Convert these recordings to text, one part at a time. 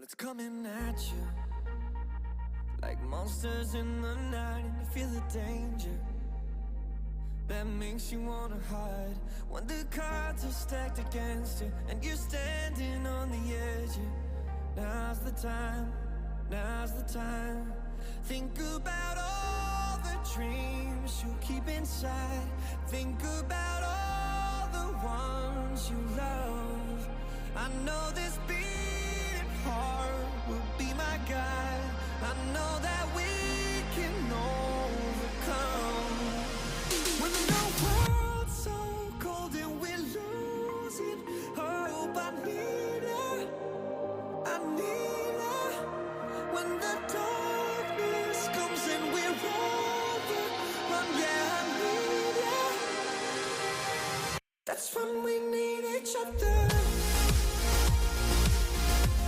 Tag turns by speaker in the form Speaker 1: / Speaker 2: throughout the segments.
Speaker 1: it's coming at you like monsters in the night, and you feel the danger that makes you wanna hide. When the cards are stacked against you and you're standing on the edge, now's the time, now's the time. Think about all the dreams you keep inside. Think about all the ones you love. I know this beating heart will be my guide. I know that we can overcome. When the world's so cold and we're losing hope, I need her, I need her. When the darkness comes and we're overrun, yeah, I need her. That's when we need each other.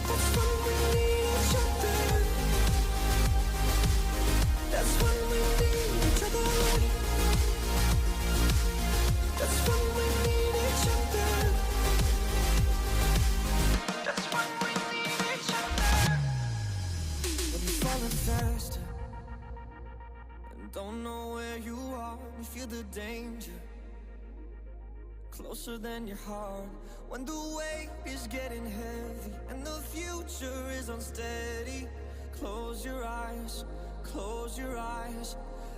Speaker 1: That's when we need each other. That's when we need each other. That's when we need each other. That's when we need each other. When you're falling faster and don't know where you are, you feel the danger closer than your heart. When the weight is getting heavy and the future is unsteady, close your eyes, close your eyes.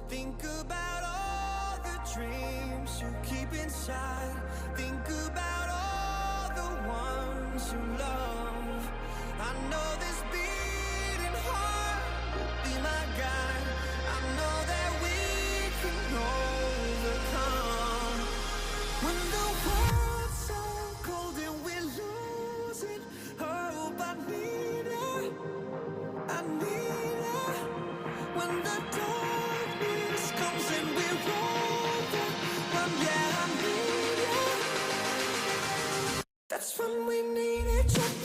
Speaker 1: Think about all the dreams you keep inside. Think about all the ones you love. I know this beating heart will be my guide. I know that we can overcome. When the world's so cold and we're losing hope, I need her, I need her. When the darkness comes and we're overrun, yeah, I need her. That's when we need each other.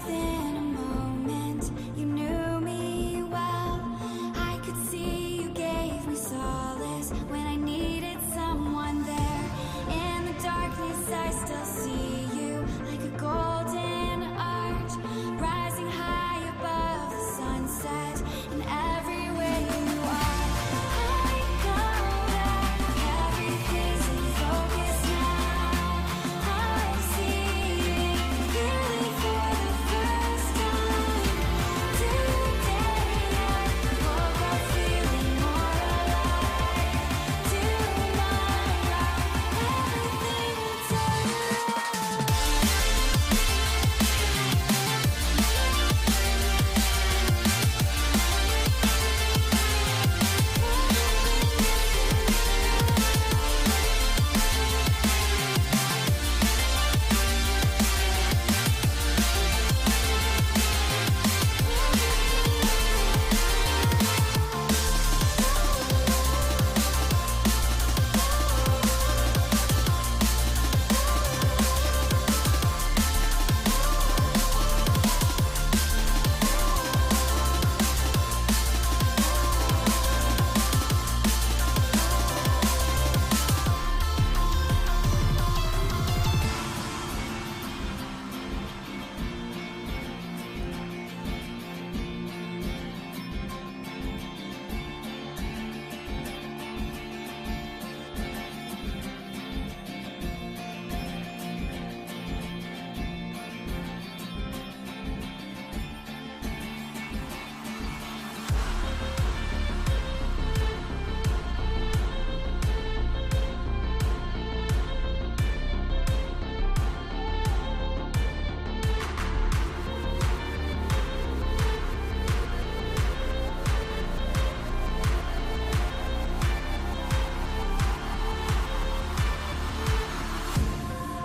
Speaker 1: within a moment. You knew me well. I could see you gave me solace when I needed someone there. In the darkness I still see you like a golden arch, rising high above the sunset in every way you are. I know that everything's in focus now. I'm seeing clearly for the first time. Today I woke up feeling more alive. Tomorrow everything will turn around.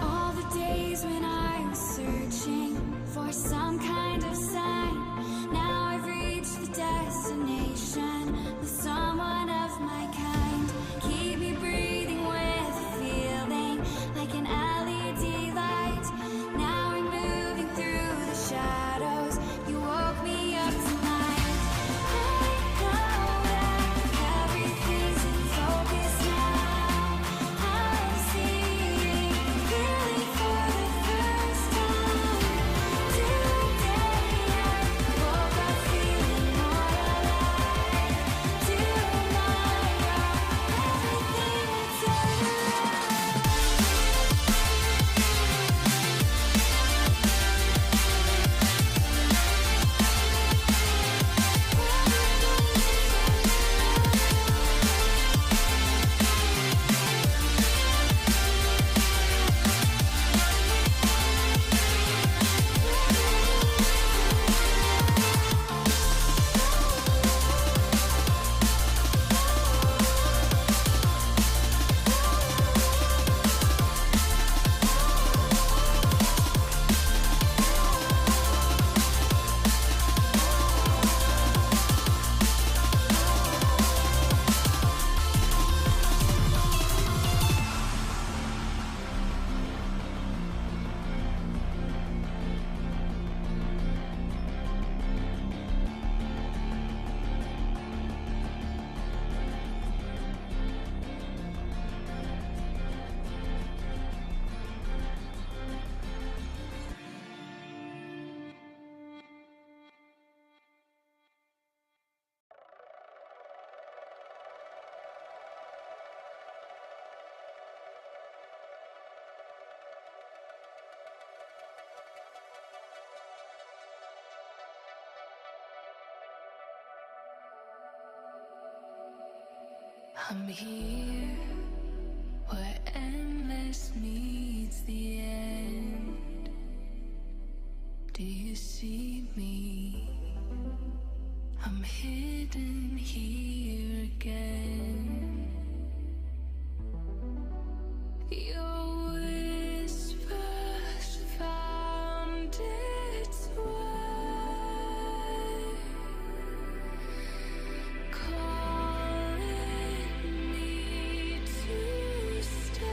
Speaker 1: All the days when I was searching for some kind of sign, now I've reached the destination with someone of my kind. Keep me breathing with a feeling like an LED light. Now I'm moving through the shadows. You woke me up tonight. I know that everything's in focus now. I'm seeing clearly for the first time. Today I woke up feeling more alive. Tomorrow everything will turn around. I'm here where endless meets the end. Do you see me? I'm hidden here again. Your whispers found its way, calling me to stay.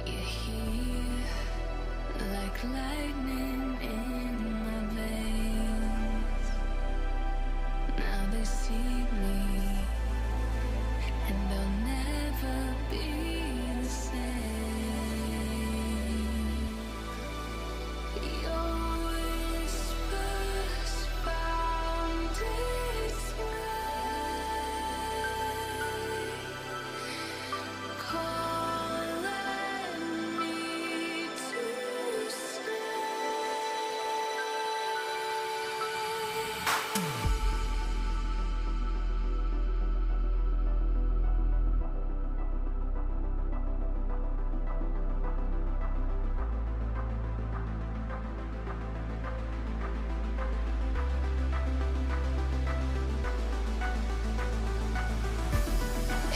Speaker 1: You're here like lightning in my veins. Now they see me, and they'll never be the same. Your whispers found its way, calling me to stay.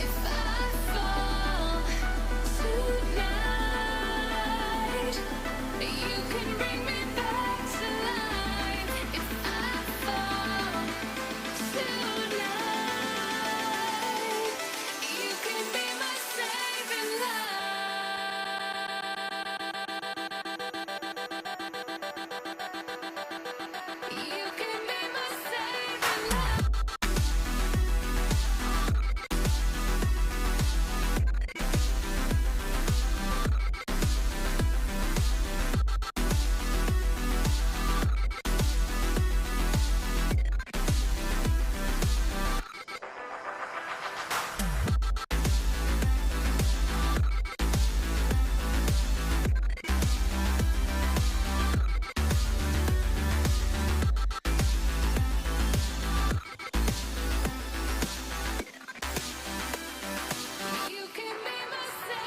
Speaker 1: If I fall tonight, you can bring me back to life. If I fall tonight, you can be my saving light. You can be my saving light. You can be my saving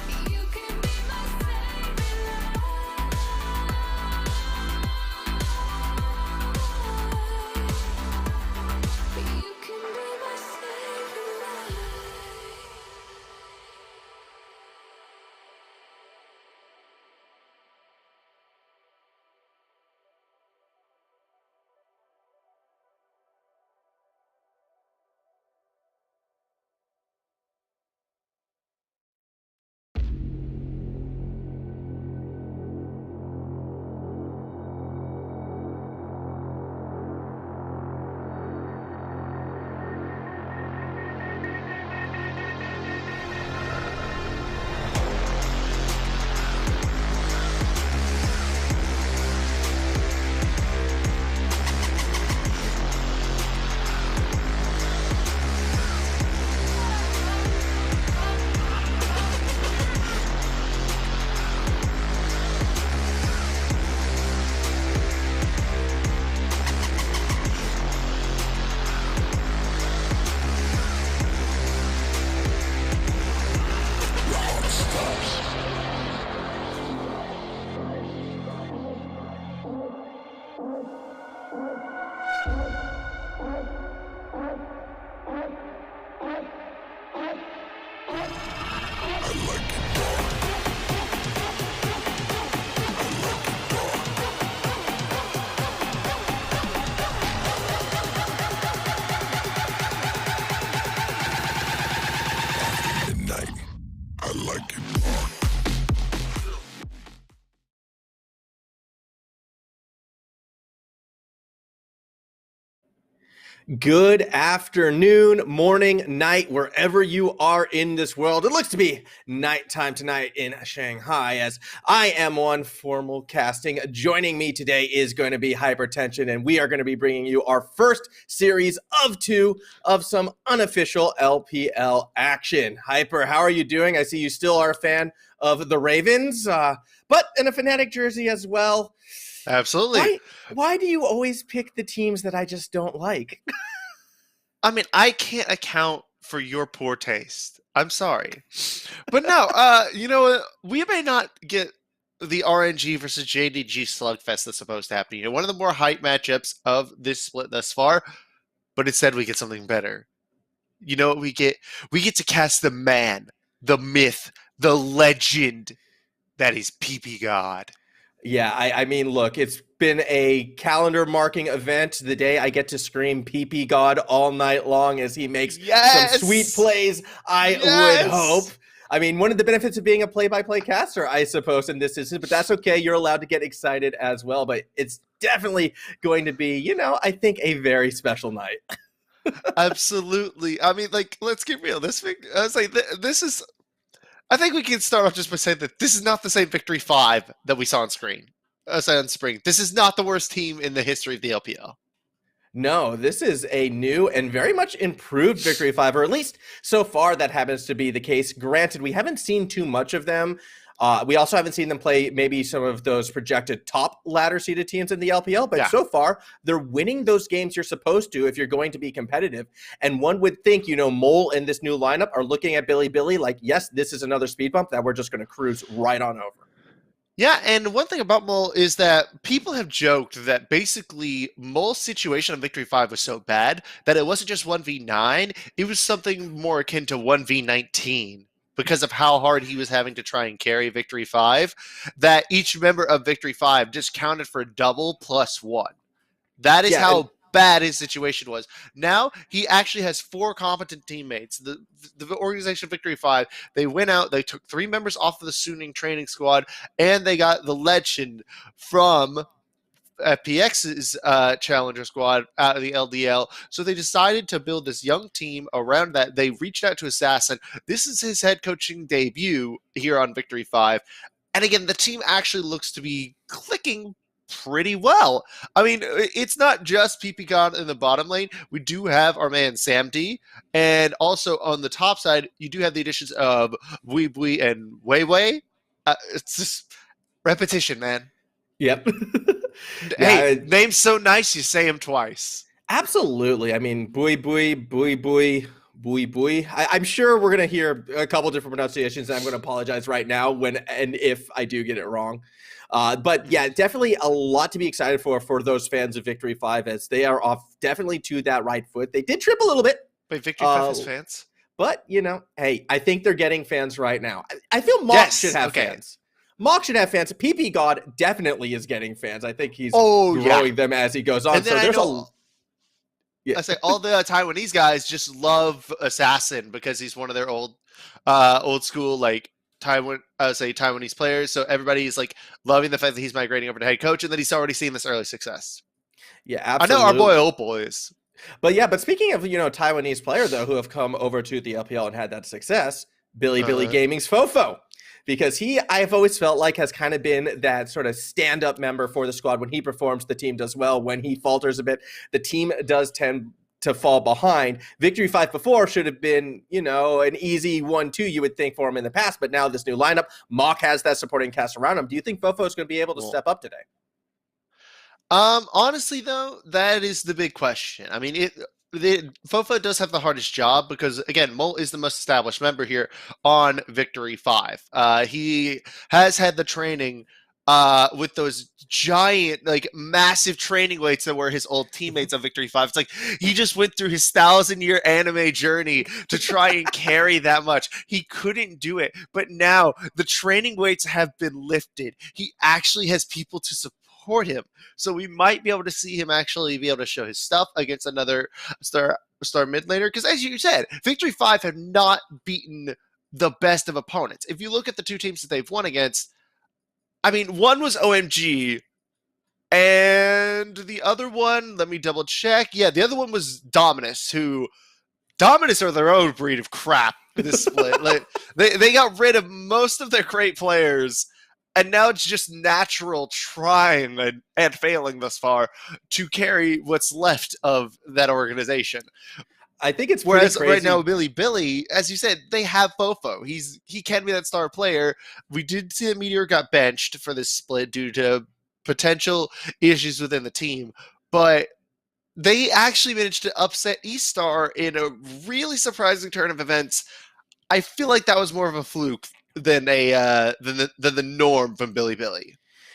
Speaker 1: light. You can be my saving light. You can be my saving light.
Speaker 2: Good afternoon, morning, night, wherever you are in this world. It looks to be nighttime tonight in Shanghai, as I am on formal casting. Joining me today is going to be Hypertension, and we are going to be bringing you our first series of 2 of some unofficial LPL action. Hyper, how are you doing? I see you still are a fan of the Ravens, but in a Fnatic jersey as well.
Speaker 3: Absolutely.
Speaker 2: Why do you always pick the teams that I just don't like?
Speaker 3: I mean, I can't account for your poor taste. I'm sorry. But no, you know what? We may not get the RNG versus JDG slugfest that's supposed to happen. You know, one of the more hype matchups of this split thus far, but instead we get something better. You know what we get? We get to cast the man, the myth, the legend that is PP God.
Speaker 2: Yeah, I mean, look, it's been a calendar marking event. The day I get to scream PP God all night long as he makes some sweet plays, I would hope. I mean, one of the benefits of being a play-by-play caster, I suppose, in this instance, but that's okay. You're allowed to get excited as well, but it's definitely going to be, I think a very special night.
Speaker 3: Absolutely. I mean, like, let's get real. I was like, this is. I think we can start off just by saying that this is not the same Victory 5 that we saw on screen. On spring. This is not the worst team in the history of the LPL.
Speaker 2: No, this is a new and very much improved Victory 5, or at least so far that happens to be the case. Granted, we haven't seen too much of them. We also haven't seen them play maybe some of those projected top ladder-seeded teams in the LPL, but so far, they're winning those games you're supposed to if you're going to be competitive. And one would think, Mole and this new lineup are looking at Billy like, yes, this is another speed bump that we're just going to cruise right on over.
Speaker 3: Yeah, and one thing about Mole is that people have joked that basically Mole's situation on Victory 5 was so bad that it wasn't just 1v9, it was something more akin to 1v19 because of how hard he was having to try and carry Victory 5, that each member of Victory 5 just counted for double plus one. That is how bad his situation was. Now he actually has 4 competent teammates. The organization Victory 5, they went out, they took 3 members off of the Suning training squad, and they got the legend from FPX's challenger squad out of the LDL. So they decided to build this young team around that. They reached out to Assassin. This is his head coaching debut here on Victory 5. And again, the team actually looks to be clicking pretty well. I mean, it's not just PP God in the bottom lane. We do have our man Sam D, and also on the top side, you do have the additions of Bui Bui and Wei Wei. It's just repetition, man.
Speaker 2: Yep.
Speaker 3: Hey, name's so nice, you say them twice.
Speaker 2: Absolutely. I mean, Bui Bui, Bui Bui, Bui Bui. I'm sure we're going to hear a couple different pronunciations, and I'm going to apologize right now when and if I do get it wrong. But yeah, definitely a lot to be excited for those fans of Victory 5 as they are off definitely to that right foot. They did trip a little bit.
Speaker 3: Wait, Victory 5 has fans?
Speaker 2: But, hey, I think they're getting fans right now. I feel Mock should have fans. Mock should have fans. PP God definitely is getting fans. I think he's growing them as he goes on.
Speaker 3: And then I say all the Taiwanese guys just love Assassin because he's one of their old school Taiwanese players. So everybody's like loving the fact that he's migrating over to head coach and that he's already seen this early success.
Speaker 2: Yeah, absolutely.
Speaker 3: I know our boy Opal is.
Speaker 2: But speaking of, Taiwanese player though who have come over to the LPL and had that success, Billy Gaming's Fofo. Because I've always felt like has kind of been that sort of stand-up member for the squad. When he performs, the team does well. When he falters a bit, the team does tend to fall behind. Victory 5 before should have been, an easy 1-2 you would think for him in the past. But now this new lineup, Mock has that supporting cast around him. Do you think Fofo is going to be able to step up today?
Speaker 3: Honestly, though, that is the big question. I mean, Fofo does have the hardest job because, again, Mole is the most established member here on Victory 5. He has had the training with those giant, massive training weights that were his old teammates on Victory 5. It's like he just went through his 1,000-year anime journey to try and carry that much. He couldn't do it. But now the training weights have been lifted. He actually has people to support him. So we might be able to see him actually be able to show his stuff against another star mid laner. Because as you said, Victory 5 have not beaten the best of opponents. If you look at the 2 teams that they've won against, I mean, one was OMG, and the other one, let me double check. Yeah, the other one was Dominus, who Dominus are their own breed of crap in this split. They got rid of most of their great players. And now it's just natural trying and failing thus far to carry what's left of that organization.
Speaker 2: I think it's
Speaker 3: whereas
Speaker 2: crazy.
Speaker 3: Right now, Billy, as you said, they have Fofo. He can be that star player. We did see that Meteor got benched for this split due to potential issues within the team, but they actually managed to upset E-Star in a really surprising turn of events. I feel like that was more of a fluke than the norm from Billy.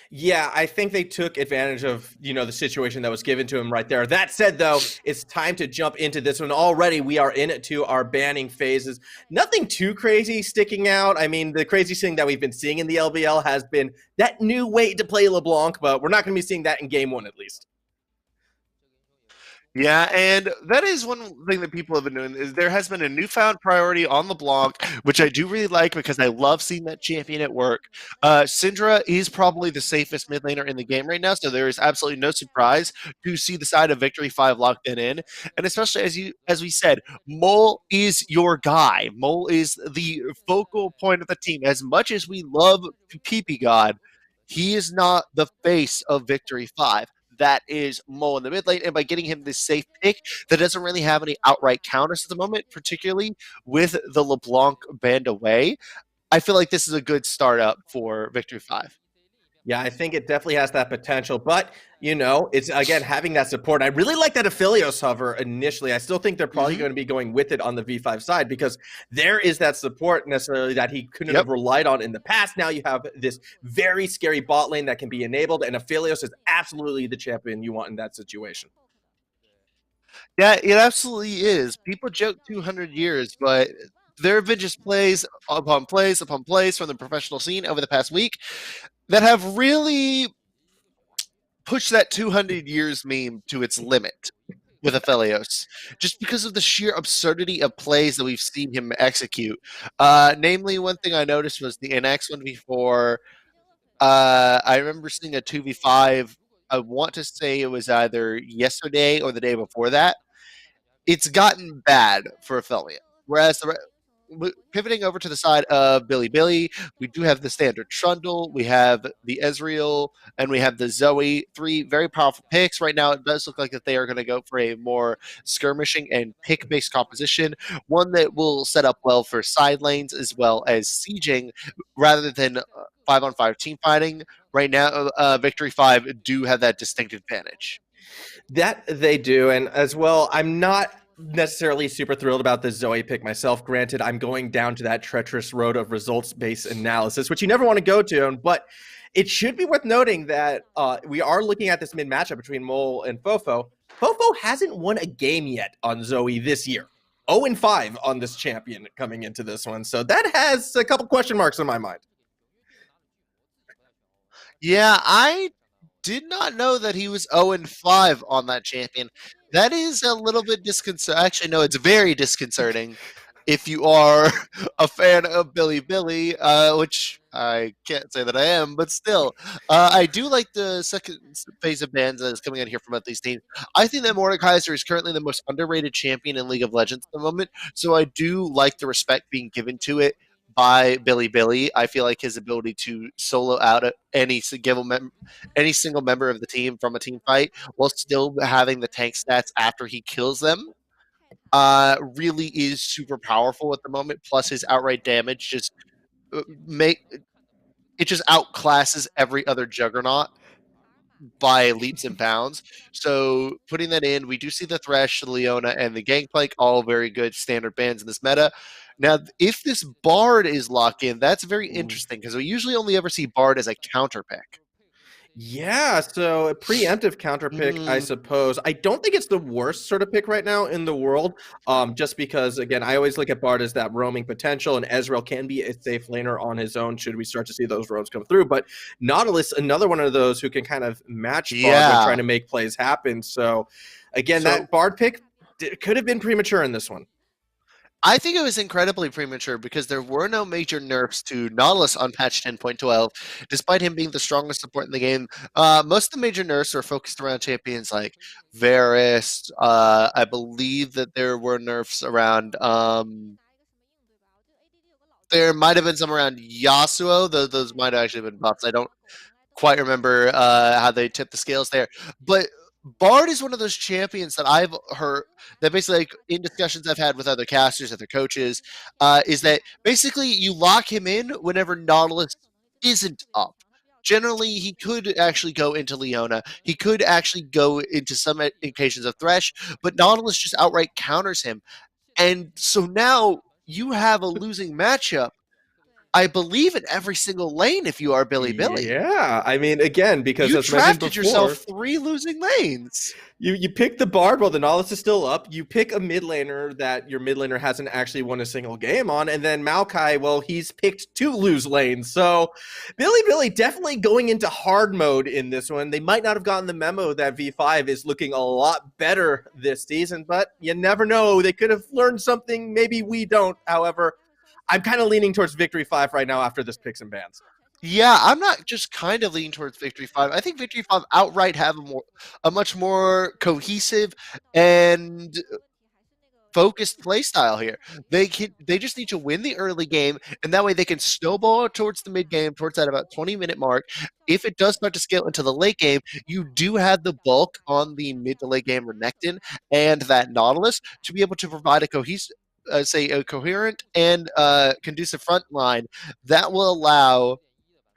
Speaker 2: Yeah, I think they took advantage of, the situation that was given to him right there. That said, though, it's time to jump into this one. Already we are in it to our banning phases. Nothing too crazy sticking out. I mean, the craziest thing that we've been seeing in the LBL has been that new way to play LeBlanc, but we're not going to be seeing that in game one at least.
Speaker 3: Yeah, and that is one thing that people have been doing is there has been a newfound priority on LeBlanc, which I do really like because I love seeing that champion at work. Syndra is probably the safest mid laner in the game right now, so there is absolutely no surprise to see the side of Victory 5 locked in. And especially as we said, Mole is your guy. Mole is the focal point of the team. As much as we love PP God, he is not the face of Victory 5. That is Mo in the mid lane. And by getting him this safe pick that doesn't really have any outright counters at the moment, particularly with the LeBlanc banned away, I feel like this is a good startup for Victory 5.
Speaker 2: Yeah, I think it definitely has that potential, but it's again having that support. I really like that Aphelios hover initially. I still think they're probably going to be going with it on the V5 side because there is that support necessarily that he couldn't have relied on in the past. Now you have this very scary bot lane that can be enabled, and Aphelios is absolutely the champion you want in that situation.
Speaker 3: Yeah, it absolutely is. People joke 200 years, but there have been just plays upon plays upon plays from the professional scene over the past week that have really pushed that 200 years meme to its limit with Aphelios, just because of the sheer absurdity of plays that we've seen him execute. Namely, one thing I noticed was the NX 1v4. I remember seeing a 2v5. I want to say it was either yesterday or the day before that. It's gotten bad for Aphelios. Whereas pivoting over to the side of Billy, we do have the standard Trundle, we have the Ezreal, and we have the Zoe. Three very powerful picks. Right now, it does look like that they are going to go for a more skirmishing and pick-based composition, one that will set up well for side lanes as well as sieging, rather than 5-on-5 team fighting. Right now, Victory 5 do have that distinct advantage.
Speaker 2: That they do, and as well, I'm not necessarily super thrilled about the Zoe pick myself. Granted, I'm going down to that treacherous road of results-based analysis, which you never want to go to, but it should be worth noting that we are looking at this mid matchup between Mole and Fofo. Fofo hasn't won a game yet on Zoe this year. 0-5 on this champion coming into this one, so that has a couple question marks in my mind.
Speaker 3: Yeah, I did not know that he was 0-5 on that champion. That is a little bit disconcerting. Actually, no, it's very disconcerting if you are a fan of Billy, which I can't say that I am, but still. I do like the second phase of bans that is coming out here from both these teams. I think that Mordekaiser is currently the most underrated champion in League of Legends at the moment, so I do like the respect being given to it by Billy. I feel like his ability to solo out any single member of the team from a team fight while still having the tank stats after he kills them really is super powerful at the moment. Plus, his outright damage just just outclasses every other juggernaut by leaps and bounds. So putting that in, we do see the Thresh, the Leona, and the Gangplank, all very good standard bans in this meta. Now, if this Bard is locked in, that's very interesting because we usually only ever see Bard as a counter pick.
Speaker 2: Yeah, so a preemptive counter pick, I suppose. I don't think it's the worst sort of pick right now in the world, just because, again, I always look at Bard as that roaming potential, and Ezreal can be a safe laner on his own should we start to see those roads come through. But Nautilus, another one of those who can kind of match Bard when trying to make plays happen. So, again, that Bard pick could have been premature in this one.
Speaker 3: I think it was incredibly premature because there were no major nerfs to Nautilus on patch 10.12, despite him being the strongest support in the game. Most of the major nerfs were focused around champions like Varus. I believe that there were nerfs around. There might have been some around Yasuo. Those might have actually been buffs. I don't quite remember how they tipped the scales there. But Bard is one of those champions that I've heard that basically, like, in discussions I've had with other casters, other coaches, is that basically you lock him in whenever Nautilus isn't up. Generally, he could actually go into Leona. He could actually go into some occasions of Thresh, but Nautilus just outright counters him. And so now you have a losing matchup I believe, in every single lane if you are Billy.
Speaker 2: Yeah, I mean, again, because
Speaker 3: You
Speaker 2: as mentioned
Speaker 3: drafted
Speaker 2: before,
Speaker 3: yourself 3 losing lanes.
Speaker 2: you pick the Bard while the Nautilus is still up. You pick a mid laner that your mid laner hasn't actually won a single game on, and then Maokai, well, he's picked 2 lose lanes. So Billy definitely going into hard mode in this one. They might not have gotten the memo that V5 is looking a lot better this season, but you never know. They could have learned something. Maybe we don't. However, I'm kind of leaning towards Victory 5 right now after this picks and bans.
Speaker 3: Yeah, I'm not just kind of leaning towards Victory 5. I think Victory 5 outright have a much more cohesive and focused play style here. They just need to win the early game, and that way they can snowball towards the mid game, towards that about 20-minute mark. If it does start to scale into the late game, you do have the bulk on the mid to late game Renekton and that Nautilus to be able to provide a cohesive, a coherent and conducive front line that will allow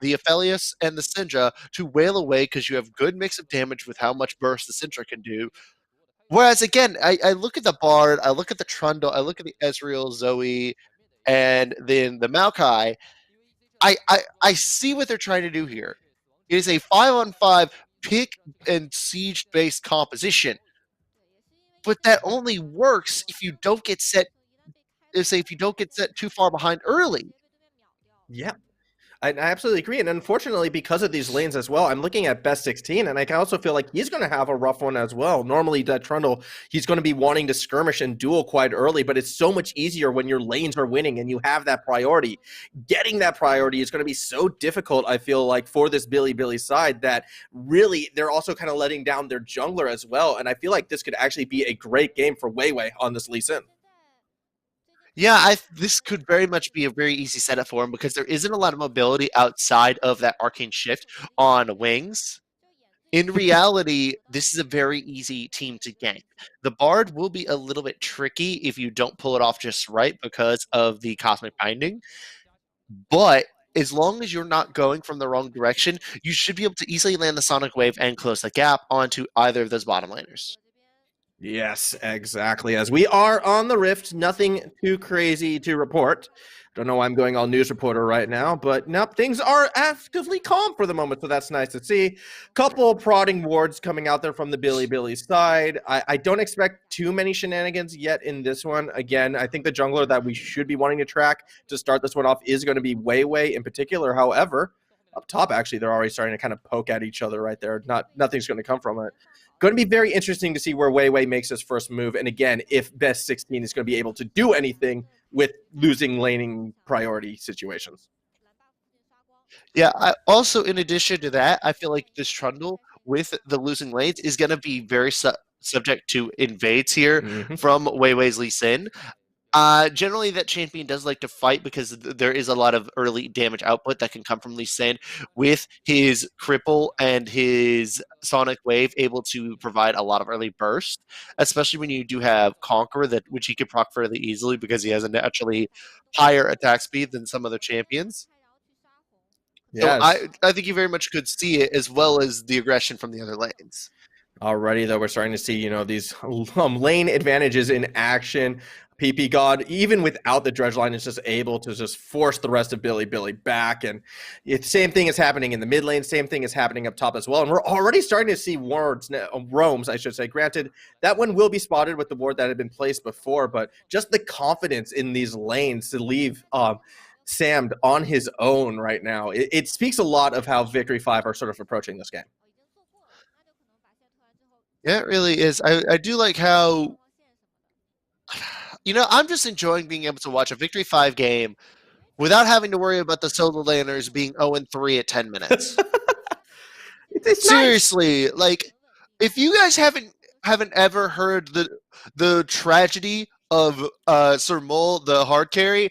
Speaker 3: the Aphelios and the Syndra to wail away because you have good mix of damage with how much burst the Syndra can do. Whereas again, I look at the Bard, I look at the Trundle, I look at the Ezreal, Zoe, and then the Maokai. I see what they're trying to do here. It is a 5-on-5 pick and siege based composition, but that only works if you don't get set. If you don't get set too far behind early.
Speaker 2: Yeah, I absolutely agree. And unfortunately, because of these lanes as well, I'm looking at best 16, and I can also feel like he's going to have a rough one as well. Normally, that Trundle, he's going to be wanting to skirmish and duel quite early, but it's so much easier when your lanes are winning and you have that priority. Getting that priority is going to be so difficult, I feel like, for this Billy side that really they're also kind of letting down their jungler as well. And I feel like this could actually be a great game for Weiwei on this Lee Sin.
Speaker 3: Yeah, this could very much be a very easy setup for him because there isn't a lot of mobility outside of that arcane shift on wings. In reality, this is a very easy team to gank. The Bard will be a little bit tricky if you don't pull it off just right because of the Cosmic Binding. But as long as you're not going from the wrong direction, you should be able to easily land the Sonic Wave and close the gap onto either of those bottom laners.
Speaker 2: Yes, exactly. As we are on the Rift, nothing too crazy to report. Don't know why I'm going all news reporter right now, but nope, things are actively calm for the moment, so that's nice to see. Couple prodding wards coming out there from the Billy side. I don't expect too many shenanigans yet in this one. Again, I think the jungler that we should be wanting to track to start this one off is going to be Weiwei in particular. However, up top, actually, they're already starting to kind of poke at each other right there. Nothing's going to come from it. Going to be very interesting to see where Weiwei makes his first move. And again, if best 16 is going to be able to do anything with losing laning priority situations.
Speaker 3: Yeah, also, in addition to that, I feel like this Trundle with the losing lanes is going to be very subject to invades here from Weiwei's Lee Sin. Generally, that champion does like to fight because there is a lot of early damage output that can come from Lee Sin with his cripple and his sonic wave able to provide a lot of early burst, especially when you do have Conqueror, which he can proc fairly easily because he has a naturally higher attack speed than some other champions. So
Speaker 2: Yes.
Speaker 3: I think you very much could see it as well as the aggression from the other lanes.
Speaker 2: Already, though, we're starting to see, these lane advantages in action. PP God, even without the dredge line, is just able to just force the rest of Billy back. And same thing is happening in the mid lane. Same thing is happening up top as well. And we're already starting to see roams, I should say. Granted, that one will be spotted with the ward that had been placed before, but just the confidence in these lanes to leave Sammed on his own right now. It speaks a lot of how Victory 5 are sort of approaching this game.
Speaker 3: Yeah, it really is. I do like how, I'm just enjoying being able to watch a Victory 5 game without having to worry about the solo laners being 0-3 at 10 minutes.
Speaker 2: It's
Speaker 3: Seriously,
Speaker 2: nice.
Speaker 3: like, if you guys haven't ever heard the tragedy of Sir Mole, the hard carry,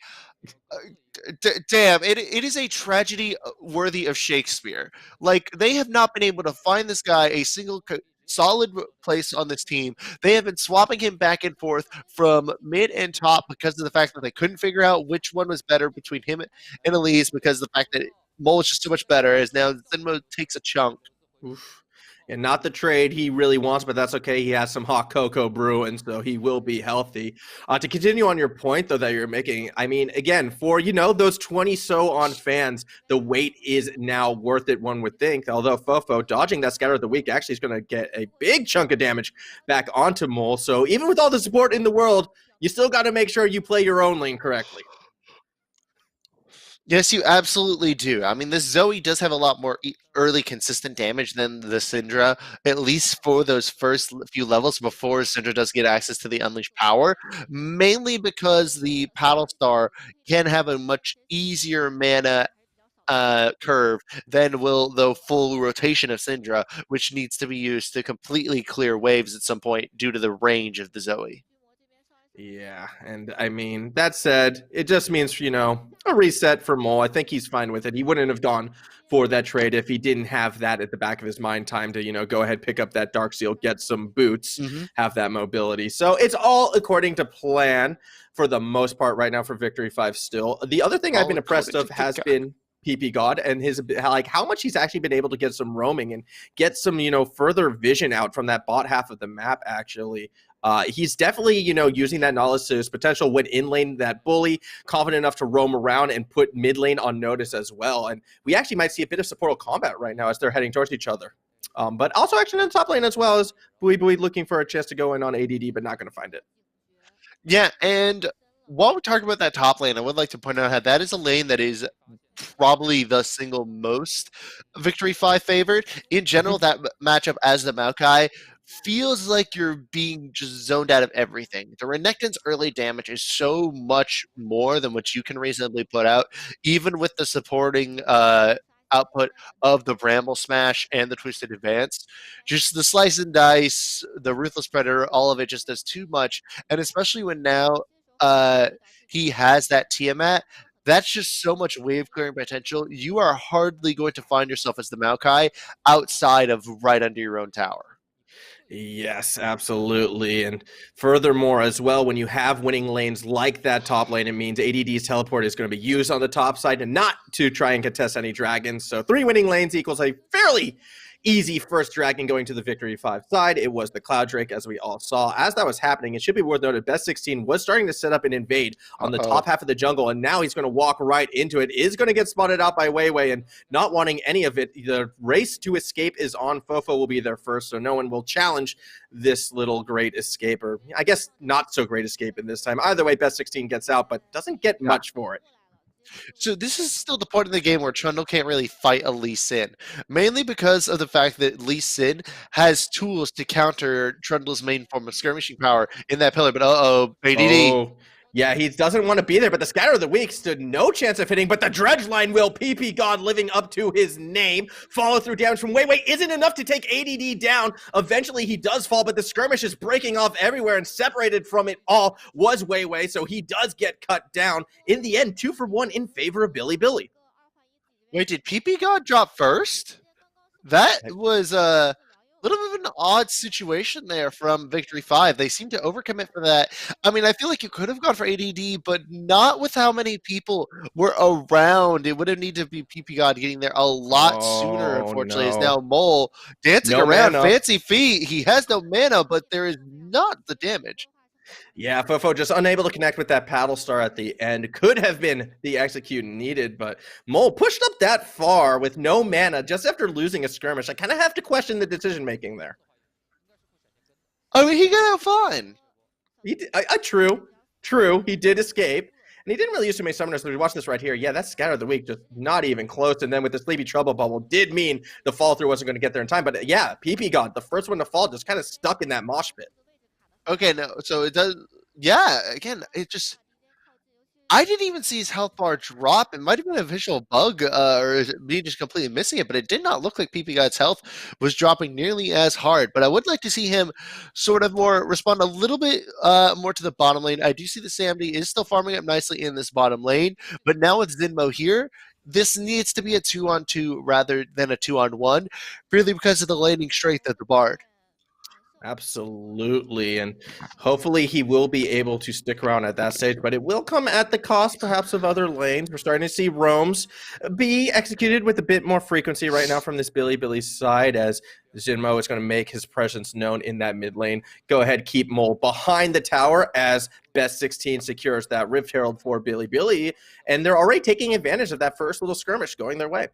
Speaker 3: damn, it is a tragedy worthy of Shakespeare. Like, they have not been able to find this guy a single solid place on this team. They have been swapping him back and forth from mid and top because of the fact that they couldn't figure out which one was better between him and Elise, because of the fact that Mole is just too much better, as now Zenmo takes a chunk.
Speaker 2: Oof. And not the trade he really wants, but that's okay. He has some hot cocoa brewing, so he will be healthy. To continue on your point, though, that you're making, I mean, again, for, those 20 so on fans, the wait is now worth it, one would think. Although Fofo dodging that scatter of the week actually is going to get a big chunk of damage back onto Mole. So even with all the support in the world, you still got to make sure you play your own lane correctly.
Speaker 3: Yes, you absolutely do. I mean, this Zoe does have a lot more early consistent damage than the Syndra, at least for those first few levels before Syndra does get access to the Unleashed power, mainly because the Paddle Star can have a much easier mana curve than will the full rotation of Syndra, which needs to be used to completely clear waves at some point due to the range of the Zoe.
Speaker 2: Yeah, and I mean, that said, it just means, a reset for Mole. I think he's fine with it. He wouldn't have gone for that trade if he didn't have that at the back of his mind, time to, go ahead, pick up that Dark Seal, get some boots, have that mobility. So it's all according to plan for the most part right now for Victory 5 still. The other thing I've been impressed of has been PP God and his, like, how much he's actually been able to get some roaming and get some, further vision out from that bot half of the map, actually. He's definitely, using that knowledge to his potential when in lane that bully, confident enough to roam around and put mid lane on notice as well. And we actually might see a bit of supportal combat right now as they're heading towards each other. But also action in the top lane as well as Bui looking for a chance to go in on ADD, but not going to find it.
Speaker 3: Yeah, and while we're talking about that top lane, I would like to point out how that is a lane that is probably the single most Victory 5 favored. In general, that matchup as the Maokai feels like you're being just zoned out of everything. The Renekton's early damage is so much more than what you can reasonably put out, even with the supporting output of the Bramble Smash and the Twisted Advance. Just the slice and dice, the Ruthless Predator, all of it just does too much. And especially when now he has that Tiamat, that's just so much wave clearing potential. You are hardly going to find yourself as the Maokai outside of right under your own tower.
Speaker 2: Yes, absolutely. And furthermore, as well, when you have winning lanes like that top lane, it means ADD's teleport is going to be used on the top side and not to try and contest any dragons. So 3 winning lanes equals a fairly easy first dragon going to the Victory 5 side. It was the Cloud Drake, as we all saw. As that was happening, it should be worth noting, Best 16 was starting to set up and invade on the top half of the jungle, and now he's going to walk right into it. Is going to get spotted out by Weiwei, and not wanting any of it. The race to escape is on. Fofo will be there first, so no one will challenge this little great escape, or I guess not so great escape in this time. Either way, Best 16 gets out, but doesn't get much for it.
Speaker 3: So this is still the point of the game where Trundle can't really fight a Lee Sin, mainly because of the fact that Lee Sin has tools to counter Trundle's main form of skirmishing power in that pillar. But ADD.
Speaker 2: Oh, yeah, he doesn't want to be there, but the Scatter of the Week stood no chance of hitting, but the Dredge line will. PP God living up to his name. Follow through damage from Weiwei isn't enough to take ADD down. Eventually he does fall, but the skirmish is breaking off everywhere, and separated from it all was Weiwei, so he does get cut down. In the end, 2 for 1 in favor of Billy.
Speaker 3: Wait, did PP God drop first? That was a little bit of an odd situation there from Victory 5. They seem to overcommit for that. I mean, I feel like you could have gone for ADD, but not with how many people were around. It would have needed to be PP God getting there a lot sooner, unfortunately.
Speaker 2: No.
Speaker 3: Is now Mole dancing around, fancy feet. He has no mana, but there is not the damage.
Speaker 2: Yeah, Fofo just unable to connect with that Paddle Star at the end. Could have been the execute needed, but Mole pushed up that far with no mana just after losing a skirmish. I kind of have to question the decision-making there.
Speaker 3: I mean, he got out fine.
Speaker 2: True. He did escape. And he didn't really use too many summoners, so we watch this right here. Yeah, that Scatter of the Week, just not even close. And then with the Sleepy Trouble Bubble, did mean the fall-through wasn't going to get there in time. But yeah, PP God, the first one to fall, just kind of stuck in that mosh pit.
Speaker 3: Okay, no, so it does. Yeah, again, it just. I didn't even see his health bar drop. It might have been a visual bug, or me just completely missing it, but it did not look like PP God's health was dropping nearly as hard. But I would like to see him sort of more respond a little bit more to the bottom lane. I do see the Samdi is still farming up nicely in this bottom lane, but now with Zinmo here, this needs to be a 2-on-2 rather than a 2-on-1, purely because of the laning strength of the Bard.
Speaker 2: Absolutely. And hopefully he will be able to stick around at that stage, but it will come at the cost perhaps of other lanes. We're starting to see roams be executed with a bit more frequency right now from this Billy side as Jinmo is going to make his presence known in that mid lane. Go ahead, keep Mole behind the tower as Best 16 secures that Rift Herald for Billy. And they're already taking advantage of that first little skirmish going their way.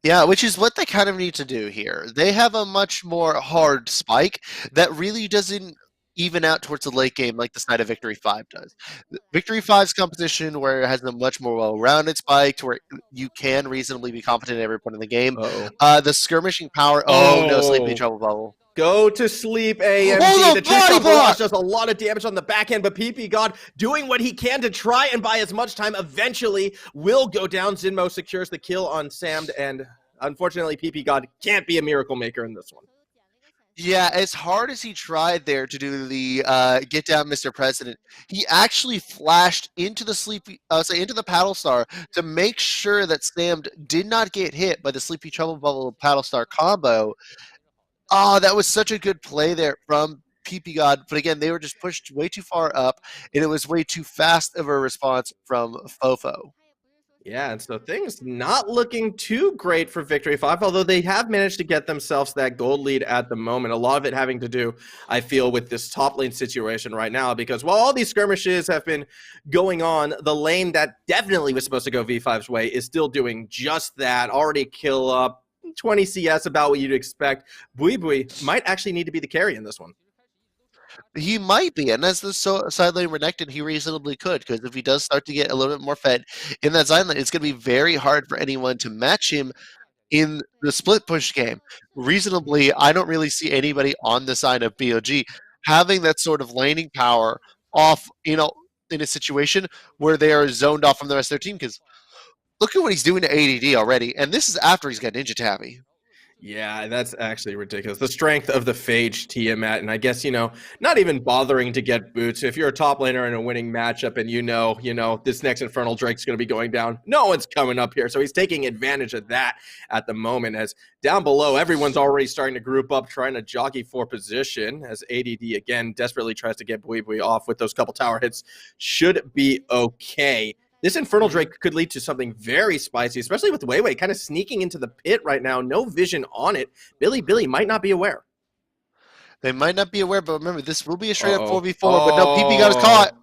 Speaker 3: Yeah, which is what they kind of need to do here. They have a much more hard spike that really doesn't even out towards the late game like the side of Victory 5 does. Victory 5's composition, where it has a much more well-rounded spike to where you can reasonably be competent at every point in the game. The skirmishing power... Oh, no, Sleepy Trouble Bubble.
Speaker 2: Go to sleep, AMD. The trick shot barrage does a lot of damage on the back end, but PP God doing what he can to try and buy as much time. Eventually will go down. Zinmo secures the kill on Samd, and unfortunately, PP God can't be a miracle maker in this one.
Speaker 3: Yeah, as hard as he tried there to do the get down, Mr. President, he actually flashed into the into the Paddle Star to make sure that Sam did not get hit by the Sleepy Trouble Bubble Paddle Star combo. Oh, that was such a good play there from PP God. But again, they were just pushed way too far up, and it was way too fast of a response from Fofo.
Speaker 2: Yeah, and so things not looking too great for Victory 5, although they have managed to get themselves that gold lead at the moment. A lot of it having to do, I feel, with this top lane situation right now, because while all these skirmishes have been going on, the lane that definitely was supposed to go V5's way is still doing just that. Already kill up 20 CS, about what you'd expect. Bui might actually need to be the carry in this one.
Speaker 3: He might be, and as the side lane Renekton, he reasonably could, because if he does start to get a little bit more fed in that side lane, it's going to be very hard for anyone to match him in the split push game. Reasonably, I don't really see anybody on the side of BLG having that sort of laning power off, in a situation where they are zoned off from the rest of their team, because look at what he's doing to ADD already, and this is after he's got Ninja Tabby.
Speaker 2: Yeah, that's actually ridiculous. The strength of the Phage Tiamat, and I guess, not even bothering to get boots. If you're a top laner in a winning matchup and you know, this next Infernal Drake's going to be going down, no one's coming up here. So he's taking advantage of that at the moment, as down below, everyone's already starting to group up, trying to jockey for position, as ADD, again, desperately tries to get Bui off with those couple tower hits. Should be okay. This Infernal Drake could lead to something very spicy, especially with Weiwei kind of sneaking into the pit right now. No vision on it. Billy might not be aware.
Speaker 3: They might not be aware, but remember, this will be a straight-up 4v4, but no, PP got us caught.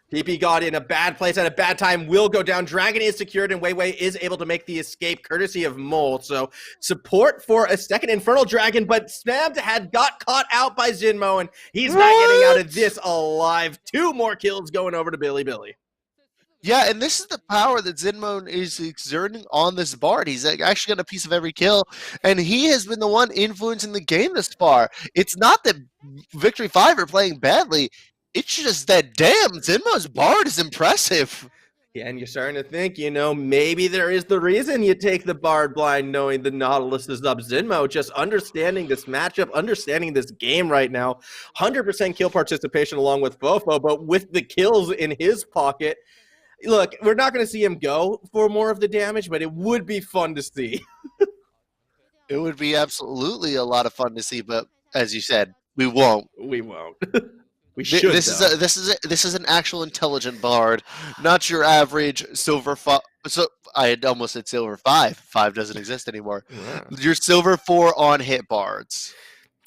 Speaker 2: PP got in a bad place at a bad time, will go down. Dragon is secured, and Weiwei is able to make the escape courtesy of Mole. So support for a second Infernal Dragon, but Samd had got caught out by Zinmo, and he's not getting out of this alive. 2 more kills going over to Billy.
Speaker 3: Yeah, and this is the power that Zinmo is exerting on this Bard. He's actually got a piece of every kill, and he has been the one influencing the game this far. It's not that Victory 5 are playing badly. It's just that, damn, Zinmo's Bard is impressive.
Speaker 2: Yeah, and you're starting to think, maybe there is the reason you take the Bard blind, knowing the Nautilus is up. Zinmo just understanding this matchup, understanding this game right now. 100% kill participation along with Fofo, but with the kills in his pocket, look, we're not going to see him go for more of the damage, but it would be fun to see.
Speaker 3: It would be absolutely a lot of fun to see, but as you said, we won't.
Speaker 2: We won't. We should.
Speaker 3: This is an actual intelligent Bard, not your average silver 5. So I had almost said silver 5. 5 doesn't exist anymore. Yeah. Your silver 4 on hit Bards.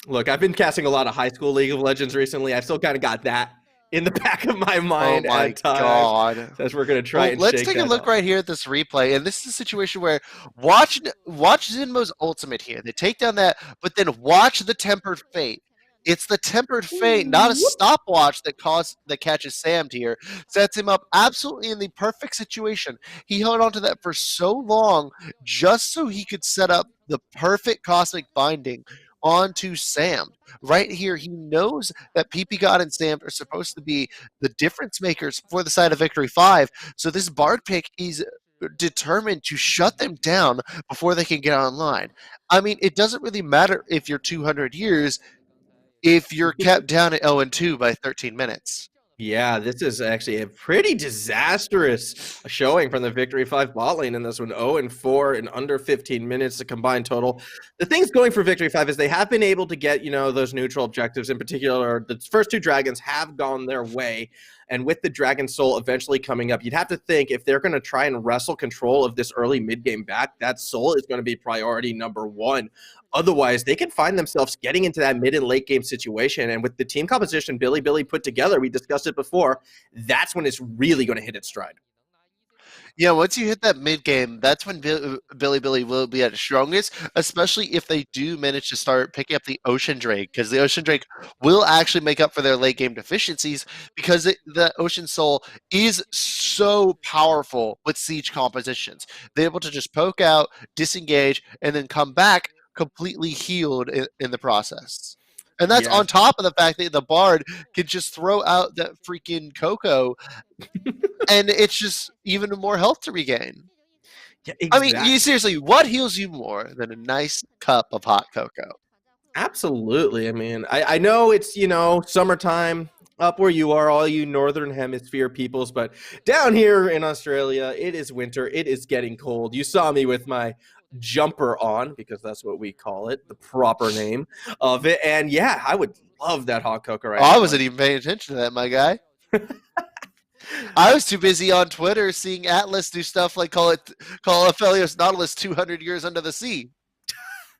Speaker 2: Look, I've been casting a lot of high school League of Legends recently. I've still kind of got that in the back of my mind.
Speaker 3: Oh my god!
Speaker 2: As we're gonna try and
Speaker 3: let's take a look right here at this replay, and this is a situation where watch Zinmo's ultimate here. They take down that, but then watch the Tempered Fate. It's the Tempered Fate, not a stopwatch that catches Samd here. Sets him up absolutely in the perfect situation. He held on to that for so long just so he could set up the perfect Cosmic Binding onto Samd. Right here, he knows that PP God and Samd are supposed to be the difference makers for the side of Victory 5. So this Bard pick is determined to shut them down before they can get online. I mean, it doesn't really matter if you're 200 years if you're kept down at 0-2 by 13 minutes.
Speaker 2: Yeah, this is actually a pretty disastrous showing from the Victory 5 bot lane in this one. 0-4 in under 15 minutes, the combined total. The things going for Victory 5 is they have been able to get, those neutral objectives. In particular, the first two dragons have gone their way. And with the Dragon Soul eventually coming up, you'd have to think if they're going to try and wrestle control of this early mid-game back, that Soul is going to be priority number one. Otherwise, they can find themselves getting into that mid and late game situation. And with the team composition Billy put together, we discussed it before, that's when it's really going to hit its stride.
Speaker 3: Yeah, once you hit that mid game, that's when Billy will be at its strongest, especially if they do manage to start picking up the Ocean Drake, because the Ocean Drake will actually make up for their late game deficiencies, because the Ocean Soul is so powerful with siege compositions. They're able to just poke out, disengage, and then come back completely healed in the process. And that's on top of the fact that the Bard can just throw out that freaking Coco and it's just even more health to regain.
Speaker 2: Yeah,
Speaker 3: I
Speaker 2: exactly.
Speaker 3: mean, seriously, what heals you more than a nice cup of hot cocoa?
Speaker 2: Absolutely. I mean, I know it's, summertime up where you are, all you Northern Hemisphere peoples, but down here in Australia, it is winter. It is getting cold. You saw me with my jumper on, because that's what we call it, the proper name of it. And yeah, I would love that hot cocoa right now.
Speaker 3: I wasn't even paying attention to that, my guy. I was too busy on Twitter seeing Atlas do stuff like call Aphelios Nautilus 200 years under the sea.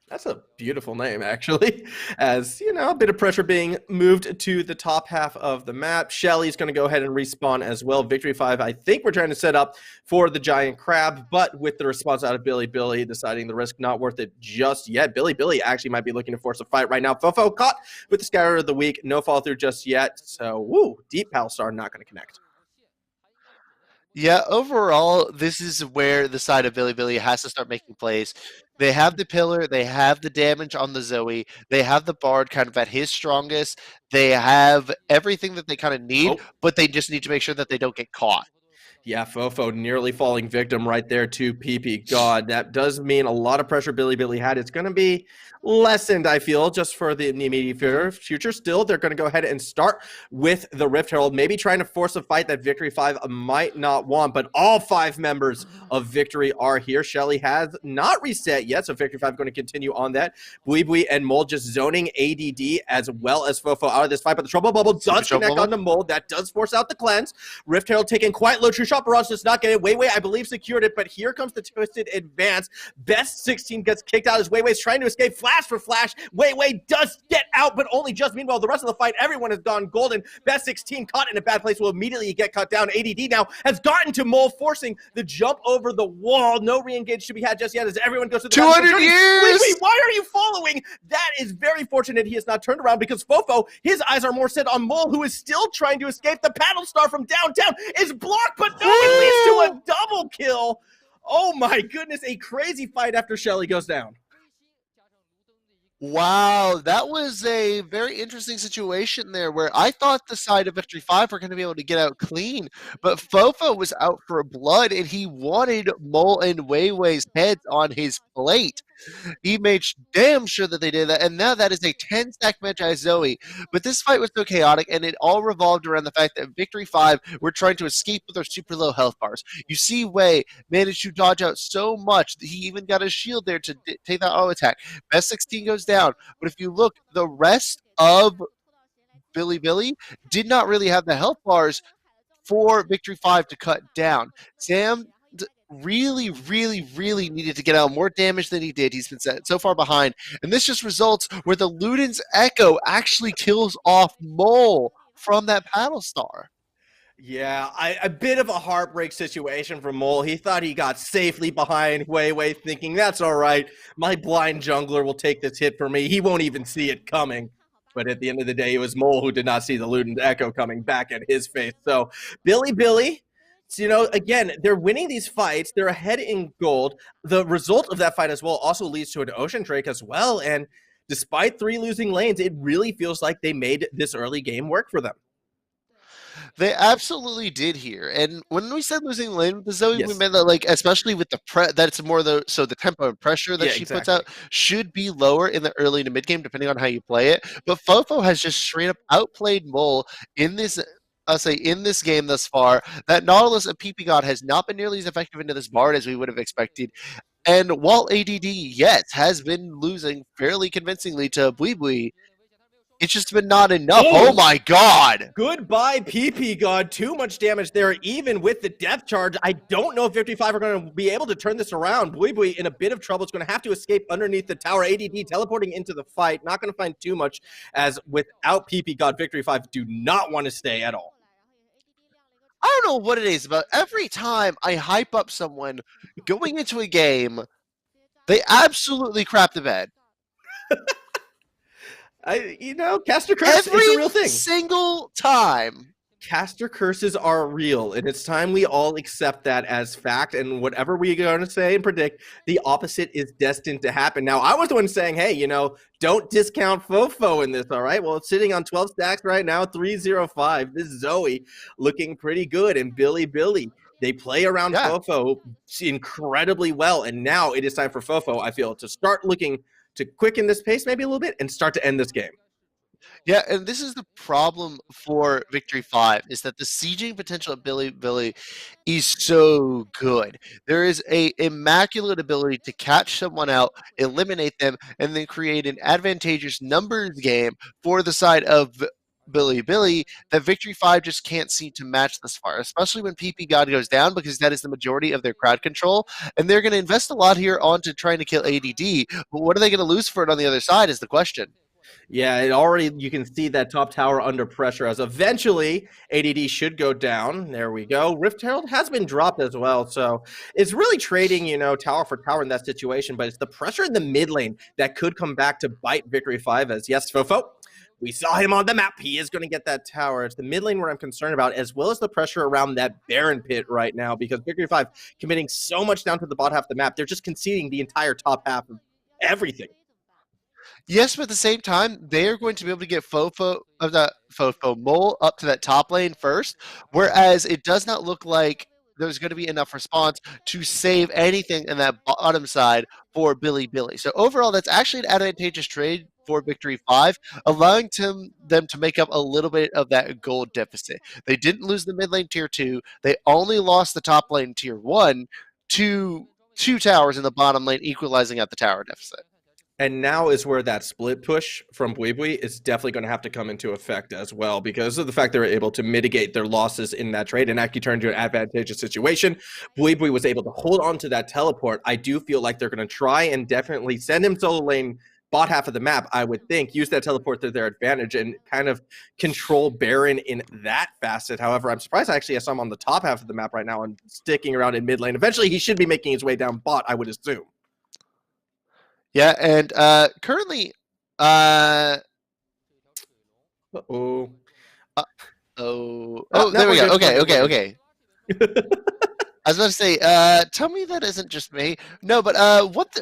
Speaker 2: That's a beautiful name, actually. As, a bit of pressure being moved to the top half of the map. Shelly's going to go ahead and respawn as well. Victory 5, I think we're trying to set up for the Giant Crab, but with the response out of Billy deciding the risk not worth it just yet. Billy actually might be looking to force a fight right now. Fofo caught with the Scatter of the Week. No follow through just yet. So, Deep Pal Star not going to connect.
Speaker 3: Yeah, overall, this is where the side of Billy has to start making plays. They have the pillar, they have the damage on the Zoe, they have the Bard kind of at his strongest, they have everything that they kind of need, but they just need to make sure that they don't get caught.
Speaker 2: Yeah, Fofo nearly falling victim right there to PP. God, that does mean a lot of pressure Billy had. It's going to be lessened, I feel, just for the immediate future. Still, they're going to go ahead and start with the Rift Herald, maybe trying to force a fight that Victory 5 might not want, but all 5 members of Victory are here. Shelly has not reset yet, so Victory 5 going to continue on that. Bui and Mole just zoning ADD as well as Fofo out of this fight, but the Trouble Bubble does connect on the Mole. That does force out the cleanse. Rift Herald taking quite low. True Shot Barrage does not get it. Wei, I believe, secured it, but here comes the twisted advance. Best 16 gets kicked out as Wei's trying to escape. Flash for Flash. Wei does get out, but only just. Meanwhile, the rest of the fight, everyone has gone golden. Best 16 caught in a bad place will immediately get cut down. ADD now has gotten to Mole, forcing the jump over the wall. No re-engage to be had just yet as everyone goes to the
Speaker 3: 200 years!
Speaker 2: Wei, why are you following? That is very fortunate he has not turned around, because Fofo, his eyes are more set on Mole, who is still trying to escape. The paddle star from downtown is blocked, but no, it leads to a double kill. Oh my goodness, a crazy fight after Shelly goes down.
Speaker 3: Wow, that was a very interesting situation there where I thought the side of Victory 5 were going to be able to get out clean, but Fofo was out for blood and he wanted Mole and Wei's heads on his plate. He made damn sure that they did that, and now that is a 10-stack Magi Zoe. But this fight was so chaotic, and it all revolved around the fact that Victory 5 were trying to escape with their super low health bars. You see Wei managed to dodge out so much that he even got a shield there to take that auto attack. Best 16 goes down, but if you look, the rest of Billy did not really have the health bars for Victory 5 to cut down. Sam really needed to get out more damage than he did. He's been set so far behind, and this just results where the Luden's Echo actually kills off Mole from that paddle star.
Speaker 2: Yeah, a bit of a heartbreak situation for Mole. He thought he got safely behind Wei, thinking, that's all right, my blind jungler will take this hit for me. He won't even see it coming. But at the end of the day, it was Mole who did not see the Luden's Echo coming back at his face. So Billy, so, again, they're winning these fights. They're ahead in gold. The result of that fight as well also leads to an Ocean Drake as well. And despite 3 losing lanes, it really feels like they made this early game work for them.
Speaker 3: They absolutely did here. And when we said losing lane with the Zoe, we meant that, like, especially with the that's more so the tempo and pressure that she puts out should be lower in the early to mid game, depending on how you play it. But Fofo has just straight up outplayed Mole in this I'll say in this game thus far that Nautilus and PP God has not been nearly as effective into this Bard as we would have expected. And while ADD, yes, has been losing fairly convincingly to Buibui, it's just been not enough. Oh my god!
Speaker 2: Goodbye, PP God. Too much damage there, even with the death charge. I don't know if Victory 5 are going to be able to turn this around. Buibui in a bit of trouble. It's going to have to escape underneath the tower. ADD teleporting into the fight. Not going to find too much, as without PP God, Victory 5 do not want to stay at all.
Speaker 3: I don't know what it is, but every time I hype up someone going into a game, they absolutely crap the bed.
Speaker 2: Caster Curse is a real thing.
Speaker 3: Single time.
Speaker 2: Caster curses are real, and it's time we all accept that as fact, and whatever we're going to say and predict, the opposite is destined to happen. Now, I was the one saying, hey, don't discount Fofo in this, all right? Well, it's sitting on 12 stacks right now, 305. This Zoe looking pretty good, and Billy, they play around Fofo incredibly well, and now it is time for Fofo, I feel, to start looking to quicken this pace maybe a little bit and start to end this game.
Speaker 3: Yeah, and this is the problem for Victory 5, is that the sieging potential of Billy is so good. There is a immaculate ability to catch someone out, eliminate them, and then create an advantageous numbers game for the side of Billy that Victory 5 just can't seem to match this far, especially when PP God goes down, because that is the majority of their crowd control, and they're going to invest a lot here onto trying to kill ADD, but what are they going to lose for it on the other side is the question.
Speaker 2: Yeah, you can see that top tower under pressure as eventually ADD should go down. There we go. Rift Herald has been dropped as well. So it's really trading, tower for tower in that situation, but it's the pressure in the mid lane that could come back to bite Victory 5 as, yes, Fofo, we saw him on the map. He is going to get that tower. It's the mid lane where I'm concerned about, as well as the pressure around that Baron pit right now, because Victory 5 committing so much down to the bot half of the map. They're just conceding the entire top half of everything.
Speaker 3: Yes, but at the same time, they are going to be able to get Fofo Mole up to that top lane first, whereas it does not look like there's going to be enough response to save anything in that bottom side for Billy. So overall, that's actually an advantageous trade for Victory 5, allowing them to make up a little bit of that gold deficit. They didn't lose the mid lane tier 2. They only lost the top lane tier 1 to 2 towers in the bottom lane, equalizing out the tower deficit.
Speaker 2: And now is where that split push from Buibui is definitely going to have to come into effect as well, because of the fact they were able to mitigate their losses in that trade and actually turn into an advantageous situation. Buibui was able to hold on to that teleport. I do feel like they're going to try and definitely send him solo lane bot half of the map, I would think, use that teleport to their advantage and kind of control Baron in that facet. However, I'm surprised I saw him on the top half of the map right now and sticking around in mid lane. Eventually, he should be making his way down bot, I would assume.
Speaker 3: Yeah, and currently,
Speaker 2: there
Speaker 3: we go. Okay. I was about to say, tell me that isn't just me. No, but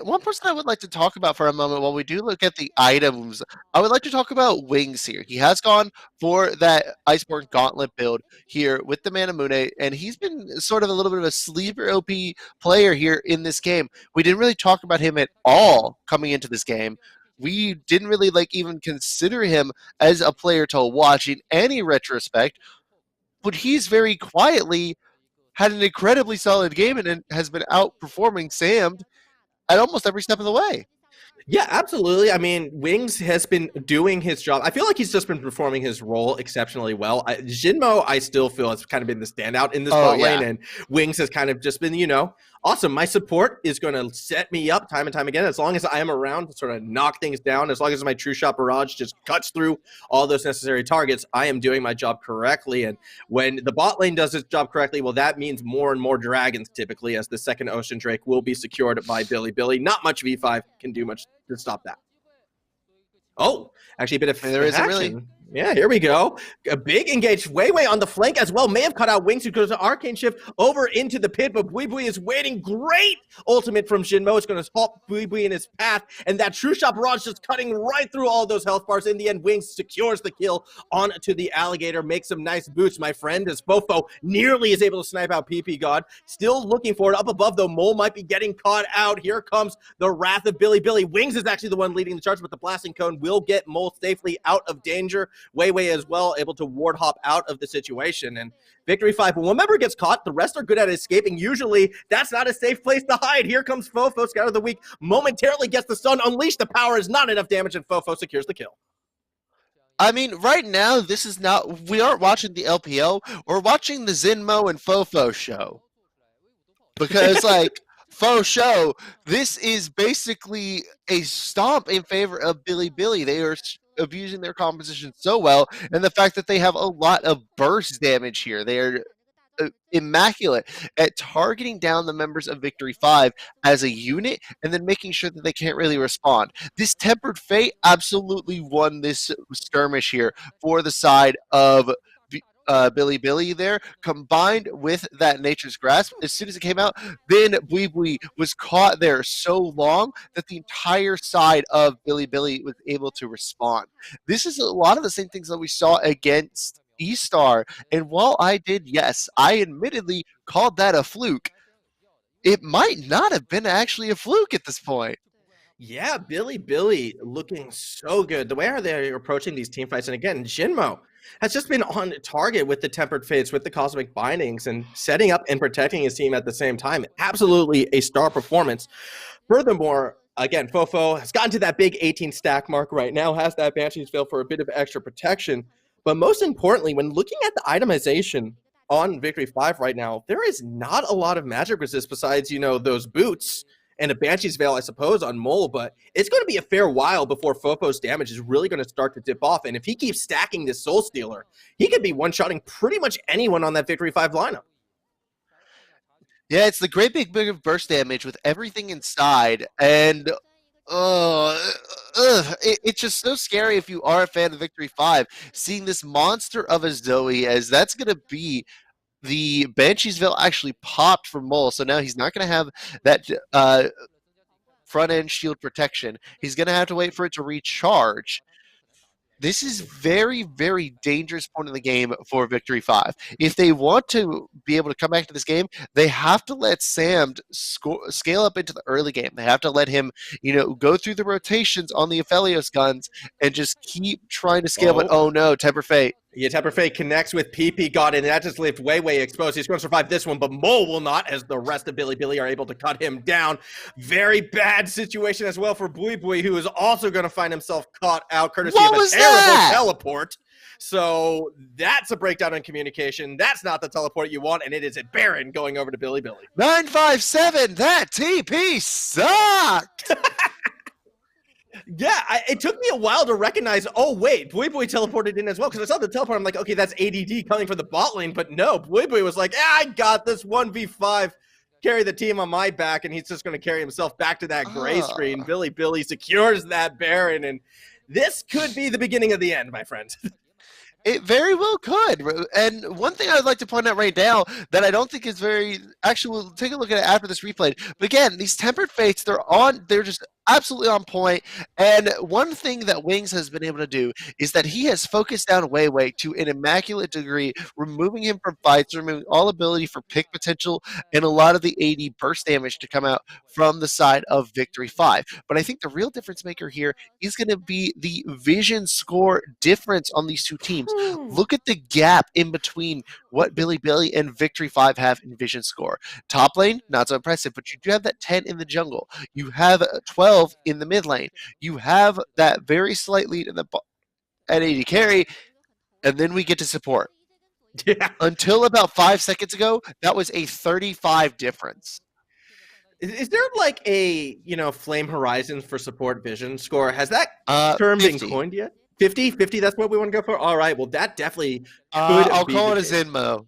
Speaker 3: one person I would like to talk about for a moment while we do look at the items, I would like to talk about Wings here. He has gone for that Iceborne Gauntlet build here with the Manamune, and he's been sort of a little bit of a sleeper OP player here in this game. We didn't really talk about him at all coming into this game. We didn't really even consider him as a player to watch in any retrospect, but he's very quietly had an incredibly solid game and has been outperforming Sam at almost every step of the way.
Speaker 2: Yeah, absolutely. I mean, Wings has been doing his job. I feel like he's just been performing his role exceptionally well. Jinmo, I still feel, has kind of been the standout in this bot lane, and Wings has kind of just been, awesome. My support is going to set me up time and time again. As long as I am around to sort of knock things down, as long as my True Shot Barrage just cuts through all those necessary targets, I am doing my job correctly. And when the bot lane does its job correctly, well, that means more and more dragons typically, as the second Ocean Drake will be secured by Billy. Not much V5 can do much to stop that. Oh, actually a bit of
Speaker 3: there isn't really.
Speaker 2: Yeah, here we go. A big engage way on the flank as well. May have cut out Wings, who goes to Arcane Shift over into the pit, but Buibui is waiting. Great ultimate from Jinmo. It's going to halt Buibui in his path, and that True Shot Barrage just cutting right through all those health bars. In the end, Wings secures the kill onto the Alligator, makes some nice boots, my friend, as Fofo nearly is able to snipe out PP God. Still looking for it. Up above, though, Mole might be getting caught out. Here comes the wrath of Billy. Wings is actually the one leading the charge, but the Blasting Cone will get Mole safely out of danger. Wei Wei as well, able to ward hop out of the situation. And Victory 5, when one member gets caught, the rest are good at escaping. Usually, that's not a safe place to hide. Here comes Fofo, Scout of the Week, momentarily gets the stun, unleash the power, is not enough damage, and Fofo secures the kill.
Speaker 3: I mean, right now, this is not, we aren't watching the LPL, we're watching the Zinmo and Fofo show. Because, like, Faux show, this is basically a stomp in favor of Billy. They are abusing their composition so well, and the fact that they have a lot of burst damage here. They are immaculate at targeting down the members of Victory 5 as a unit and then making sure that they can't really respond. This Tempered Fate absolutely won this skirmish here for the side of Billy there, combined with that Nature's Grasp. As soon as it came out, then Bui was caught there so long that the entire side of Billy was able to respond. This is a lot of the same things that we saw against E-Star, and while I admittedly called that a fluke, it might not have been actually a fluke at this point.
Speaker 2: Yeah, Billy looking so good. The way how they're approaching these team fights, and again, Jinmo has just been on target with the Tempered Fates, with the Cosmic Bindings, and setting up and protecting his team at the same time. Absolutely a star performance. Furthermore, again, Fofo has gotten to that big 18 stack mark right now, has that Banshee's Veil for a bit of extra protection. But most importantly, when looking at the itemization on Victory 5 right now, there is not a lot of magic resist besides, those boots and a Banshee's Veil, I suppose, on Mole, but it's going to be a fair while before Fofo's damage is really going to start to dip off. And if he keeps stacking this Soul Stealer, he could be one-shotting pretty much anyone on that Victory 5 lineup.
Speaker 3: Yeah, it's the great big burst damage with everything inside, and it's just so scary if you are a fan of Victory 5, seeing this monster of a Zoe, as that's going to be the Banshee's Veil actually popped for Mole, so now he's not going to have that front-end shield protection. He's going to have to wait for it to recharge. This is very, very dangerous point in the game for Victory 5. If they want to be able to come back to this game, they have to let Sam scale up into the early game. They have to let him, go through the rotations on the Aphelios guns and just keep trying to scale. But oh no, Temper Fate.
Speaker 2: Yeah, Temper Fate connects with PP God, and that just left way exposed. He's going to survive this one, but Mole will not, as the rest of Billy are able to cut him down. Very bad situation as well for Bui, who is also going to find himself caught out courtesy of a terrible teleport. So that's a breakdown in communication. That's not the teleport you want, and it is a Baron going over to Billy.
Speaker 3: 957, that TP sucked!
Speaker 2: Yeah, it took me a while to recognize, oh, wait, Bui teleported in as well, because I saw the teleport. I'm like, okay, that's ADD coming from the bot lane, but no, Bui was like, I got this 1v5, carry the team on my back, and he's just going to carry himself back to that gray screen. Billy secures that Baron, and this could be the beginning of the end, my friend.
Speaker 3: It very well could. And one thing I would like to point out right now that I don't think is very, actually, we'll take a look at it after this replay. But again, these Tempered Fates, they're just absolutely on point. And one thing that Wings has been able to do is that he has focused down Wei to an immaculate degree, removing him from fights, removing all ability for pick potential, and a lot of the AD burst damage to come out from the side of Victory 5. But I think the real difference maker here is going to be the vision score difference on these two teams. Look at the gap in between what Billy and Victory 5 have in vision score. Top lane, not so impressive, but you do have that 10 in the jungle. You have 12 in the mid lane. You have that very slight lead in at AD carry, and then we get to support.
Speaker 2: Yeah.
Speaker 3: Until about 5 seconds ago, that was a 35 difference.
Speaker 2: Is there like a, Flame Horizons for support vision score? Has that term
Speaker 3: 50.
Speaker 2: been coined yet? 50, that's what we want to go for? All right, well, that definitely could
Speaker 3: I'll
Speaker 2: be
Speaker 3: call it a
Speaker 2: case.
Speaker 3: Zinmo.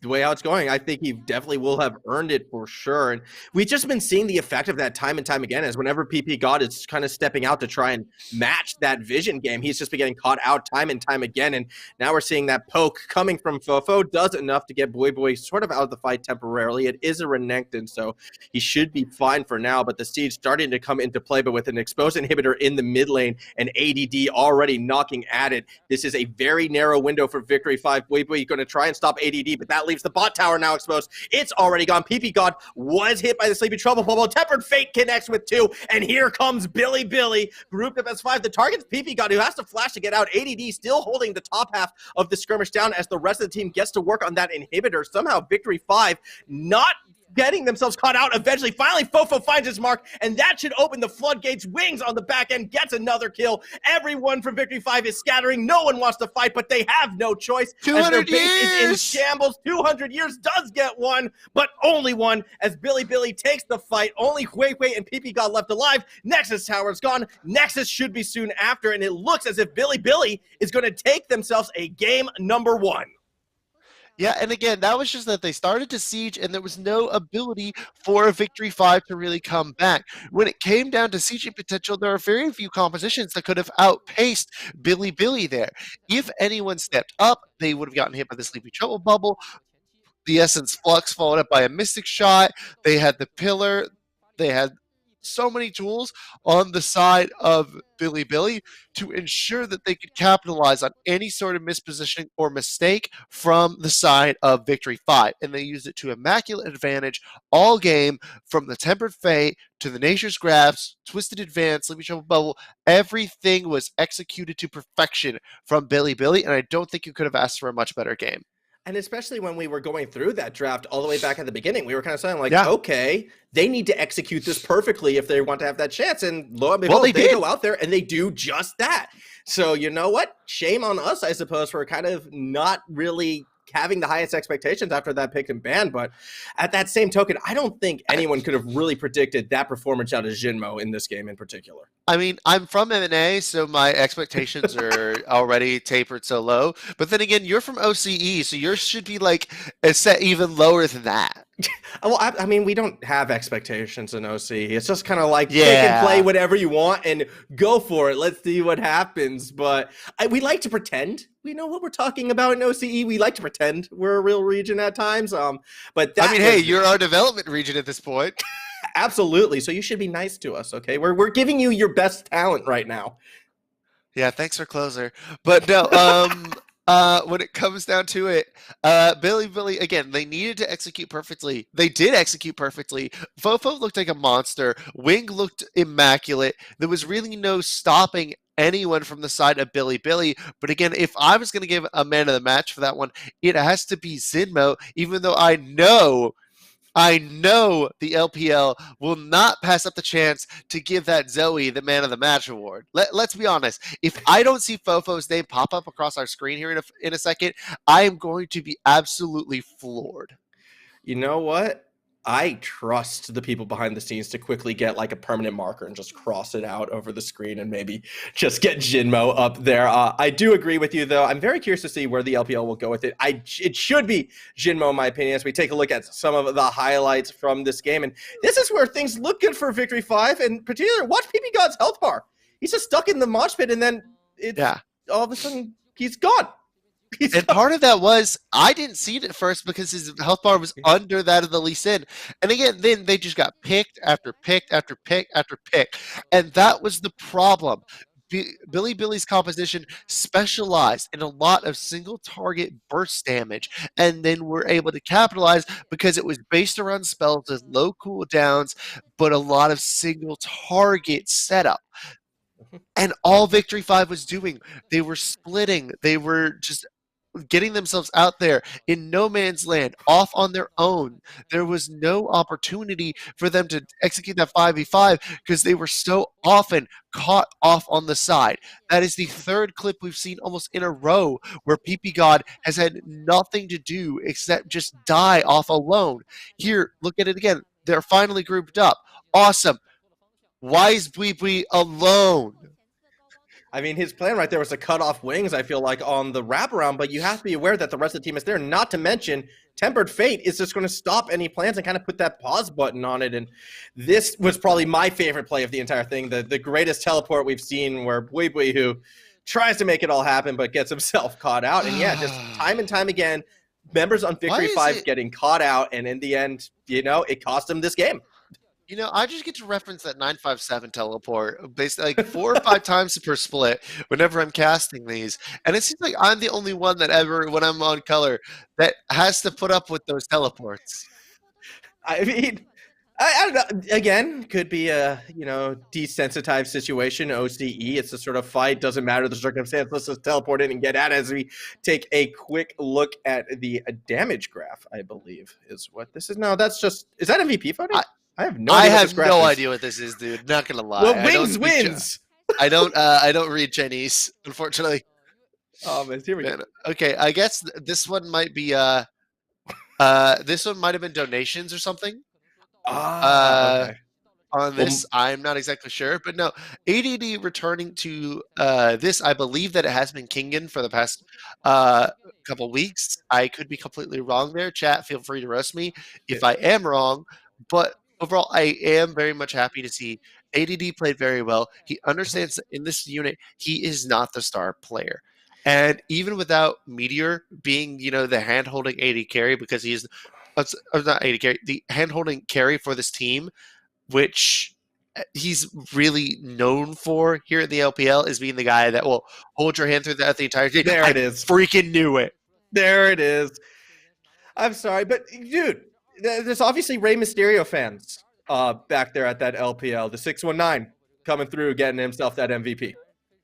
Speaker 2: The way how it's going, I think he definitely will have earned it for sure. And we've just been seeing the effect of that time and time again, as whenever PP God is kind of stepping out to try and match that vision game, he's just been getting caught out time and time again. And now we're seeing that poke coming from Fofo does enough to get Bui sort of out of the fight temporarily. It is a Renekton, so he should be fine for now, but the Siege starting to come into play, but with an exposed inhibitor in the mid lane and ADD already knocking at it, this is a very narrow window for Victory 5. Bui going to try and stop ADD, but That leaves the bot tower now exposed. It's already gone. PP God was hit by the Sleepy Trouble Bubble. Tempered Fate connects with 2, and here comes Billy, grouped up as 5. The target's PP God, who has to flash to get out. ADD still holding the top half of the skirmish down as the rest of the team gets to work on that inhibitor. Somehow Victory 5 not getting themselves caught out. Eventually, finally, Fofo finds his mark, and that should open the floodgates. Wings on the back end gets another kill. Everyone from Victory 5 is scattering. No one wants to fight, but they have no choice.
Speaker 3: 200
Speaker 2: years is in
Speaker 3: years!
Speaker 2: shambles. 200 years does get one, but only one as Billy takes the fight. Only Hui and PP got left alive. Nexus tower's gone. Nexus should be soon after, and it looks as if Billy is going to take themselves a game number 1.
Speaker 3: Yeah, and again, that was just that they started to siege and there was no ability for a Victory 5 to really come back. When it came down to sieging potential, there are very few compositions that could have outpaced Billy there. If anyone stepped up, they would have gotten hit by the Sleepy Trouble Bubble, the Essence Flux followed up by a Mystic Shot, they had the Pillar, they had so many tools on the side of Billy to ensure that they could capitalize on any sort of mispositioning or mistake from the side of Victory 5. And they used it to immaculate advantage all game, from the Tempered Fate to the Nature's Grasp, Twisted Advance, Sleepy Trouble Bubble. Everything was executed to perfection from Billy, and I don't think you could have asked for a much better game.
Speaker 2: And especially when we were going through that draft all the way back at the beginning, we were kind of saying like, okay, they need to execute this perfectly if they want to have that chance. And lo and behold, they go out there and they do just that. So you know what? Shame on us, I suppose, for kind of not really having the highest expectations after that pick and ban. But at that same token, I don't think anyone could have really predicted that performance out of Jinmo in this game in particular.
Speaker 3: I mean, I'm from M&A, so my expectations are already tapered so low. But then again, you're from OCE, so yours should be like set even lower than that.
Speaker 2: Well, I mean, we don't have expectations in OCE. It's just kind of like pick and play whatever you want and go for it. Let's see what happens. But we like to pretend we know what we're talking about in OCE. We like to pretend we're a real region at times. But that
Speaker 3: hey, you're our development region at this point.
Speaker 2: Absolutely. So you should be nice to us, okay? We're giving you your best talent right now.
Speaker 3: Yeah, thanks for closer. But no, when it comes down to it, Billy, again, they needed to execute perfectly. They did execute perfectly. Fofo looked like a monster. Wing looked immaculate. There was really no stopping anyone from the side of Billy. But again, if I was going to give a man of the match for that one, it has to be Zinmo, even though I know the LPL will not pass up the chance to give that Zoe the Man of the Match award. Let's be honest. If I don't see Fofo's name pop up across our screen here in a second, I am going to be absolutely floored.
Speaker 2: You know what? I trust the people behind the scenes to quickly get like a permanent marker and just cross it out over the screen and maybe just get Jinmo up there. I do agree with you, though. I'm very curious to see where the LPL will go with it. It should be Jinmo, in my opinion, as we take a look at some of the highlights from this game. And this is where things look good for Victory 5. And particularly, watch PP God's health bar. He's just stuck in the mosh pit, and then all of a sudden, he's gone.
Speaker 3: And part of that was, I didn't see it at first because his health bar was under that of the Lee Sin. And again, then they just got picked after pick after pick after pick. And that was the problem. Billy's composition specialized in a lot of single target burst damage, and then were able to capitalize because it was based around spells with low cooldowns, but a lot of single target setup. And all Victory 5 was doing, they were splitting, they were just getting themselves out there in no man's land, off on their own. There was no opportunity for them to execute that 5v5 because they were so often caught off on the side. That is the third clip we've seen almost in a row where PP God has had nothing to do except just die off alone. Here, look at it again. They're finally grouped up. Awesome. Why is Bui alone?
Speaker 2: I mean, his plan right there was to cut off Wings, I feel like, on the wraparound, but you have to be aware that the rest of the team is there, not to mention Tempered Fate is just going to stop any plans and kind of put that pause button on it. And this was probably my favorite play of the entire thing, the greatest teleport we've seen, where Bui, who tries to make it all happen but gets himself caught out. And yeah, just time and time again, members on Victory 5 getting caught out, and in the end, it cost him this game.
Speaker 3: You know, I just get to reference that 957 teleport basically like 4 or 5 times per split whenever I'm casting these. And it seems like I'm the only one that ever, when I'm on color, that has to put up with those teleports.
Speaker 2: I mean, I don't know. Again, could be a desensitized situation. OCE. It's a sort of fight. Doesn't matter the circumstance. Let's just teleport in and get at it as we take a quick look at the damage graph. I believe is what this is. No, that's just. Is that MVP voting? I have no
Speaker 3: I
Speaker 2: idea.
Speaker 3: have no idea what this is, dude. Not gonna lie.
Speaker 2: Well, wins wins.
Speaker 3: I don't read Chinese, unfortunately.
Speaker 2: Oh man, here we go.
Speaker 3: Okay, I guess this one might be this one might have been donations or something.
Speaker 2: Okay.
Speaker 3: On this, I'm not exactly sure, but no, ADD returning to this. I believe that it has been Kingen for the past couple weeks. I could be completely wrong there. Chat, feel free to roast me if I am wrong. But overall, I am very much happy to see ADD played very well. He understands that in this unit, he is not the star player. And even without Meteor being, the hand-holding AD carry, because he is not AD carry, the hand-holding carry for this team, which he's really known for here in the LPL, is being the guy that will hold your hand through the entire game.
Speaker 2: There it is.
Speaker 3: Freaking knew it.
Speaker 2: There it is. I'm sorry, but dude, there's obviously Rey Mysterio fans back there at that LPL. The 619 coming through, getting himself that MVP.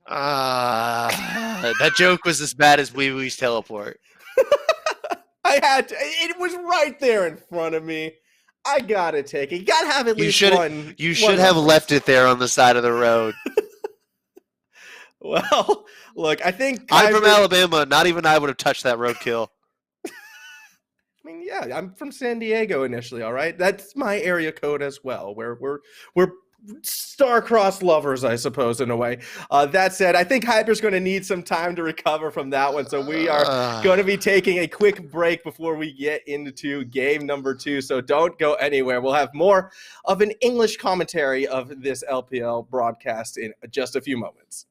Speaker 3: That joke was as bad as Wee Wee's teleport.
Speaker 2: I had to. It was right there in front of me. I gotta take it. You gotta have at least one.
Speaker 3: You should have left it there on the side of the road.
Speaker 2: Well, look, I think
Speaker 3: I'm from Alabama. Not even I would have touched that roadkill.
Speaker 2: I mean, yeah, I'm from San Diego initially. All right, that's my area code as well. We're star-crossed lovers, I suppose, in a way. That said, I think Hyper's going to need some time to recover from that one, so we are going to be taking a quick break before we get into game number 2, so don't go anywhere. We'll have more of an English commentary of this LPL broadcast in just a few moments.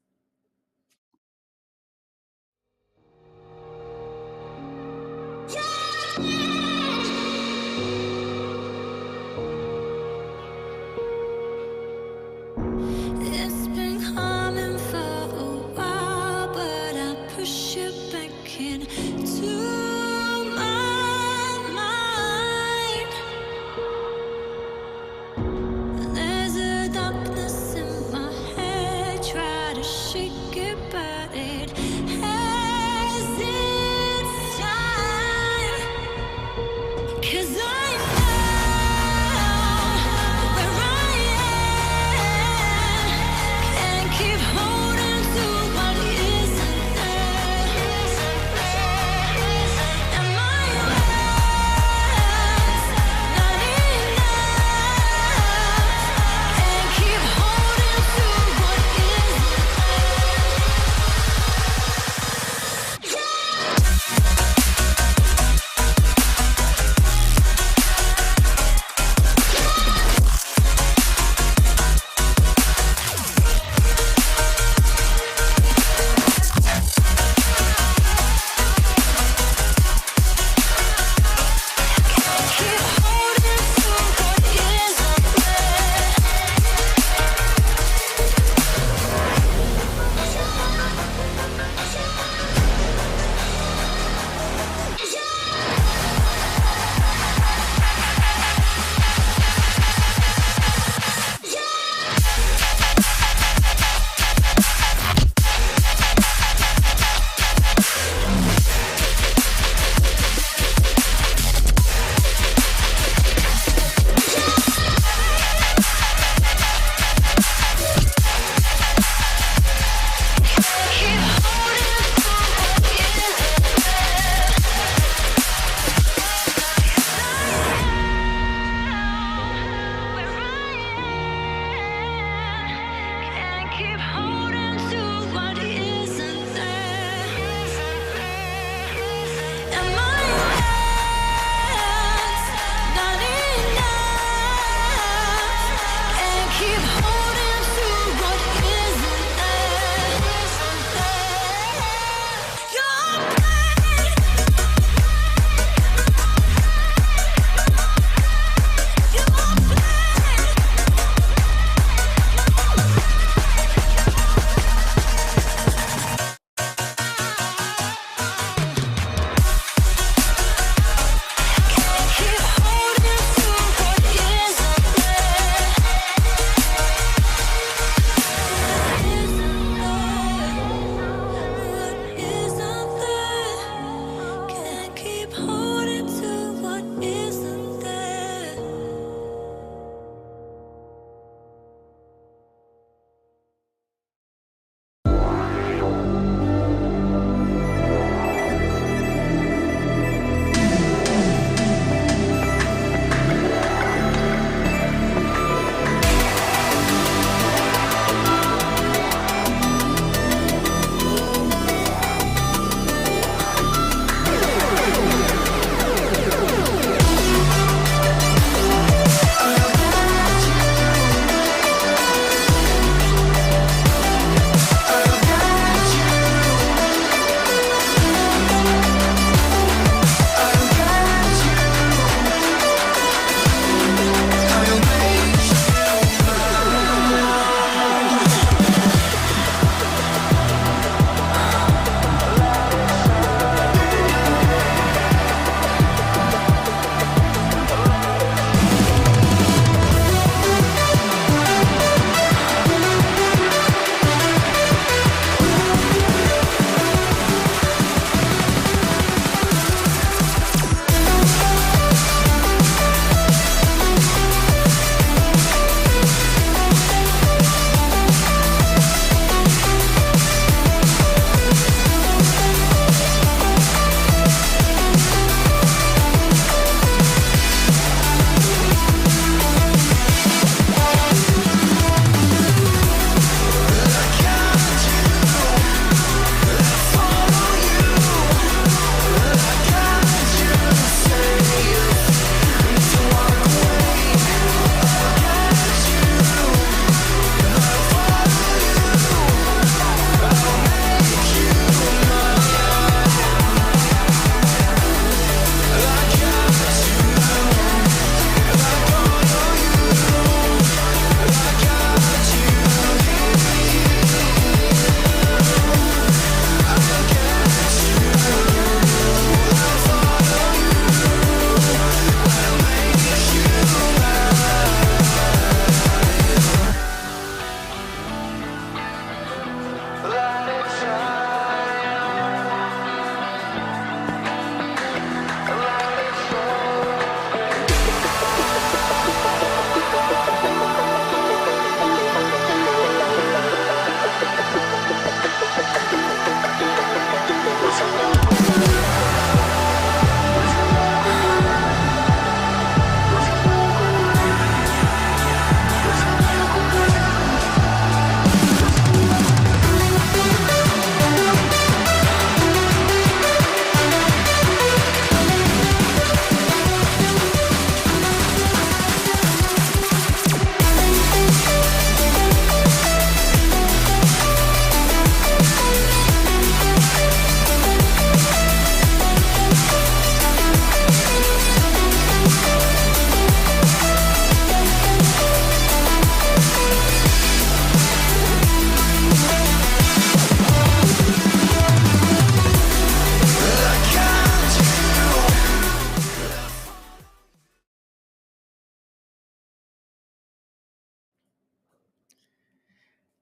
Speaker 1: There's a darkness in my head, try to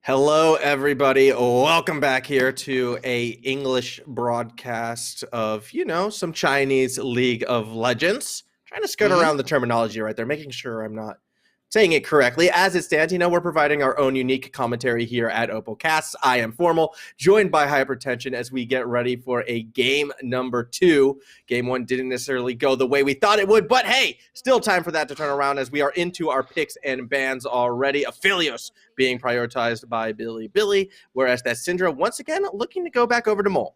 Speaker 2: Hello, everybody. Welcome back here to a English broadcast of, some Chinese League of Legends. Trying to skirt
Speaker 3: Hmm.
Speaker 2: around the terminology right there, making sure I'm not saying it correctly. As it stands, we're providing our own unique commentary here at Opalcasts. I am Formal, joined by Hypertension as we get ready for a game number 2. Game 1 didn't necessarily go the way we thought it would, but hey, still time for that to turn around as we are into our picks and bans already. Aphelios being prioritized by Billy, whereas that Syndra once again looking to go back over to Mole.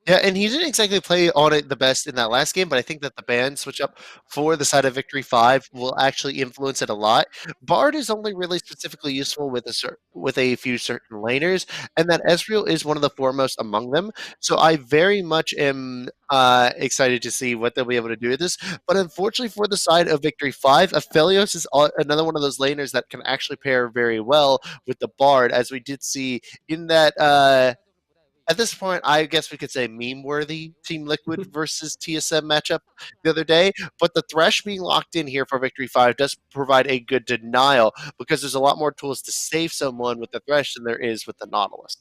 Speaker 3: Yeah, and he didn't exactly play on it the best in that last game, but I think that the ban switch up for the side of Victory 5 will actually influence it a lot. Bard is only really specifically useful with with a few certain laners, and that Ezreal is one of the foremost among them. So I very much am excited to see what they'll be able to do with this. But unfortunately for the side of Victory 5, Aphelios is another one of those laners that can actually pair very well with the Bard, as we did see in that at this point, I guess we could say meme-worthy Team Liquid versus TSM matchup the other day. But the Thresh being locked in here for Victory 5 does provide a good denial because there's a lot more tools to save someone with the Thresh than there is with the Nautilus.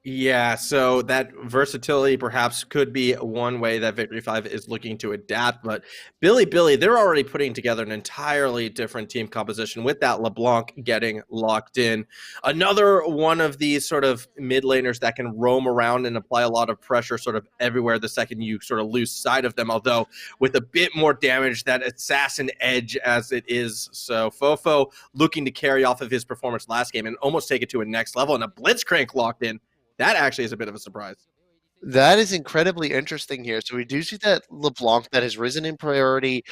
Speaker 2: Yeah, so that versatility perhaps could be one way that Victory 5 is looking to adapt. But Billy, they're already putting together an entirely different team composition with that LeBlanc getting locked in. Another one of these sort of mid laners that can roam around and apply a lot of pressure sort of everywhere the second you sort of lose sight of them, although with a bit more damage, that assassin edge as it is. So Fofo looking to carry off of his performance last game and almost take it to a next level, and a Blitzcrank locked in. That actually is a bit of a surprise.
Speaker 3: That is incredibly interesting here. So we do see that LeBlanc that has risen in priority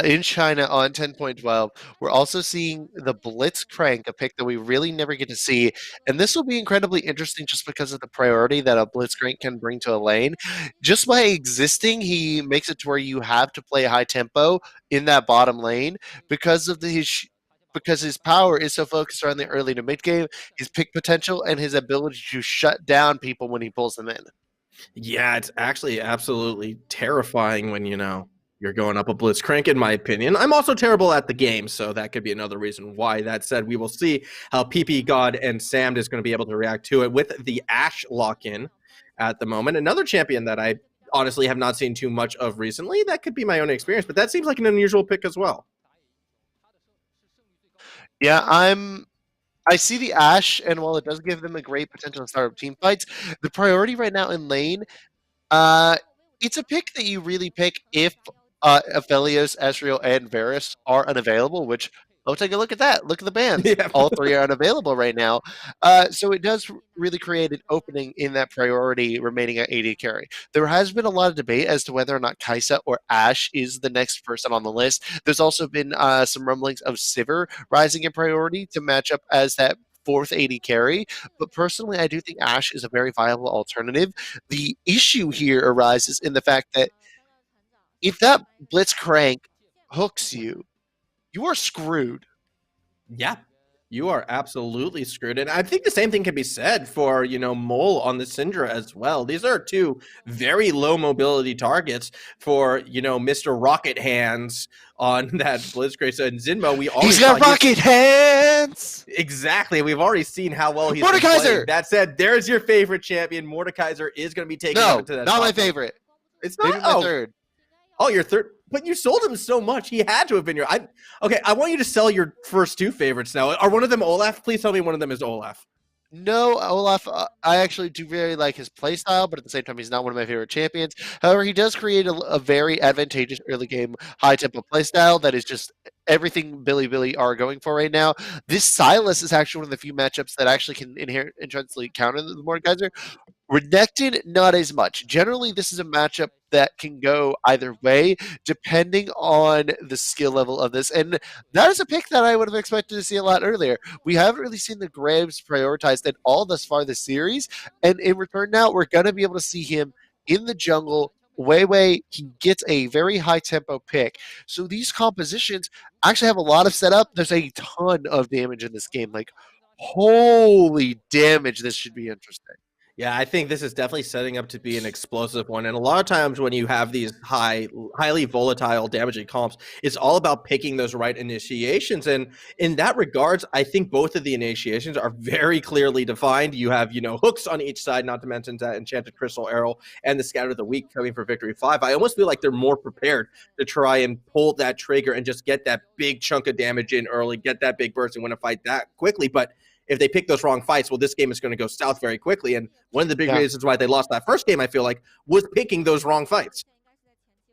Speaker 3: in China on 10.12. We're also seeing the Blitzcrank, a pick that we really never get to see. And this will be incredibly interesting just because of the priority that a Blitzcrank can bring to a lane. Just by existing, he makes it to where you have to play high tempo in that bottom lane because of because his power is so focused around the early to mid game, his pick potential, and his ability to shut down people when he pulls them in.
Speaker 2: Yeah, it's actually absolutely terrifying when, you're going up a Blitzcrank, in my opinion. I'm also terrible at the game, so that could be another reason why. That said, we will see how PP God and Sam is going to be able to react to it with the Ashe lock-in at the moment. Another champion that I honestly have not seen too much of recently. That could be my own experience, but that seems like an unusual pick as well.
Speaker 3: Yeah, I see the Ashe, and while it does give them a great potential to start up team fights, the priority right now in lane, uh, it's a pick that you really pick if Aphelios, Ezreal, and Varus are unavailable, which, oh, take a look at that. Look at the bans.
Speaker 2: Yeah.
Speaker 3: All three are unavailable right now. So it does really create an opening in that priority remaining at 80 carry. There has been a lot of debate as to whether or not Kaisa or Ashe is the next person on the list. There's also been some rumblings of Sivir rising in priority to match up as that fourth 80 carry. But personally, I do think Ashe is a very viable alternative. The issue here arises in the fact that if that Blitzcrank hooks you, you are screwed.
Speaker 2: Yeah, you are absolutely screwed. And I think the same thing can be said for, Mole on the Syndra as well. These are two very low mobility targets for, Mr. Rocket Hands on that Blitzcrank. And Zinmo, we already
Speaker 3: He's got rocket hands!
Speaker 2: Exactly. We've already seen how well he's
Speaker 3: Mordekaiser!
Speaker 2: That said, there's your favorite champion. Mordekaiser is going to be taking
Speaker 3: No,
Speaker 2: up into that.
Speaker 3: not my favorite.
Speaker 2: It's not
Speaker 3: Maybe my third.
Speaker 2: Oh, your third, but you sold him so much. He had to have been your. Okay, I want you to sell your first two favorites now. Are one of them Olaf? Please tell me one of them is Olaf.
Speaker 3: No, Olaf, I actually do very like his playstyle, but at the same time, he's not one of my favorite champions. However, he does create a very advantageous early game, high tempo playstyle that is just everything Billy are going for right now. This Silas is actually one of the few matchups that actually can inherently counter the Mordekaiser. Renekton, not as much. Generally, this is a matchup that can go either way, depending on the skill level of this. And that is a pick that I would have expected to see a lot earlier. We haven't really seen the Graves prioritized at all thus far this series. And in return now, we're going to be able to see him in the jungle. He gets a very high tempo pick. So these compositions actually have a lot of setup. There's a ton of damage in this game. Like, holy damage, this should be interesting.
Speaker 2: Yeah, I think this is definitely setting up to be an explosive one. And a lot of times when you have these highly volatile, damaging comps, it's all about picking those right initiations. And in that regards, I think both of the initiations are very clearly defined. You have, hooks on each side, not to mention that Enchanted Crystal Arrow and the Scatter of the Weak coming for Victory 5. I almost feel like they're more prepared to try and pull that trigger and just get that big chunk of damage in early, get that big burst and win a fight that quickly. But if they pick those wrong fights, well, this game is going to go south very quickly. And one of the big reasons why they lost that first game, I feel like, was picking those wrong fights.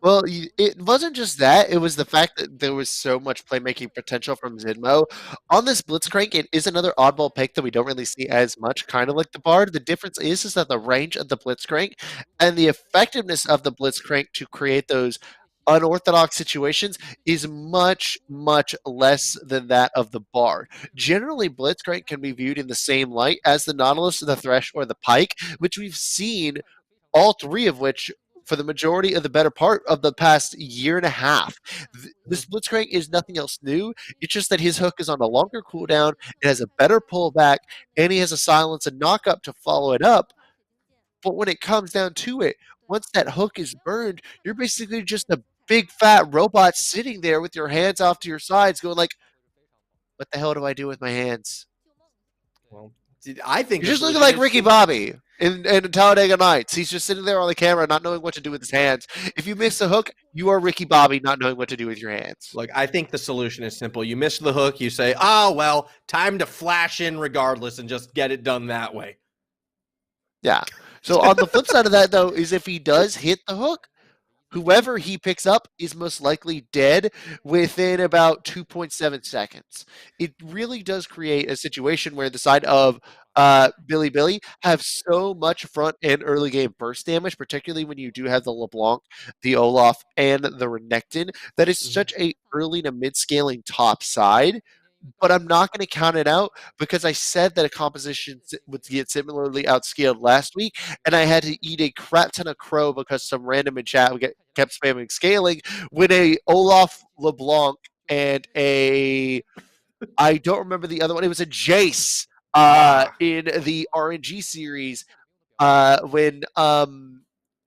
Speaker 3: Well, it wasn't just that. It was the fact that there was so much playmaking potential from Zinmo. On this Blitzcrank, it is another oddball pick that we don't really see as much, kind of like the Bard. The difference is that the range of the Blitzcrank and the effectiveness of the Blitzcrank to create those unorthodox situations is much, much less than that of the Bard. Generally, Blitzcrank can be viewed in the same light as the Nautilus, the Thresh, or the Pike, which we've seen all three of which for the majority of the better part of the past year and a half. This Blitzcrank is nothing else new. It's just that his hook is on a longer cooldown, it has a better pullback, and he has a silence and knockup to follow it up. But when it comes down to it, once that hook is burned, you're basically just a big fat robot sitting there with your hands off to your sides going like, what the hell do I do with my hands?
Speaker 2: Well, I think
Speaker 3: you're just looking like Ricky Bobby in Talladega Nights. He's just sitting there on the camera, not knowing what to do with his hands. If you miss the hook, you are Ricky Bobby, not knowing what to do with your hands.
Speaker 2: Look, I think the solution is simple. You miss the hook, you say, "Oh well, time to flash in regardless," and just get it done that way.
Speaker 3: Yeah. So on the flip side of that, though, is if he does hit the hook, whoever he picks up is most likely dead within about 2.7 seconds. It really does create a situation where the side of Billy have so much front and early game burst damage, particularly when you do have the LeBlanc, the Olaf, and the Renekton, that is such a early to mid-scaling top side. But I'm not going to count it out because I said that a composition would get similarly outscaled last week, and I had to eat a crap ton of crow because some random in chat kept spamming scaling when a Olaf, LeBlanc, and I don't remember the other one. It was a Jace in the RNG series when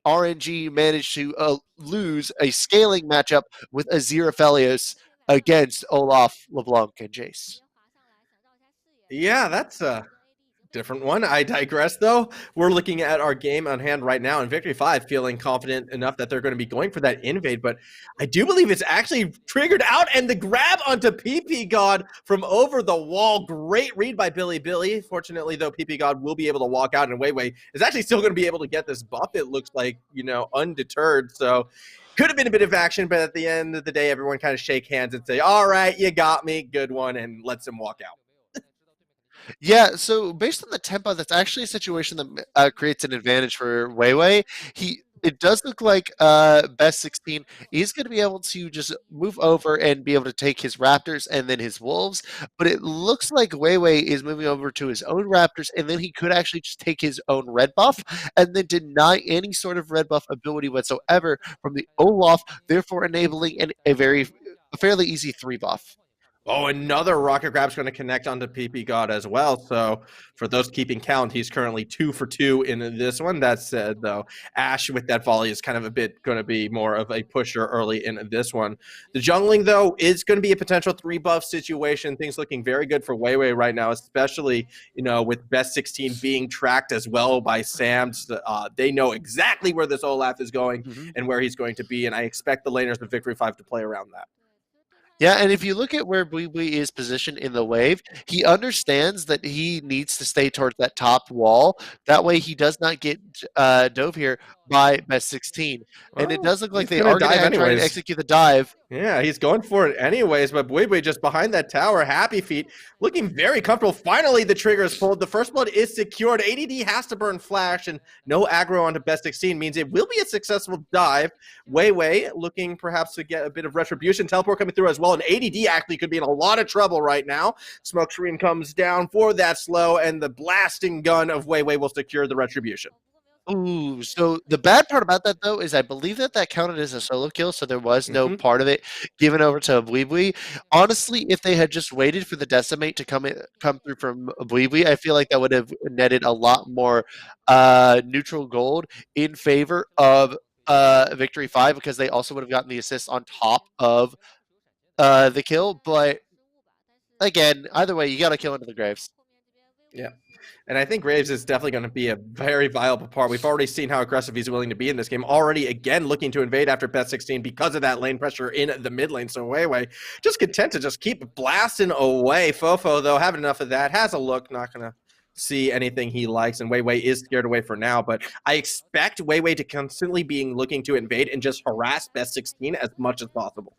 Speaker 3: RNG managed to lose a scaling matchup with Aziraphelios against Olaf, LeBlanc, and Jace.
Speaker 2: Yeah, that's a different one. I digress, though. We're looking at our game on hand right now in Victory 5, feeling confident enough that they're going to be going for that invade, but I do believe it's actually triggered out, and the grab onto PP God from over the wall. Great read by Billy. Fortunately, though, PP God will be able to walk out, and Wei is actually still going to be able to get this buff, it looks like, undeterred, so could have been a bit of action, but at the end of the day, everyone kind of shake hands and say, all right, you got me, good one, and lets him walk out.
Speaker 3: Yeah, so based on the tempo, that's actually a situation that creates an advantage for Wei. It does look like Best 16 is going to be able to just move over and be able to take his Raptors and then his Wolves, but it looks like Wei is moving over to his own Raptors, and then he could actually just take his own red buff and then deny any sort of red buff ability whatsoever from the Olaf, therefore enabling a fairly easy 3 buff.
Speaker 2: Oh, another rocket grab's going to connect onto PP God as well. So for those keeping count, he's currently 2 for 2 in this one. That said, though, Ash with that volley is kind of a bit going to be more of a pusher early in this one. The jungling, though, is going to be a potential 3 buff situation. Things looking very good for Wei right now, especially, with Best 16 being tracked as well by Sam's. They know exactly where this Olaf is going and where he's going to be, and I expect the laners of Victory 5 to play around that.
Speaker 3: Yeah, and if you look at where Bui is positioned in the wave, he understands that he needs to stay towards that top wall. That way he does not get dove here by Best 16. And it does look like they are going to try to execute the dive.
Speaker 2: Yeah, he's going for it anyways, but Bui just behind that tower, Happy Feet, looking very comfortable. Finally, the trigger is pulled. The first blood is secured. ADD has to burn Flash, and no aggro onto Best 16 means it will be a successful dive. Wei looking perhaps to get a bit of retribution. Teleport coming through as well, and ADD actually could be in a lot of trouble right now. Smoke Screen comes down for that slow, and the blasting gun of Wei will secure the retribution.
Speaker 3: Ooh, so the bad part about that though is I believe that that counted as a solo kill, so there was no
Speaker 2: Mhm.
Speaker 3: part of it given over to Buibui. Honestly, if they had just waited for the decimate to come through from Buibui, I feel like that would have netted a lot more neutral gold in favor of Victory 5 because they also would have gotten the assist on top of the kill. But again, either way, you got to kill into the graves.
Speaker 2: Yeah. And I think Graves is definitely going to be a very viable part. We've already seen how aggressive he's willing to be in this game. Already, again, looking to invade after best 16 because of that lane pressure in the mid lane. So Weiwei just content to just keep blasting away. Fofo, though, having enough of that, has a look, not going to see anything he likes, and Weiwei is scared away for now. But I expect Weiwei to constantly be looking to invade and just harass best 16 as much as possible.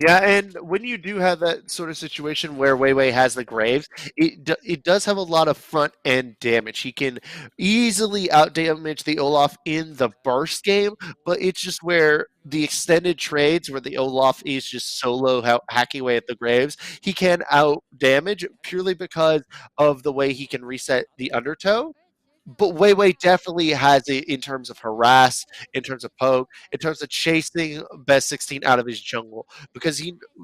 Speaker 3: Yeah, and when you do have that sort of situation where Weiwei has the Graves, it does have a lot of front end damage. He can easily out damage the Olaf in the burst game, but it's just where the extended trades where the Olaf is just solo hacking away at the Graves, he can out damage purely because of the way he can reset the undertow. But Weiwei definitely has it in terms of harass, in terms of poke, in terms of chasing Best 16 out of his jungle. Because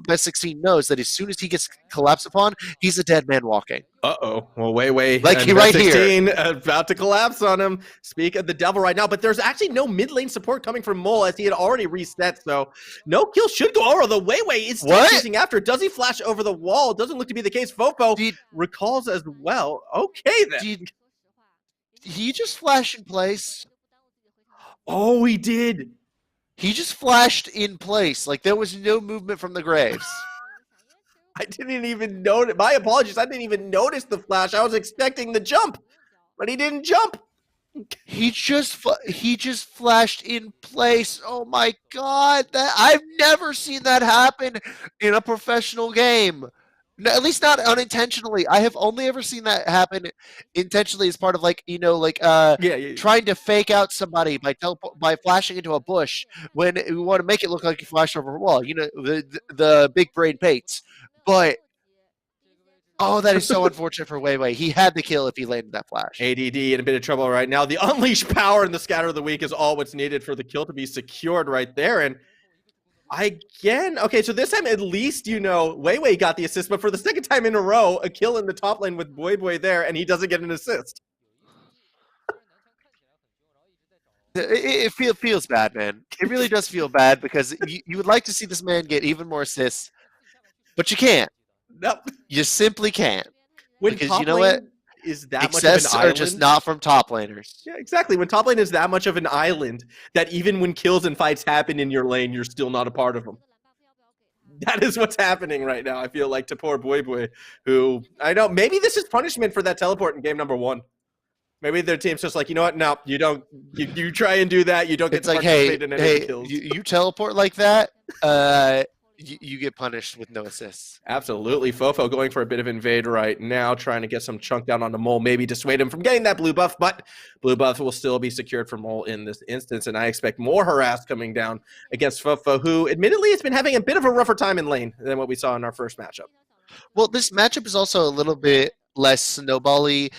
Speaker 3: Best 16 knows that as soon as he gets collapsed upon, he's a dead man walking.
Speaker 2: Uh-oh. Well, Weiwei
Speaker 3: Like
Speaker 2: and
Speaker 3: right
Speaker 2: Best
Speaker 3: here.
Speaker 2: 16 about to collapse on him. Speak of the devil right now, but there's actually no mid lane support coming from Mole as he had already reset, so no kill should go over. The Weiwei is still chasing after. Does he flash over the wall? Doesn't look to be the case. Fofo recalls as well. Okay, then.
Speaker 3: He just flashed in place?
Speaker 2: Oh, he did.
Speaker 3: He just flashed in place. Like there was no movement from the Graves.
Speaker 2: I didn't even notice. My apologies. I didn't even notice the flash. I was expecting the jump, but he didn't jump.
Speaker 3: He just flashed in place. Oh my god, that I've never seen that happen in a professional game. No, at least not unintentionally. I have only ever seen that happen intentionally as part of trying to fake out somebody by flashing into a bush when we want to make it look like you flashed over a wall. You know, the big brain pates. But oh, that is so unfortunate for Weiwei. He had the kill if he landed that flash.
Speaker 2: ADD in a bit of trouble right now. The unleashed power and the scatter of the week is all what's needed for the kill to be secured right there. And okay, so this time at least, Weiwei got the assist, but for the second time in a row, a kill in the top lane with Boy there, and he doesn't get an assist.
Speaker 3: It feels bad, man. It really does feel bad because you would like to see this man get even more assists, but you can't.
Speaker 2: Nope.
Speaker 3: You simply can't.
Speaker 2: When
Speaker 3: because
Speaker 2: top
Speaker 3: you know
Speaker 2: lane
Speaker 3: what?
Speaker 2: Is that
Speaker 3: Excess
Speaker 2: much of an island?
Speaker 3: Are just not from top laners.
Speaker 2: Yeah, exactly. When top lane is that much of an island that even when kills and fights happen in your lane, you're still not a part of them. That is what's happening right now. I feel like to poor Boy, who I know maybe this is punishment for that teleport in game number 1. Maybe their team's just like, you know what? No, you don't. You try and do that. You don't get to participate in any of the kills.
Speaker 3: You teleport like that. You get punished with no assists.
Speaker 2: Absolutely. Fofo going for a bit of invade right now, trying to get some chunk down on the Mole, maybe dissuade him from getting that blue buff, but blue buff will still be secured for Mole in this instance, and I expect more harass coming down against Fofo, who admittedly has been having a bit of a rougher time in lane than what we saw in our first matchup.
Speaker 3: Well, this matchup is also a little bit less snowbally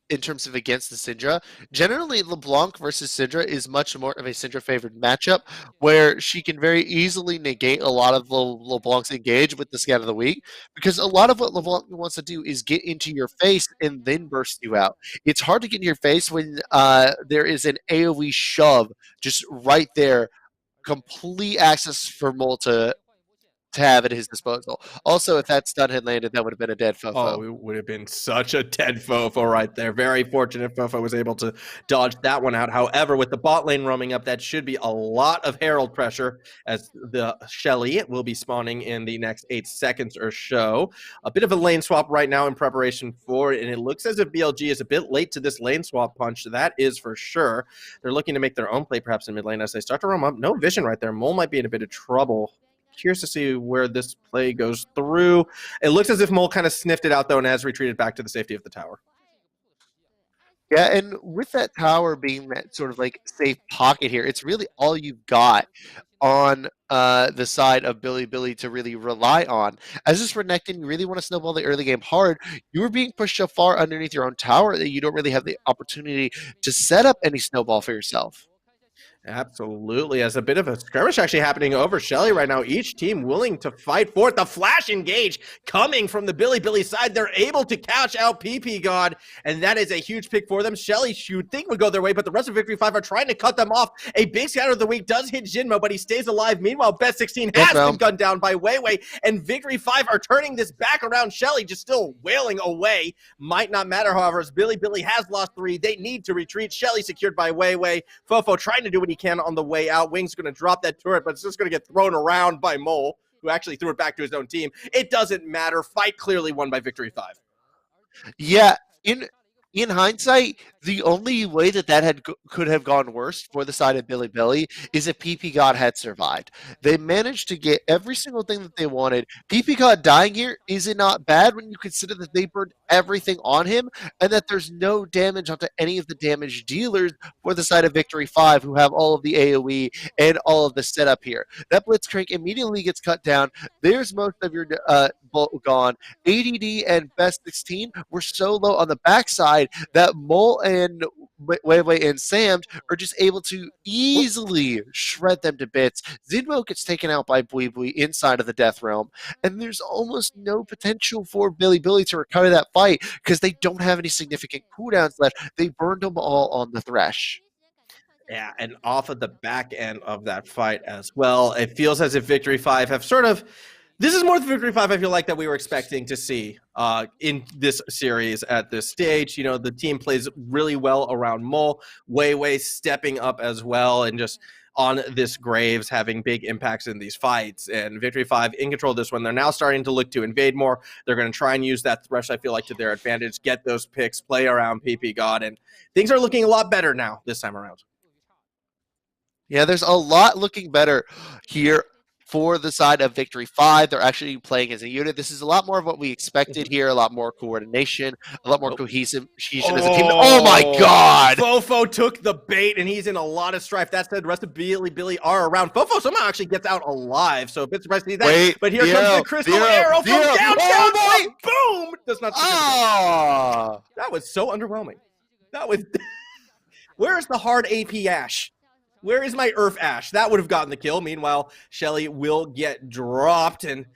Speaker 3: in terms of against the Syndra. Generally, LeBlanc versus Syndra is much more of a Syndra-favored matchup, where she can very easily negate a lot of LeBlanc's engage with the Scout of the Week, because a lot of what LeBlanc wants to do is get into your face and then burst you out. It's hard to get in your face when there is an AoE shove just right there, complete access for Mole to have at his disposal. Also, if that stun had landed, that would have been a dead Fofo.
Speaker 2: Oh, it would have been such a dead Fofo right there. Very fortunate Fofo was able to dodge that one out. However, with the bot lane roaming up, that should be a lot of Herald pressure as the Shelly will be spawning in the next 8 seconds or so. A bit of a lane swap right now in preparation for it, and it looks as if BLG is a bit late to this lane swap punch. That is for sure. They're looking to make their own play perhaps in mid lane as they start to roam up. No vision right there. Mole might be in a bit of trouble. Curious to see where this play goes through. It looks as if Mole kind of sniffed it out, though, and has retreated back to the safety of the tower.
Speaker 3: Yeah, and with that tower being that sort of like safe pocket here, it's really all you've got on the side of Billy to really rely on. As this Renekton, you really want to snowball the early game hard. You were being pushed so far underneath your own tower that you don't really have the opportunity to set up any snowball for yourself.
Speaker 2: Absolutely. As a bit of a skirmish actually happening over Shelly right now. Each team willing to fight for it. The flash engage coming from the Billy side. They're able to catch out PP God, and that is a huge pick for them. Shelly, you would think would go their way, but the rest of Victory 5 are trying to cut them off. A big scatter of the week does hit Jinmo, but he stays alive. Meanwhile, Best 16 has been gunned down by Weiwei, and Victory 5 are turning this back around. Shelly just still wailing away. Might not matter, however, as Billy has lost 3. They need to retreat. Shelly secured by Weiwei. Fofo trying to do what he can on the way out. Wing's going to drop that turret, but it's just going to get thrown around by Mole, who actually threw it back to his own team. It doesn't matter. Fight clearly won by Victory 5.
Speaker 3: Yeah, in hindsight, the only way that could have gone worse for the side of Billy is if PP God had survived. They managed to get every single thing that they wanted. PP God dying here, is it not bad when you consider that they burned everything on him and that there's no damage onto any of the damage dealers for the side of Victory 5 who have all of the AoE and all of the setup here. That Blitzcrank immediately gets cut down. There's most of your bolt gone. ADD and Best 16 were so low on the backside that Mole and Weiwei and Sam are just able to easily shred them to bits. Zinmo gets taken out by Bui inside of the Death Realm, and there's almost no potential for Billy to recover that fight because they don't have any significant cooldowns left. They burned them all on the Thresh.
Speaker 2: Yeah, and off of the back end of that fight as well, it feels as if Victory 5 have sort of... This is more the Victory 5 I feel like that we were expecting to see in this series at this stage. You know, the team plays really well around Mole. Weiwei stepping up as well and just on this Graves having big impacts in these fights. And Victory 5 in control of this one. They're now starting to look to invade more. They're going to try and use that Thresh, I feel like, to their advantage, get those picks, play around PP God, and things are looking a lot better now this time around.
Speaker 3: Yeah, there's a lot looking better here for the side of Victory 5. They're actually playing as a unit. This is a lot more of what we expected here, a lot more coordination, a lot more cohesion as a team. Oh my God!
Speaker 2: Fofo took the bait, and he's in a lot of strife. That said, the rest of Billy are around. Fofo somehow actually gets out alive, so a bit surprised to see that. But here comes the crystal arrow from downtown. Boom! Does not. That was so underwhelming. That was... Where's the hard AP Ash? Where is my Earth Ash? That would have gotten the kill. Meanwhile, Shelly will get dropped, and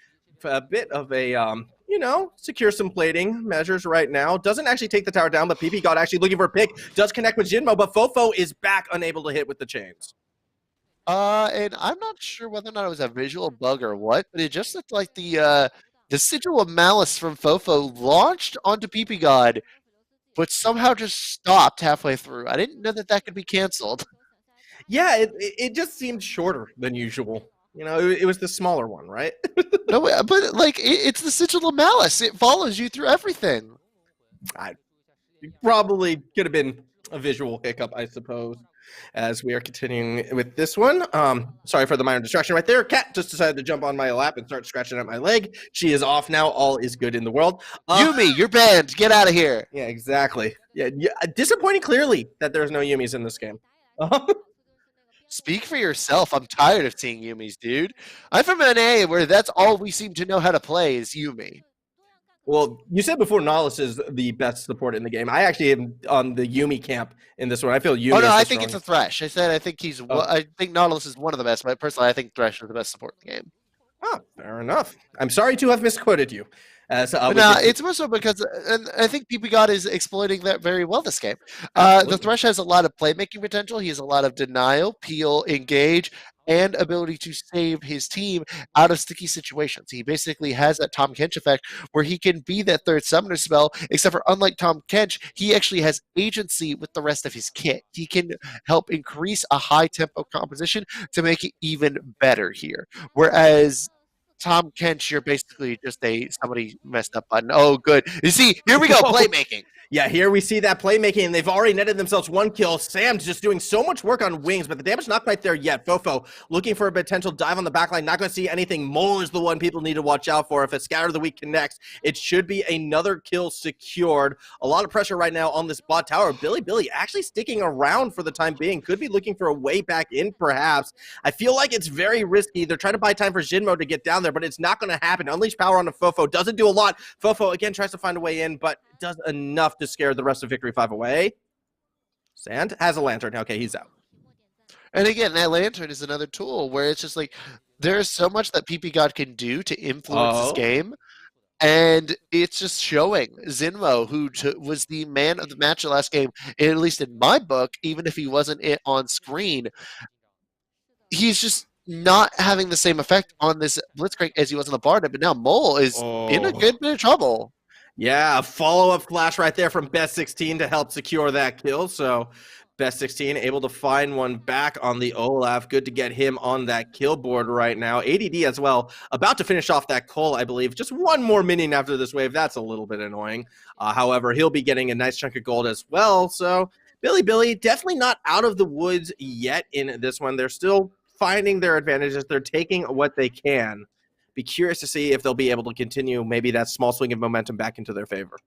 Speaker 2: a bit of a, secure some plating measures right now. Doesn't actually take the tower down, but PP God actually looking for a pick. Does connect with Jinmo, but Fofo is back, unable to hit with the chains.
Speaker 3: And I'm not sure whether or not it was a visual bug or what, but it just looked like the Sigil of Malice from Fofo launched onto PP God, but somehow just stopped halfway through. I didn't know that could be canceled.
Speaker 2: Yeah, it just seemed shorter than usual. You know, it was the smaller one, right?
Speaker 3: No, but it's the Sigil of Malice. It follows you through everything.
Speaker 2: It probably could have been a visual hiccup, I suppose, as we are continuing with this one. Sorry for the minor distraction right there. Cat just decided to jump on my lap and start scratching at my leg. She is off now. All is good in the world.
Speaker 3: Yumi, you're banned. Get out of here.
Speaker 2: Yeah, exactly. Yeah, disappointing clearly that there's no Yumis in this game.
Speaker 3: Speak for yourself. I'm tired of seeing Yumis, dude. I'm from NA where that's all we seem to know how to play is Yumi.
Speaker 2: Well, you said before Nautilus is the best support in the game. I actually am on the Yumi camp in this one. I feel Yumi.
Speaker 3: Oh no, I think it's a Thresh. I think he's. Oh. I think Nautilus is one of the best, but personally, I think Thresh is the best support in the game.
Speaker 2: Oh, fair enough. I'm sorry to have misquoted you.
Speaker 3: No, it's more so because and I think PP God is exploiting that very well this game. The Thresh has a lot of playmaking potential. He has a lot of denial, peel, engage, and ability to save his team out of sticky situations. He basically has that Tahm Kench effect where he can be that third summoner spell, except for unlike Tahm Kench, he actually has agency with the rest of his kit. He can help increase a high tempo composition to make it even better here. Whereas Tom Kench, you're basically just somebody messed up button. Oh, good. You see, here we go, playmaking.
Speaker 2: Yeah, here we see that playmaking, and they've already netted themselves one kill. Sam's just doing so much work on wings, but the damage not quite there yet. Fofo looking for a potential dive on the backline. Not going to see anything. Mole is the one people need to watch out for. If a Scatter of the Week connects, it should be another kill secured. A lot of pressure right now on this bot tower. Billy actually sticking around for the time being. Could be looking for a way back in, perhaps. I feel like it's very risky. They're trying to buy time for Jinmo to get down there, but it's not going to happen. Unleash power on the Fofo. Doesn't do a lot. Fofo, again, tries to find a way in, but does enough to scare the rest of Victory 5 away. Sand has a lantern. Okay, he's out.
Speaker 3: And again, that lantern is another tool where it's just like there's so much that PP God can do to influence this game. And it's just showing Zinmo, who was the man of the match the last game, at least in my book, even if he wasn't on screen, he's just not having the same effect on this Blitzcrank as he was on the Barda. But now Mole is in a good bit of trouble.
Speaker 2: Yeah, a follow-up flash right there from Best 16 to help secure that kill. So Best 16 able to find one back on the Olaf. Good to get him on that kill board right now. ADD as well, about to finish off that Cole, I believe. Just one more minion after this wave. That's a little bit annoying. However, he'll be getting a nice chunk of gold as well. So Billy definitely not out of the woods yet in this one. They're still finding their advantages. They're taking what they can. Be curious to see if they'll be able to continue maybe that small swing of momentum back into their favor.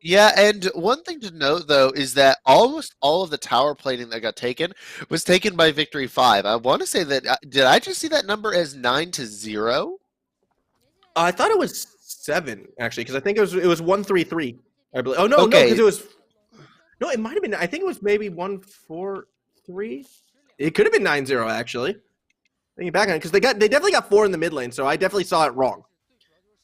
Speaker 3: Yeah, and one thing to note, though, is that almost all of the tower plating that got taken was taken by Victory 5. I want to say that, did I just see that number as 9-0?
Speaker 2: I thought it was 7, actually, because I think it was 1-3-3, I believe. Oh, no,
Speaker 3: Okay.
Speaker 2: no, because it was... No, it might have been... I think it was maybe 1-4-3. It could have been 9-0, actually. Thinking back on it, because they definitely got 4 in the mid lane, so I definitely saw it wrong.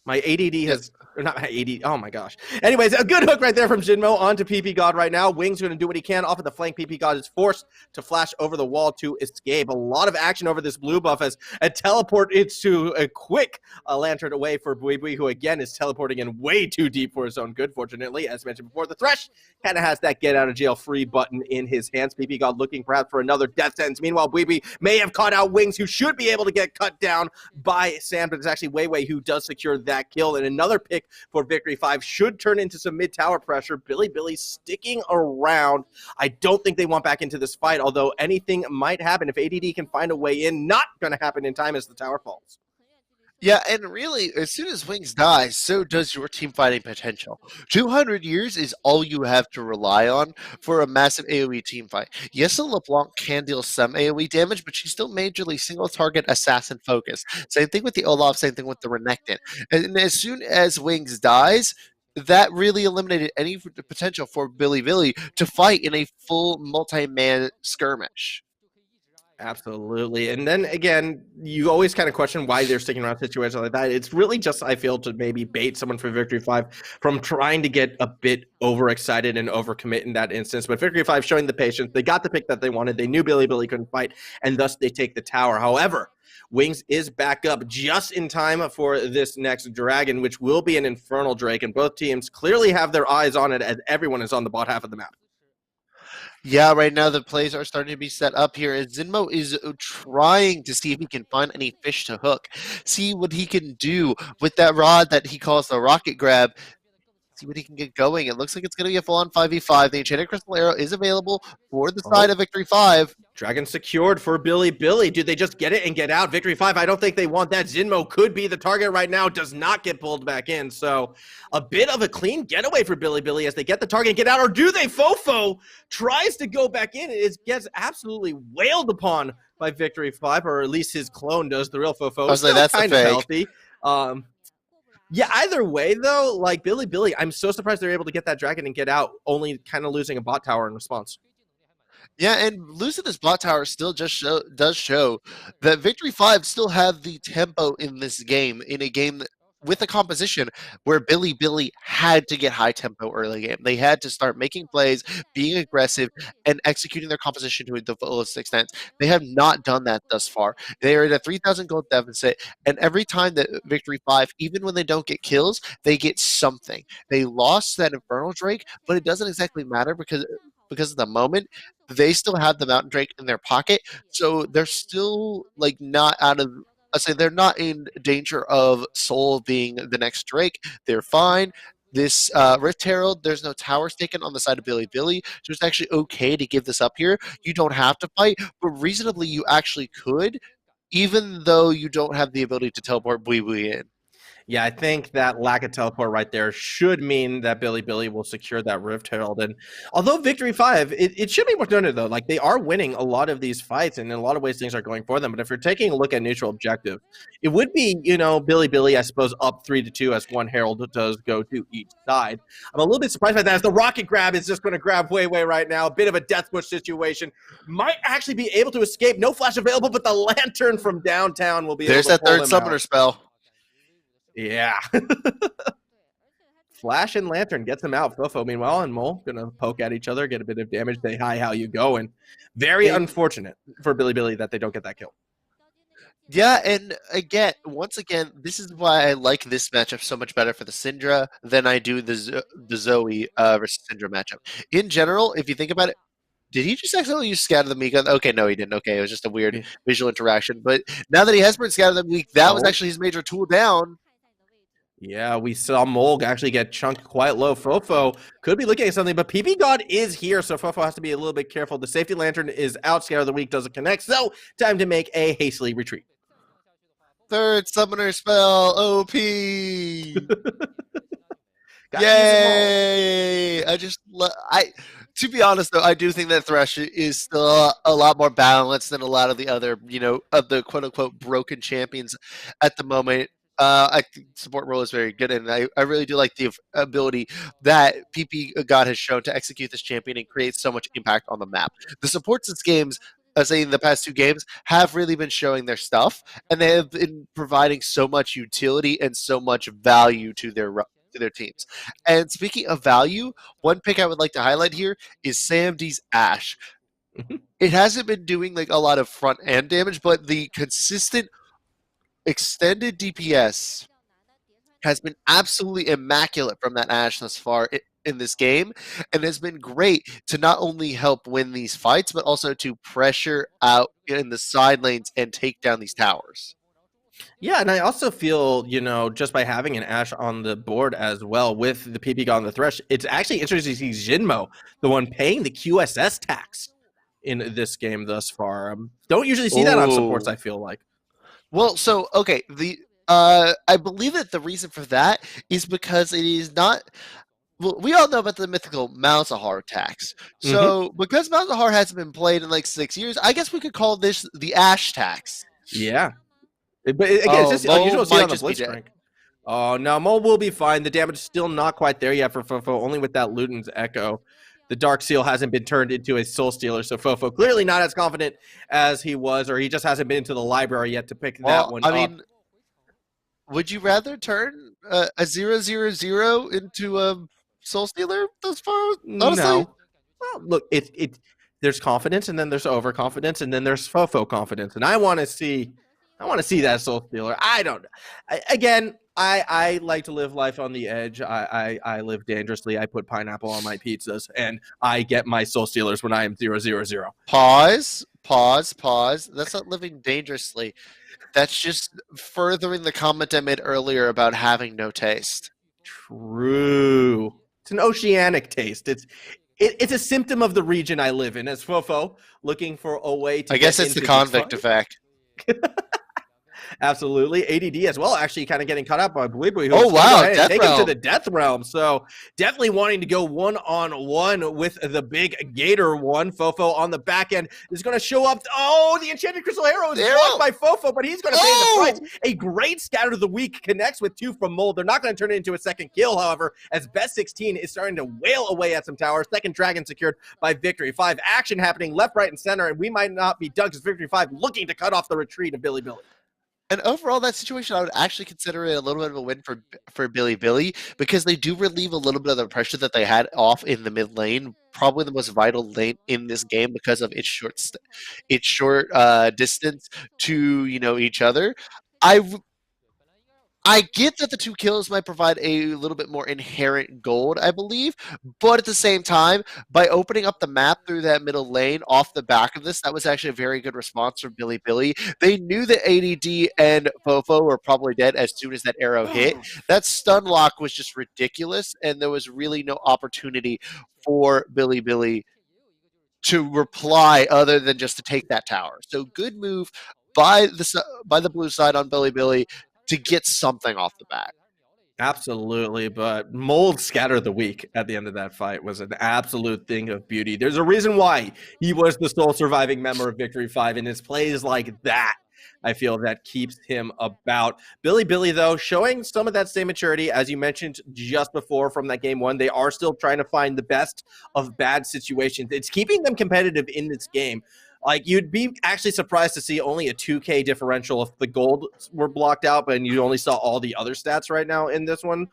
Speaker 2: My ADD has, or not my ADD, oh my gosh. Anyways, a good hook right there from Jinmo onto PP God right now. Wing's going to do what he can off of the flank. PP God is forced to flash over the wall to escape. A lot of action over this blue buff as a teleport into a quick lantern away for Bui, who again is teleporting in way too deep for his own good, fortunately. As mentioned before, the Thresh kind of has that get out of jail free button in his hands. PP God looking perhaps for another death sentence. Meanwhile, Bui may have caught out Wings, who should be able to get cut down by Sam, but it's actually Wei who does secure that kill, and another pick for Victory 5 should turn into some mid-tower pressure. Billy sticking around. I don't think they want back into this fight, although anything might happen if ADD can find a way in. Not going to happen in time as the tower falls.
Speaker 3: Yeah, and really, as soon as Wings dies, so does your team fighting potential. 200 years is all you have to rely on for a massive AoE team fight. Yes, the LeBlanc can deal some AoE damage, but she's still majorly single-target assassin focused. Same thing with the Olaf, same thing with the Renekton. And as soon as Wings dies, that really eliminated any potential for Billy to fight in a full multi-man skirmish.
Speaker 2: Absolutely. And then again, you always kind of question why they're sticking around situations like that. It's really just, I feel, to maybe bait someone for Victory 5 from trying to get a bit overexcited and overcommit in that instance. But Victory 5 showing the patience. They got the pick that they wanted. They knew Billy couldn't fight, and thus they take the tower. However, Wings is back up just in time for this next dragon, which will be an Infernal Drake, and both teams clearly have their eyes on it as everyone is on the bot half of the map.
Speaker 3: Yeah, right now the plays are starting to be set up here. And Zinmo is trying to see if he can find any fish to hook. See what he can do with that rod that he calls the rocket grab. See what he can get going. It looks like it's going to be a full-on 5v5. The Enchanted Crystal Arrow is available for the side of Victory 5.
Speaker 2: Dragon secured for Billy. Do they just get it and get out? Victory 5, I don't think they want that. Zinmo could be the target right now, does not get pulled back in. So a bit of a clean getaway for Billy as they get the target and get out. Or do they? Fofo tries to go back in. It gets absolutely wailed upon by Victory 5, or at least his clone does. The real Fofo is still kind of healthy. Yeah, either way, though, like Billy, I'm so surprised they're able to get that dragon and get out, only kind of losing a bot tower in response.
Speaker 3: Yeah, and losing this bot tower still just does show that Victory 5 still have the tempo in this game, in a game with a composition where Billy had to get high tempo early game. They had to start making plays, being aggressive, and executing their composition to the fullest extent. They have not done that thus far. They are at a 3,000 gold deficit, and every time that Victory 5, even when they don't get kills, they get something. They lost that Infernal Drake, but it doesn't exactly matter because because at the moment they still have the Mountain Drake in their pocket, so they're still like not out of. I say they're not in danger of Soul being the next Drake. They're fine. This Rift Herald, there's no towers taken on the side of Billy Billy, so it's actually okay to give this up here. You don't have to fight, but reasonably you actually could, even though you don't have the ability to teleport Bui Bui in.
Speaker 2: Yeah, I think that lack of teleport right there should mean that Billy Billy will secure that Rift Herald. And although Victory 5, it should be worth noting, though, like they are winning a lot of these fights, and in a lot of ways things are going for them. But if you're taking a look at neutral objective, it would be, Billy Billy, I suppose, up 3-2 as one Herald does go to each side. I'm a little bit surprised by that, as the rocket grab is just going to grab way right now. A bit of a death push situation. Might actually be able to escape. No flash available, but the lantern from downtown will be
Speaker 3: There's
Speaker 2: able to
Speaker 3: that third summoner
Speaker 2: out.
Speaker 3: spell.
Speaker 2: Yeah. Flash and Lantern gets them out. Fofo, meanwhile, and Mole gonna poke at each other, get a bit of damage. Say hi, how you going? Very unfortunate for Billy Billy that they don't get that kill.
Speaker 3: Yeah, and once again, this is why I like this matchup so much better for the Syndra than I do the Zoe versus Syndra matchup. In general, if you think about it, did he just accidentally use Scatter the Meek? Okay, no, he didn't. Okay, it was just a weird visual interaction. But now that he has been Scatter the Meek, that was actually his major tool down.
Speaker 2: Yeah, we saw Molg actually get chunked quite low. Fofo could be looking at something, but PP God is here, so Fofo has to be a little bit careful. The safety lantern is out. Scatter of the Week doesn't connect, so time to make a hastily retreat.
Speaker 3: Third summoner spell, OP. Yay! To be honest though, I do think that Thresh is still a lot more balanced than a lot of the other, of the quote unquote broken champions at the moment. I think support role is very good, and I really do like the ability that PP God has shown to execute this champion and create so much impact on the map. The supports in games, say in the past 2 games, have really been showing their stuff, and they have been providing so much utility and so much value to their teams. And speaking of value, one pick I would like to highlight here is SamD's Ashe. It hasn't been doing like a lot of front end damage, but the consistent extended DPS has been absolutely immaculate from that Ashe thus far in this game, and has been great to not only help win these fights, but also to pressure out in the side lanes and take down these towers.
Speaker 2: Yeah, and I also feel, just by having an Ashe on the board as well with the PP God on the Thresh, it's actually interesting to see Jinmo, the one paying the QSS tax in this game thus far. Don't usually see that on supports, I feel like.
Speaker 3: Well, so, okay, I believe that the reason for that is because it is not... Well, we all know about the mythical Malzahar tax. So, because Malzahar hasn't been played in like 6 years, I guess we could call this the Ashe tax.
Speaker 2: Yeah. But again, it's just unusual to see on the Blitzcrank. Oh, no, Mo will be fine. The damage is still not quite there yet for Fofo, only with that Luden's Echo. The Dark Seal hasn't been turned into a Soul Stealer, so Fofo clearly not as confident as he was, or he just hasn't been into the library yet to pick that one up. I mean,
Speaker 3: would you rather turn a 0/0/0 into a Soul Stealer thus far? Honestly?
Speaker 2: No. Well, look, there's confidence, and then there's overconfidence, and then there's Fofo confidence, and I want to see that Soul Stealer. I don't know. Again, I like to live life on the edge. I live dangerously. I put pineapple on my pizzas, and I get my Soul Stealers when I am 0/0/0.
Speaker 3: Pause. That's not living dangerously. That's just furthering the comment I made earlier about having no taste.
Speaker 2: True. It's an oceanic taste. It's a symptom of the region I live in. As Fofo looking for a way to.
Speaker 3: I guess it's the convict effect.
Speaker 2: Absolutely. ADD as well, actually kind of getting caught up by Blibui.
Speaker 3: Oh, wow.
Speaker 2: Take him to the death realm. So definitely wanting to go one-on-one with the big Gator one. Fofo on the back end is going to show up. Oh, the Enchanted Crystal Arrow is blocked by Fofo, but he's going to pay the price. A great Scatter of the Week connects with 2 from Mold. They're not going to turn it into a second kill, however, as Best 16 is starting to wail away at some towers. Second Dragon secured by Victory 5. Action happening left, right, and center, and we might not be done because Victory 5 looking to cut off the retreat of Billy Billy.
Speaker 3: And overall, that situation, I would actually consider it a little bit of a win for Billy Billy, because they do relieve a little bit of the pressure that they had off in the mid lane, probably the most vital lane in this game because of its short distance to each other. I get that the 2 kills might provide a little bit more inherent gold, I believe, but at the same time, by opening up the map through that middle lane off the back of this, that was actually a very good response from Billy. They knew that ADD and Fofo were probably dead as soon as that arrow hit. That stun lock was just ridiculous, and there was really no opportunity for Billy to reply other than just to take that tower. So good move by the blue side on Billy to get something off the back.
Speaker 2: Absolutely, but Mold Scatter the Weak at the end of that fight was an absolute thing of beauty. There's a reason why he was the sole surviving member of Victory 5, and it's plays like that, I feel, that keeps him about. Billy, though, showing some of that same maturity, as you mentioned just before from that game 1. They are still trying to find the best of bad situations. It's keeping them competitive in this game. Like, you'd be actually surprised to see only a 2K differential if the gold were blocked out, but you only saw all the other stats right now in this one.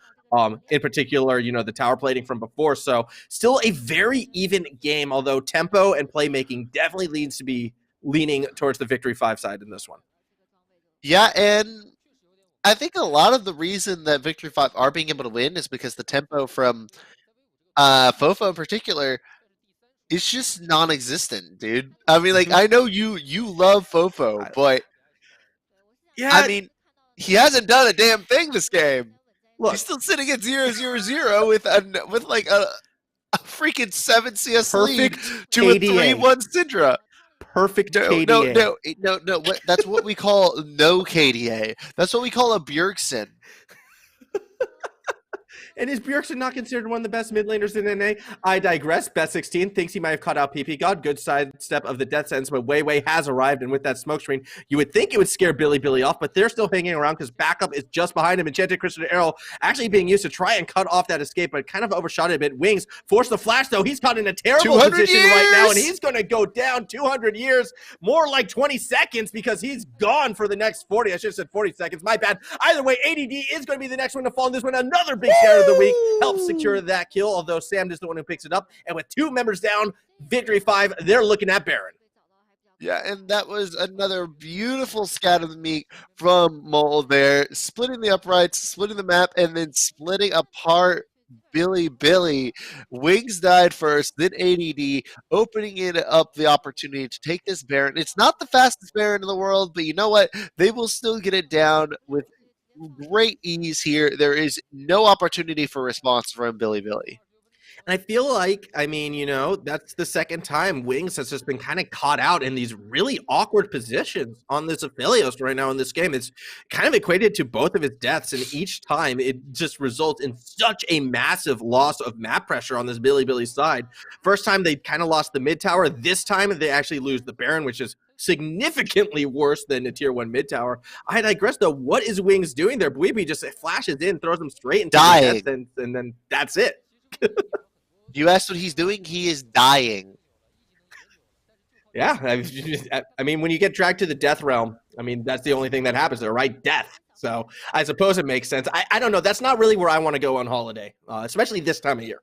Speaker 2: In particular, the tower plating from before. So still a very even game, although tempo and playmaking definitely needs to be leaning towards the Victory 5 side in this one.
Speaker 3: Yeah, and I think a lot of the reason that Victory 5 are being able to win is because the tempo from Fofo in particular, it's just non-existent, dude. I mean, like, I know you love Fofo, but
Speaker 2: yeah,
Speaker 3: I mean, he hasn't done a damn thing this game.
Speaker 2: Look,
Speaker 3: he's still sitting at 0-0-0 with like a freaking 7 CS lead to a 3-1 Syndra.
Speaker 2: Perfect
Speaker 3: KDA. No. That's what we call no KDA. That's what we call a Bjergsen.
Speaker 2: And is Bjergsen not considered one of the best mid laners in NA? I digress. Best 16 thinks he might have cut out PP God. Good sidestep of the death sentence, but Wei has arrived, and with that smoke screen, you would think it would scare Billy off, but they're still hanging around because backup is just behind him. Enchanted Crystal Arrow actually being used to try and cut off that escape, but kind of overshot it a bit. Wings forced the flash, though. He's caught in a terrible position right now, and he's going to go down 200 years, more like 20 seconds, because he's gone for the next 40. I should have said 40 seconds. My bad. Either way, ADD is going to be the next one to fall in this one. Another big share of the week helps secure that kill, although Sam is the one who picks it up. And with 2 members down, Victory 5, they're looking at Baron.
Speaker 3: Yeah, and that was another beautiful scat of the meat from Mole there, splitting the uprights, splitting the map, and then splitting apart Billy. Wings died first, then ADD, opening it up the opportunity to take this Baron. It's not the fastest Baron in the world, but you know what? They will still get it down with great ease here. There is no opportunity for response from Billy.
Speaker 2: And I feel like, that's the second time Wings has just been kind of caught out in these really awkward positions on this Aphelios right now in this game. It's kind of equated to both of his deaths, and each time it just results in such a massive loss of map pressure on this Billy side. First time they kind of lost the mid tower. This time they actually lose the Baron, which is significantly worse than a tier 1 mid tower. I digress, though. What is Wings doing there? Bweeby just flashes in, throws him straight into the death, and then that's it.
Speaker 3: You asked what he's doing? He is dying.
Speaker 2: Yeah, I mean, when you get dragged to the death realm, that's the only thing that happens there, right? Death. So I suppose it makes sense. I don't know. That's not really where I want to go on holiday, especially this time of year.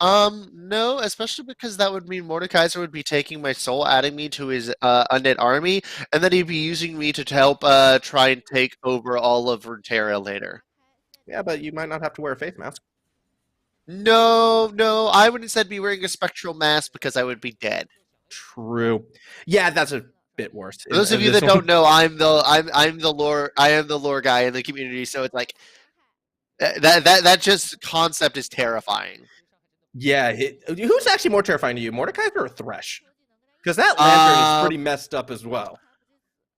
Speaker 3: No, especially because that would mean Mordekaiser would be taking my soul, adding me to his undead army, and then he'd be using me to help try and take over all of Runeterra later.
Speaker 2: Yeah, but you might not have to wear a face mask.
Speaker 3: No, I would instead be wearing a spectral mask because I would be dead.
Speaker 2: True. Yeah, that's a bit worse.
Speaker 3: For those of you that don't know, I'm the lore guy in the community, so it's like that just concept is terrifying.
Speaker 2: Yeah, who's actually more terrifying to you, Mordekaiser or Thresh? Because that lantern is pretty messed up as well.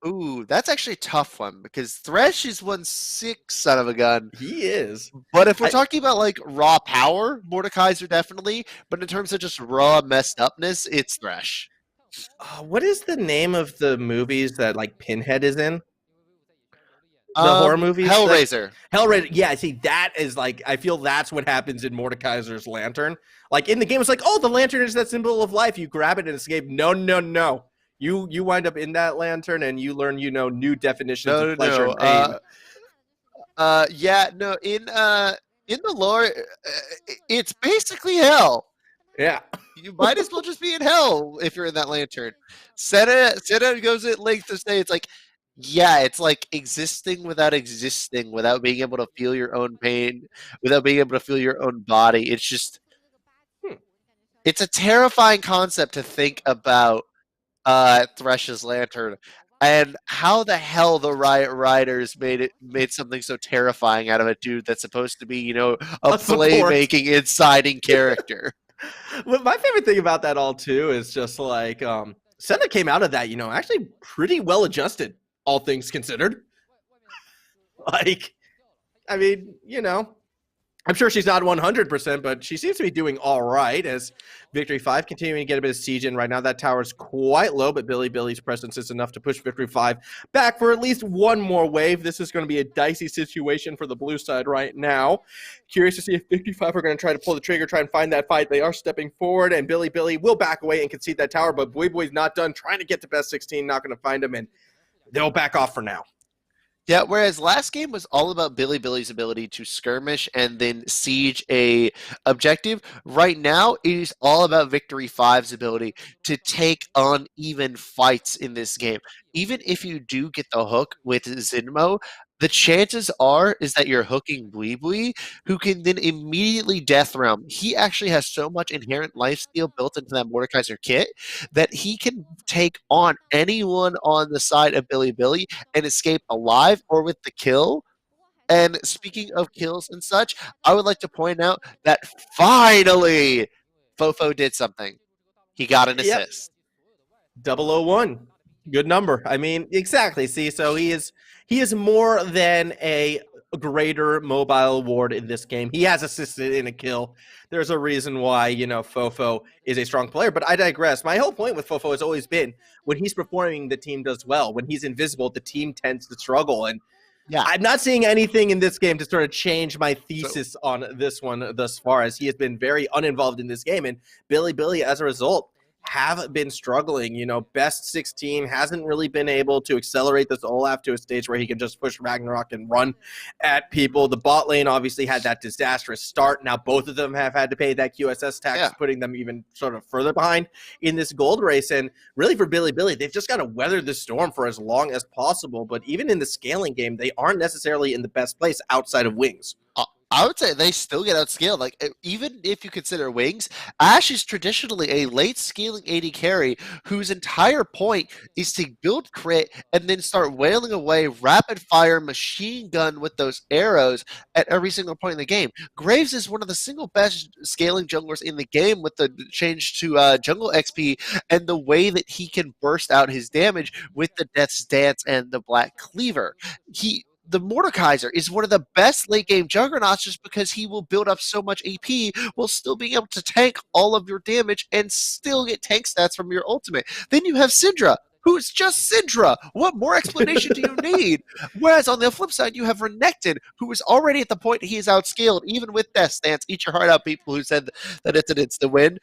Speaker 3: Ooh, that's actually a tough one because Thresh is one sick son of a gun.
Speaker 2: He is.
Speaker 3: But if we're talking about like raw power, Mordekaiser definitely. But in terms of just raw messed upness, it's Thresh.
Speaker 2: What is the name of the movies that like Pinhead is in? The horror movies?
Speaker 3: Hellraiser.
Speaker 2: Hellraiser. Yeah, see, that is like, I feel that's what happens in Mordekaiser's lantern. Like in the game, it's like, oh, the lantern is that symbol of life. You grab it and escape. No. You wind up in that lantern and you learn, new definitions of pleasure and pain.
Speaker 3: In the lore, it's basically hell.
Speaker 2: Yeah.
Speaker 3: You might as well just be in hell if you're in that lantern. Senna goes at length to say it's like, Yeah, it's like existing without existing, without being able to feel your own pain, without being able to feel your own body. It's just,
Speaker 2: Hmm.
Speaker 3: it's a terrifying concept to think about Thresh's lantern, and how the hell the Riot Riders made something so terrifying out of a dude that's supposed to be, a
Speaker 2: A support.
Speaker 3: playmaking, inciting character.
Speaker 2: Well, my favorite thing about that all too is just like Senna came out of that, actually pretty well adjusted, all things considered. Like, I mean, I'm sure she's not 100%, but she seems to be doing all right as Victory 5 continuing to get a bit of siege in right now. That tower's quite low, but Billy's presence is enough to push Victory 5 back for at least one more wave. This is going to be a dicey situation for the blue side right now. Curious to see if Victory 5 are going to try to pull the trigger, try and find that fight. They are stepping forward, and Billy will back away and concede that tower, but Boy's not done trying to get to best 16, not going to find him, and they'll back off for now.
Speaker 3: Yeah, whereas last game was all about Billy's ability to skirmish and then siege a objective, right now it is all about Victory 5's ability to take uneven fights in this game. Even if you do get the hook with Zinmo, the chances is that you're hooking Bui, who can then immediately death realm. He actually has so much inherent life steal built into that Mordekaiser kit that he can take on anyone on the side of Billy and escape alive or with the kill. And speaking of kills and such, I would like to point out that finally Fofo did something. He got an
Speaker 2: Yep.
Speaker 3: assist.
Speaker 2: 001. Good number. I mean, exactly. See, so he is more than a greater mobile ward in this game. He has assisted in a kill. There's a reason why, Fofo is a strong player, but I digress. My whole point with Fofo has always been when he's performing, the team does well. When he's invisible, the team tends to struggle. And
Speaker 3: Yeah.
Speaker 2: I'm not seeing anything in this game to sort of change my thesis on this one thus far, as he has been very uninvolved in this game. And Billy, as a result, have been struggling. Best 16 hasn't really been able to accelerate this Olaf to a stage where he can just push Ragnarok and run at people. The bot lane obviously had that disastrous start. Now both of them have had to pay that QSS tax, putting them even sort of further behind in this gold race. And really for Billy, they've just got to weather the storm for as long as possible. But even in the scaling game, they aren't necessarily in the best place outside of Wings.
Speaker 3: I would say they still get outscaled. Like, even if you consider Wings, Ashe is traditionally a late scaling AD carry whose entire point is to build crit and then start wailing away rapid fire machine gun with those arrows at every single point in the game. Graves is one of the single best scaling junglers in the game with the change to jungle XP and the way that he can burst out his damage with the Death's Dance and the Black Cleaver. The Mordekaiser is one of the best late game juggernauts just because he will build up so much AP while still being able to tank all of your damage and still get tank stats from your ultimate. Then you have Syndra, who's just Syndra. What more explanation do you need? Whereas on the flip side, you have Renekton, who is already at the point he is outscaled, even with Death Dance. Eat your heart out, people who said that it's an instant win.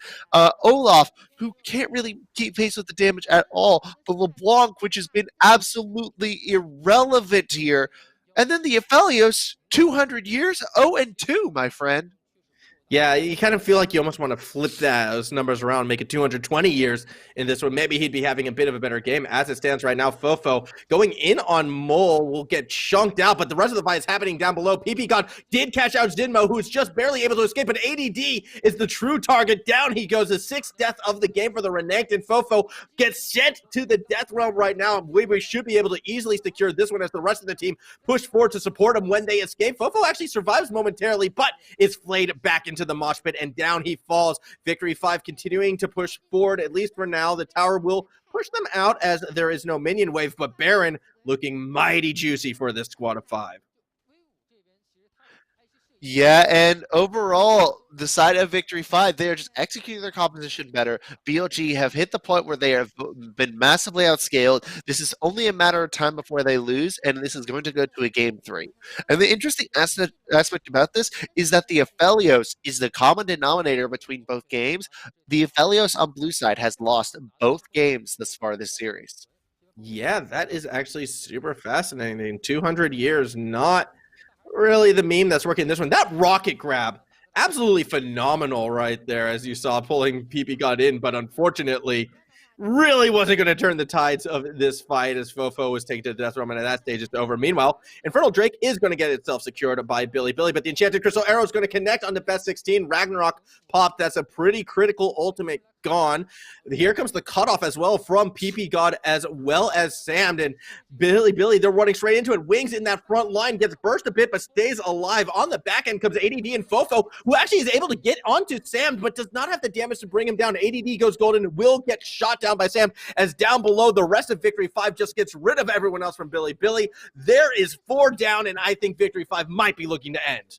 Speaker 3: Olaf, who can't really keep pace with the damage at all. The LeBlanc, which has been absolutely irrelevant here. And then the Aphelios, 200 years, 0-2, my friend.
Speaker 2: Yeah, you kind of feel like you almost want to flip those numbers around, make it 220 years in this one. Maybe he'd be having a bit of a better game. As it stands right now, Fofo going in on Mole will get chunked out, but the rest of the fight is happening down below. PP God did catch out Zinmo, who's just barely able to escape, but ADD is the true target. Down he goes, the sixth death of the game for the Renekton. Fofo gets sent to the death realm right now. We should be able to easily secure this one as the rest of the team push forward to support him when they escape. Fofo actually survives momentarily, but is flayed back into the mosh pit, and down he falls. Victory 5 continuing to push forward, at least for now. The tower will push them out as there is no minion wave, but Baron looking mighty juicy for this squad of 5.
Speaker 3: Yeah, and overall, the side of Victory 5, they are just executing their composition better. BLG have hit the point where they have been massively outscaled. This is only a matter of time before they lose, and this is going to go to a game 3. And the interesting aspect about this is that the Aphelios is the common denominator between both games. The Aphelios on blue side has lost both games thus far this series.
Speaker 2: Yeah, that is actually super fascinating. 200 years, not really the meme that's working this one. That rocket grab, absolutely phenomenal right there, as you saw pulling PP God in, but unfortunately really wasn't going to turn the tides of this fight as Fofo was taken to the death room, and at that stage it's over. Meanwhile, Infernal Drake is going to get itself secured by Billy, but the Enchanted Crystal Arrow is going to connect on the best 16. Ragnarok popped. That's a pretty critical ultimate gone. Here comes the cutoff as well from PP God as well as Sam, and Billy, they're running straight into it. Wings in that front line, gets burst a bit, but stays alive. On the back end comes ADD and Fofo, who actually is able to get onto Sam, but does not have the damage to bring him down. ADD goes golden, will get shot down by Sam, as down below, the rest of Victory 5 just gets rid of everyone else from Billy. There is 4 down, and I think Victory 5 might be looking to end.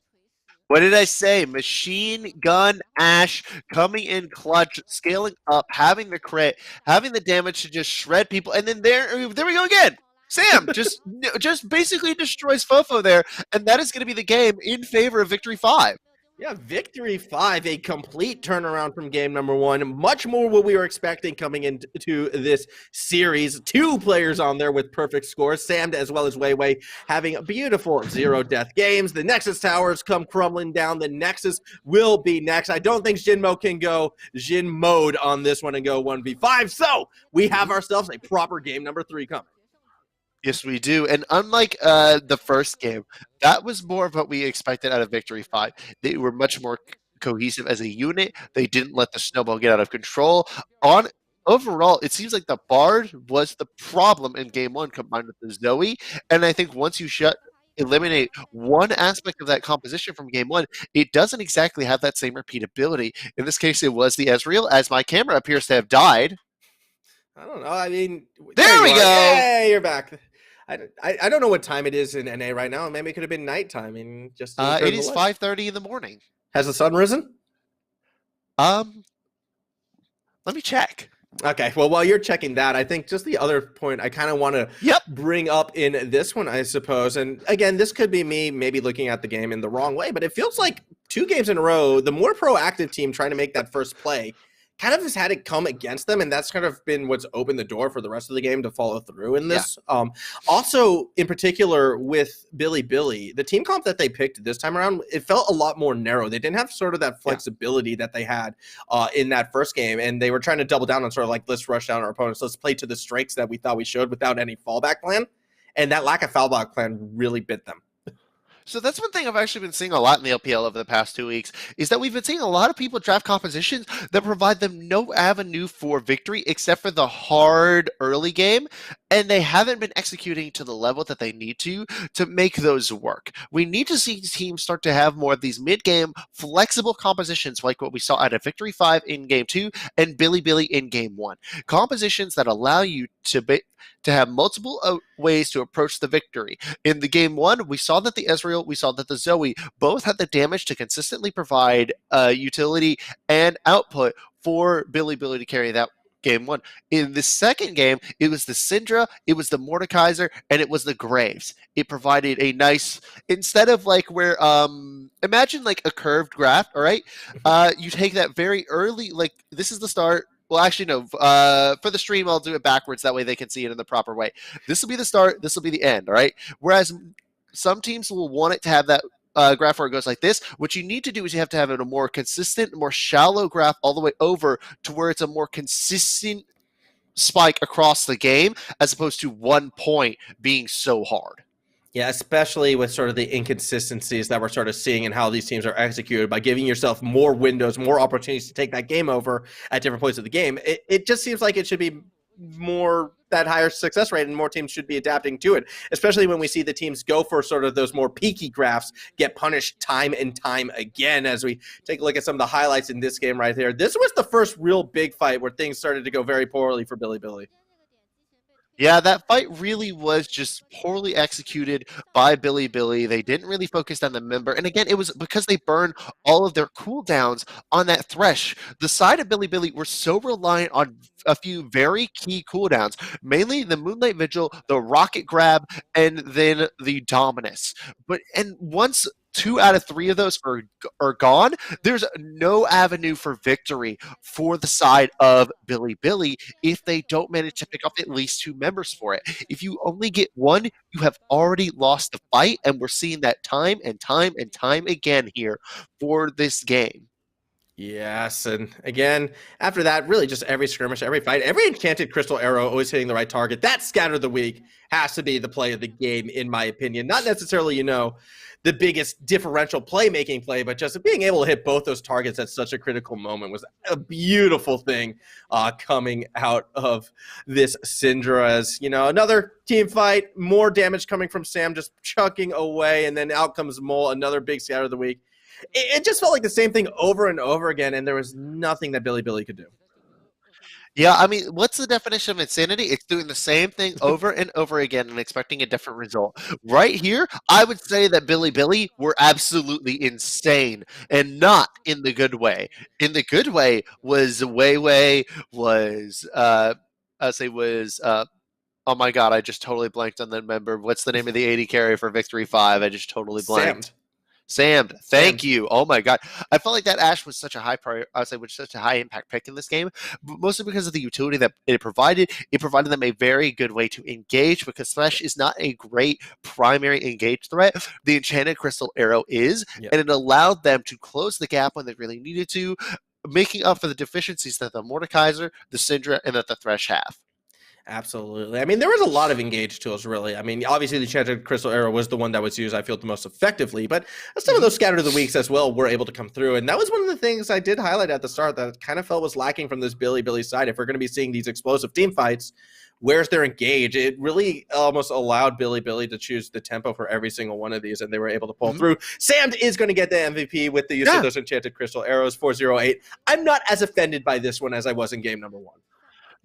Speaker 3: What did I say? Machine Gun Ash coming in clutch, scaling up, having the crit, having the damage to just shred people, and then there we go again. Sam just basically destroys Fofo there, and that is going to be the game in favor of Victory 5.
Speaker 2: Yeah, Victory 5, a complete turnaround from game number 1. Much more what we were expecting coming into this series. 2 players on there with perfect scores. Sam as well as Wei having beautiful 0-death games. The Nexus towers come crumbling down. The Nexus will be next. I don't think Jinmo can go Jin mode on this one and go 1v5. So we have ourselves a proper game number 3 coming.
Speaker 3: Yes, we do. And unlike the first game, that was more of what we expected out of Victory 5. They were much more cohesive as a unit. They didn't let the snowball get out of control. Overall, it seems like the Bard was the problem in game 1 combined with the Zoe. And I think once you eliminate one aspect of that composition from game 1, it doesn't exactly have that same repeatability. In this case, it was the Ezreal, as my camera appears to have died.
Speaker 2: I don't know. I mean,
Speaker 3: there we go.
Speaker 2: Hey, you're back. I don't know what time it is in NA right now. Maybe it could have been nighttime. And just
Speaker 3: it is 5:30 in the morning.
Speaker 2: Has the sun risen?
Speaker 3: Let me check.
Speaker 2: Okay, well, while you're checking that, I think just the other point I kind of want to bring up in this one, I suppose, and again, this could be me maybe looking at the game in the wrong way, but it feels like 2 games in a row, the more proactive team trying to make that first play kind of has had it come against them, and that's kind of been what's opened the door for the rest of the game to follow through in this. Yeah. Also, in particular with Billy, the team comp that they picked this time around, it felt a lot more narrow. They didn't have sort of that flexibility that they had in that first game, and they were trying to double down on sort of like, let's rush down our opponents, let's play to the strengths that we thought we showed without any fallback plan, and that lack of fallback plan really bit them.
Speaker 3: So that's one thing I've actually been seeing a lot in the LPL over the past 2 weeks, is that we've been seeing a lot of people draft compositions that provide them no avenue for victory except for the hard early game, and they haven't been executing to the level that they need to make those work. We need to see teams start to have more of these mid-game flexible compositions like what we saw out of Victory 5 in Game 2 and Billy in Game 1. Compositions that allow you to have multiple ways to approach the victory. In the Game 1, we saw that the Ezreal, we saw that the Zoe both had the damage to consistently provide utility and output for Billy to carry that Game 1. In the second game, it was the Syndra, it was the Mordekaiser, and it was the Graves. It provided a nice, instead of like where, imagine like a curved graph, all right? You take that very early, like this is the start. Well, actually, no. For the stream, I'll do it backwards. That way they can see it in the proper way. This will be the start. This will be the end, all right? Whereas some teams will want it to have that graph where it goes like this. What you need to do is you have to have it a more consistent, more shallow graph all the way over to where it's a more consistent spike across the game as opposed to one point being so hard.
Speaker 2: Yeah, especially with sort of the inconsistencies that we're sort of seeing in how these teams are executed by giving yourself more windows, more opportunities to take that game over at different points of the game. It just seems like it should be more that higher success rate and more teams should be adapting to it, especially when we see the teams go for sort of those more peaky graphs get punished time and time again. As we take a look at some of the highlights in this game right here, this was the first real big fight where things started to go very poorly for Billy.
Speaker 3: Yeah, that fight really was just poorly executed by Billy. They didn't really focus on the member. And again, it was because they burned all of their cooldowns on that Thresh. The side of Billy were so reliant on a few very key cooldowns, mainly the Moonlight Vigil, the Rocket Grab, and then the Dominus. And once 2 out of 3 of those are gone, there's no avenue for victory for the side of Billy if they don't manage to pick up at least 2 members for it. If you only get 1, you have already lost the fight, and we're seeing that time and time and time again here for this game.
Speaker 2: Yes, and again, after that, really just every skirmish, every fight, every enchanted crystal arrow always hitting the right target. That scatter of the week has to be the play of the game, in my opinion. Not necessarily, the biggest differential playmaking play, but just being able to hit both those targets at such a critical moment was a beautiful thing coming out of this Syndra. As, another team fight, more damage coming from Sam, just chucking away, and then out comes Mole, another big scatter of the week. It just felt like the same thing over and over again, and there was nothing that Billy could do.
Speaker 3: Yeah, I mean, what's the definition of insanity? It's doing the same thing over and over again and expecting a different result. Right here, I would say that Billy were absolutely insane, and not in the good way. In the good way was oh my god, I just totally blanked on that member. What's the name of the 80 carry for Victory 5? I just totally blanked. Sam, thank you. Oh my god, I felt like that Ashe was such a high priority. I would say was such a high impact pick in this game, but mostly because of the utility that it provided. It provided them a very good way to engage because Thresh is not a great primary engage threat. The Enchanted Crystal Arrow is, and it allowed them to close the gap when they really needed to, making up for the deficiencies that the Mordekaiser, the Syndra, and that the Thresh have.
Speaker 2: Absolutely. I mean, there was a lot of engage tools, really. I mean, obviously, the Enchanted Crystal Arrow was the one that was used, I feel, the most effectively, but some of those Scatter of the Weeks as well were able to come through, and that was one of the things I did highlight at the start that kind of felt was lacking from this Billy side. If we're going to be seeing these explosive team fights, where's their engage? It really almost allowed Billy to choose the tempo for every single one of these, and they were able to pull through. Sam is going to get the MVP with the use of those Enchanted Crystal Arrows, 408. I'm not as offended by this one as I was in game number 1.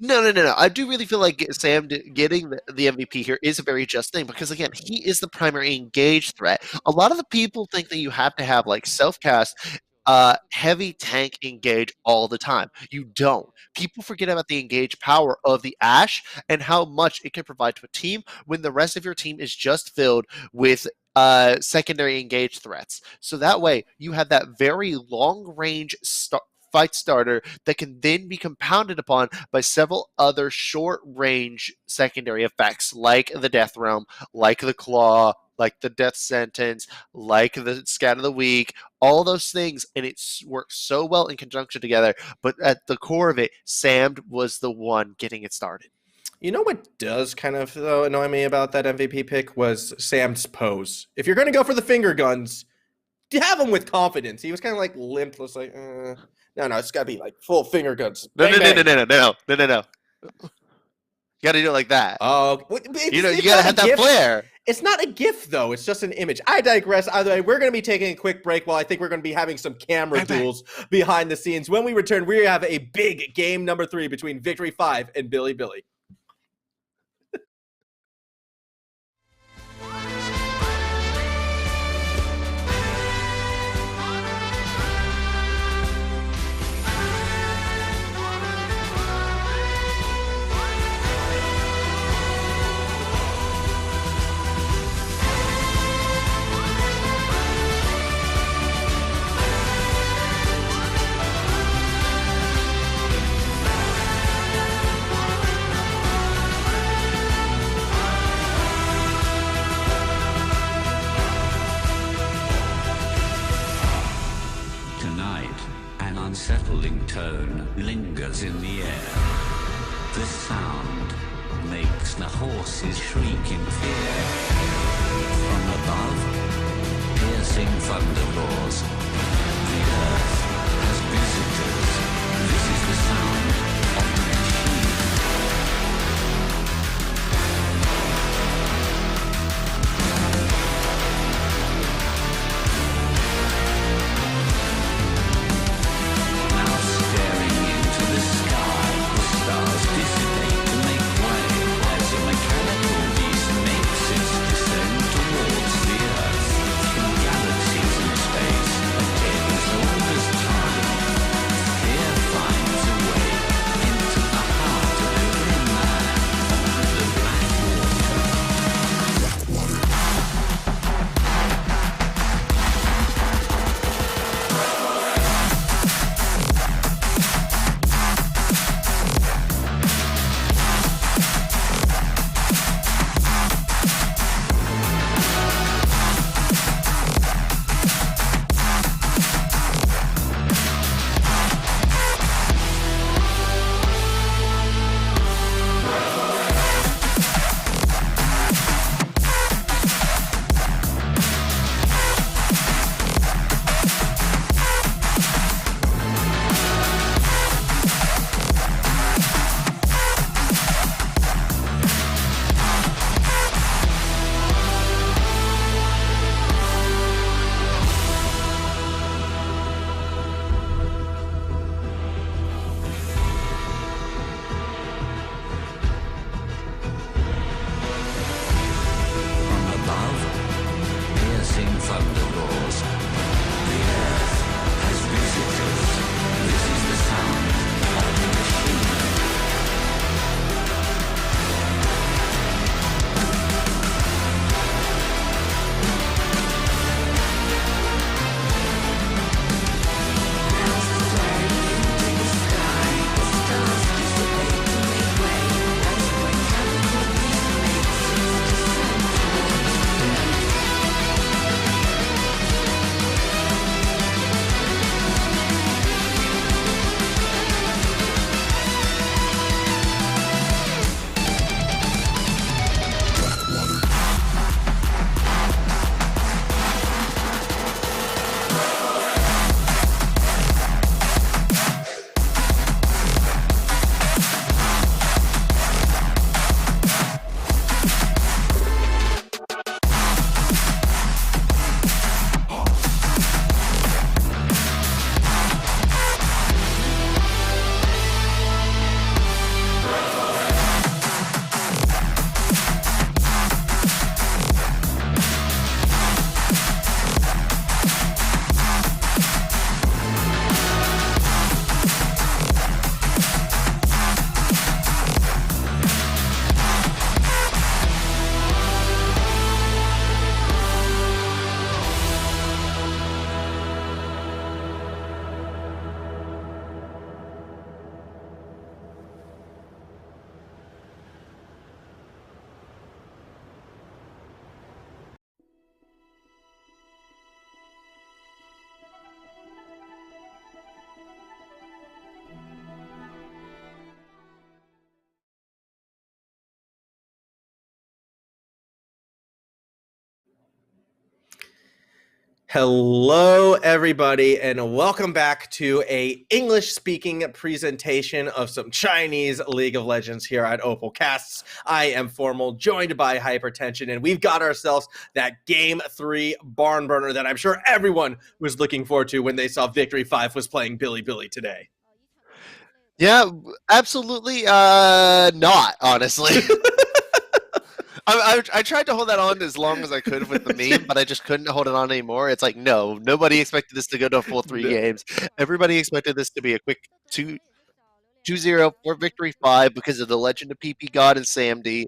Speaker 3: No. I do really feel like Sam getting the MVP here is a very just thing because, again, he is the primary engage threat. A lot of the people think that you have to have, like, self-cast heavy tank engage all the time. You don't. People forget about the engage power of the Ashe and how much it can provide to a team when the rest of your team is just filled with secondary engage threats. So that way, you have that very long-range fight starter that can then be compounded upon by several other short-range secondary effects like the Death Realm, like the Claw, like the Death Sentence, like the Scat of the Week, all those things, and it works so well in conjunction together. But at the core of it, Sam was the one getting it started.
Speaker 2: You know what does kind of annoy me about that MVP pick was Sam's pose. If you're going to go for the finger guns, have him with confidence. He was kind of like limp, was like, No, it's got to be like full finger guns.
Speaker 3: No. You got to do it like that.
Speaker 2: Oh,
Speaker 3: you got to have that flair.
Speaker 2: It's not a GIF, though. It's just an image. I digress. Either way, we're going to be taking a quick break while I think we're going to be having some camera duels behind the scenes. When we return, we have a big game number 3 between Victory 5 and Billy.
Speaker 4: Unsettling tone lingers in the air. The sound makes the horses shriek in fear. From above, piercing thunder roars. The earth has visitors. This is the sound of the machine.
Speaker 2: Hello, everybody, and welcome back to a English-speaking presentation of some Chinese League of Legends here at Opal Casts. I am Formal, joined by Hypertension, and we've got ourselves that Game 3 barn burner that I'm sure everyone was looking forward to when they saw Victory 5 was playing Billy today.
Speaker 3: Yeah, absolutely not, honestly. I tried to hold that on as long as I could with the meme, but I just couldn't hold it on anymore. It's like, no, nobody expected this to go to a full 3 games. Everybody expected this to be a quick 2-0 for Victory 5 because of the legend of PP God and SamD.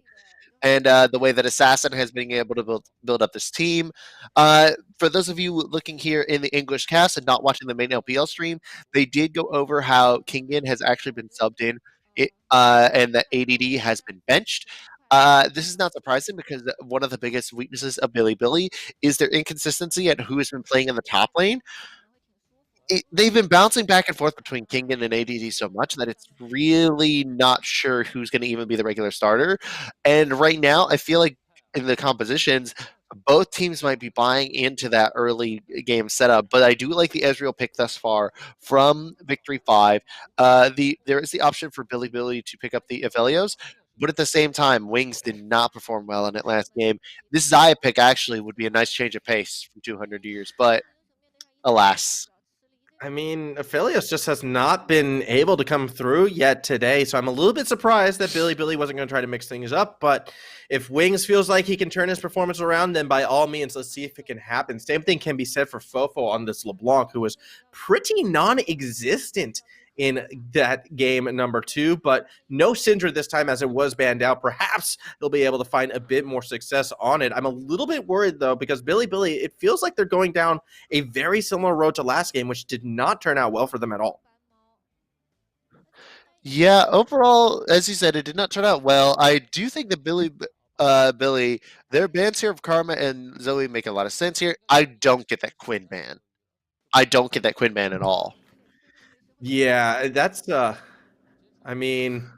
Speaker 3: And the way that Assassin has been able to build up this team. For those of you looking here in the English cast and not watching the main LPL stream, they did go over how Kingin has actually been subbed in, and that ADD has been benched. This is not surprising because one of the biggest weaknesses of Billy is their inconsistency at who has been playing in the top lane. They've been bouncing back and forth between Kingin and ADD so much that it's really not sure who's going to even be the regular starter. And right now, I feel like in the compositions, both teams might be buying into that early game setup. But I do like the Ezreal pick thus far from Victory 5. There is the option for Billy to pick up the Aphelios. But at the same time, Wings did not perform well in it last game. This Xayah pick actually would be a nice change of pace from 200 years. But alas.
Speaker 2: I mean, Aphelios just has not been able to come through yet today, so I'm a little bit surprised that Billy wasn't going to try to mix things up, but if Wings feels like he can turn his performance around, then by all means, let's see if it can happen. Same thing can be said for Fofo on this LeBlanc, who was pretty non-existent in that game number 2, but no Syndra this time as it was banned out. Perhaps they'll be able to find a bit more success on it. I'm a little bit worried, though, because Billy, it feels like they're going down a very similar road to last game, which did not turn out well for them at all.
Speaker 3: Yeah, overall, as you said, it did not turn out well. I do think that Billy, their bans here of Karma and Zoe make a lot of sense here. I don't get that Quinn ban. I don't get that Quinn ban at all.
Speaker 2: Yeah, that's I mean,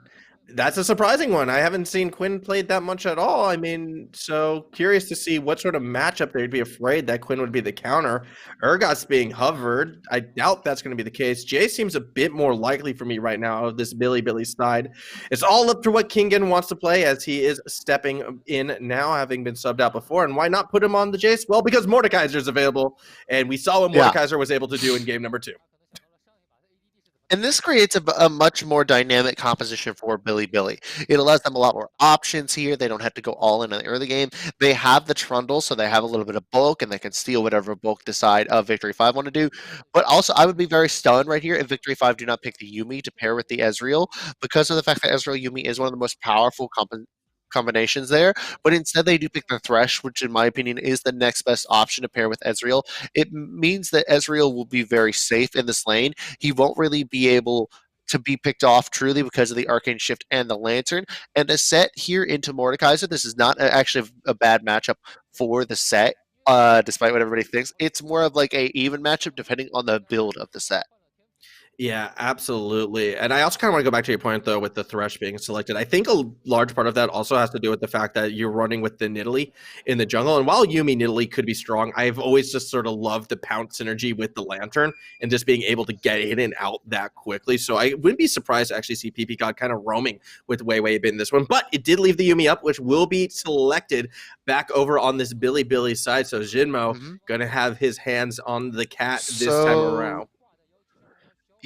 Speaker 2: that's a surprising one. I haven't seen Quinn played that much at all. I mean, so curious to see what sort of matchup they'd be afraid that Quinn would be the counter. Urgot's being hovered. I doubt that's going to be the case. Jay seems a bit more likely for me right now of this Billy side. It's all up to what Kingin wants to play as he is stepping in now, having been subbed out before. And why not put him on the Jace? Well, because Mordekaiser's available, and we saw what Mordekaiser was able to do in game number 2.
Speaker 3: And this creates a much more dynamic composition for Billy. It allows them a lot more options here. They don't have to go all in the early game. They have the Trundle, so they have a little bit of bulk, and they can steal whatever bulk decide Victory 5 want to do. But also, I would be very stunned right here if Victory 5 do not pick the Yuumi to pair with the Ezreal, because of the fact that Ezreal Yuumi is one of the most powerful combinations there, but instead they do pick the Thresh, which in my opinion is the next best option to pair with Ezreal. It means that Ezreal will be very safe in this lane. He won't really be able to be picked off truly because of the Arcane Shift and the Lantern. And a set here into Mordekaiser, this is not actually a bad matchup for the set, despite what everybody thinks. It's more of like a even matchup depending on the build of the set.
Speaker 2: Yeah, absolutely. And I also kind of want to go back to your point, though, with the Thresh being selected. I think a large part of that also has to do with the fact that you're running with the Nidalee in the jungle. And while Yuumi Nidalee could be strong, I've always just sort of loved the pounce synergy with the Lantern and just being able to get in and out that quickly. So I wouldn't be surprised to actually see PP God kind of roaming with Wei in this one. But it did leave the Yuumi up, which will be selected back over on this Billy side. So Jinmo going to have his hands on the cat this time around.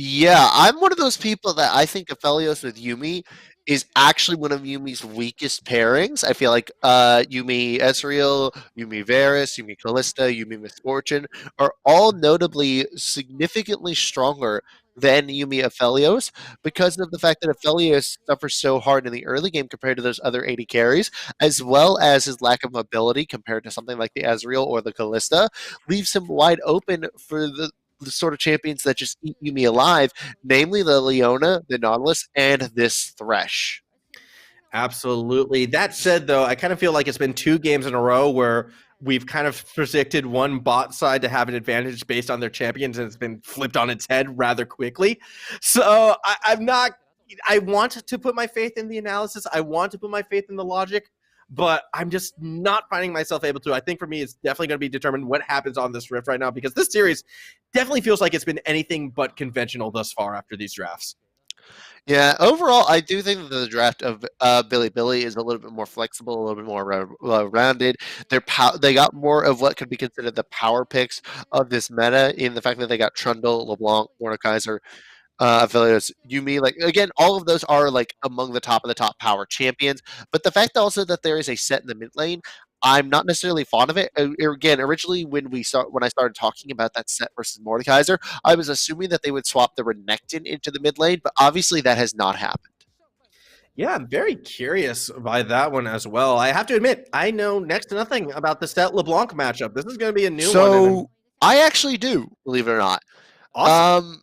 Speaker 3: Yeah, I'm one of those people that I think Aphelios with Yuumi is actually one of Yuumi's weakest pairings. I feel like Yuumi Ezreal, Yuumi Varus, Yuumi Kalista, Yuumi Misfortune are all notably significantly stronger than Yuumi Aphelios because of the fact that Aphelios suffers so hard in the early game compared to those other 80 carries, as well as his lack of mobility compared to something like the Ezreal or the Kalista, leaves him wide open for the sort of champions that just eat Yuumi alive, namely the Leona, the Nautilus, and this Thresh.
Speaker 2: Absolutely. That said, though, I kind of feel like it's been 2 games in a row where we've kind of predicted one bot side to have an advantage based on their champions, and it's been flipped on its head rather quickly. So I want to put my faith in the analysis. I want to put my faith in the logic. but I'm just not finding myself able to. I think for me, it's definitely going to be determined what happens on this Rift right now, because this series definitely feels like it's been anything but conventional thus far after these drafts.
Speaker 3: Yeah, overall, I do think that the draft of Billy is a little bit more flexible, a little bit more rounded. They got more of what could be considered the power picks of this meta in the fact that they got Trundle, LeBlanc, Mordekaiser, Aphelios, Yumi. Like again, all of those are like among the top power champions. But the fact also that there is a set in the mid lane, I'm not necessarily fond of it. Again, originally when I started talking about that set versus Mordekaiser, I was assuming that they would swap the Renekton into the mid lane, but obviously that has not happened.
Speaker 2: Yeah, I'm very curious by that one as well. I have to admit, I know next to nothing about the Set LeBlanc matchup. This is going to be a new one.
Speaker 3: So I actually do, believe it or not.
Speaker 2: Awesome.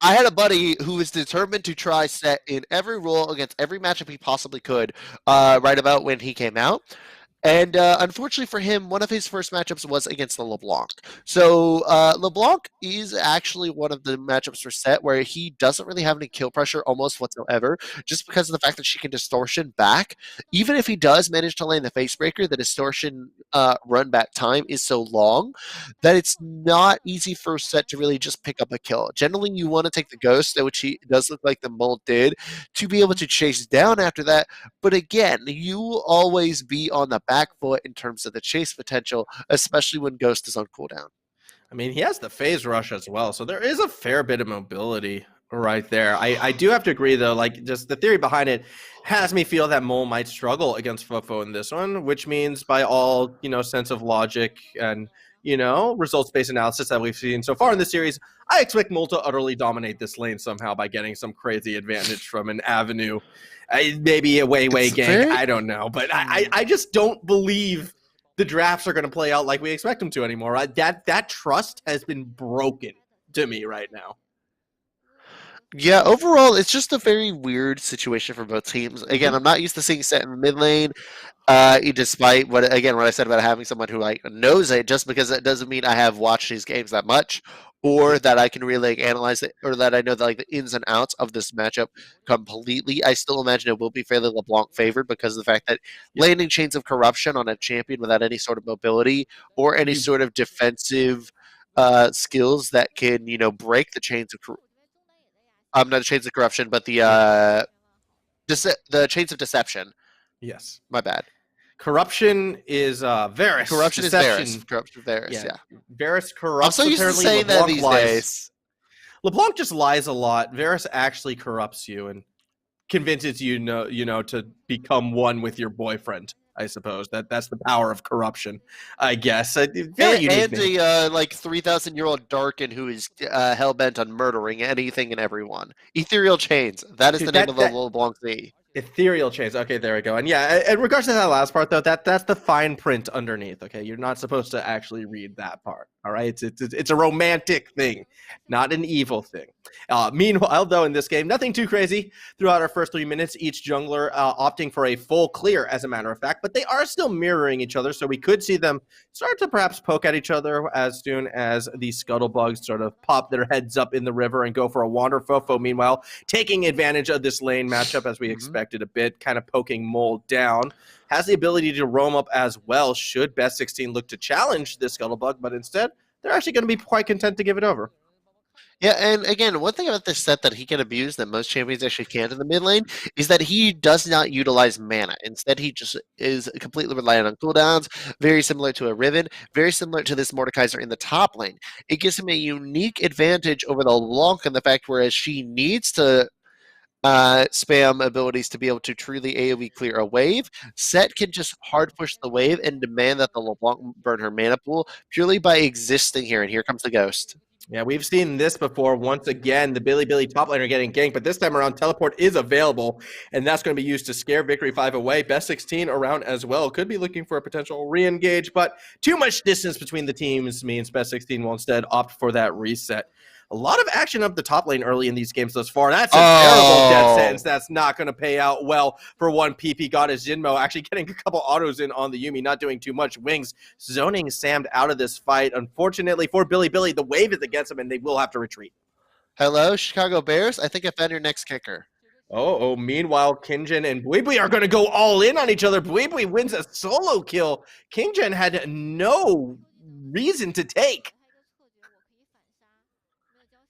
Speaker 3: I had a buddy who was determined to try Set in every role against every matchup he possibly could, right about when he came out. And unfortunately for him, one of his first matchups was against the LeBlanc. So LeBlanc is actually one of the matchups for Set where he doesn't really have any kill pressure almost whatsoever, just because of the fact that she can distortion back. Even if he does manage to land the face breaker, the distortion run back time is so long that it's not easy for Set to really just pick up a kill. Generally, you want to take the ghost, which he does look like the Mole did, to be able to chase down after that. But again, you will always be on the back foot in terms of the chase potential, especially when Ghost is on cooldown.
Speaker 2: I mean, he has the phase rush as well, so there is a fair bit of mobility right there. I do have to agree, though, like, just the theory behind it has me feel that Mole might struggle against Fofo in this one, which means by all, sense of logic and, results-based analysis that we've seen so far in this series, I expect Mole to utterly dominate this lane somehow by getting some crazy advantage from an avenue. Maybe a way gank, I don't know. But I just don't believe the drafts are going to play out like we expect them to anymore. That trust has been broken to me right now.
Speaker 3: Yeah, overall, it's just a very weird situation for both teams. Again, I'm not used to seeing Set in the mid lane. Despite what I said about having someone who knows it, just because it doesn't mean I have watched these games that much, or that I can really analyze it, or that I know the ins and outs of this matchup completely. I still imagine it will be fairly LeBlanc favored because of the fact that landing chains of corruption on a champion without any sort of mobility or any sort of defensive skills that can break the chains of not the chains of corruption, but the chains of deception.
Speaker 2: Yes,
Speaker 3: my bad.
Speaker 2: Corruption is Varus.
Speaker 3: Corruption
Speaker 2: Deception.
Speaker 3: is Varus. Corruption is Varus, yeah.
Speaker 2: Varus corrupts.
Speaker 3: I'm so used to saying that these days.
Speaker 2: LeBlanc just lies a lot. Varus actually corrupts you and convinces you to become one with your boyfriend. I suppose that's the power of corruption. I guess very unique.
Speaker 3: And a 3,000-year-old Darkin who is hell bent on murdering anything and everyone. Ethereal Chains. That is the name of the LeBlanc Z.
Speaker 2: Ethereal chains. Okay, there we go. And yeah, in regards to that last part, though, that's the fine print underneath. Okay, you're not supposed to actually read that part. All right, it's a romantic thing, not an evil thing. Meanwhile, though, in this game, nothing too crazy throughout our first 3 minutes. Each jungler opting for a full clear, as a matter of fact, but they are still mirroring each other, so we could see them start to perhaps poke at each other as soon as the scuttlebugs sort of pop their heads up in the river and go for a wander. Fofo, meanwhile, taking advantage of this lane matchup as we expected a bit, kind of poking Mole down. Has the ability to roam up as well should Best 16 look to challenge this Scuttlebug, but instead, they're actually going to be quite content to give it over.
Speaker 3: Yeah, and again, one thing about this set that he can abuse that most champions actually can't in the mid lane is that he does not utilize mana. Instead, he just is completely reliant on cooldowns, very similar to a Riven, very similar to this Mordekaiser in the top lane. It gives him a unique advantage over the LeBlanc in the fact whereas she needs to spam abilities to be able to truly AoE clear a wave, Set can just hard push the wave and demand that the LeBlanc burn her mana pool purely by existing here. And here comes the Ghost.
Speaker 2: Yeah, we've seen this before. Once again, the Billy top laner getting ganked, but this time around, teleport is available, and that's going to be used to scare Victory 5 away. Best 16 around as well. Could be looking for a potential re-engage, but too much distance between the teams means Best 16 will instead opt for that reset. A lot of action up the top lane early in these games thus far. That's a terrible death sentence. That's not going to pay out well for one PP goddess Jinmo. Actually getting a couple autos in on the Yumi, not doing too much. Wings zoning Sammed out of this fight. Unfortunately for Billy, the wave is against him, and they will have to retreat.
Speaker 3: Hello, Chicago Bears. I think I found your next kicker.
Speaker 2: Oh, meanwhile, Kingjin and Buibui are going to go all in on each other. Buibui wins a solo kill. Kingjin had no reason to take.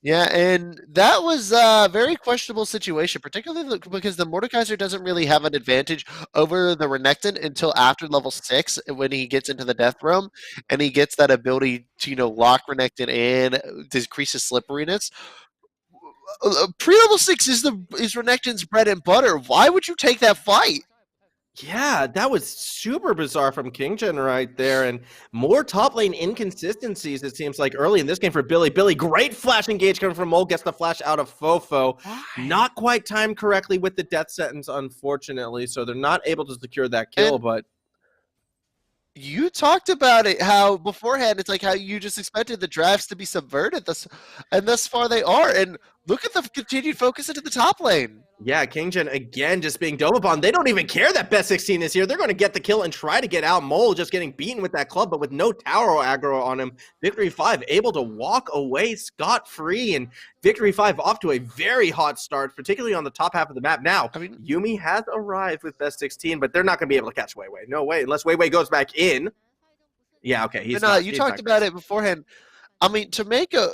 Speaker 3: Yeah, and that was a very questionable situation, particularly because the Mordekaiser doesn't really have an advantage over the Renekton until after level 6 when he gets into the Death Realm and he gets that ability to, lock Renekton in, decrease his slipperiness. Pre-level 6 is Renekton's bread and butter. Why would you take that fight?
Speaker 2: Yeah, that was super bizarre from Kingjin right there. And more top lane inconsistencies, it seems like, early in this game for Billy. Billy, great flash engage coming from Mole, gets the flash out of Fofo. Not quite timed correctly with the death sentence, unfortunately. So they're not able to secure that kill, but
Speaker 3: you talked about it, how beforehand it's like how you just expected the drafts to be subverted, and thus far they are. And look at the continued focus into the top lane.
Speaker 2: yeah, Kingjin again just being dove upon. They don't even care that Best 16 is here. They're going to get the kill and try to get out. Mole just getting beaten with that club, but with no tower aggro on him. Victory 5 able to walk away scot-free, and Victory 5 off to a very hot start, particularly on the top half of the map. Now, Yuumi has arrived with Best 16, but they're not going to be able to catch Weiwei. No way, unless Weiwei goes back in. Yeah, okay.
Speaker 3: You talked about it beforehand. I mean, to make a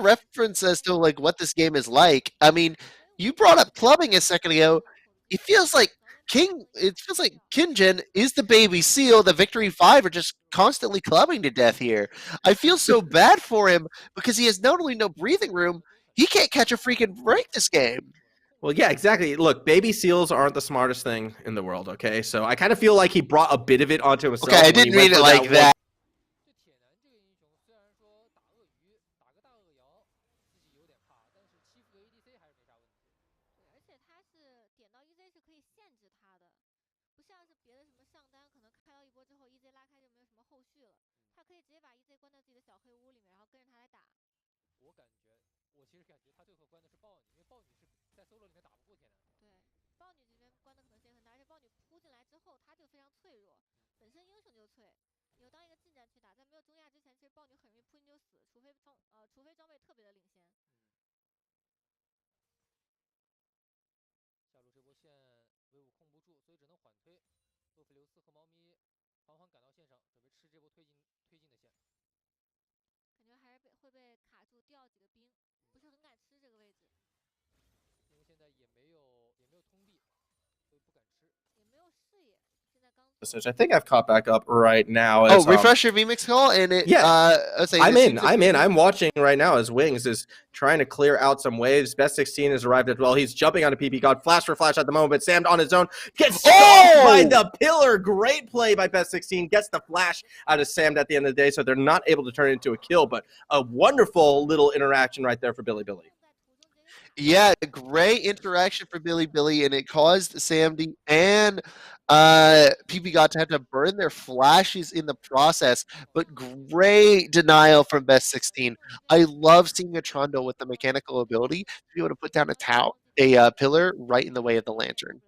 Speaker 3: reference as to like what this game is like, I mean, you brought up clubbing a second ago. It feels like Kingjin is the baby seal. The Victory 5 are just constantly clubbing to death here. I feel so bad for him because he has not only no breathing room, he can't catch a freaking break this game.
Speaker 2: Well, yeah, exactly. Look, baby seals aren't the smartest thing in the world, okay? So I kind of feel like he brought a bit of it onto himself.
Speaker 3: Okay, I didn't mean it like that.
Speaker 2: I think I've caught back up right now.
Speaker 3: As, refresh your VMix call and it.
Speaker 2: Yeah, I'm in. I'm watching right now as Wings is trying to clear out some waves. Best 16 has arrived as well. He's jumping on a PP God. Flash for flash at the moment, but Sam on his own gets stopped by the pillar. Great play by Best 16. Gets the flash out of Sam at the end of the day, so they're not able to turn it into a kill, but a wonderful little interaction right there for Billy.
Speaker 3: Yeah, great interaction for Billy, and it caused Samdy and PP God to have to burn their flashes in the process, but great denial from Best 16. I love seeing a Trundle with the mechanical ability to be able to put down a pillar right in the way of the lantern.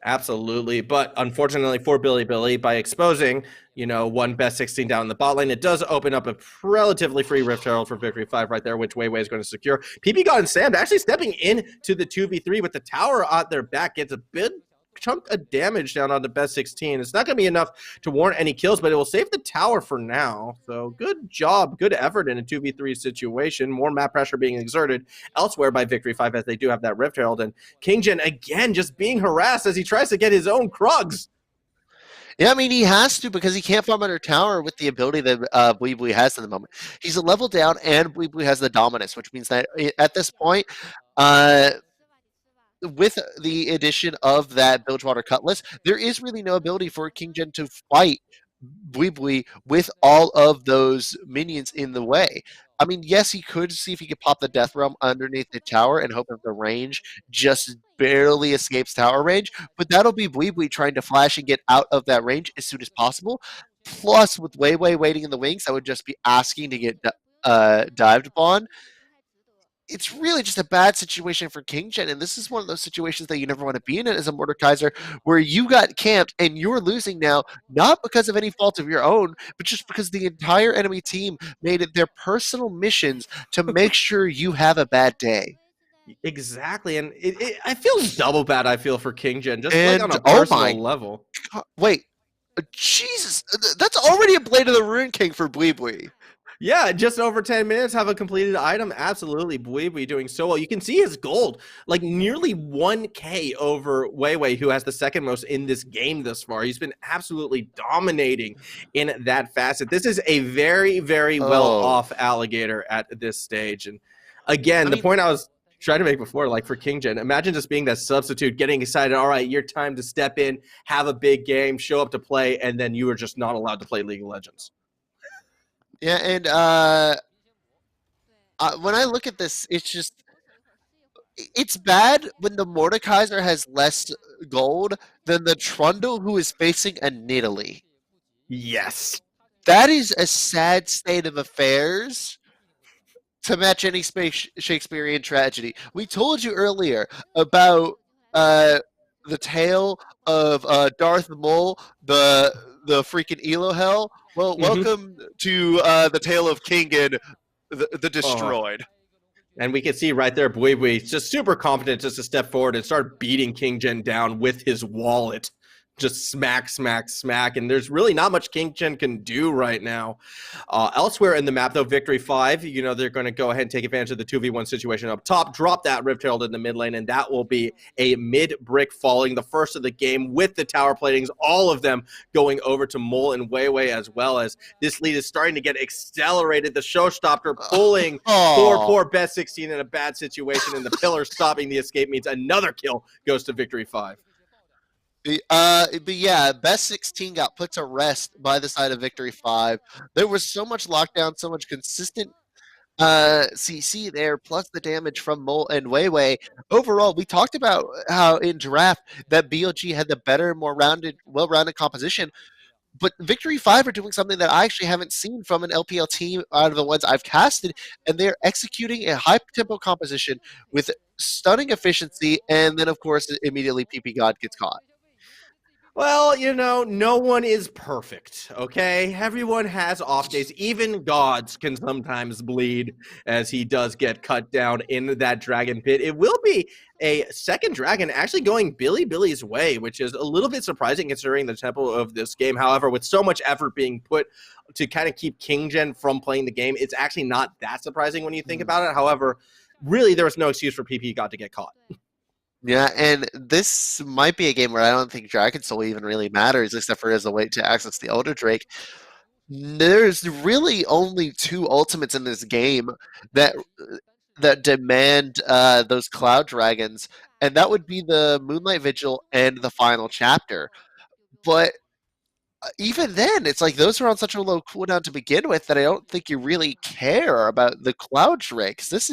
Speaker 2: Absolutely, but unfortunately for Billy, by exposing, one Best 16 down in the bot lane, it does open up a relatively free Rift Herald for Victory 5 right there, which Weiwei is going to secure. PP God and Sam actually stepping into the 2v3 with the tower at their back, gets a big chunk of damage down on the Best 16. It's not going to be enough to warrant any kills, but it will save the tower for now. So good job, good effort in a 2v3 situation. More map pressure being exerted elsewhere by Victory 5 as they do have that Rift Herald. And Kingjin again just being harassed as he tries to get his own Krugs.
Speaker 3: Yeah, I mean, he has to because he can't farm under tower with the ability that Buibui has at the moment. He's a level down and Buibui has the dominance, which means that at this point, with the addition of that Bilgewater Cutlass, there is really no ability for Kingjin to fight Buibui with all of those minions in the way. I mean, yes, he could see if he could pop the Death Realm underneath the tower and hope that the range just barely escapes tower range, but that'll be Buibui trying to flash and get out of that range as soon as possible. Plus, with Weiwei waiting in the wings, that would just be asking to get dived upon. It's really just a bad situation for Kingjin, and this is one of those situations that you never want to be in as a Mordekaiser, where you got camped and you're losing now, not because of any fault of your own, but just because the entire enemy team made it their personal missions to make sure you have a bad day.
Speaker 2: Exactly, and I feel double bad. I feel for King Jin, just like on
Speaker 3: And
Speaker 2: a
Speaker 3: oh my
Speaker 2: personal level.
Speaker 3: God, wait, Jesus, that's already a Blade of the Ruin King for Bui.
Speaker 2: Yeah, just over 10 minutes, have a completed item. Absolutely, Bui doing so well. You can see his gold, like nearly 1K over Weiwei, who has the second most in this game thus far. He's been absolutely dominating in that facet. This is a very, very
Speaker 3: Oh,
Speaker 2: well-off alligator at this stage. And again,
Speaker 3: I
Speaker 2: the
Speaker 3: mean,
Speaker 2: point I was trying to make before, like for King Jin, imagine just being that substitute, getting excited. All right, your time to step in, have a big game, show up to play, and then you are just not allowed to play League of Legends.
Speaker 3: yeah, and when I look at this, it's bad when the Mordekaiser has less gold than the Trundle who is facing a Nidalee.
Speaker 2: Yes.
Speaker 3: That is a sad state of affairs to match any Shakespearean tragedy. We told you earlier about the tale of Darth Maul, the freaking Elohel. Well, welcome to the tale of Kingen, the Destroyed.
Speaker 2: And we can see right there, Bui just super confident just to step forward and start beating King Jin down with his wallet. Just smack, smack, smack. And there's really not much King Jin can do right now. Elsewhere in the map, though, Victory 5, you know, they're going to go ahead and take advantage of the 2v1 situation up top, drop that Rift Herald in the mid lane, and that will be a mid-brick falling, the first of the game with the tower platings, all of them going over to Mole and Weiwei, as well as this lead is starting to get accelerated. The showstopper pulling poor Best 16 in a bad situation, and the pillar stopping the escape means another kill goes to Victory 5.
Speaker 3: But yeah, Best 16 got put to rest by the side of Victory 5. There was so much lockdown, so much consistent CC there, plus the damage from Mole and Weiwei. Overall, we talked about how in draft that BLG had the better, more well-rounded composition. But Victory 5 are doing something that I actually haven't seen from an LPL team out of the ones I've casted, and they're executing a high-tempo composition with stunning efficiency, and then, of course, immediately PP God gets caught.
Speaker 2: Well, you know, no one is perfect, okay? Everyone has off days. Even gods can sometimes bleed as he does get cut down in that dragon pit. It will be a second dragon actually going Billy's way, which is a little bit surprising considering the tempo of this game. However, with so much effort being put to kind of keep King Jin from playing the game, it's actually not that surprising when you think about it. However, really, there was no excuse for PP God to get caught.
Speaker 3: Yeah, and this might be a game where I don't think Dragon Soul even really matters, except for as a way to access the Elder Drake. There's really only two ultimates in this game that demand those Cloud Dragons, and that would be the Moonlight Vigil and the Final Chapter. But even then, it's like those are on such a low cooldown to begin with that I don't think you really care about the Cloud Drakes. This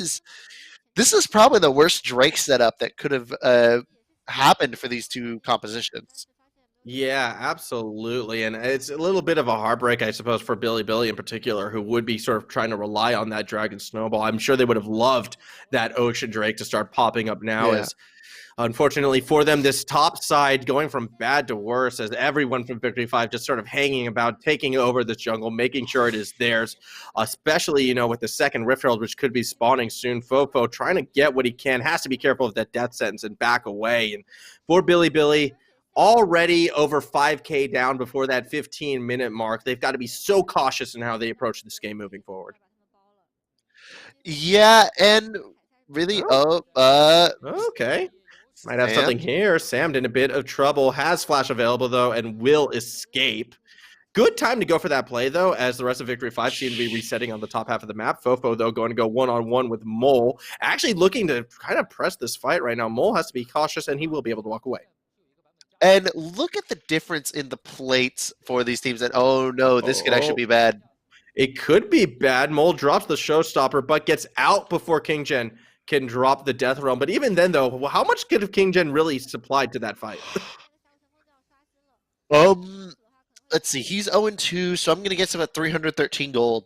Speaker 3: is probably the worst Drake setup that could have happened for these two compositions.
Speaker 2: Yeah, absolutely. And it's a little bit of a heartbreak, I suppose, for Billy in particular, who would be sort of trying to rely on that Dragon Snowball. I'm sure they would have loved that Ocean Drake to start popping up now,
Speaker 3: Yeah.
Speaker 2: as unfortunately for them, this top side going from bad to worse as everyone from Victory 5 just sort of hanging about, taking over this jungle, making sure it is theirs, especially, you know, with the second Rift Herald, which could be spawning soon. Fofo trying to get what he can, has to be careful of that death sentence and back away. And for Billy, already over 5K down before that 15-minute mark, they've got to be so cautious in how they approach this game moving forward.
Speaker 3: Yeah, and really,
Speaker 2: Okay. Might have
Speaker 3: Sam?
Speaker 2: something here. Sammed in a bit of trouble. Has flash available, though, and will escape. Good time to go for that play, though, as the rest of Victory 5 seem to be resetting on the top half of the map. Fofo, though, going to go one-on-one with Mole. Actually looking to kind of press this fight right now. Mole has to be cautious, and he will be able to walk away.
Speaker 3: And look at the difference in the plates for these teams. And oh no, this could actually be bad.
Speaker 2: It could be bad. Mole drops the showstopper, but gets out before King Jin can drop the death realm. But even then, though, how much could have King Jin really supplied to that fight?
Speaker 3: Let's see. He's 0-2, so I'm going to guess about 313 gold.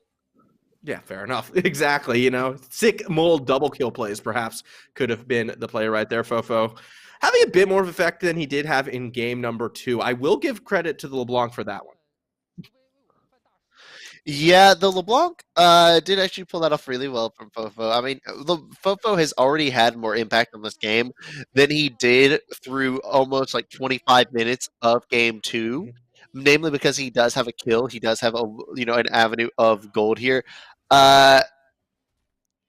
Speaker 2: Yeah, fair enough. Exactly. You know, sick Mole double kill plays perhaps could have been the play right there. Fofo having a bit more of effect than he did have in game number 2. I will give credit to the LeBlanc for that one.
Speaker 3: Yeah, the LeBlanc did actually pull that off really well from Fofo. I mean, Fofo has already had more impact on this game than he did through almost like 25 minutes of game two, namely because he does have a kill. He does have an avenue of gold here. Uh,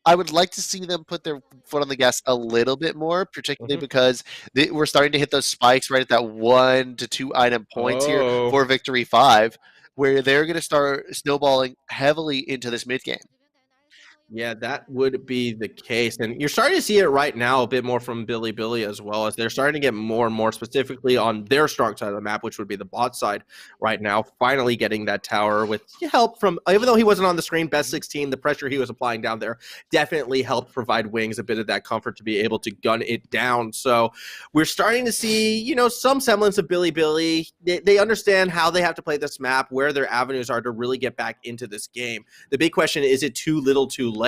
Speaker 3: I would like to see them put their foot on the gas a little bit more, particularly
Speaker 2: Mhm.
Speaker 3: because we're starting to hit those spikes right at that 1 to 2 item points here
Speaker 2: Oh.
Speaker 3: for Victory 5, where they're going to start snowballing heavily into this mid game.
Speaker 2: Yeah, that would be the case. And you're starting to see it right now a bit more from Billy as well, as they're starting to get more and more specifically on their strong side of the map, which would be the bot side right now, finally getting that tower with help from, even though he wasn't on the screen, best 16, the pressure he was applying down there definitely helped provide Wings a bit of that comfort to be able to gun it down. So we're starting to see, some semblance of Billy. They understand how they have to play this map, where their avenues are to really get back into this game. The big question is it too little too late?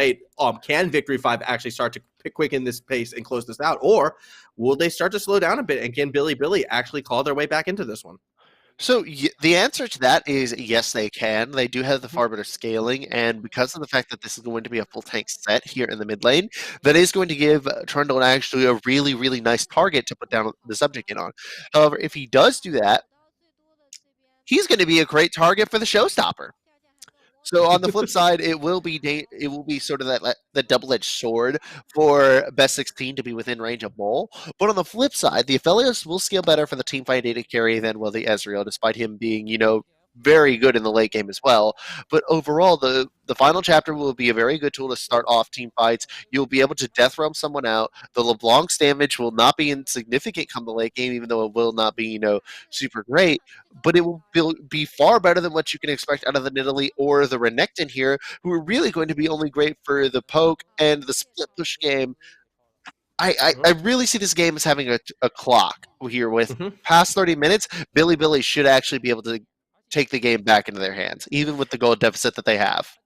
Speaker 2: Can Victory 5 actually start to quicken this pace and close this out? Or will they start to slow down a bit? And can Billy actually claw their way back into this one?
Speaker 3: So the answer to that is yes, they can. They do have the far better scaling, and because of the fact that this is going to be a full tank set here in the mid lane, that is going to give Trundle actually a really, really nice target to put down the subject in on. However, if he does do that, he's going to be a great target for the showstopper. So on the flip side, it will be sort of that double-edged sword for best 16 to be within range of Mole. But on the flip side, the Aphelios will scale better for the team fight data carry than will the Ezreal, despite him being very good in the late game as well. But overall, the final chapter will be a very good tool to start off team fights. You'll be able to death roam someone out. The LeBlanc's damage will not be insignificant come the late game, even though it will not be super great. But it will be far better than what you can expect out of the Nidalee or the Renekton here, who are really going to be only great for the poke and the split push game. I really see this game as having a clock here with past 30 minutes. Billy should actually be able to take the game back into their hands, even with the goal deficit that they have.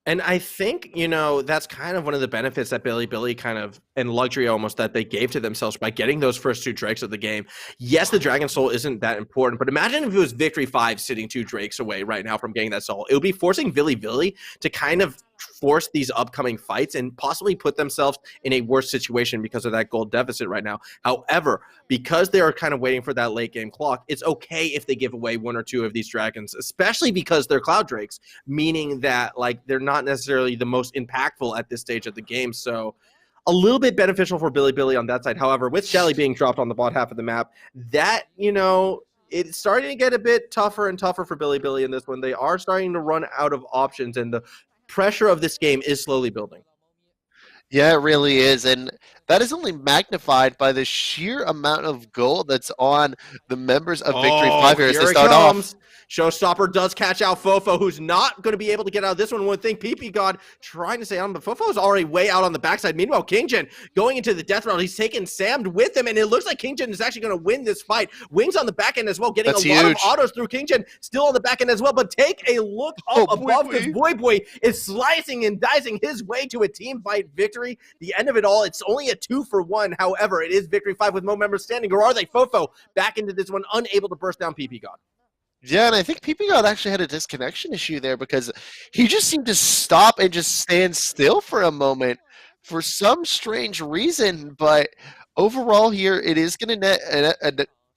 Speaker 2: And I think, that's kind of one of the benefits that Billy kind of, and luxury almost, that they gave to themselves by getting those first 2 Drakes of the game. Yes, the Dragon Soul isn't that important, but imagine if it was Victory 5 sitting 2 Drakes away right now from getting that soul. It would be forcing Billy to kind of force these upcoming fights and possibly put themselves in a worse situation because of that gold deficit right now. However, because they are kind of waiting for that late game clock, it's okay if they give away 1 or 2 of these dragons, especially because they're Cloud Drakes, meaning that they're not necessarily the most impactful at this stage of the game. So a little bit beneficial for Billy on that side. However, with Shelly being dropped on the bot half of the map, that, it's starting to get a bit tougher and tougher for Billy in this one. They are starting to run out of options, and the pressure of this game is slowly building.
Speaker 3: Yeah, it really is. And that is only magnified by the sheer amount of gold that's on the members of Victory 5 here as they start off.
Speaker 2: Showstopper does catch out Fofo, who's not going to be able to get out of this one. One thing, PP God trying to stay on, but Fofo's already way out on the backside. Meanwhile, Kingjin going into the death round. He's taking Sam with him, and it looks like Kingjin is actually going to win this fight. Wings on the back end as well, getting
Speaker 3: That's
Speaker 2: a lot
Speaker 3: huge.
Speaker 2: of autos through Kingjin, still on the back end as well. But take a look up above, because Boy is slicing and dicing his way to a team fight victory. The end of it all, it's only a 2-for-1. However, it is Victory 5 with no members standing. Or are they? Fofo back into this one, unable to burst down PP God.
Speaker 3: Yeah, and I think PP God actually had a disconnection issue there because he just seemed to stop and just stand still for a moment for some strange reason. But overall here, it is going to net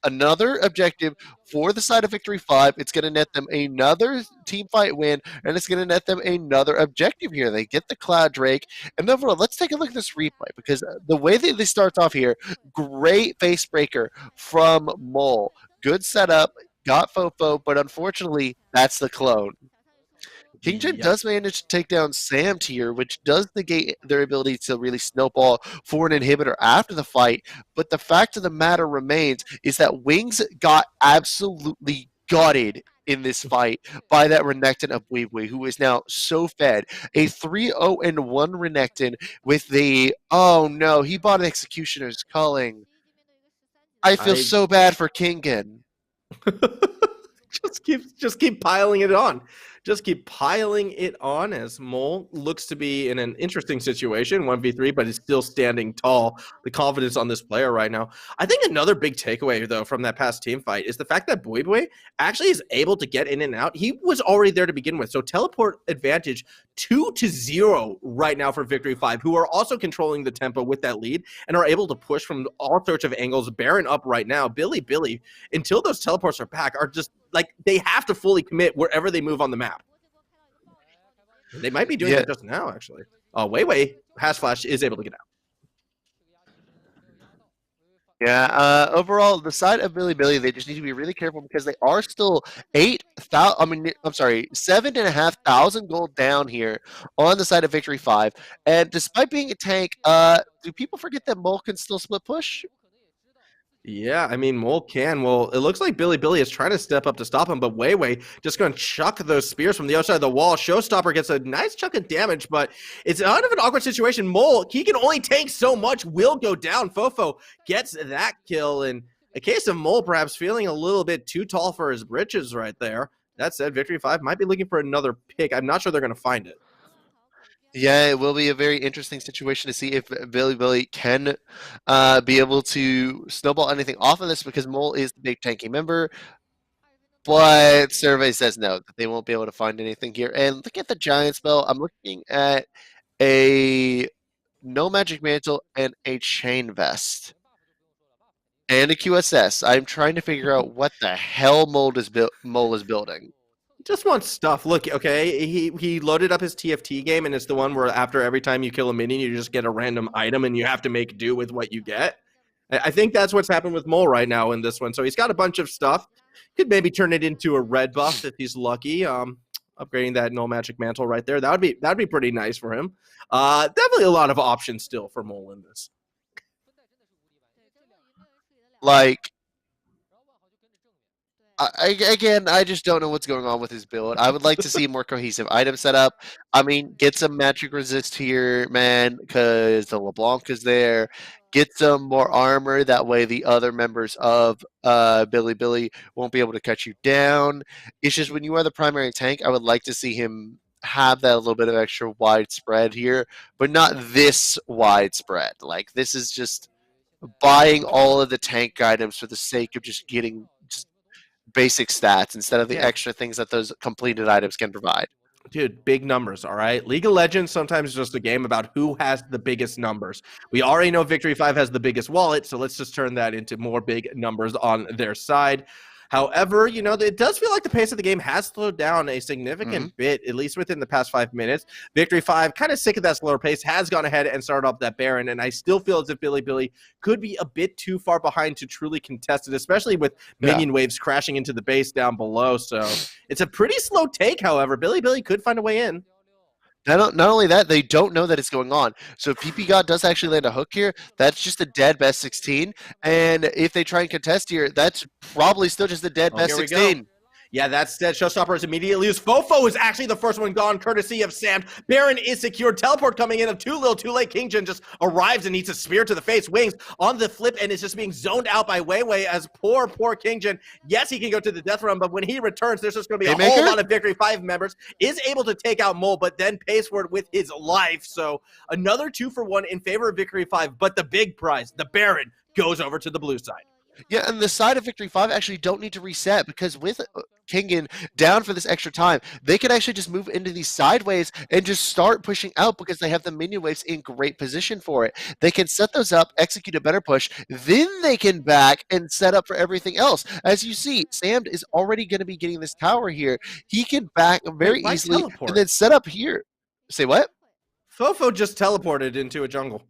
Speaker 3: another objective for the side of Victory 5. It's going to net them another team fight win, and it's going to net them another objective here. They get the Cloud Drake. And overall, let's take a look at this replay because the way that this starts off here, great face breaker from Mole. Good setup. Got Fofo, but unfortunately, that's the clone. Kingjin does manage to take down Sam tier, which does negate their ability to really snowball for an inhibitor after the fight. But the fact of the matter remains is that Wings got absolutely gutted in this fight by that Renekton of Weebwee, who is now so fed. A 3-0-1 Renekton with the, oh no, he bought an Executioner's Culling. I feel so bad for Kingjin.
Speaker 2: just keep piling it on. just keep piling it on as Mole looks to be in an interesting situation, 1v3, but is still standing tall. The confidence on this player right now. I think another big takeaway, though, from that past team fight is the fact that Boy actually is able to get in and out. He was already there to begin with, so teleport advantage 2-0 right now for Victory 5, who are also controlling the tempo with that lead and are able to push from all sorts of angles. Baron up right now. Billy, until those teleports are back, are just like they have to fully commit wherever they move on the map. They might be doing that just now, actually. Wei Hash Flash is able to get out.
Speaker 3: Yeah, overall, the side of Billy, they just need to be really careful because they are still 7,500 gold down here on the side of Victory 5. And despite being a tank, do people forget that Mole can still split push?
Speaker 2: Yeah, I mean, Mole can. Well, it looks like Billy is trying to step up to stop him, but Wei just going to chuck those spears from the other side of the wall. Showstopper gets a nice chunk of damage, but it's kind of an awkward situation. Mole, he can only tank so much, will go down. Fofo gets that kill, and a case of Mole perhaps feeling a little bit too tall for his britches right there. That said, Victory 5 might be looking for another pick. I'm not sure they're going to find it.
Speaker 3: Yeah, it will be a very interesting situation to see if Billy can be able to snowball anything off of this because Mole is the big tanky member. But survey says no, that they won't be able to find anything here. And look at the giant spell. I'm looking at a no magic mantle and a chain vest. And a QSS. I'm trying to figure out what the hell Mole is building.
Speaker 2: Just wants stuff. Look, okay, he loaded up his TFT game, and it's the one where after every time you kill a minion, you just get a random item, and you have to make do with what you get. I think that's what's happened with Mole right now in this one. So he's got a bunch of stuff. Could maybe turn it into a red buff if he's lucky. Upgrading that no magic mantle right there. That'd be pretty nice for him. Definitely a lot of options still for Mole in this.
Speaker 3: Like, I just don't know what's going on with his build. I would like to see a more cohesive item setup. I mean, get some magic resist here, man, because the LeBlanc is there. Get some more armor. That way the other members of Billy won't be able to cut you down. It's just when you are the primary tank, I would like to see him have that a little bit of extra widespread here, but not this widespread. Like, this is just buying all of the tank items for the sake of just getting basic stats instead of the extra things that those completed items can provide.
Speaker 2: Dude, big numbers, all right? League of Legends sometimes is just a game about who has the biggest numbers. We already know Victory 5 has the biggest wallet, so let's just turn that into more big numbers on their side. However, you know, it does feel like the pace of the game has slowed down a significant bit, at least within the past 5 minutes. Victory 5, kind of sick of that slower pace, has gone ahead and started off that Baron, and I still feel as if Billy could be a bit too far behind to truly contest it, especially with minion waves crashing into the base down below. So it's a pretty slow take, however. Billy could find a way in.
Speaker 3: Not only that, they don't know that it's going on. So if PP God does actually land a hook here, that's just a dead best 16. And if they try and contest here, that's probably still just a dead best 16.
Speaker 2: Yeah, that's dead. Showstopper is immediately used. Fofo is actually the first one gone, courtesy of Sam. Baron is secured. Teleport coming in of too little, too late. King Jin just arrives and needs a spear to the face. Wings on the flip, and it's just being zoned out by Wei as poor King Jin. Yes, he can go to the death run, but when he returns, there's just going to be a whole lot of Victory 5 members. Is able to take out Mole, but then pays for it with his life. So another 2-for-1 in favor of Victory 5, but the big prize, the Baron, goes over to the blue side.
Speaker 3: Yeah, and the side of Victory 5 actually don't need to reset because with Kingin down for this extra time, they could actually just move into these sideways and just start pushing out because they have the minion waves in great position for it. They can set those up, execute a better push, then they can back and set up for everything else. As you see, Sam is already going to be getting this tower here. He can back very easily and then set up here. Say what?
Speaker 2: Fofo just teleported into a jungle.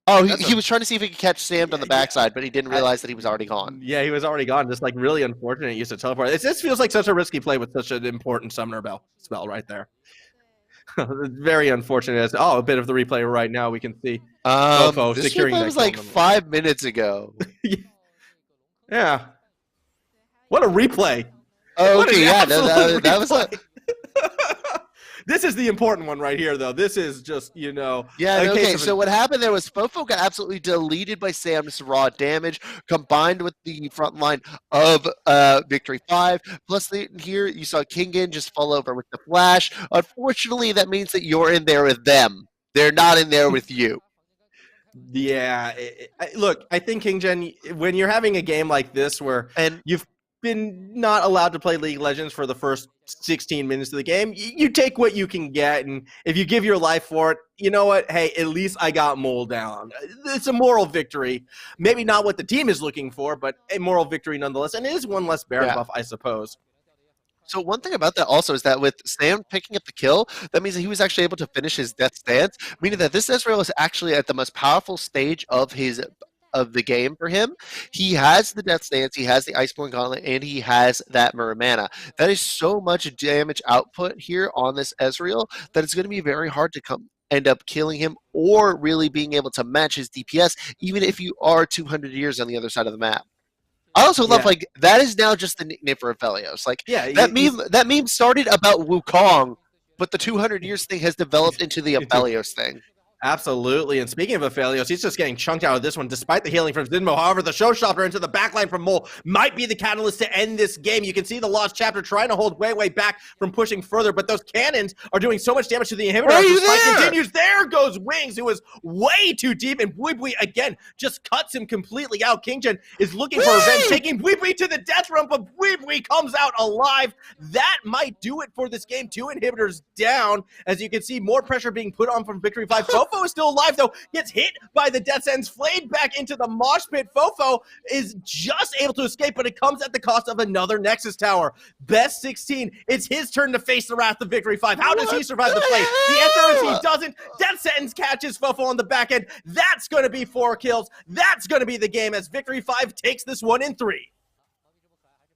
Speaker 3: Oh, he was trying to see if he could catch Sam on the backside, but he didn't realize that he was already gone.
Speaker 2: Yeah, he was already gone. Just like really unfortunate use of teleport. This feels like such a risky play with such an important summoner spell right there. Very unfortunate. Oh, a bit of the replay right now. We can see Fofo
Speaker 3: this
Speaker 2: securing that.
Speaker 3: Was like 5 minutes ago.
Speaker 2: Yeah. What a replay.
Speaker 3: Oh, okay, yeah, that was.
Speaker 2: This is the important one right here, though. This is just,
Speaker 5: Yeah,
Speaker 2: a case
Speaker 5: okay,
Speaker 2: of
Speaker 5: so what happened there was Fofo got absolutely deleted by Samus raw damage, combined with the front line of Victory 5. Plus, here you saw Kingen just fall over with the flash. Unfortunately, that means that you're in there with them. They're not in there with you.
Speaker 2: Yeah. Look, I think, King Gen, when you're having a game like this where
Speaker 5: And
Speaker 2: you've been not allowed to play League of Legends for the first 16 minutes of the game, you take what you can get, and if you give your life for it, you know what? Hey, at least I got Mole down. It's a moral victory. Maybe not what the team is looking for, but a moral victory nonetheless, and it is one less Baron
Speaker 5: Yeah.
Speaker 2: buff, I suppose.
Speaker 5: So one thing about that also is that with Sam picking up the kill, that means that he was actually able to finish his death stance, meaning that this Ezreal is actually at the most powerful stage of the game for him. He has the death stance, he has the Iceborne Gauntlet, and he has that Mirror Mana. That is so much damage output here on this Ezreal that it's going to be very hard to end up killing him or really being able to match his DPS, even if you are 200 years on the other side of the map. I also love,
Speaker 2: Yeah.
Speaker 5: that is now just the nickname for Aphelios.
Speaker 2: Yeah,
Speaker 5: That meme started about Wukong, but the 200 years thing has developed into the Aphelios thing.
Speaker 2: Absolutely. And speaking of Aphelios, he's just getting chunked out of this one despite the healing from Zinmo. However, the showstopper into the backline from Mole might be the catalyst to end this game. You can see the Lost Chapter trying to hold way back from pushing further, but those cannons are doing so much damage to the inhibitor.
Speaker 5: Are you
Speaker 2: As the fight
Speaker 5: there?
Speaker 2: continues. There goes Wings, who was way too deep, and Buibui again just cuts him completely out. King Gen is looking for revenge, taking Buibui to the death realm, but Buibui comes out alive. That might do it for this game. 2 inhibitors down. As you can see, more pressure being put on from Victory 5. Fofo is still alive, though. Gets hit by the Death Sentence, flayed back into the mosh pit. Fofo is just able to escape, but it comes at the cost of another Nexus Tower. Best 16. It's his turn to face the wrath of Victory 5. How does he survive the play? The answer is he doesn't. Death Sentence catches Fofo on the back end. That's going to be 4 kills. That's going to be the game as Victory 5 takes this one in 3.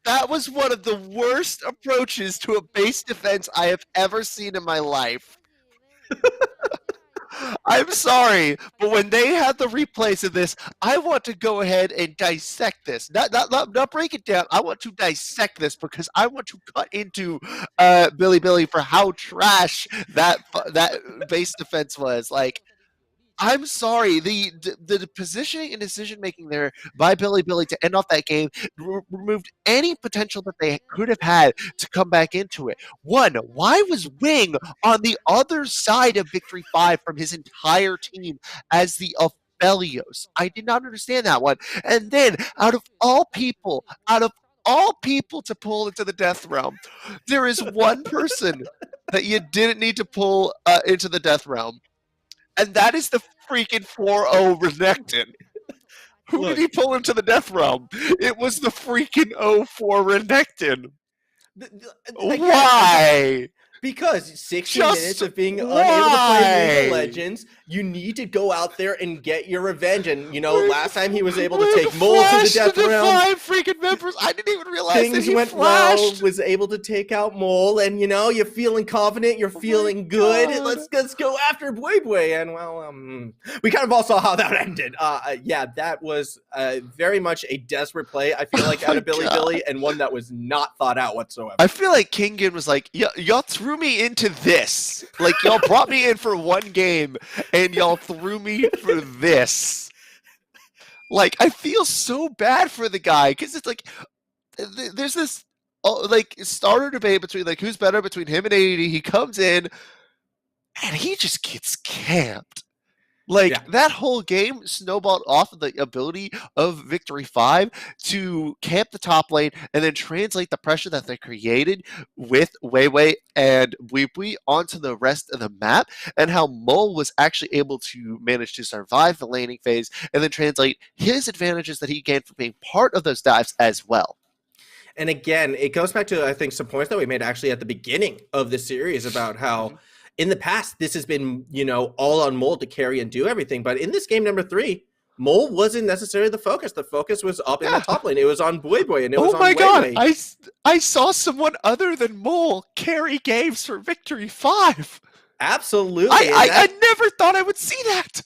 Speaker 5: That was one of the worst approaches to a base defense I have ever seen in my life. I'm sorry, but when they have the replays of this, I want to go ahead and dissect this. Not break it down. I want to dissect this because I want to cut into Billy for how trash that base defense was. I'm sorry. The positioning and decision making there by Billy to end off that game removed any potential that they could have had to come back into it. One, why was Wing on the other side of Victory 5 from his entire team as the Aphelios? I did not understand that one. And then, out of all people to pull into the Death Realm, there is one person that you didn't need to pull into the Death Realm. And that is the freaking 4-0 Renekton. Who did he pull into the Death Realm? It was the freaking 0-4 Renekton. Why?
Speaker 2: Because 16
Speaker 5: Just
Speaker 2: minutes of being unable to
Speaker 5: why?
Speaker 2: play League of Legends, you need to go out there and get your revenge. And, last time he was able to take Mole to the Death Realm.
Speaker 5: 5 freaking members. I didn't even realize that
Speaker 2: Things
Speaker 5: he
Speaker 2: went
Speaker 5: flashed.
Speaker 2: well, was able to take out Mole, and, you're feeling confident, you're feeling good.
Speaker 5: God.
Speaker 2: Let's go after Buibui. And, we kind of all saw how that ended. That was very much a desperate play, I feel like, out of Billy, and one that was not thought out whatsoever.
Speaker 5: I feel like Kingen was like, y'all threw me into this. Y'all brought me in for one game, and y'all threw me for this. I feel so bad for the guy, because it's there's this starter debate between who's better between him and AD. He comes in, and he just gets camped. That whole game snowballed off of the ability of Victory 5 to camp the top lane and then translate the pressure that they created with Weiwei and Buibui onto the rest of the map, and how Mole was actually able to manage to survive the laning phase and then translate his advantages that he gained from being part of those dives as well.
Speaker 2: And again, it goes back to, I think, some points that we made actually at the beginning of the series about how in the past, this has been, all on Mole to carry and do everything. But in this game number 3, Mole wasn't necessarily the focus. The focus was up in the top lane. It was on Buibui, and it was on Weiwei.
Speaker 5: Oh my god, I saw someone other than Mole carry games for Victory 5.
Speaker 2: Absolutely.
Speaker 5: I never thought I would see that.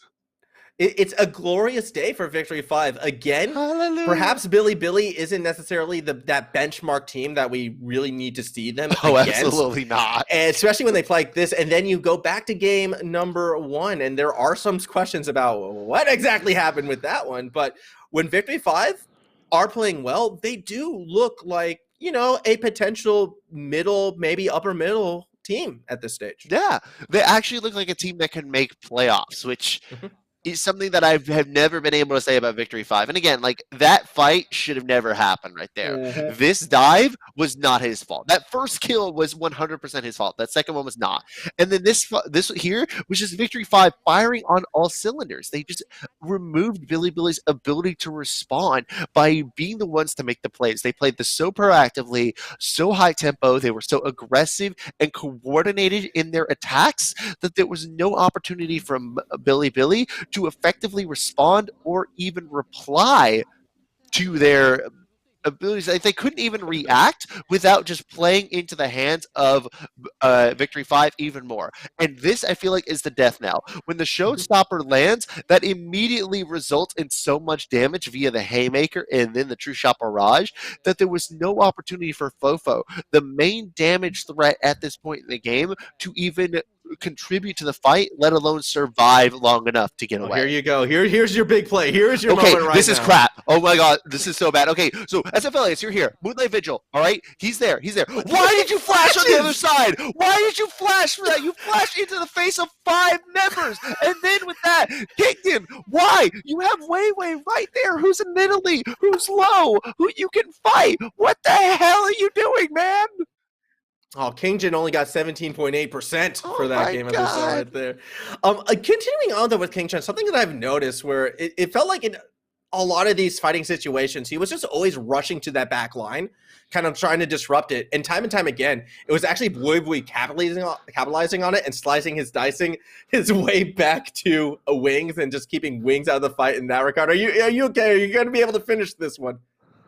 Speaker 2: It's a glorious day for Victory 5. Again,
Speaker 5: Hallelujah.
Speaker 2: perhaps Billy isn't necessarily that benchmark team that we really need to see them
Speaker 5: Oh,
Speaker 2: against.
Speaker 5: absolutely not.
Speaker 2: And especially when they play like this, and then you go back to game number 1, and there are some questions about what exactly happened with that one. But when Victory 5 are playing well, they do look like, a potential middle, maybe upper middle team at this stage.
Speaker 5: Yeah, they actually look like a team that can make playoffs, which
Speaker 2: Mhm.
Speaker 5: is something that I have never been able to say about Victory 5. And again, like that fight should have never happened right there.
Speaker 2: Mhm.
Speaker 5: This dive was not his fault. That first kill was 100% his fault. That second one was not. And then this here was just Victory 5 firing on all cylinders. They just removed Billy's ability to respond by being the ones to make the plays. They played this so proactively, so high tempo. They were so aggressive and coordinated in their attacks that there was no opportunity from Billy to effectively respond or even reply to their abilities. They couldn't even react without just playing into the hands of Victory 5 even more. And this, I feel like, is the death knell. When the showstopper lands, that immediately results in so much damage via the Haymaker and then the True Shot Barrage that there was no opportunity for Fofo, the main damage threat at this point in the game, to even contribute to the fight, let alone survive long enough to get away.
Speaker 2: Here you go. Here's your big play. Here's your moment right now.
Speaker 5: This is crap. Oh my god, this is so bad. Okay, so SFLAS, you're here. Moonlight Vigil, all right? He's there. Why did you flash on the other side? Why did you flash for that? You flashed into the face of 5 members. And then with that, kicked him. Why? You have Weiwei right there, who's in Italy, who's low, who you can fight. What the hell are you doing, man?
Speaker 2: Oh, Kingjin only got 17.8% for that game of this right there. Continuing on though with Kingjin, something that I've noticed where it felt like in a lot of these fighting situations, he was just always rushing to that back line, kind of trying to disrupt it. And time again, it was actually Bui capitalizing on it and slicing dicing his way back to wings and just keeping wings out of the fight in that regard. Are you okay? Are you going to be able to finish this one?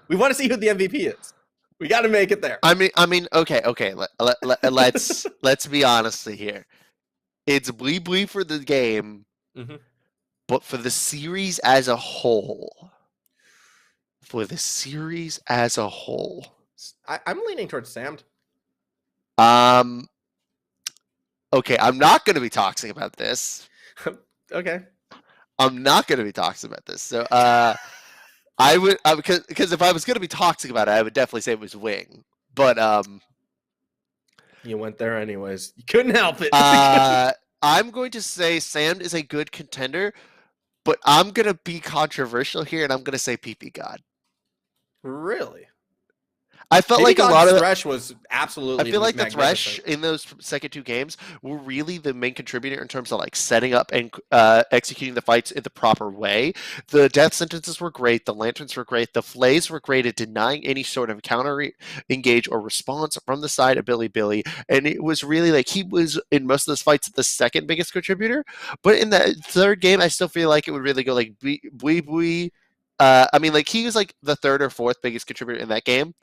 Speaker 2: We want to see who the MVP is. We got to make it there.
Speaker 5: I mean, okay. Let's be honest here. It's Bui for the game, but for the series as a whole, I'm
Speaker 2: leaning towards Samd.
Speaker 5: Okay, I'm not going to be toxic about this.
Speaker 2: Okay.
Speaker 5: I'm not going to be toxic about this. So, I would because if I was going to be toxic about it, I would definitely say it was Wing. But
Speaker 2: you went there anyways. You couldn't help it.
Speaker 5: I'm going to say Samd is a good contender, but I'm going to be controversial here, and I'm going to say PP God.
Speaker 2: Really?
Speaker 5: I felt like a lot of
Speaker 2: Thresh was absolutely.
Speaker 5: I feel like the Thresh in those second 2 games were really the main contributor in terms of like setting up and executing the fights in the proper way. The death sentences were great. The lanterns were great. The flays were great at denying any sort of counter engage or response from the side of Billy. And it was really like he was in most of those fights the second biggest contributor. But in the third game, I still feel like it would really go like Bui. I mean, like he was like the 3rd or 4th biggest contributor in that game.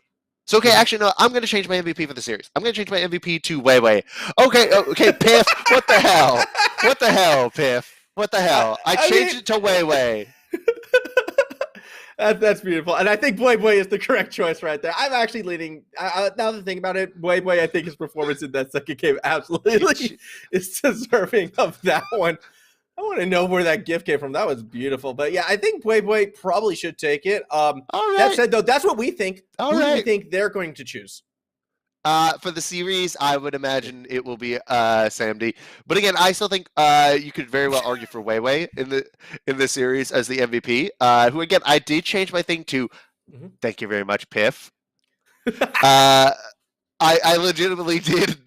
Speaker 5: So, okay, actually, no, I'm going to change my MVP for the series. I'm going to change my MVP to Weiwei. Okay, Piff, what the hell? What the hell, Piff? What the hell? I changed it to Weiwei.
Speaker 2: That's beautiful. And I think Weiwei is the correct choice right there. I'm actually leaning, now that I think about it, Weiwei, I think his performance in that second game absolutely is deserving of that one. I want to know where that gift came from. That was beautiful. But yeah, I think Weiwei probably should take it.
Speaker 5: All right.
Speaker 2: That said, though, that's what we think.
Speaker 5: All
Speaker 2: Who
Speaker 5: right.
Speaker 2: do you think they're going to choose?
Speaker 5: For the series, I would imagine it will be Samd. But again, I still think you could very well argue for Weiwei in the series as the MVP. Who again, I did change my thing to thank you very much, Piff. I legitimately did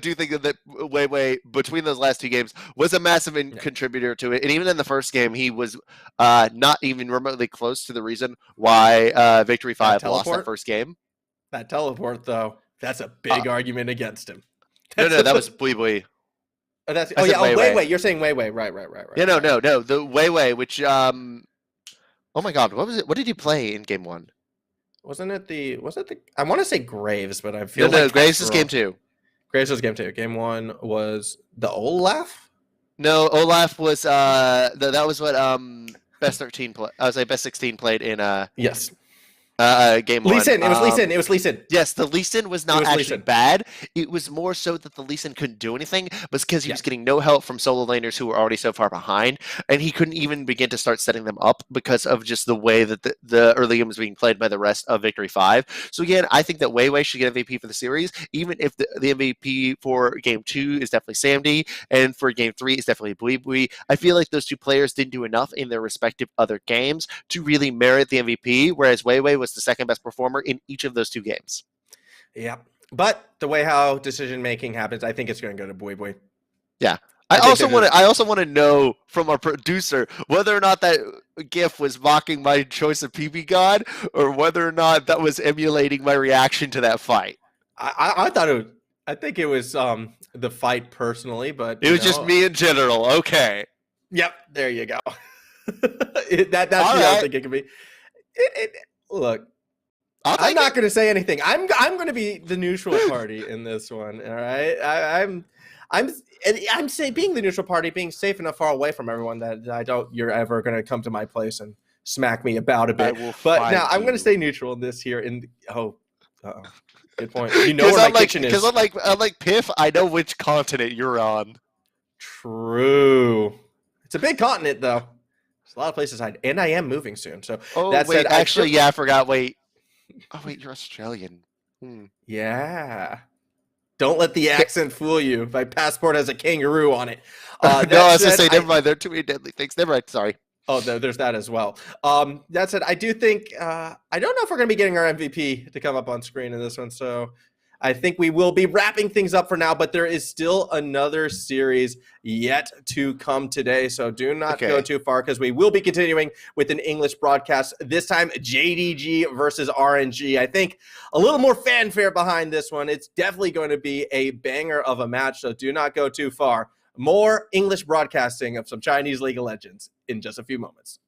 Speaker 5: do think that Weiwei between those last 2 games was a massive contributor to it, and even in the first game, he was not even remotely close to the reason why Victory 5 lost that first game.
Speaker 2: That teleport, though, that's a big argument against him.
Speaker 5: No, that was Bui.
Speaker 2: Weiwei. You're saying Weiwei, right.
Speaker 5: Yeah, no, the Weiwei, which oh my god, what was it? What did he play in game 1?
Speaker 2: Wasn't it the I want to say Graves, but I feel
Speaker 5: Graves is game 2.
Speaker 2: Graves was game 2. Game 1 was the Olaf.
Speaker 5: No, Olaf was that was what best 13 play. I was like best 16 played in
Speaker 2: Yes.
Speaker 5: game
Speaker 2: Lee
Speaker 5: one.
Speaker 2: Sin. It was Lee Sin. It was Lee Sin.
Speaker 5: Yes, the Lee Sin was not
Speaker 2: was Lee
Speaker 5: actually
Speaker 2: Sin.
Speaker 5: bad. It was more so that the Lee Sin couldn't do anything, but because he
Speaker 2: Yeah.
Speaker 5: was getting no help from solo laners who were already so far behind, and he couldn't even begin to start setting them up because of just the way that the early game was being played by the rest of Victory 5. So again, I think that Wei Wei should get MVP for the series, even if the MVP for Game 2 is definitely Samdi, and for Game 3 is definitely Bui Bui. I feel like those two players didn't do enough in their respective other games to really merit the MVP, whereas Wei Wei was the second best performer in each of those two games.
Speaker 2: Yeah. But the way how decision making happens, I think it's going to go to Bui Bui.
Speaker 5: Yeah.
Speaker 2: I
Speaker 5: also want to know from our producer whether or not that GIF was mocking my choice of PB God or whether or not that was emulating my reaction to that fight.
Speaker 2: I thought it was, I think it was the fight personally, but
Speaker 5: It was just me in general. Okay.
Speaker 2: Yep, there you go. That's
Speaker 5: All
Speaker 2: what I
Speaker 5: right.
Speaker 2: think it could be. Look,
Speaker 5: I'll
Speaker 2: I'm
Speaker 5: take
Speaker 2: not
Speaker 5: it.
Speaker 2: going to say anything. I'm going to be the neutral party in this one. All right, I'm saying being the neutral party, being safe enough far away from everyone that I don't. You're ever going to come to my place and smack me about a bit. But now I'm going to stay neutral in this here. Good point. You know where my kitchen is.
Speaker 5: Because unlike Piff, I know which continent you're on.
Speaker 2: True. It's a big continent, though. There's a lot of places and I am moving soon. So
Speaker 5: Oh,
Speaker 2: that
Speaker 5: wait,
Speaker 2: said,
Speaker 5: actually, I forgot. Wait. Oh, wait, you're Australian.
Speaker 2: Yeah. Don't let the accent fool you. My passport has a kangaroo on it.
Speaker 5: No, I was going to say, never mind. There are too many deadly things. Never mind. Sorry.
Speaker 2: Oh, there's that as well. That said, I do think I don't know if we're going to be getting our MVP to come up on screen in this one. So I think we will be wrapping things up for now, but there is still another series yet to come today. So do not go too far because we will be continuing with an English broadcast. This time, JDG versus RNG. I think a little more fanfare behind this one. It's definitely going to be a banger of a match. So do not go too far. More English broadcasting of some Chinese League of Legends in just a few moments.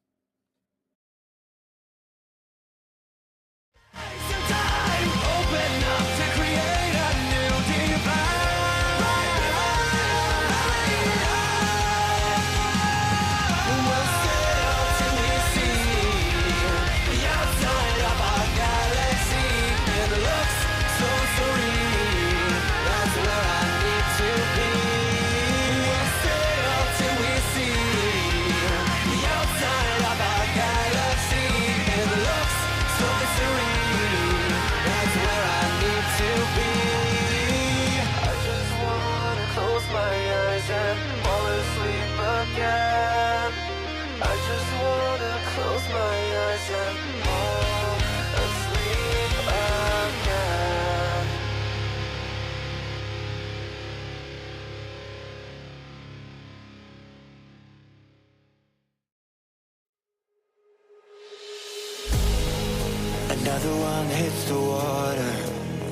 Speaker 1: Another one hits the water,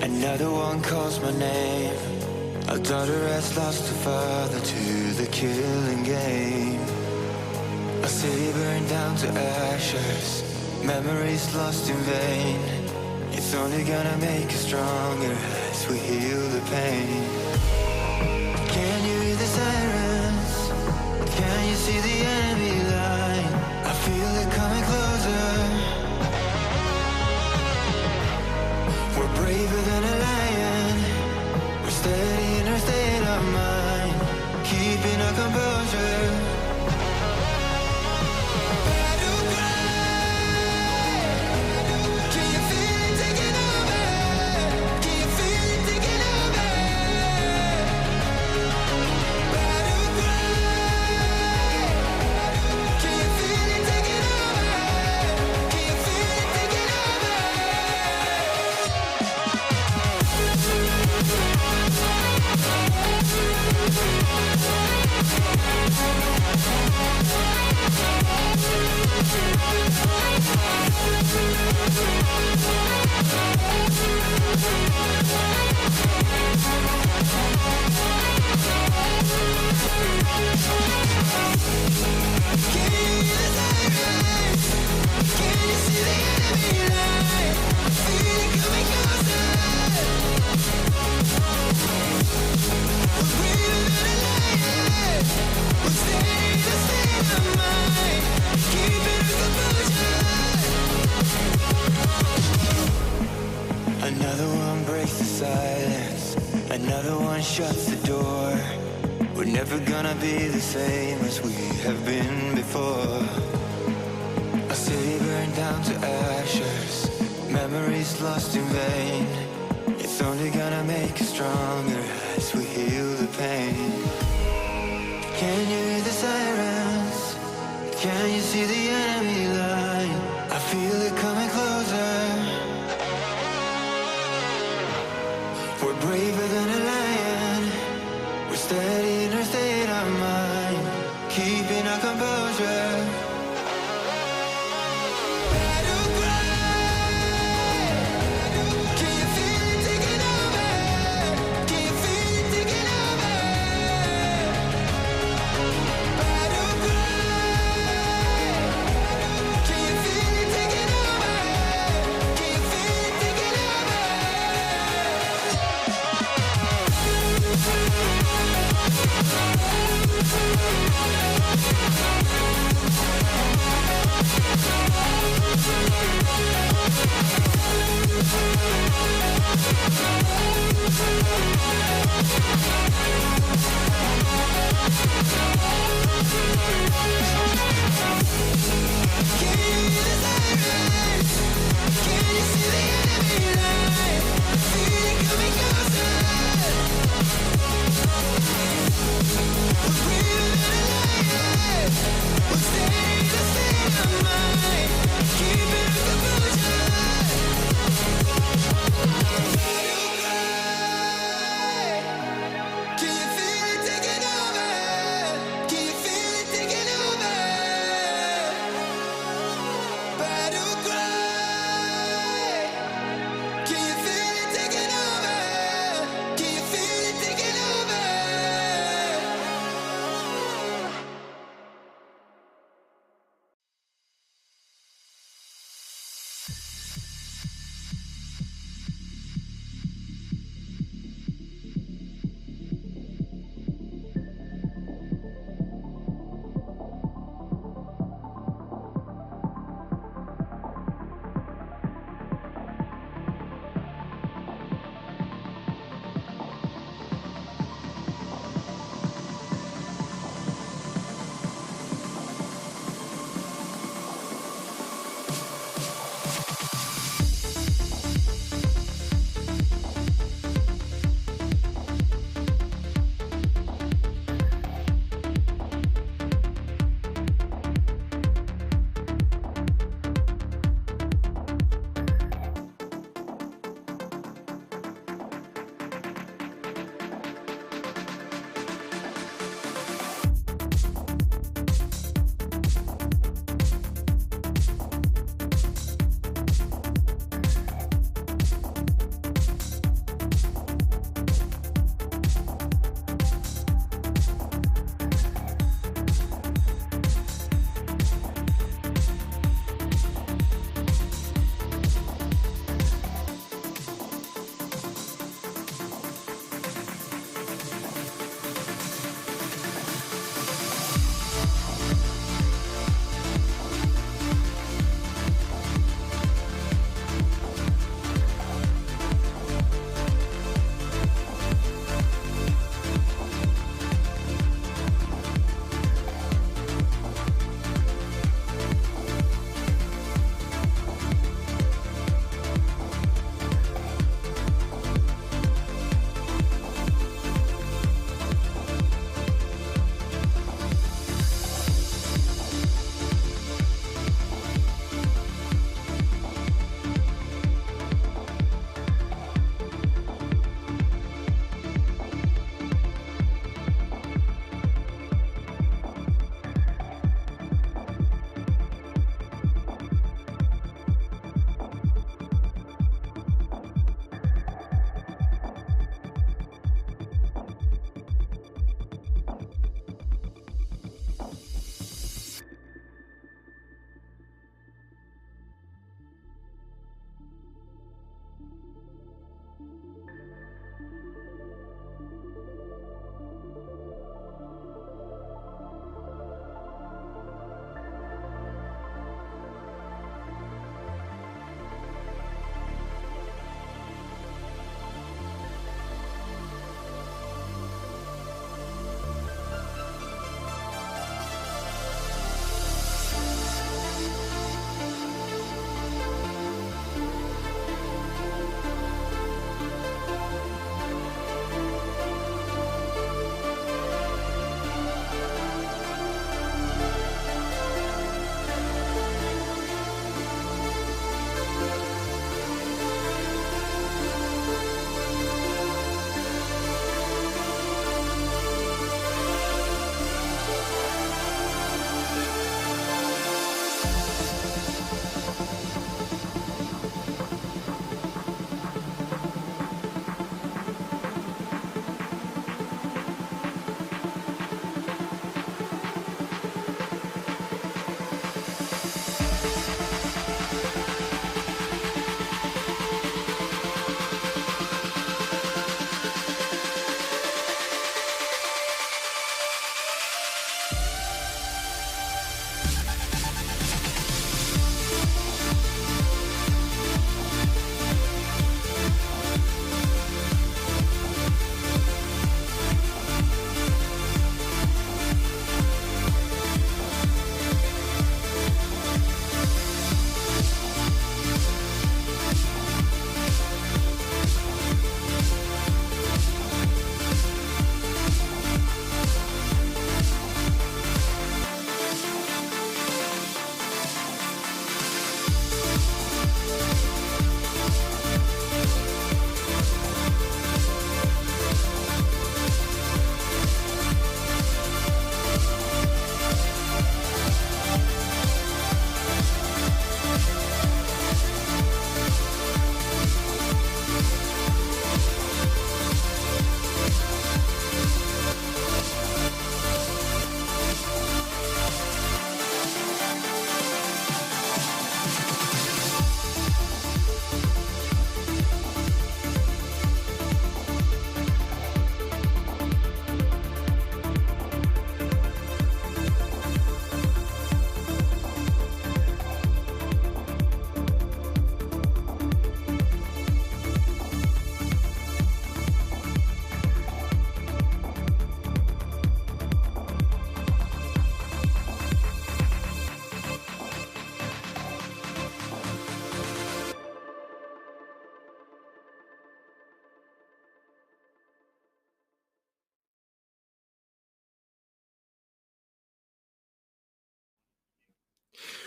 Speaker 1: another one calls my name. A daughter has lost her father to the killing game. A city burned down to ashes, memories lost in vain. It's only gonna make us stronger as we heal the pain. Can you hear the sirens? Can you see the enemy line? I feel it coming closer. We're braver than a lion. We're steady in our state of mind, keeping our composure. Battle cry. Can you feel it taking over? Can you feel it taking over? Battle cry. silence. Another one shuts the door. We're never gonna be the same as we have been before. A city burned down to ashes, memories lost in vain. It's only gonna make us stronger as we heal the pain. Can you hear the sirens? Can you see the enemy line? I feel it coming closer. We're braver than a lion. We're steady in our state of mind, keeping our composure. Battle cry. Can you feel it taking over? Can you feel it taking over? Battle cry. Can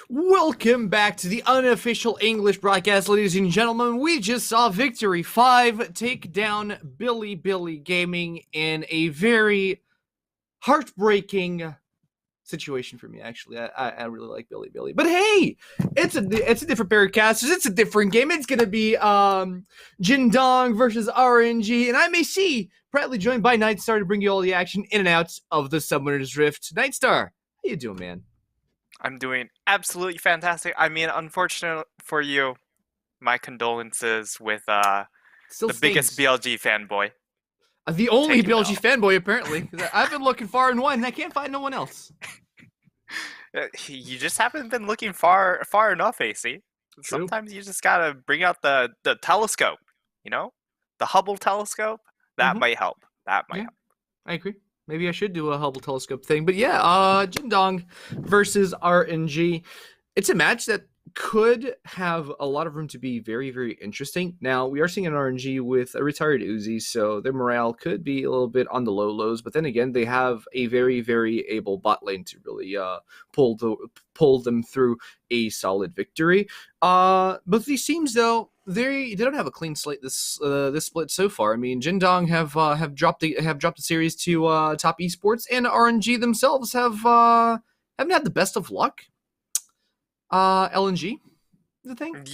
Speaker 6: Welcome back to the unofficial English broadcast, ladies and gentlemen. We just saw Victory 5 take down Billy Gaming in a very heartbreaking situation for me. Actually, I really like Billy, but hey, it's a different pair of casters. It's a different game. It's gonna be Jindong versus RNG, and I may see proudly joined by Nightstar to bring you all the action in and out of the Summoner's Rift. Nightstar, how you doing, man?
Speaker 7: I'm doing absolutely fantastic. I mean, unfortunate for you, my condolences with
Speaker 6: Still
Speaker 7: the biggest BLG fanboy.
Speaker 6: The only
Speaker 7: Taking
Speaker 6: BLG
Speaker 7: off.
Speaker 6: fanboy, apparently. I've been looking far and wide, and I can't find no one else.
Speaker 7: You just haven't been looking far enough, AC.
Speaker 6: True.
Speaker 7: Sometimes you just gotta bring out the telescope. You know, the Hubble telescope. That might help. That might help.
Speaker 6: I agree. Maybe I should do a Hubble telescope thing. But yeah, Jindong versus RNG. It's a match that could have a lot of room to be very, very interesting. Now, we are seeing an RNG with a retired Uzi, so their morale could be a little bit on the lows. But then again, they have a very, very able bot lane to really pull them through a solid victory. Both these teams, though, they don't have a clean slate this split so far. I mean, Jindong have dropped the series to Top Esports, and RNG themselves haven't had the best of luck. LNG, the thing.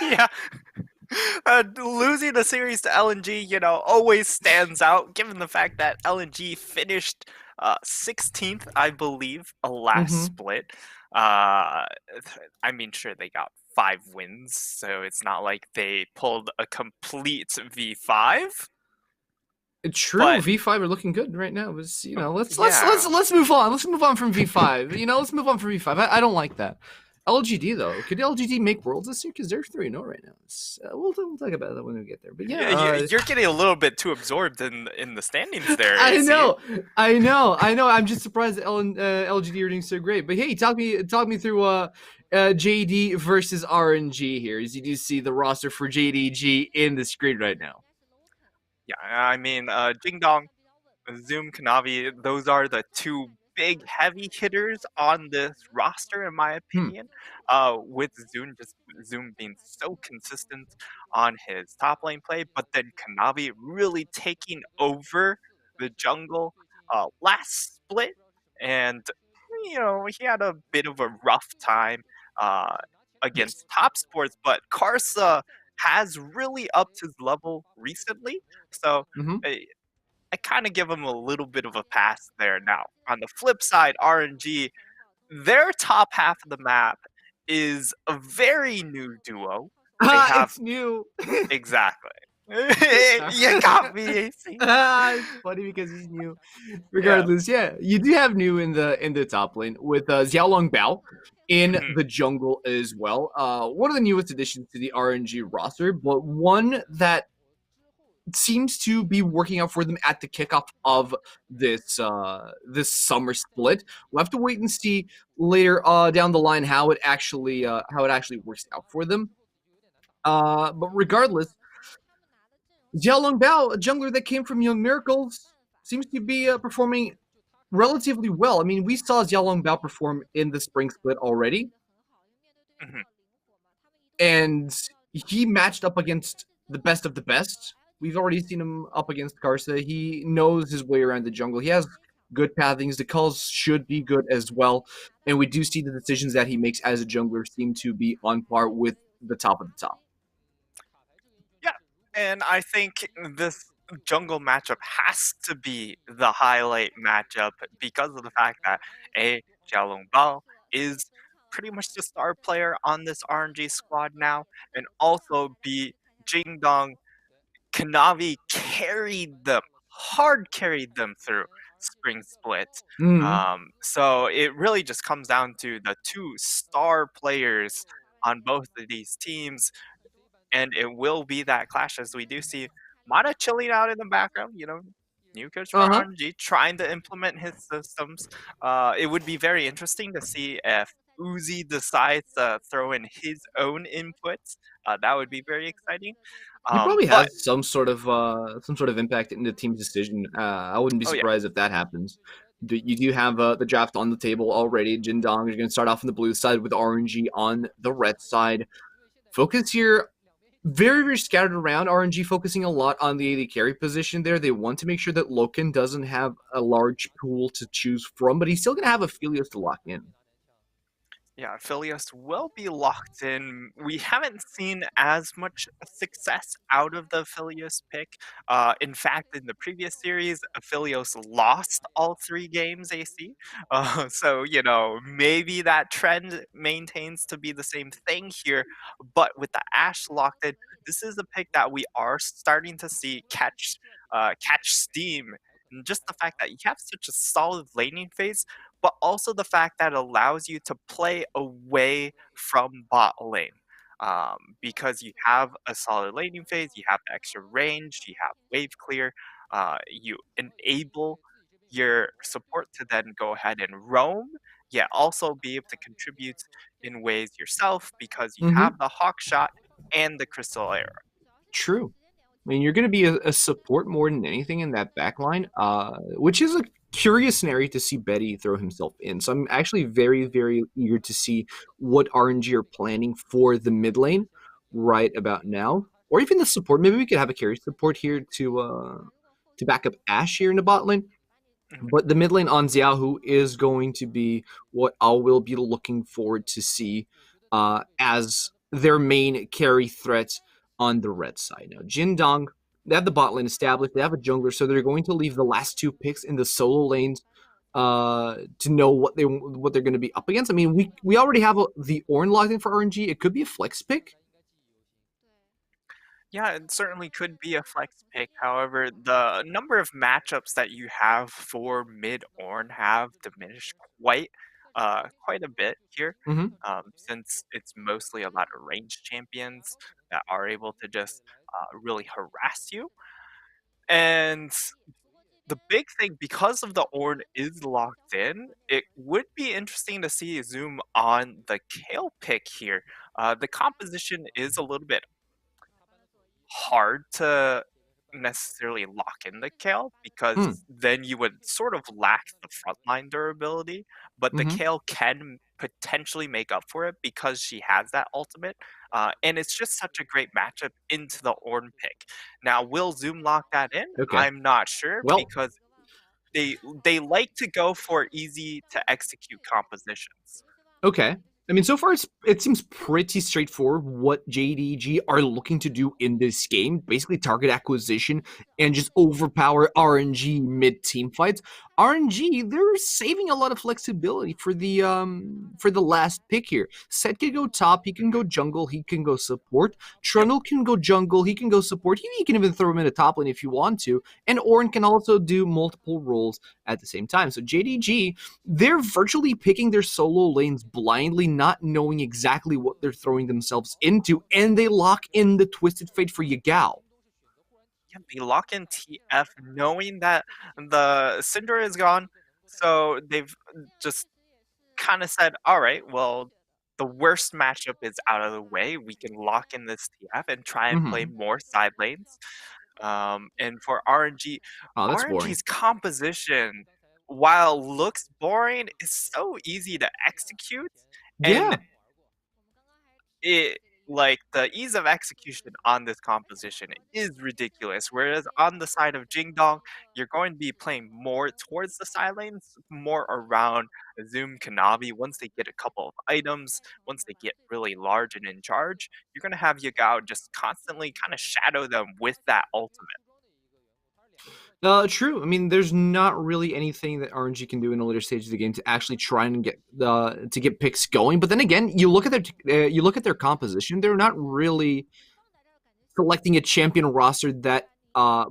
Speaker 7: Yeah. Losing the series to LNG, always stands out, given the fact that LNG finished 16th, I believe, last split. I mean, sure, they got 5 wins, so it's not like they pulled a complete V5.
Speaker 6: True,
Speaker 7: but,
Speaker 6: V5 are looking good right now. But let's move on. Let's move on from V5. Let's move on from V5. I don't like that. LGD though, could LGD make worlds this year? Because they're 3-0 right now. We'll talk about that when we get there. But yeah,
Speaker 7: you're getting a little bit too absorbed in the standings there.
Speaker 6: I know. I'm just surprised that LGD are doing so great. But hey, talk me through JD versus RNG here. As you do see the roster for JDG in the screen right now.
Speaker 7: Yeah, I mean, Jingdong, Zoom, Kanavi, those are the 2 big heavy hitters on this roster, in my opinion. With Zoom being so consistent on his top lane play, but then Kanavi really taking over the jungle last split, and he had a bit of a rough time against Top Sports, but Karsa has really upped his level recently, so I kind of give him a little bit of a pass there. Now, on the flip side, RNG, their top half of the map is a very new duo.
Speaker 6: It's new.
Speaker 7: Exactly. You got me, AC.
Speaker 6: It's funny because he's new. Regardless, yeah, you do have new in the top lane with Xiaolong Bao in the jungle as well. One of the newest additions to the RNG roster, but one that seems to be working out for them at the kickoff of this summer split. We'll have to wait and see later down the line how it actually works out for them. But regardless, Xiaolong Bao, a jungler that came from Young Miracles, seems to be performing relatively well. I mean, we saw Xiaolong Bao perform in the spring split already, and he matched up against the best of the best. We've already seen him up against Karsa. He knows his way around the jungle. He has good pathings. The calls should be good as well. And we do see the decisions that he makes as a jungler seem to be on par with the top of the top.
Speaker 7: Yeah, and I think this jungle matchup has to be the highlight matchup because of the fact that Xiaolong Bao is pretty much the star player on this RNG squad now, and also Jingdong Kanavi hard carried them through spring split. So it really just comes down to the 2 star players on both of these teams, and it will be that clash as we do see Mana chilling out in the background, new coach for RNG, trying to implement his systems. It would be very interesting to see if Uzi decides to throw in his own inputs. That would be very exciting.
Speaker 6: He probably has some sort of impact in the team's decision. I wouldn't be surprised if that happens. You do have the draft on the table already. Jindong is going to start off on the blue side with RNG on the red side. Focus here, very, very scattered around. RNG focusing a lot on the AD carry position there. They want to make sure that Loken doesn't have a large pool to choose from, but he's still going to have Aphelios to lock in.
Speaker 7: Yeah, Aphelios will be locked in. We haven't seen as much success out of the Aphelios pick. In fact, in the previous series, Aphelios lost all 3 games AC. So, maybe that trend maintains to be the same thing here. But with the Ashe locked in, this is a pick that we are starting to see catch steam. And just the fact that you have such a solid laning phase, but also the fact that it allows you to play away from bot lane. Because you have a solid laning phase, you have the extra range, you have wave clear, you enable your support to then go ahead and roam, yet also be able to contribute in ways yourself because you have the hawk shot and the crystal arrow.
Speaker 6: True. I mean, you're going to be a support more than anything in that backline, which is a curious scenario to see Betty throw himself in. So I'm actually very, very eager to see what RNG are planning for the mid lane right about now, or even the support. Maybe we could have a carry support here to back up Ashe here in the bot lane. But the mid lane on Xiaohu is going to be what I will be looking forward to see as their main carry threat on the red side. Now, Jindong, they have the bot lane established. They have a jungler, so they're going to leave the last 2 picks in the solo lanes to know what they're going to be up against. I mean, we already have the Ornn locked in for RNG. It could be a flex pick.
Speaker 7: Yeah, it certainly could be a flex pick. However, the number of matchups that you have for mid Ornn have diminished quite a bit here, since it's mostly a lot of ranged champions that are able to just really harass you. And the big thing, because of the Ornn is locked in, it would be interesting to see Zoom on the Kale pick here. The composition is a little bit hard to necessarily lock in the Kale because then you would sort of lack the frontline durability, but the Kale can potentially make up for it because she has that ultimate, and it's just such a great matchup into the Ornn pick. Now, will Zoom lock that in?
Speaker 6: Okay.
Speaker 7: I'm not sure
Speaker 6: Well,
Speaker 7: because they like to go for easy to execute compositions.
Speaker 6: Okay. I mean, so far it seems pretty straightforward what JDG are looking to do in this game. Basically target acquisition and just overpower RNG mid-team fights. RNG, they're saving a lot of flexibility for the last pick here. Set can go top, he can go jungle, he can go support. Trundle can go jungle, he can go support. He can even throw him in a top lane if you want to. And Ornn can also do multiple roles at the same time. So JDG, they're virtually picking their solo lanes blindly, not knowing exactly what they're throwing themselves into, and they lock in the Twisted Fate for Yagao.
Speaker 7: Yeah, they lock in TF knowing that the Syndra is gone, so they've just kind of said, all right, well, the worst matchup is out of the way. We can lock in this TF and try and play more side lanes. And for RNG,
Speaker 6: Oh, that's boring.
Speaker 7: RNG's composition, while looks boring, is so easy to execute. And the ease of execution on this composition is ridiculous. Whereas on the side of Jingdong, you're going to be playing more towards the side lanes, more around Zoom Kanabi. Once they get a couple of items, once they get really large and in charge, you're going to have Yagao just constantly kind of shadow them with that ultimate.
Speaker 6: True. I mean, there's not really anything that RNG can do in a later stage of the game to actually try and get picks going. But then again, you look at their composition; they're not really selecting a champion roster that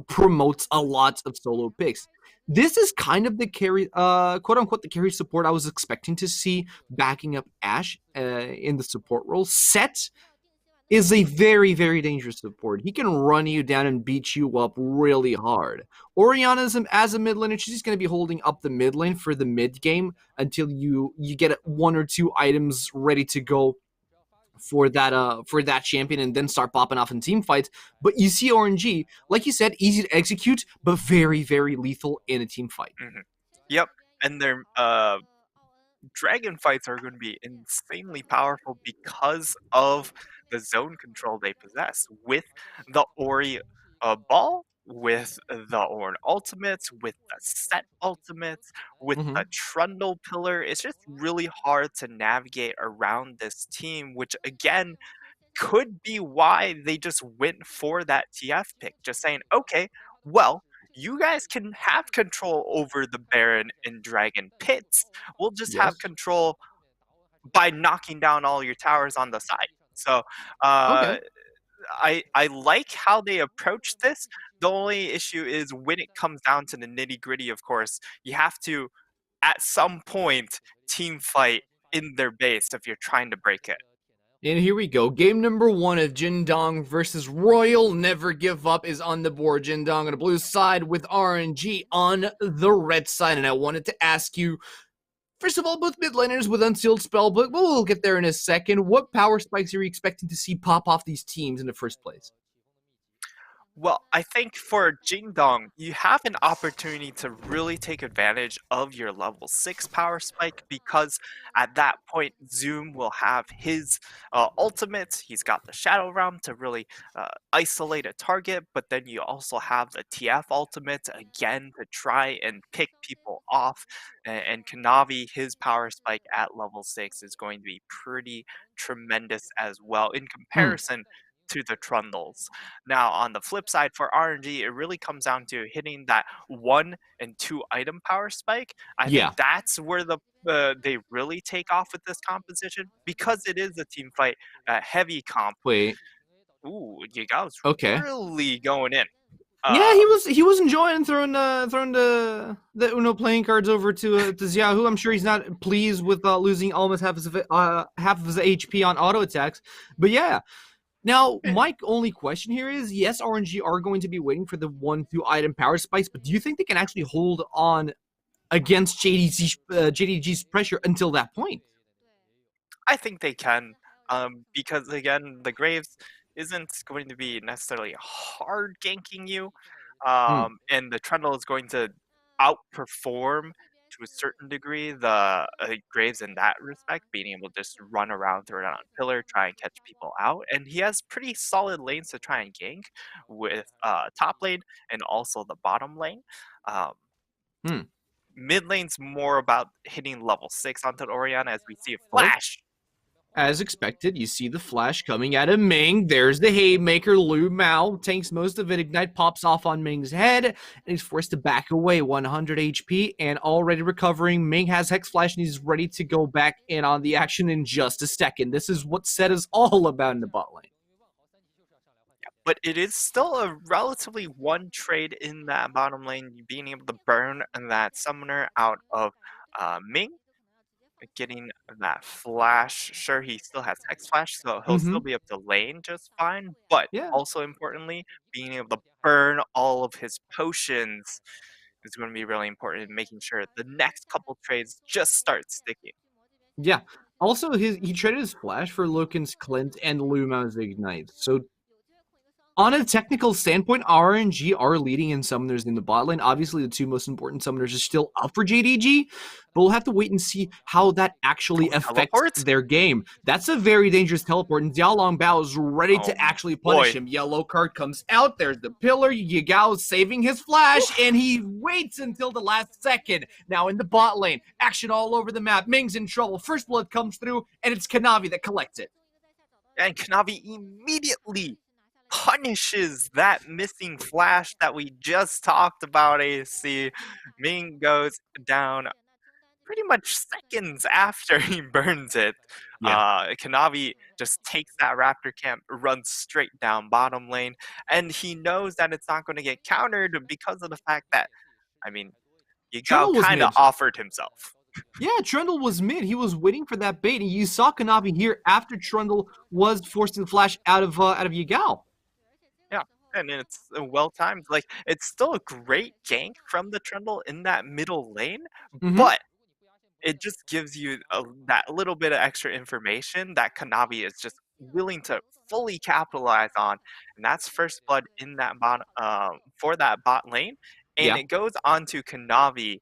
Speaker 6: promotes a lot of solo picks. This is kind of the carry, quote unquote, the carry support I was expecting to see backing up Ashe in the support role. Set is a very, very dangerous support. He can run you down and beat you up really hard. Orianna as a mid laner, she's going to be holding up the mid lane for the mid game until you get 1 or 2 items ready to go for that champion and then start popping off in team fights. But you see RNG, like you said, easy to execute, but very, very lethal in a team fight.
Speaker 7: Yep. and their dragon fights are going to be insanely powerful because of the zone control they possess with the Ori ball, with the Orn ultimates, with the set ultimates, with
Speaker 6: Hmm.
Speaker 7: the Trundle pillar. It's just really hard to navigate around this team, which again could be why they just went for that TF pick. Just saying, okay, well, you guys can have control over the Baron and Dragon pits. We'll just have
Speaker 6: Yes.
Speaker 7: control by knocking down all your towers on the side. So
Speaker 6: Okay.
Speaker 7: I like how they approach this. The only issue is when it comes down to the nitty gritty, of course, you have to at some point team fight in their base if you're trying to break it.
Speaker 6: And here we go. Game number 1 of Jindong versus Royal Never Give Up is on the board. Jindong on the blue side with RNG on the red side. And I wanted to ask you, first of all, both mid laners with Unsealed Spell, but we'll get there in a second. What power spikes are you expecting to see pop off these teams in the first place?
Speaker 7: Well, I think for Jingdong, you have an opportunity to really take advantage of your level 6 power spike because at that point, Zoom will have his ultimate. He's got the Shadow Realm to really isolate a target, but then you also have the TF ultimate again to try and pick people off. And Kanavi, his power spike at level 6 is going to be pretty tremendous as well in
Speaker 6: Hmm.
Speaker 7: comparison to the Trundles. Now, on the flip side, for RNG, it really comes down to hitting that 1 and 2 item power spike. I
Speaker 6: Yeah.
Speaker 7: think that's where they really take off with this composition because it is a team fight heavy comp.
Speaker 6: Wait.
Speaker 7: Ooh, Yigao's
Speaker 6: Okay.
Speaker 7: really going in.
Speaker 6: Yeah, he was enjoying throwing the Uno playing cards over to Xiao, who I'm sure he's not pleased with losing almost half of his HP on auto attacks. But yeah. Now, my only question here is, yes, RNG are going to be waiting for the 1-2 item power spikes, but do you think they can actually hold on against JDG's pressure until that point?
Speaker 7: I think they can, because again, the Graves isn't going to be necessarily hard ganking you,
Speaker 6: Hmm.
Speaker 7: and the Trundle is going to outperform to a certain degree the Graves in that respect, being able to just run around, throw it on a pillar, try and catch people out, and he has pretty solid lanes to try and gank with top lane and also the bottom lane. Um,
Speaker 6: Hmm.
Speaker 7: Mid lane's more about hitting level 6 onto Oriana as we see a
Speaker 6: Oh,
Speaker 7: flash.
Speaker 6: as expected, you see the flash coming out of Ming. There's the Haymaker. Lu Mao tanks most of it. Ignite pops off on Ming's head, and he's forced to back away. 100 HP and already recovering. Ming has Hex Flash, and he's ready to go back in on the action in just a second. This is what Set is all about in the bot lane.
Speaker 7: But it is still a relatively one trade in that bottom lane, being able to burn that summoner out of Ming, getting that flash. Sure, he still has X flash, so he'll
Speaker 6: Mm-hmm.
Speaker 7: still be able to lane just fine. But
Speaker 6: Yeah.
Speaker 7: also importantly, being able to burn all of his potions is going to be really important in making sure the next couple trades just start sticking.
Speaker 6: Yeah. Also, he traded his Flash for Loken's Clint and Lu Mao's Ignite. So on a technical standpoint, RNG are leading in summoners in the bot lane. Obviously, the two most important summoners are still up for JDG, but we'll have to wait and see how that actually
Speaker 7: Oh,
Speaker 6: affects
Speaker 7: teleports?
Speaker 6: their game. That's a very dangerous teleport, and Xiaolong Bao is ready
Speaker 7: Oh,
Speaker 6: to actually punish
Speaker 7: boy.
Speaker 6: him. Yellow card comes out. There's the pillar. Yagao is saving his flash, and he waits until the last second. Now in the bot lane, action all over the map. Ming's in trouble. First blood comes through, and it's Kanavi that collects it.
Speaker 7: And Kanavi immediately punishes that missing flash that we just talked about, AC. Ming goes down pretty much seconds after he burns it.
Speaker 6: Yeah.
Speaker 7: Kanavi just takes that Raptor camp, runs straight down bottom lane, and he knows that it's not going to get countered because of the fact that, I mean, Yigao
Speaker 6: Trundle was
Speaker 7: kind of
Speaker 6: mid.
Speaker 7: offered himself.
Speaker 6: Yeah, Trundle was mid. He was waiting for that bait, and you saw Kanavi here after Trundle was forcing the flash out of Yagao.
Speaker 7: Yeah, and it's well timed. Like, it's still a great gank from the Trundle in that middle lane,
Speaker 6: Mhm.
Speaker 7: but it just gives you that little bit of extra information that Kanavi is just willing to fully capitalize on, and that's first blood in that bot for that bot lane, and
Speaker 6: Yeah.
Speaker 7: it goes on to Kanavi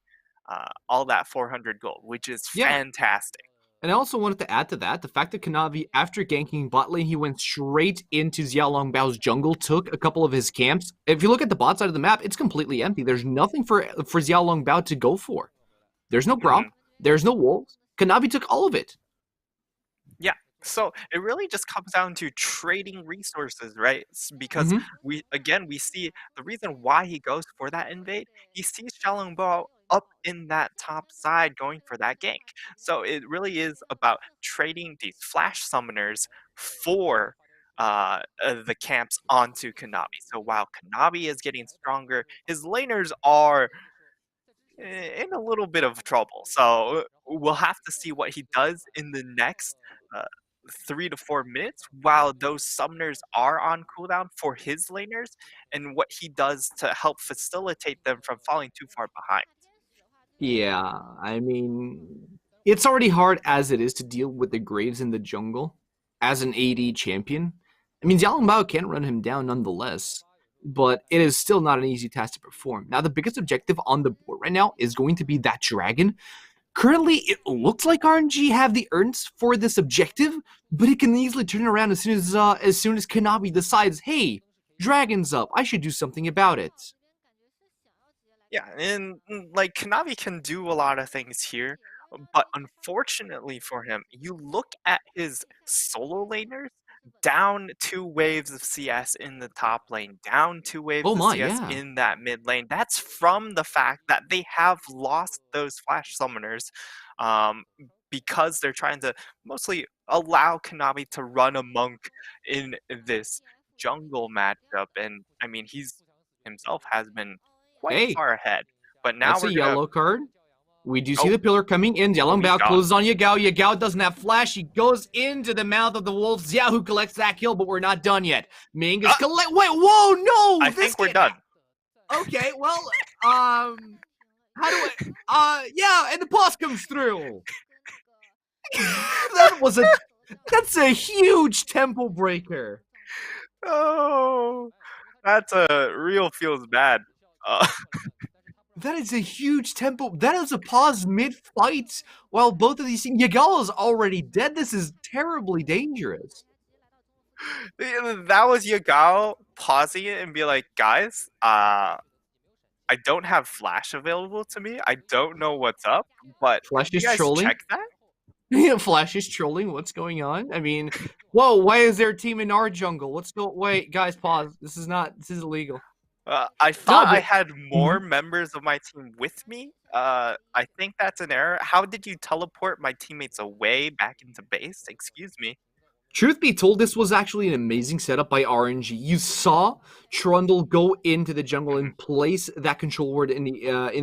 Speaker 7: all that 400 gold, which is
Speaker 6: Yeah.
Speaker 7: fantastic.
Speaker 6: And I also wanted to add to that the fact that Kanavi, after ganking bot lane, he went straight into Xiaolong Bao's jungle, took a couple of his camps. If you look at the bot side of the map, it's completely empty. There's nothing for Xiaolong Bao to go for. There's no Gromp. There's no wolves. Kanavi took all of it.
Speaker 7: Yeah. So it really just comes down to trading resources, right? Because we see the reason why he goes for that invade. He sees Xiaolongbao up in that top side going for that gank. So it really is about trading these flash summoners for the camps onto Kanabi. So while Kanabi is getting stronger, his laners are in a little bit of trouble. So we'll have to see what he does in the next 3 to 4 minutes while those summoners are on cooldown for his laners and what he does to help facilitate them from falling too far behind.
Speaker 6: Yeah, I mean, it's already hard as it is to deal with the Graves in the jungle as an AD champion. I mean, Xiaolong Bao can run him down nonetheless, but it is still not an easy task to perform. Now, the biggest objective on the board right now is going to be that dragon. Currently, it looks like RNG have the urns for this objective, but it can easily turn around as soon as Kanabi decides, hey, dragon's up, I should do something about it.
Speaker 7: Yeah, and like Kanavi can do a lot of things here, but unfortunately for him, you look at his solo laners, down 2 waves of CS in the top lane, down 2 waves
Speaker 6: Oh
Speaker 7: of
Speaker 6: my,
Speaker 7: CS
Speaker 6: yeah.
Speaker 7: in that mid lane. That's from the fact that they have lost those flash summoners because they're trying to mostly allow Kanavi to run amok in this jungle matchup. And I mean, he's himself has been quite
Speaker 6: Hey,
Speaker 7: far ahead. But now
Speaker 6: that's a
Speaker 7: we're gonna
Speaker 6: yellow card. We do see
Speaker 7: Oh.
Speaker 6: the pillar coming in. Xiaolong
Speaker 7: he's
Speaker 6: Bao
Speaker 7: gone.
Speaker 6: closes on Yagao. Yagao doesn't have flash. He goes into the mouth of the wolf. Xiao who collects that kill, but we're not done yet. Ming is collect. Wait, whoa, no!
Speaker 7: I think we're done.
Speaker 6: Okay, well, how do yeah, and the boss comes through. That's a huge tempo breaker.
Speaker 7: Oh, that's a real feels bad.
Speaker 6: That is a huge tempo. That is a pause mid-fight while both of these things. Yagao is already dead. This is terribly dangerous.
Speaker 7: That was Yagao pausing it and be like, guys, I don't have flash available to me. I don't know what's up, but
Speaker 6: Flash
Speaker 7: you
Speaker 6: is
Speaker 7: guys
Speaker 6: trolling.
Speaker 7: check that?
Speaker 6: Flash is trolling. What's going on? I mean, whoa, why is there a team in our jungle? Wait, guys, pause. This is illegal.
Speaker 7: I thought I
Speaker 6: but-
Speaker 7: had more members of my team with me. I think that's an error. How did you teleport my teammates away back into base? Excuse me.
Speaker 6: Truth be told, this was actually an amazing setup by RNG. You saw Trundle go into the jungle and place that control ward in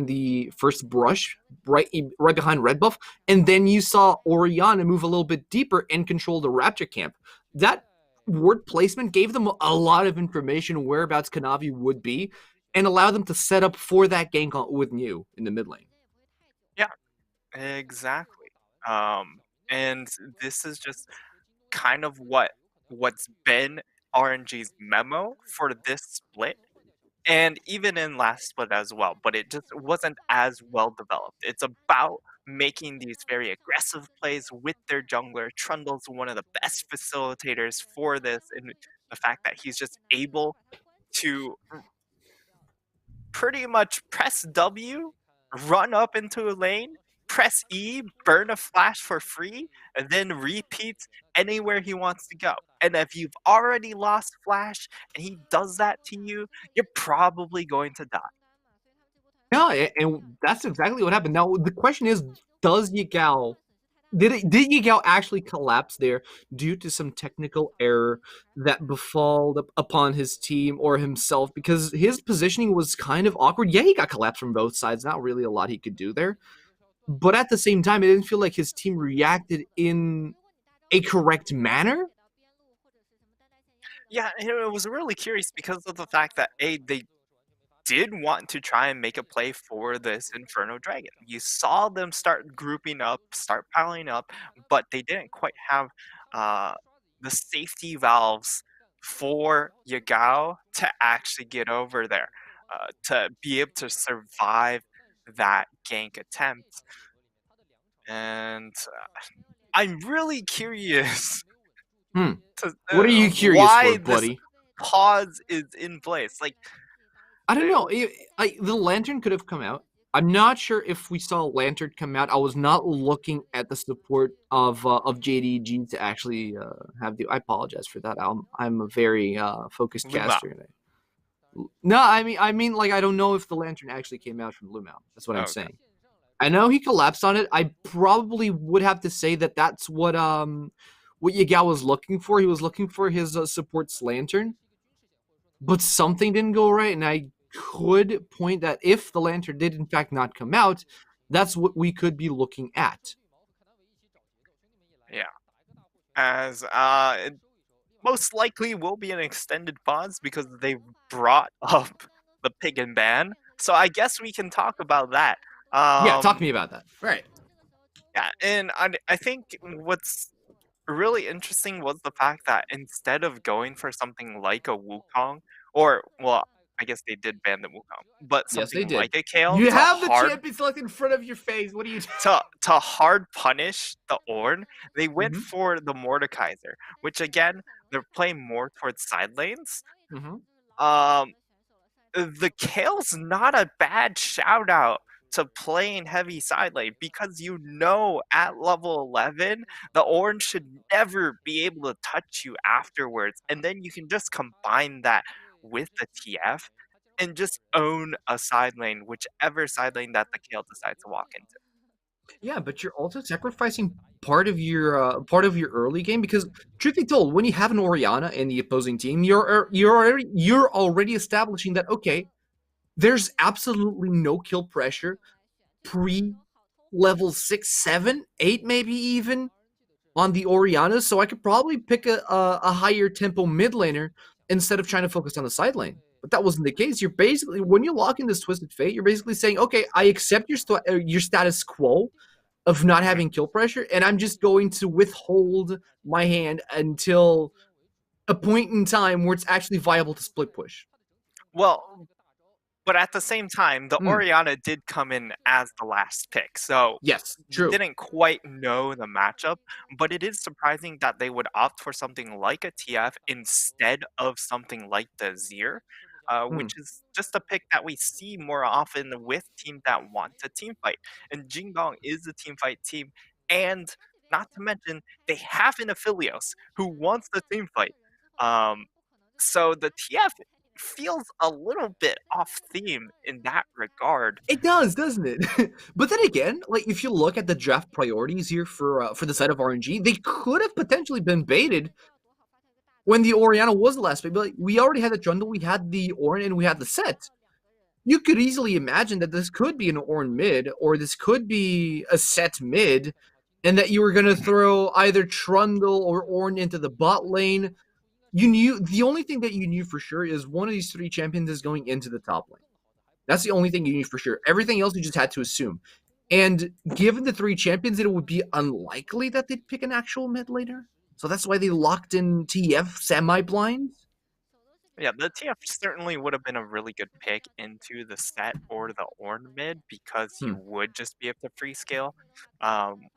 Speaker 6: the first brush, right behind Red Buff, and then you saw Oriana move a little bit deeper and control the Raptor camp. That word placement gave them a lot of information whereabouts Kanavi would be, and allowed them to set up for that gank with New in the mid lane.
Speaker 7: Yeah, exactly. And this is just kind of what's been RNG's memo for this split, and even in last split as well, but it just wasn't as well developed. It's about making these very aggressive plays with their jungler. Trundle's one of the best facilitators for this, and the fact that he's just able to pretty much press W, run up into a lane, press E, burn a flash for free, and then repeats anywhere he wants to go. And if you've already lost flash and he does that to you, you're probably going to die.
Speaker 6: Yeah, and that's exactly what happened. Now the question is, does Yagao did Yagao actually collapse there due to some technical error that befalled upon his team or himself? Because his positioning was kind of awkward. Yeah, he got collapsed from both sides. Not really a lot he could do there. But at the same time, it didn't feel like his team reacted in a correct manner.
Speaker 7: Yeah, and it was really curious because of the fact that they did want to try and make a play for this Inferno Dragon. You saw them start grouping up, start piling up, but they didn't quite have the safety valves for Yagao to actually get over there, to be able to survive that gank attempt. And I'm really curious
Speaker 6: Hmm.
Speaker 7: to
Speaker 6: What are you curious
Speaker 7: why
Speaker 6: for,
Speaker 7: this
Speaker 6: buddy?
Speaker 7: pause is in place. Like,
Speaker 6: I don't know. The lantern could have come out. I'm not sure if we saw a lantern come out. I was not looking at the support of JDG to actually have the. I apologize for that. I'm a very focused
Speaker 7: Luma.
Speaker 6: caster. No, I mean, like I don't know if the lantern actually came out from Lumao. That's what I'm
Speaker 7: Okay.
Speaker 6: saying. I know he collapsed on it. I probably would have to say that that's what Yagao was looking for. He was looking for his support's lantern, but something didn't go right, and I could point that if the lantern did in fact not come out, that's what we could be looking at.
Speaker 7: Yeah. As it most likely will be an extended pause because they brought up the pig and ban. So I guess we can talk about that.
Speaker 6: Yeah, talk to me about that. Right.
Speaker 7: Yeah, and I think what's really interesting was the fact that instead of going for something like a Wukong, or well, I guess they did ban the Wukong, but
Speaker 6: Yes, they
Speaker 7: something
Speaker 6: did.
Speaker 7: like a Kale
Speaker 6: You
Speaker 7: to
Speaker 6: have the
Speaker 7: hard
Speaker 6: champion select in front of your face. What are you
Speaker 7: to hard punish the Ornn, they went
Speaker 6: Mhm.
Speaker 7: for the Mordekaiser, which again they're playing more towards side lanes.
Speaker 6: Mm-hmm.
Speaker 7: The Kale's not a bad shout out to playing heavy side lane because you know at level 11 the orange should never be able to touch you afterwards, and then you can just combine that with the TF and just own a side lane, whichever side lane that the Kale decides to walk into.
Speaker 6: Yeah, but you're also sacrificing part of your early game because, truth be told, when you have an Orianna in the opposing team, you're already establishing that okay, there's absolutely no kill pressure pre level 6, 7, 8, maybe even on the Orianna, so I could probably pick a higher tempo mid laner instead of trying to focus on the side lane. But that wasn't the case. You're basically, when you lock in this Twisted Fate, you're basically saying, okay, I accept your status quo of not having kill pressure, and I'm just going to withhold my hand until a point in time where it's actually viable to split push.
Speaker 7: Well, but at the same time, the Orianna did come in as the last pick, so
Speaker 6: Yes,
Speaker 7: you
Speaker 6: true.
Speaker 7: didn't quite know the matchup, but it is surprising that they would opt for something like a TF instead of something like the Zir, which is just a pick that we see more often with teams that want to team fight. And Jingdong is a team fight team, and not to mention, they have an Aphelios who wants the team fight. So the TF feels a little bit off theme in that regard.
Speaker 6: It does, doesn't it? But then again, like if you look at the draft priorities here for the side of RNG, they could have potentially been baited when the Orianna was the last pick. But like, we already had the Trundle, we had the Ornn, and we had the set. You could easily imagine that this could be an Ornn mid, or this could be a set mid, and that you were going to throw either Trundle or Ornn into the bot lane. You knew the only thing that you knew for sure is one of these three champions is going into the top lane. That's the only thing you knew for sure. Everything else you just had to assume. And given the three champions, it would be unlikely that they'd pick an actual mid laner. So that's why they locked in TF semi-blind.
Speaker 7: Yeah, the TF certainly would have been a really good pick into the set or the Ornn mid because you would just be able to free scale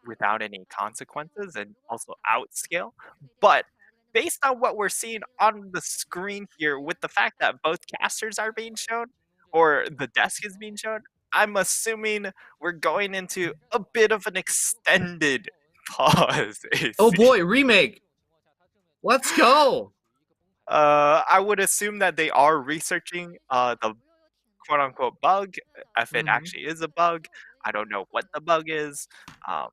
Speaker 7: without any consequences and also outscale. But based on what we're seeing on the screen here, with the fact that both casters are being shown or the desk is being shown, I'm assuming we're going into a bit of an extended pause.
Speaker 6: Oh boy, remake. Let's go.
Speaker 7: I would assume that they are researching the quote unquote bug, if it actually is a bug. I don't know what the bug is.
Speaker 6: I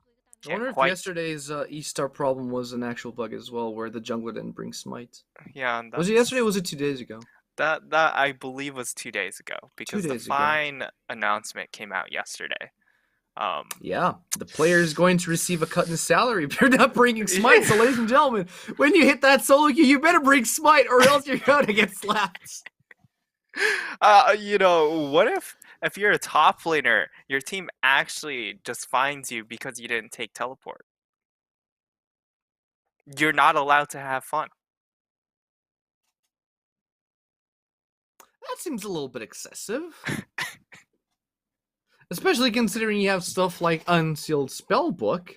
Speaker 7: Can't
Speaker 6: wonder if
Speaker 7: quite.
Speaker 6: yesterday's E-Star problem was an actual bug as well, where the jungler didn't bring smite.
Speaker 7: Yeah,
Speaker 6: Was it yesterday or was it 2 days ago?
Speaker 7: That I believe was 2 days ago because the
Speaker 6: days ago.
Speaker 7: fine announcement came out yesterday.
Speaker 6: Yeah, the player is going to receive a cut in his salary if you're not bringing smite. So, ladies and gentlemen, when you hit that solo queue, you better bring smite, or else you're going to get slapped.
Speaker 7: You know, what if you're a top laner, your team actually just finds you because you didn't take teleport? You're not allowed to have fun.
Speaker 6: That seems a little bit excessive. Especially considering you have stuff like Unsealed Spellbook.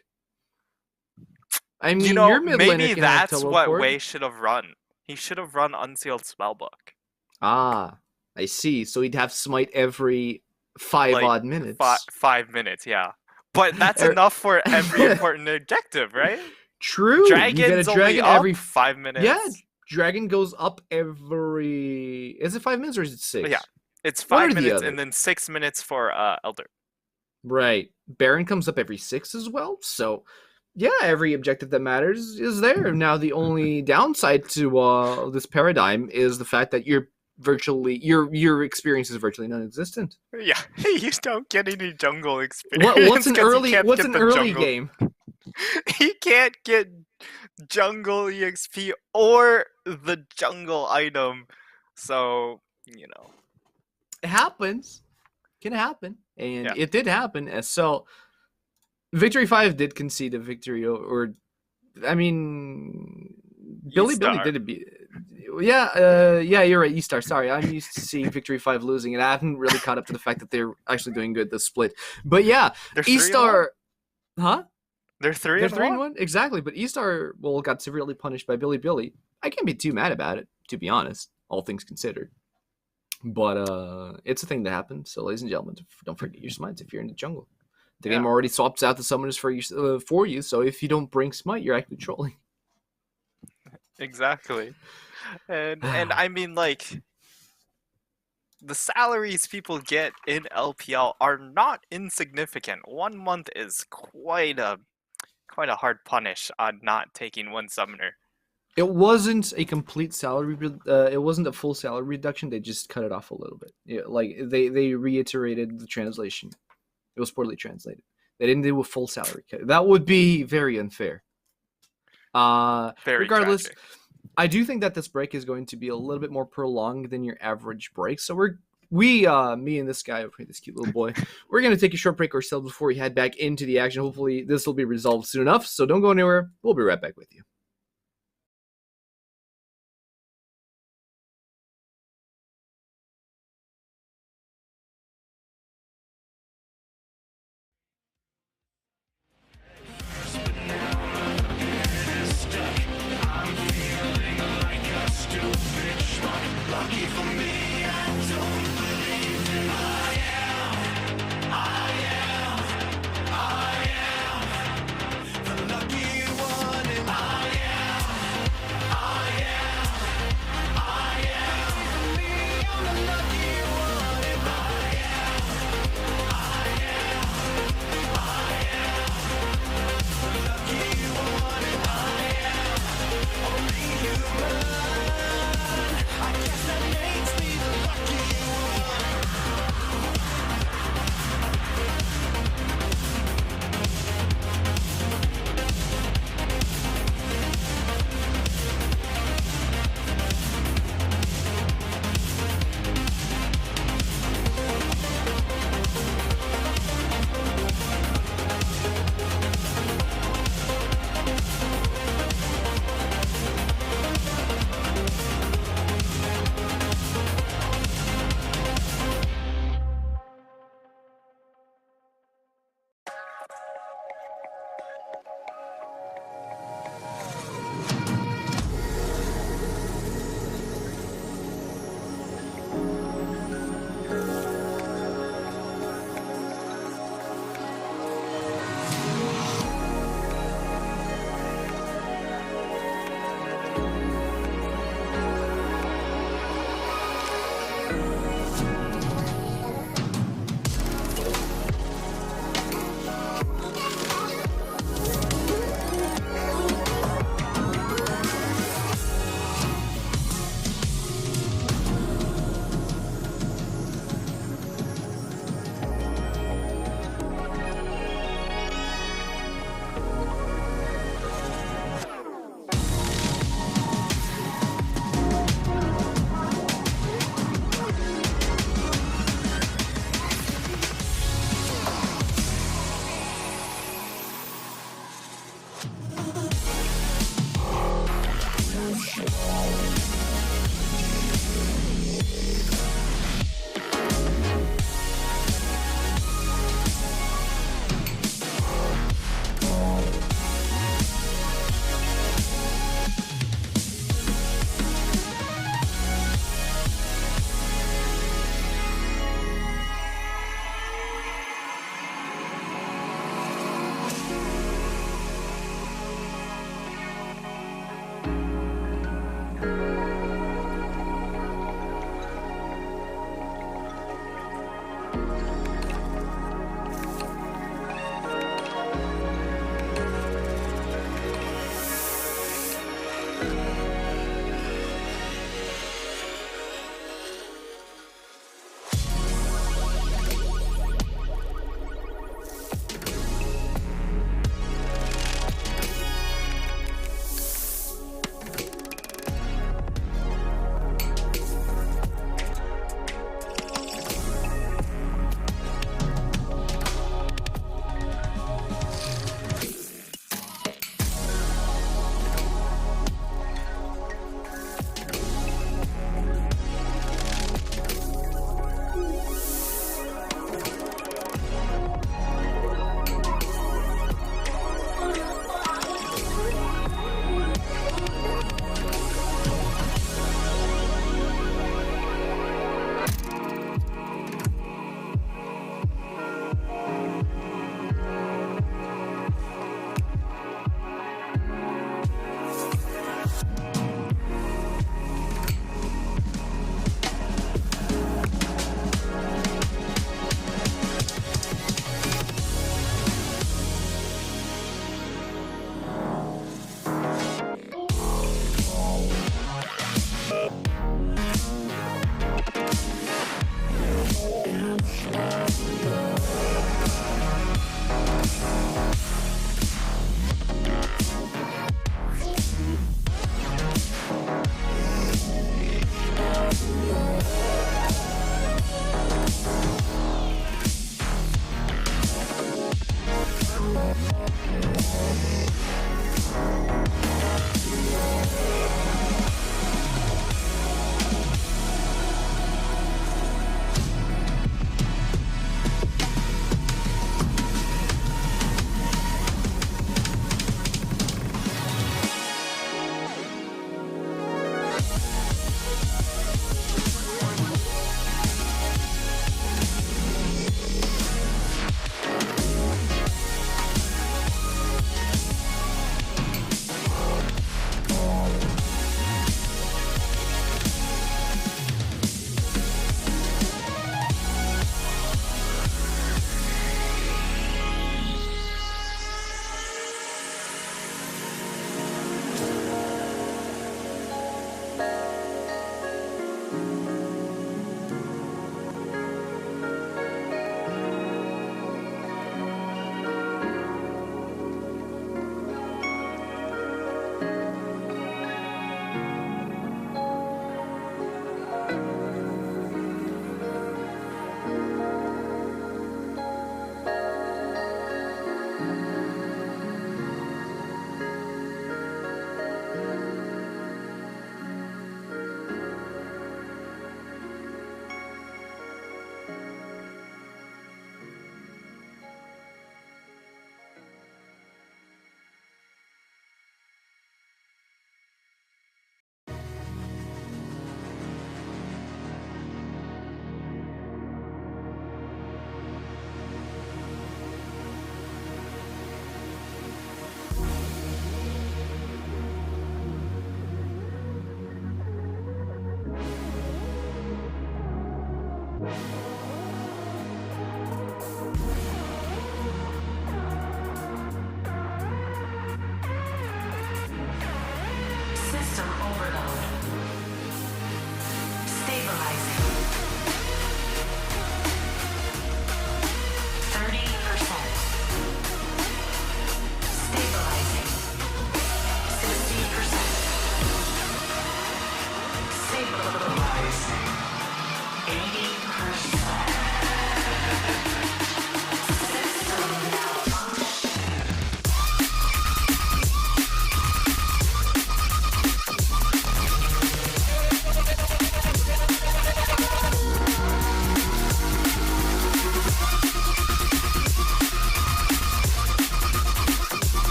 Speaker 6: I mean,
Speaker 7: You know,
Speaker 6: your mid laner
Speaker 7: maybe
Speaker 6: can have
Speaker 7: that's what
Speaker 6: teleport.
Speaker 7: Wei should have run. He should have run Unsealed Spellbook.
Speaker 6: Ah, I see. So he'd have smite every 5
Speaker 7: Like,
Speaker 6: odd minutes.
Speaker 7: 5 minutes, yeah. But that's
Speaker 6: Er-
Speaker 7: enough for every important objective, right?
Speaker 6: True. You get a
Speaker 7: Dragon's only
Speaker 6: dragon
Speaker 7: up
Speaker 6: every
Speaker 7: 5 minutes.
Speaker 6: Yeah, dragon goes up every. Is it 5 minutes or is it 6?
Speaker 7: Yeah, it's
Speaker 6: One or
Speaker 7: 5
Speaker 6: the
Speaker 7: minutes
Speaker 6: other.
Speaker 7: and then 6 minutes for Elder.
Speaker 6: Right. Baron comes up every 6 as well. So, yeah, every objective that matters is there. Now, the only downside to this paradigm is the fact that your experience is virtually non-existent.
Speaker 7: Yeah, you don't get any jungle experience.
Speaker 6: What's an
Speaker 7: 'cause he
Speaker 6: early?
Speaker 7: can't
Speaker 6: What's
Speaker 7: get
Speaker 6: an
Speaker 7: the
Speaker 6: early
Speaker 7: jungle.
Speaker 6: game?
Speaker 7: He can't get jungle EXP or the jungle item. So, you know.
Speaker 6: It happens. Can happen, and
Speaker 7: Yeah.
Speaker 6: it did happen. And so, Victory 5 did concede a victory, or I mean, Billy
Speaker 7: E-Star.
Speaker 6: did it. Yeah, you're right. E-Star. Sorry, I'm used to seeing Victory 5 losing, and I haven't really caught up to the fact that they're actually doing good this split. But yeah,
Speaker 7: They're 3-1?
Speaker 6: E-Star, huh?
Speaker 7: They're 3
Speaker 6: They're
Speaker 7: and
Speaker 6: 3 and
Speaker 7: 1?
Speaker 6: 1, exactly. But E-Star, well, got severely punished by Billy. I can't be too mad about it, to be honest, all things considered. But it's a thing that happens. So, ladies and gentlemen, don't forget your smites if you're in the jungle. The game already swaps out the summoners for you. So if you don't bring smite, you're actually trolling.
Speaker 7: Exactly. And I mean, like, the salaries people get in LPL are not insignificant. 1 month is quite a hard punish on not taking one summoner.
Speaker 6: It wasn't a complete salary. It wasn't a full salary reduction. They just cut it off a little bit. Yeah, like they reiterated the translation. It was poorly translated. They didn't do a full salary cut. That would be very unfair.
Speaker 7: Very
Speaker 6: Regardless,
Speaker 7: tragic.
Speaker 6: I do think that this break is going to be a little bit more prolonged than your average break. So me and this guy over here, this cute little boy, we're going to take a short break ourselves before we head back into the action. Hopefully this will be resolved soon enough. So don't go anywhere. We'll be right back with you.
Speaker 1: The lucky one in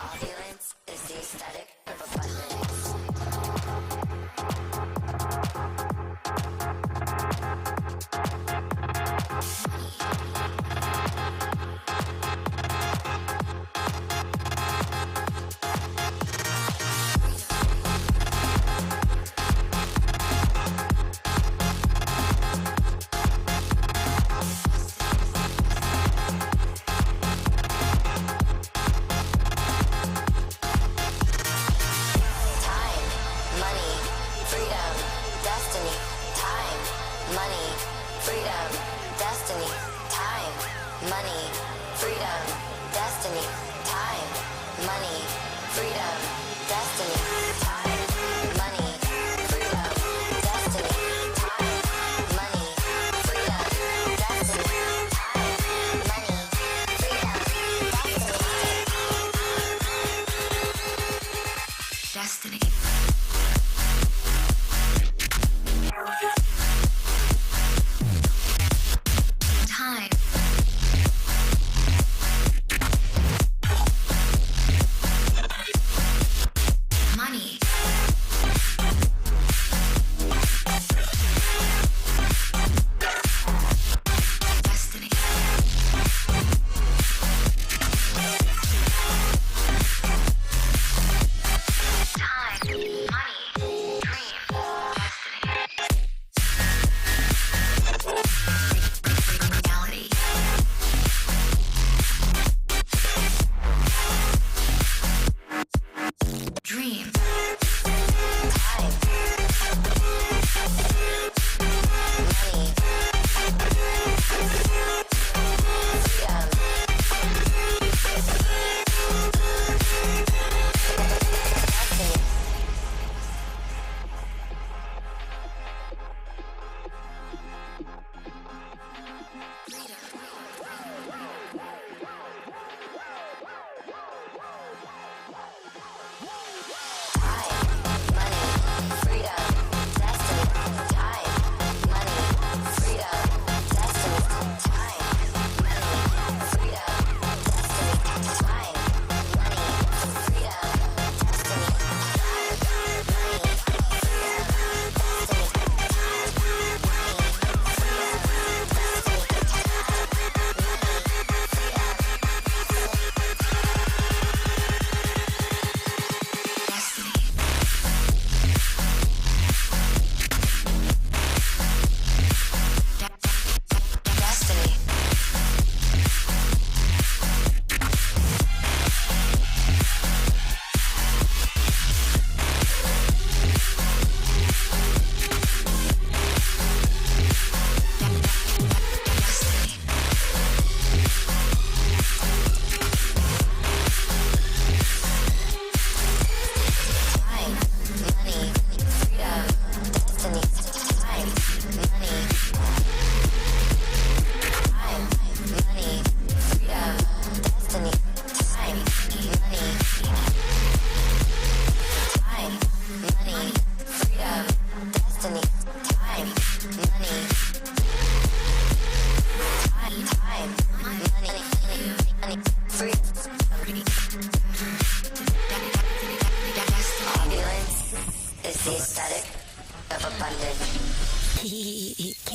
Speaker 8: Opulence is the aesthetic of abundance. Time, money, freedom, destiny. Time, money, freedom, destiny. Time, money, freedom, destiny. Time, money, freedom, destiny. Time, money, freedom, destiny. Time, money, freedom, destiny. Time, money, freedom, destiny. Destiny. Time.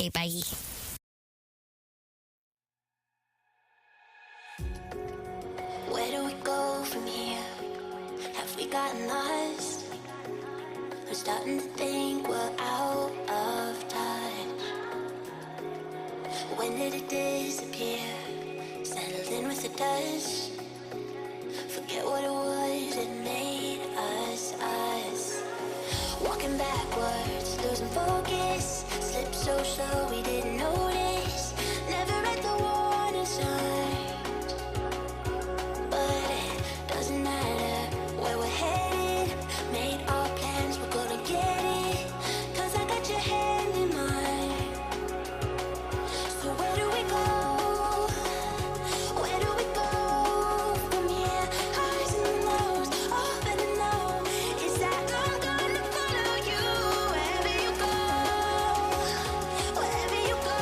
Speaker 8: Okay, bye. Where do we go from here? Have we gotten lost? We're starting to think we're out of touch. When did it disappear? Settled in with the dust. Forget what it was that made us us. Walking backwards, losing focus. Slip so slow we didn't notice. Never read the warning signs. But it doesn't matter where we're headed. Made our plans, we're gonna get it. 'Cause I got your hand in mine. So where do we go? Where do we go from here? Highs and lows, all that I know is that I'm gonna follow you wherever you go. Wherever you go,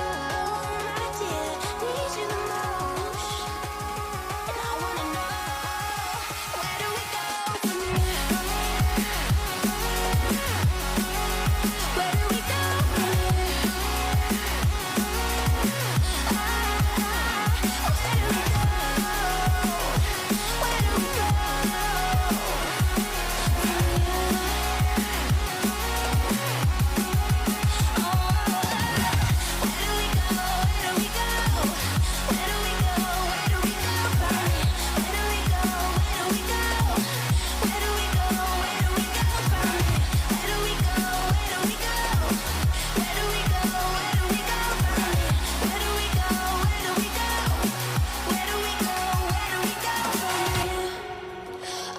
Speaker 8: my dear, need you the most. And I wanna know, where do we go from here? Where do we go from here?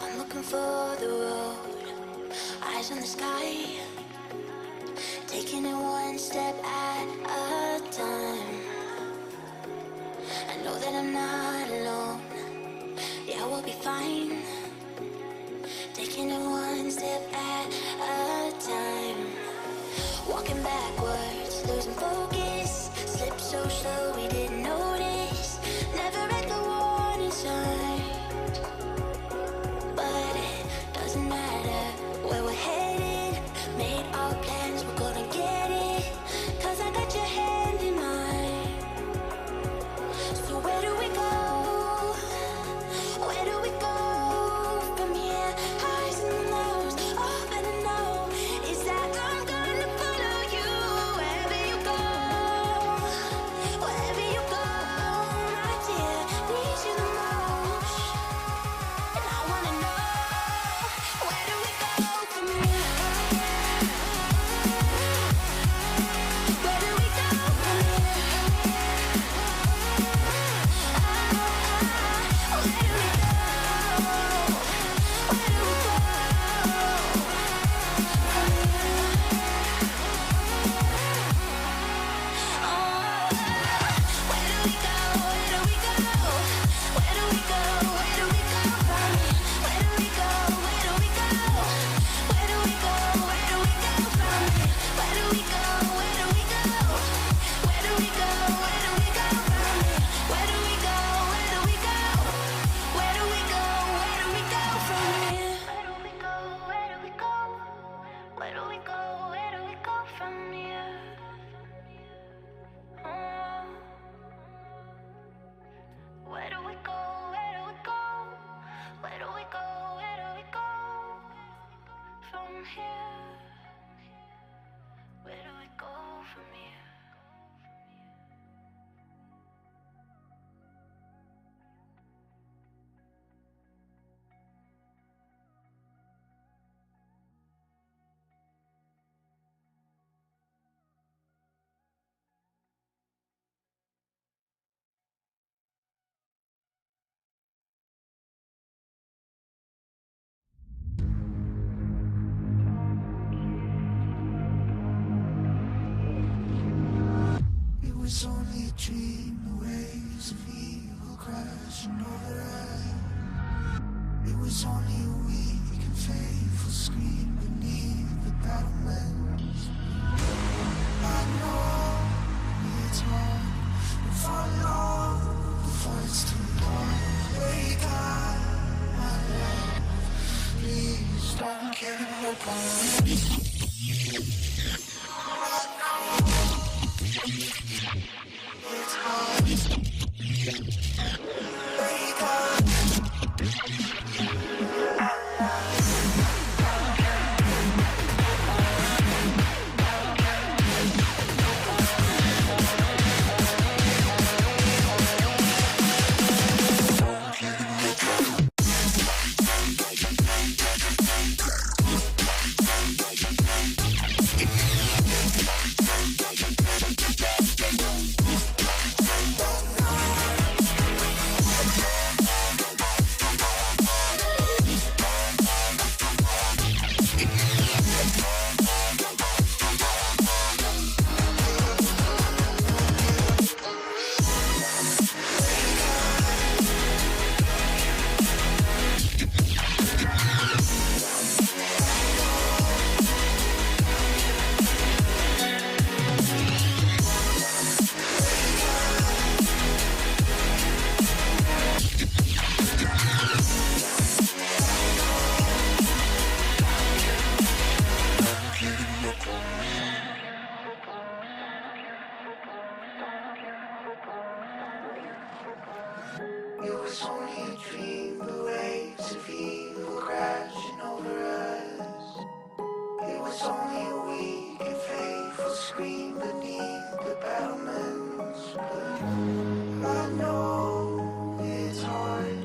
Speaker 8: I'm looking for the road, eyes on the sky, taking it one step at a time. I know that I'm not alone, yeah, we'll be fine. Taking it one step at a time. Walking backwards, losing focus. Slip so slow we didn't notice. Never read the warning signs. But it doesn't matter where we're headed. Made our plans, we're gonna get it. 'Cause I got your hand in mine. So where do we go? Where do we go from here? Highs and lows, all that I know is that I'm gonna follow you wherever you go. Wherever you go, my dear, need you the most. And I wanna know, where do we go from here? Where do we go from here? Where do we go? Where do we go? Where do we go? Where do we go from here? Where do we go from here?
Speaker 1: It was only a dream, the waves of evil crashing over us. It was only a weak and faithful scream beneath the battlements. I know it's hard, but for long, the fight's too long. Wake up, my love, please don't give up on me. was only a dream, the waves of evil crashing over us. It was only a weak and faithful scream beneath the battlements. But I know it's hard,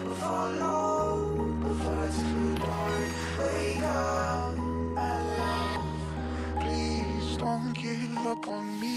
Speaker 1: we'll follow before it's too dark. Wake up, my love, please don't give up on me.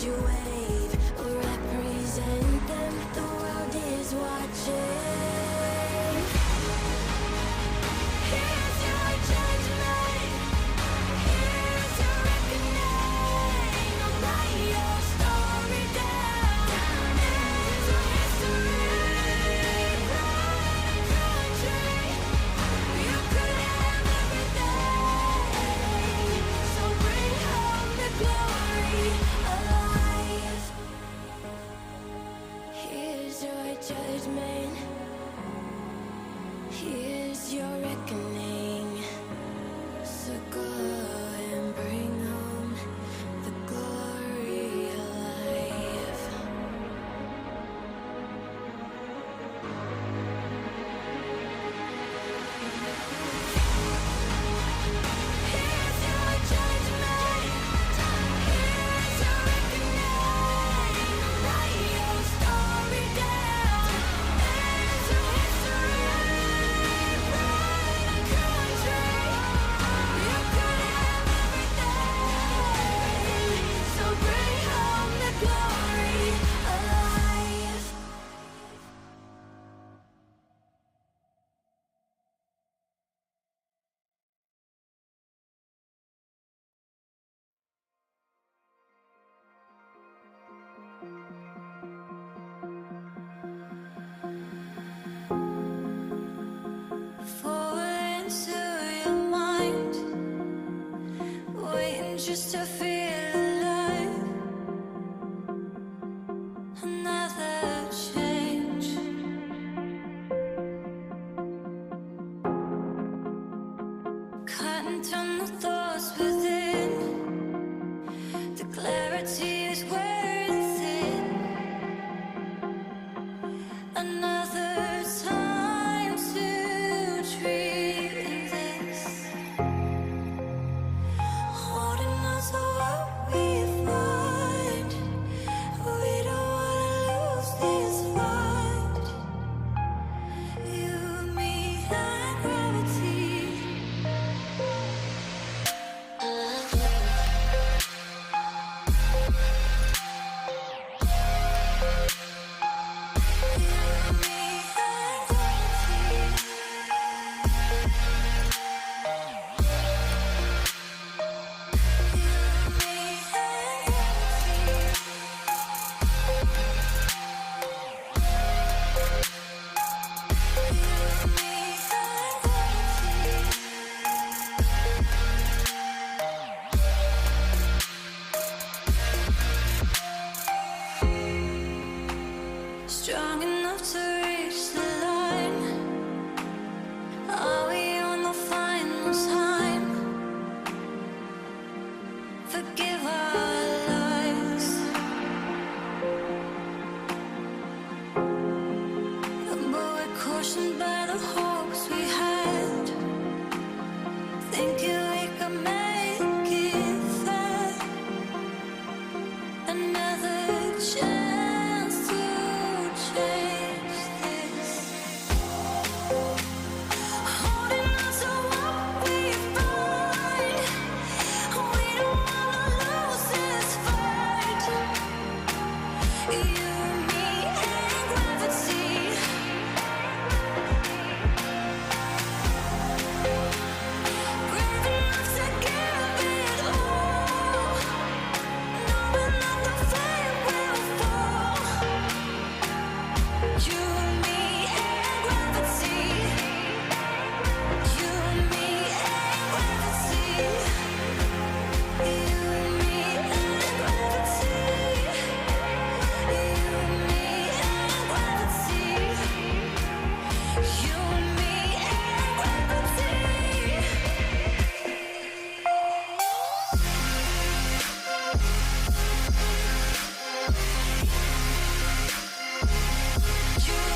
Speaker 8: you wave or represent them. The world is watching. Here's your judgment. Here's your reckoning. I'll write your story down into history. Pride and country. You could have everything. So bring home the glory alive. Here's your judgment. Here's your reckoning. So go and bring home the glory alive. Here's your judgment. Here's your reckoning. Write your story down into history. Pride and country. You could have everything. So bring home the glory alive. Fall into your mind, waiting just to feel alive. Another change. Cutting down the thoughts within. The clarity is worth it. Another time to dream this. Holding on to what we find. We don't wanna lose this fight. You, me, and gravity. Strong enough to reach the line. Are we on the final time? Forgive our lies. But we're cautioned by the hopes we had. Thinking we could make it fair. Another chance to change this. Holding on to what we find. We don't wanna lose this fight. You, me, and gravity. Brave enough to give it all. Knowing that the flame will fall. You, me, and gravity. You, me, and gravity. You, me, and gravity. You, me, and gravity. You, me, and gravity. You,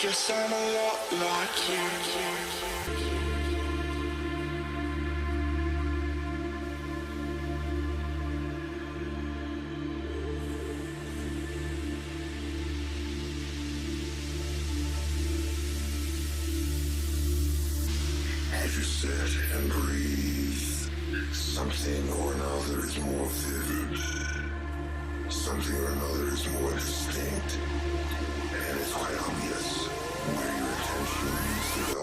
Speaker 8: guess I'm a lot like you. As you sit and breathe, something or another is more vivid. Something or another is more distinct. And it's quite obvious where your attention needs to go.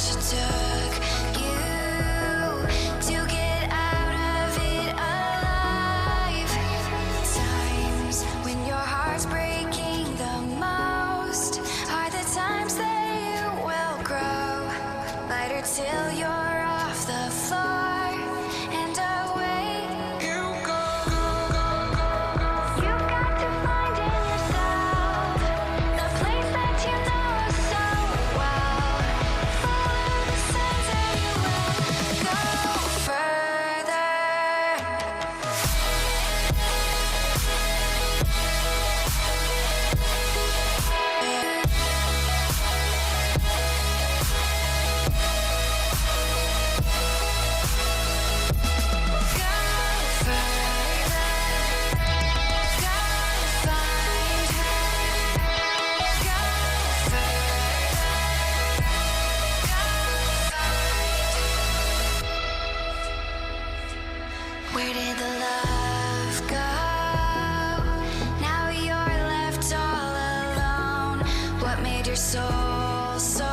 Speaker 8: she took you to get out of it alive. Times when your heart's breaking the most are the times that you will grow lighter till you're off the floor and away. You got to find in yourself the place that you know so well. Follow the signs and you will go further. Where did the love go? Now you're left all alone. What made your soul soar?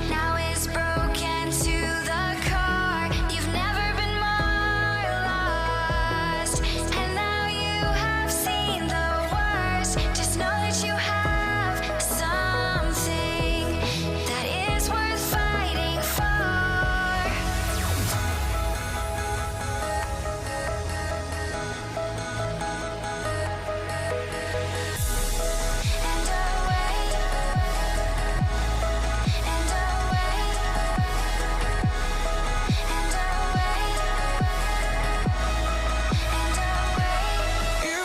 Speaker 8: Now is broken to the core. You've never been more lost, and now you have seen the worst. Just know that you have something that is worth fighting for. And away, and away, and away, and away. You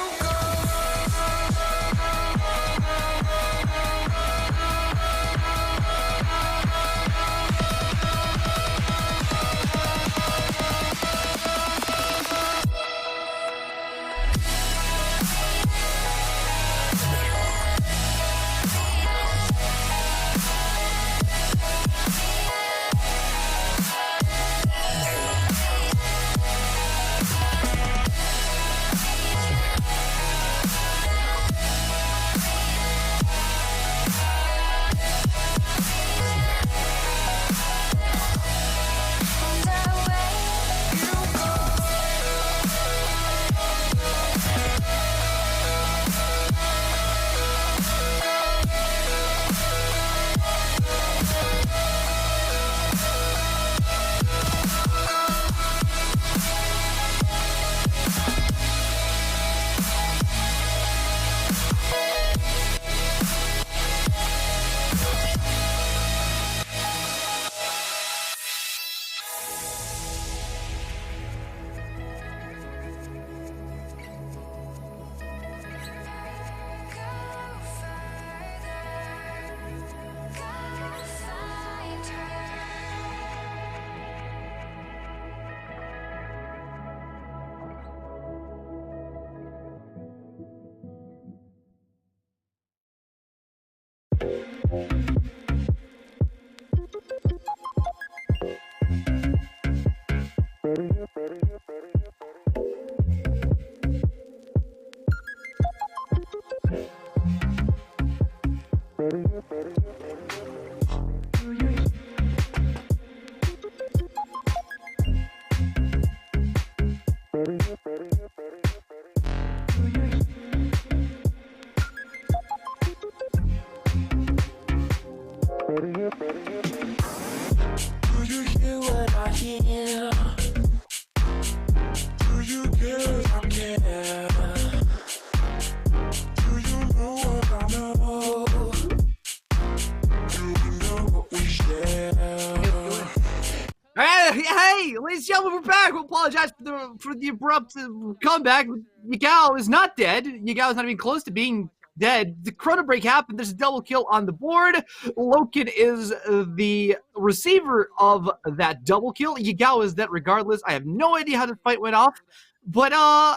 Speaker 6: Hey, ladies and gentlemen, we're back. We apologize for the abrupt comeback. Yagao is not dead. Yagao is not even close to being dead. The chrono break happened. There's a double kill on the board. Loken is the receiver of that double kill. Yagao is dead regardless. I have no idea how the fight went off. But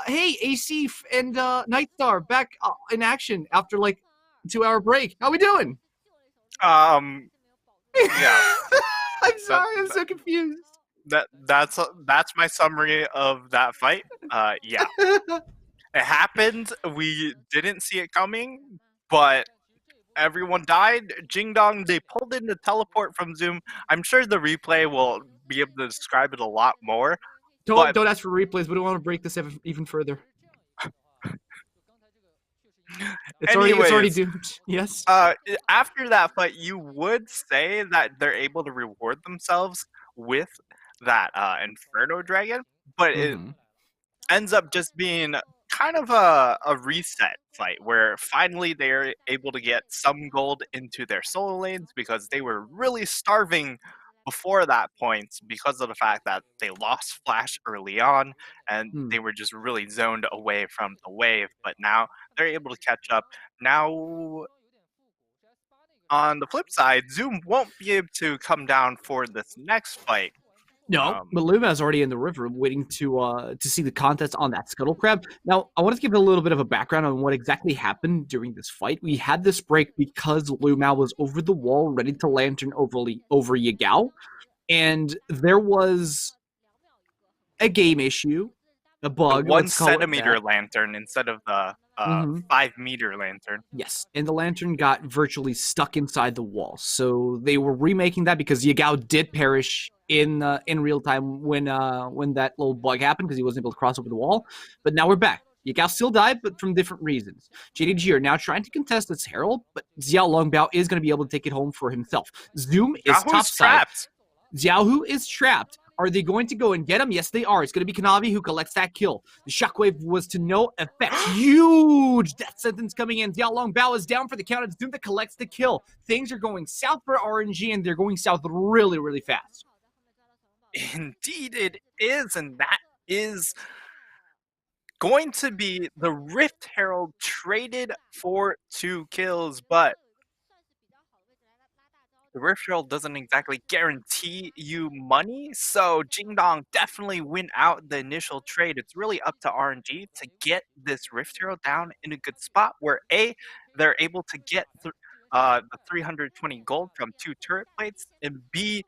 Speaker 6: hey, AC and Nightstar back in action after like a 2-hour break. How we doing?
Speaker 7: Yeah.
Speaker 6: I'm sorry, I'm so confused.
Speaker 7: That's my summary of that fight. Yeah, it happened. We didn't see it coming, but everyone died. Jingdong, they pulled in the teleport from Zoom. I'm sure the replay will be able to describe it a lot more. But
Speaker 6: Don't ask for replays. We don't want to break this even further. It's already
Speaker 7: anyways,
Speaker 6: doomed. Yes.
Speaker 7: after that fight, you would say that they're able to reward themselves with that Inferno Dragon, but it
Speaker 6: Mhm.
Speaker 7: ends up just being kind of a reset fight where finally they're able to get some gold into their solo lanes because they were really starving before that point because of the fact that they lost Flash early on and
Speaker 6: Hmm.
Speaker 7: they were just really zoned away from the wave. But now they're able to catch up. Now, on the flip side, Zoom won't be able to come down for this next fight.
Speaker 6: No, but Luma's already in the river waiting to see the contest on that scuttle crab. Now, I want to give a little bit of a background on what exactly happened during this fight. We had this break because Luma was over the wall, ready to lantern over Yagao, and there was a game issue, a
Speaker 7: The
Speaker 6: bug,
Speaker 7: 1
Speaker 6: let's call it
Speaker 7: centimeter
Speaker 6: that.
Speaker 7: lantern instead of the
Speaker 6: Mhm.
Speaker 7: 5-meter lantern.
Speaker 6: Yes, and the lantern got virtually stuck inside the wall. So they were remaking that because Yagao did perish in real time when that little bug happened because he wasn't able to cross over the wall. But now we're back. Yagao still died, but from different reasons. JDG are now trying to contest this Herald, but Xiao Longbao is going to be able to take it home for himself. Zoom is
Speaker 7: Yahoo's
Speaker 6: topside.
Speaker 7: trapped.
Speaker 6: Xiaohu is trapped. Are they going to go and get him? Yes, they are. It's going to be Kanavi who collects that kill. The shockwave was to no effect. Huge death sentence coming in. Xiao Longbao is down for the count. It's Zoom that collects the kill. Things are going south for RNG, and they're going south really, really fast.
Speaker 7: Indeed, it is, and that is going to be the Rift Herald traded for 2 kills, but the Rift Herald doesn't exactly guarantee you money, so Jingdong definitely win out the initial trade. It's really up to RNG to get this Rift Herald down in a good spot where A, they're able to get the 320 gold from 2 turret plates, and B,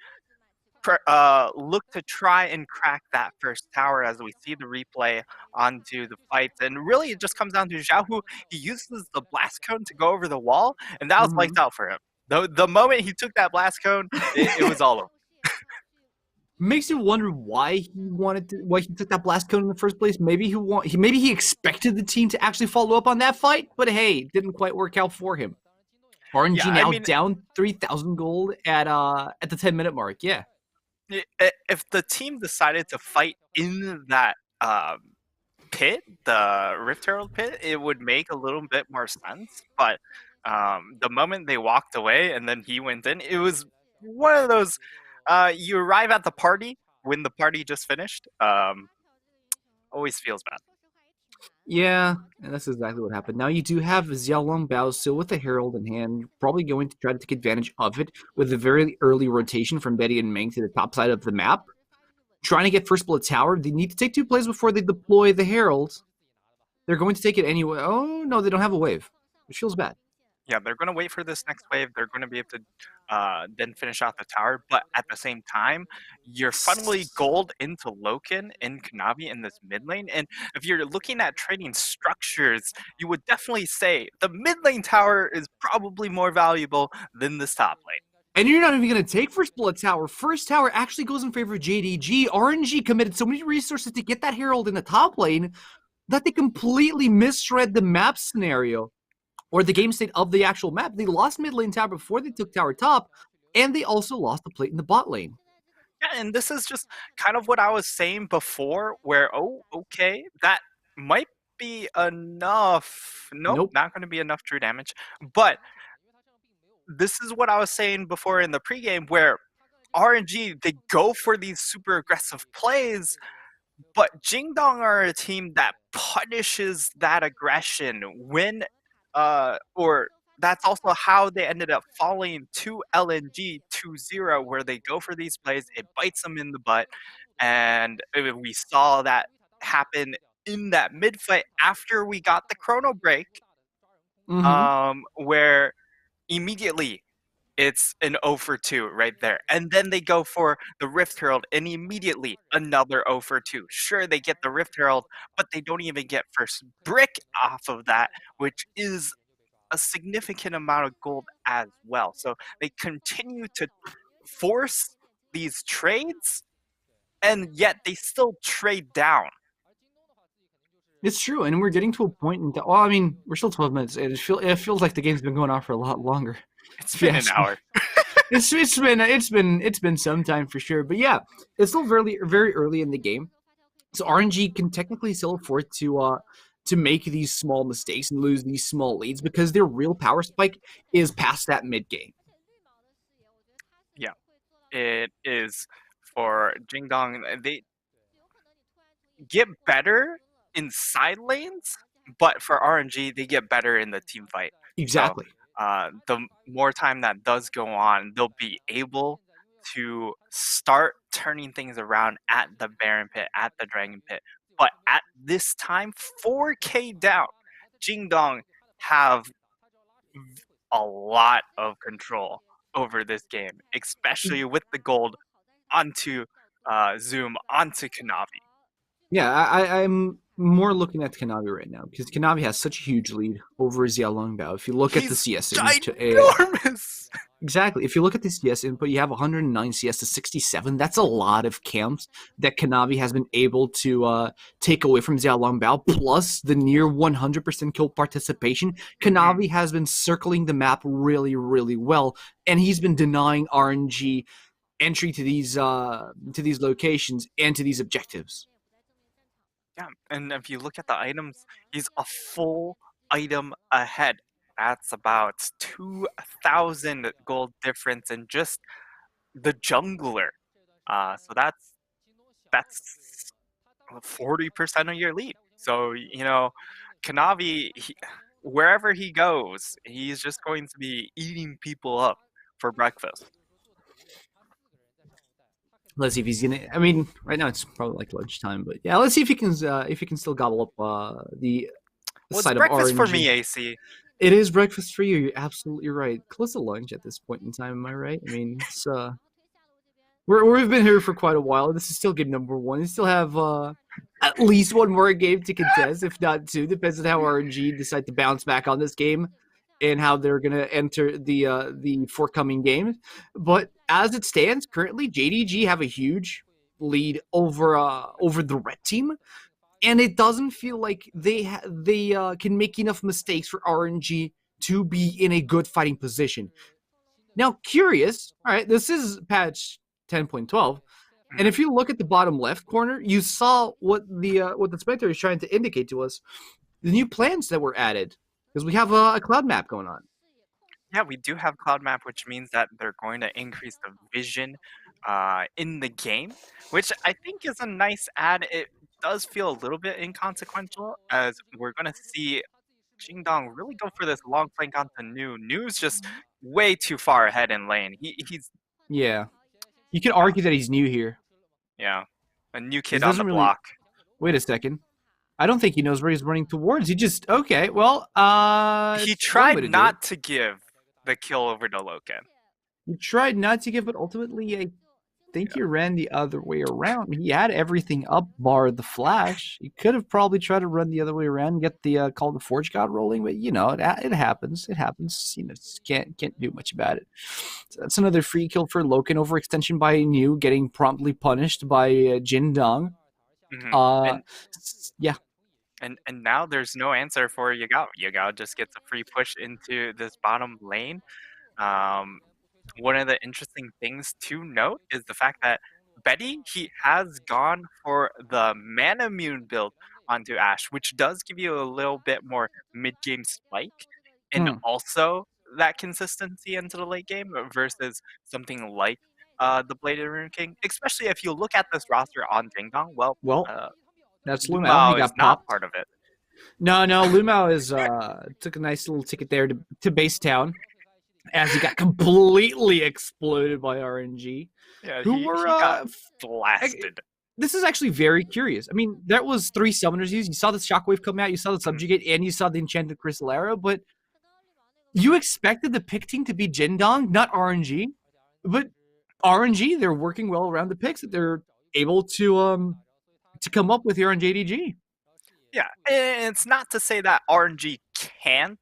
Speaker 7: look to try and crack that first tower as we see the replay onto the fights. And really, it just comes down to Zhao, who he uses the blast cone to go over the wall, and that was lights out for him. The moment he took that blast cone, it was all over.
Speaker 6: Makes you wonder why he took that blast cone in the first place. Maybe he expected the team to actually follow up on that fight, but hey, it didn't quite work out for him. RNG now down 3,000 gold at the 10-minute mark. Yeah.
Speaker 7: If the team decided to fight in that pit, the Rift Herald pit, it would make a little bit more sense. But the moment they walked away and then he went in, it was one of those you arrive at the party when the party just finished. Always feels bad.
Speaker 6: Yeah, and that's exactly what happened. Now you do have Xiao Longbao still with the Herald in hand, probably going to try to take advantage of it with a very early rotation from Betty and Meng to the top side of the map. Trying to get first blood tower. They need to take 2 plays before they deploy the Herald. They're going to take it anyway. Oh, no, they don't have a wave, which feels bad.
Speaker 7: Yeah, they're going to wait for this next wave. They're going to be able to then finish out the tower. But at the same time, you're funneling gold into Loken and Kanavi in this mid lane. And if you're looking at trading structures, you would definitely say the mid lane tower is probably more valuable than this top lane.
Speaker 6: And you're not even going to take first blood tower. First tower actually goes in favor of JDG. RNG committed so many resources to get that Herald in the top lane that they completely misread the map scenario or the game state of the actual map. They lost mid lane tower before they took tower top, and they also lost the plate in the bot lane.
Speaker 7: Yeah, and this is just kind of what I was saying before, where, oh, okay, that might be enough. Nope. Not going to be enough true damage. But this is what I was saying before in the pregame, where RNG, they go for these super aggressive plays, but Jingdong are a team that punishes that aggression when, or that's also how they ended up falling to LNG 2-0, where they go for these plays, it bites them in the butt, and we saw that happen in that mid fight after we got the chrono break, where immediately it's an 0 for 2 right there. And then they go for the Rift Herald, and immediately another 0 for 2. Sure, they get the Rift Herald, but they don't even get first brick off of that, which is a significant amount of gold as well. So they continue to force these trades, and yet they still trade down.
Speaker 6: It's true, and we're getting to a point in. Well, I mean, we're still 12 minutes. It feels like the game's been going on for a lot longer.
Speaker 7: It's been an hour.
Speaker 6: It's been some time for sure, but yeah, it's still very early in the game, so RNG can technically still afford to make these small mistakes and lose these small leads because their real power spike is past that mid game.
Speaker 7: Yeah, it is for Jingdong. They get better in side lanes, but for RNG, they get better in the team fight.
Speaker 6: Exactly.
Speaker 7: So, the more time that does go on, they'll be able to start turning things around at the Baron Pit, at the Dragon Pit. But at this time, 4K down, Jingdong have a lot of control over this game, especially with the gold onto Zoom, onto Kanavi.
Speaker 6: Yeah, I'm more looking at Kanavi right now because Kanavi has such a huge lead over Xiaolongbao. If you look at the CS
Speaker 7: Enormous!
Speaker 6: Exactly. If you look at the CS input, you have 109 CS to 67. That's a lot of camps that Kanavi has been able to take away from Xiaolongbao, plus the near 100% kill participation. Kanavi has been circling the map really, really well, and he's been denying RNG entry to these locations and to these objectives.
Speaker 7: Yeah, and if you look at the items, he's a full item ahead. That's about 2,000 gold difference in just the jungler. So that's 40% of your lead. So, Kanavi, wherever he goes, he's just going to be eating people up for breakfast.
Speaker 6: Let's see if he's gonna. I mean, right now it's probably like lunchtime, but yeah, let's see if he can still gobble up the side of
Speaker 7: breakfast
Speaker 6: RNG.
Speaker 7: for me, AC.
Speaker 6: It is breakfast for you. You're absolutely right. Close to lunch at this point in time. Am I right? I mean, it's we've been here for quite a while. This is still game number 1. We still have at least one more game to contest, if not 2. Depends on how RNG decide to bounce back on this game and how they're gonna enter the forthcoming games. But as it stands currently, JDG have a huge lead over the red team, and it doesn't feel like they can make enough mistakes for RNG to be in a good fighting position. Now, curious. All right, this is patch 10.12. And if you look at the bottom left corner, you saw what the spectator is trying to indicate to us. The new plans that were added, because we have a cloud map going on.
Speaker 7: Yeah, we do have cloud map, which means that they're going to increase the vision in the game, which I think is a nice add. It does feel a little bit inconsequential, as we're going to see Jingdong really go for this long flank onto New. New's just way too far ahead in lane. He's
Speaker 6: Yeah. You could argue that he's new here.
Speaker 7: Yeah, a new kid on the
Speaker 6: really...
Speaker 7: block.
Speaker 6: Wait a second. I don't think he knows where he's running towards. He just okay. Well,
Speaker 7: he tried not to give the kill over to Loken.
Speaker 6: He tried not to give, but ultimately, I think he ran the other way around. He had everything up, bar the flash. He could have probably tried to run the other way around and get the Call the Forge God rolling, but it happens. It happens. Can't do much about it. So that's another free kill for Loken. Overextension by New, getting promptly punished by Jingdong. Yeah.
Speaker 7: And now there's no answer for Yagao. Yagao just gets a free push into this bottom lane. One of the interesting things to note is the fact that Betty, he has gone for the Manamune build onto Ashe, which does give you a little bit more mid-game spike, and also that consistency into the late game versus something like the Bladed Rune King, especially if you look at this roster on Jingdong.
Speaker 6: That's Lumao. He got
Speaker 7: popped. Not part of it.
Speaker 6: No, Lumao is took a nice little ticket there to base town, as he got completely exploded by RNG.
Speaker 7: Yeah, he got blasted.
Speaker 6: This is actually very curious. I mean, that was 3 summoners used. You saw the Shockwave come out, you saw the Subjugate, and you saw the Enchanted Crystal Arrow, but you expected the pick team to be Jingdong, not RNG. But RNG, they're working well around the picks that they're able to come up with here on JDG.
Speaker 7: Yeah, and it's not to say that RNG can't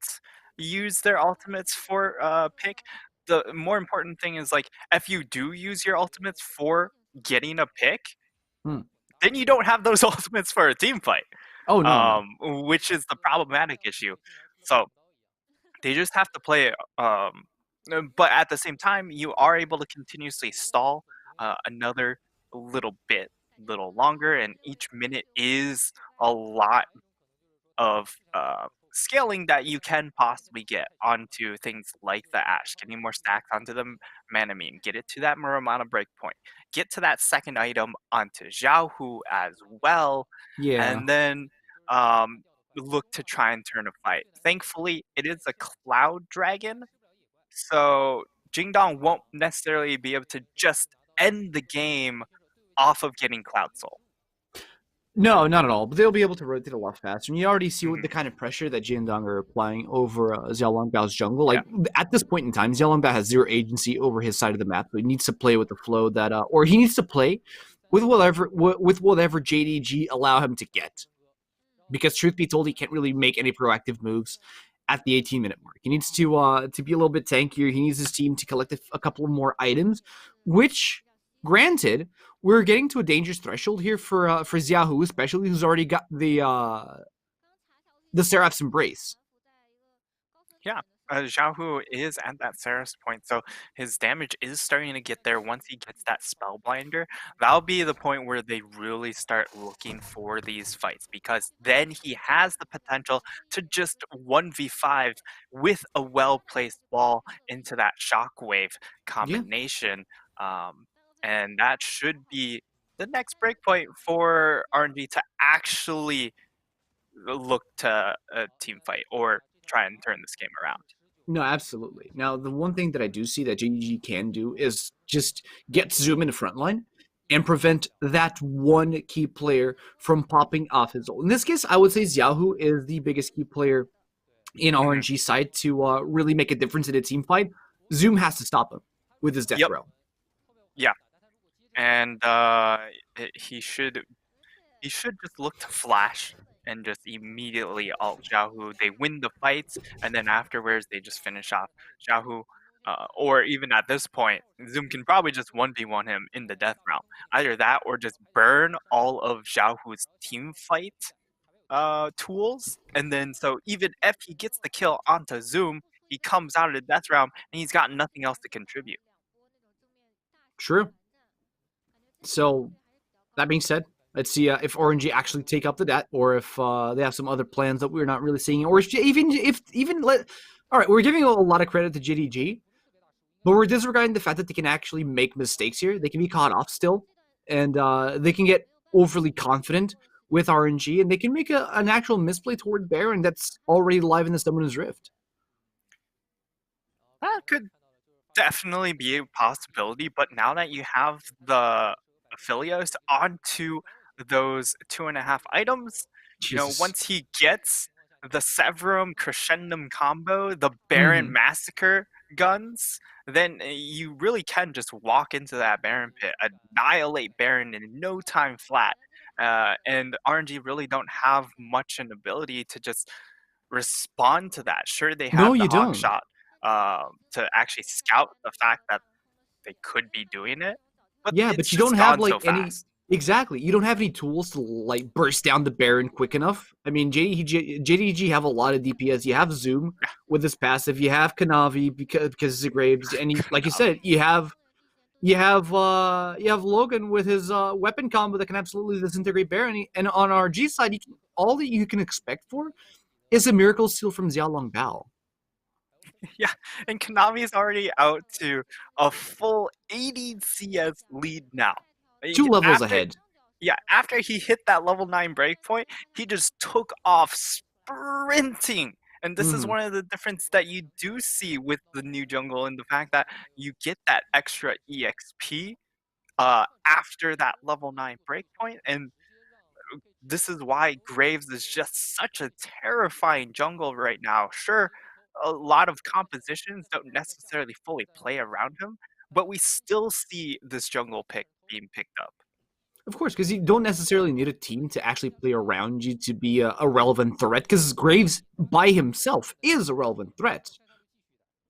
Speaker 7: use their ultimates for pick. The more important thing is like if you do use your ultimates for getting a pick,
Speaker 6: Hmm.
Speaker 7: then you don't have those ultimates for a team fight,
Speaker 6: Oh no.
Speaker 7: which is the problematic issue. So they just have to play. But at the same time, you are able to continuously stall another little longer, and each minute is a lot of scaling that you can possibly get onto things like the Ash, getting more stacks onto the Manamine, get it to that Muramana breakpoint, get to that second item onto Xiaohu as well,
Speaker 6: Yeah.
Speaker 7: and then um, look to try and turn a fight. Thankfully, it is a Cloud Dragon, so Jingdong won't necessarily be able to just end the game off of getting Cloud Soul.
Speaker 6: No, not at all. But they'll be able to rotate a lot faster. And you already see what
Speaker 7: Mhm.
Speaker 6: the kind of pressure that Jiandong are applying over Xiaolongbao's jungle. Like at this point in time, Xiaolongbao has zero agency over his side of the map. So he needs to play with the flow that, or he needs to play with whatever JDG allow him to get. Because truth be told, he can't really make any proactive moves at the 18-minute mark. He needs to be a little bit tankier. He needs his team to collect a couple of more items, which, granted, we're getting to a dangerous threshold here for Xiaohu, especially who's already got the Seraph's Embrace.
Speaker 7: Yeah, Xiaohu is at that Saris point, so his damage is starting to get there once he gets that Spellbinder. That'll be the point where they really start looking for these fights, because then he has the potential to just 1v5 with a well-placed ball into that Shockwave combination. And that should be the next breakpoint for RNG to actually look to a team fight or try and turn this game around.
Speaker 6: No, absolutely. Now, the one thing that I do see that JDG can do is just get Zoom in the front line and prevent that one key player from popping off his ult. In this case, I would say Xiaohu is the biggest key player in RNG side to really make a difference in a team fight. Zoom has to stop him with his death
Speaker 7: Yep.
Speaker 6: realm.
Speaker 7: Yeah, and he should just look to flash and just immediately ult Xiaohu. They win the fights, and then afterwards they just finish off Xiaohu. Or even at this point, Zoom can probably just 1v1 him in the death realm. Either that or just burn all of Xiaohu's team fight tools, and then so even if he gets the kill onto Zoom, he comes out of the death realm and he's got nothing else to contribute.
Speaker 6: True. So, that being said, let's see if RNG actually take up to that, or if they have some other plans that we're not really seeing, or even let. All right, we're giving a lot of credit to JDG, but we're disregarding the fact that they can actually make mistakes here. They can be caught off still, and they can get overly confident with RNG, and they can make an actual misplay toward Baron that's already live in the Summoner's Rift.
Speaker 7: That could definitely be a possibility, but now that you have the affiliates onto those 2.5 items,
Speaker 6: Jesus.
Speaker 7: once he gets the Severum Crescendum combo, the Baron Massacre guns, then you really can just walk into that Baron pit, annihilate Baron in no time flat. And RNG really don't have much an ability to just respond to that. Sure, they have
Speaker 6: No,
Speaker 7: the
Speaker 6: you
Speaker 7: hawk
Speaker 6: don't.
Speaker 7: shot to actually scout the fact that they could be doing it, but
Speaker 6: Yeah,
Speaker 7: it's
Speaker 6: but you
Speaker 7: just
Speaker 6: don't have
Speaker 7: gone so
Speaker 6: any.
Speaker 7: fast.
Speaker 6: Exactly, you don't have any tools to burst down the Baron quick enough. I mean, JDG have a lot of DPS. You have Zoom with his passive. You have Kanavi because of Graves, and like you said, you have Logan with his weapon combo that can absolutely disintegrate Baron. And on our G side, all that you can expect for is a miracle steal from Xiaolongbao.
Speaker 7: Yeah, and Konami's already out to a full 80 CS lead now.
Speaker 6: 2 levels ahead.
Speaker 7: Yeah, after he hit that level 9 breakpoint, he just took off sprinting. And this is one of the difference that you do see with the new jungle, and the fact that you get that extra EXP after that level 9 breakpoint. And this is why Graves is just such a terrifying jungle right now. Sure, a lot of compositions don't necessarily fully play around him, but we still see this jungle pick being picked up.
Speaker 6: Of course, because you don't necessarily need a team to actually play around you to be a relevant threat, because Graves by himself is a relevant threat.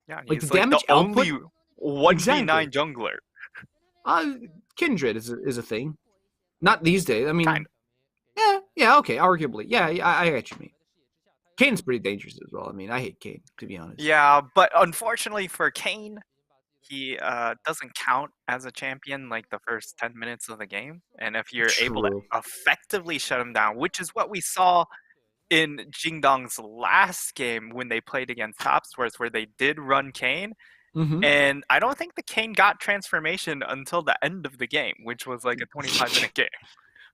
Speaker 7: Yeah,
Speaker 6: Like,
Speaker 7: he's
Speaker 6: the damage
Speaker 7: the
Speaker 6: output,
Speaker 7: only 1v9
Speaker 6: exactly.
Speaker 7: jungler.
Speaker 6: Kindred is a thing. Not these days. I mean,
Speaker 7: Kind
Speaker 6: yeah, okay, arguably. Yeah, I get what you mean. Kane's pretty dangerous as well. I mean, I hate Kane, to be honest.
Speaker 7: Yeah, but unfortunately for Kane, he doesn't count as a champion like the first 10 minutes of the game. And if you're able to
Speaker 6: True.
Speaker 7: effectively shut him down, which is what we saw in Jingdong's last game when they played against Top Sports, where they did run Kane.
Speaker 6: Mm-hmm.
Speaker 7: And I don't think the Kane got transformation until the end of the game, which was like a 25-minute game.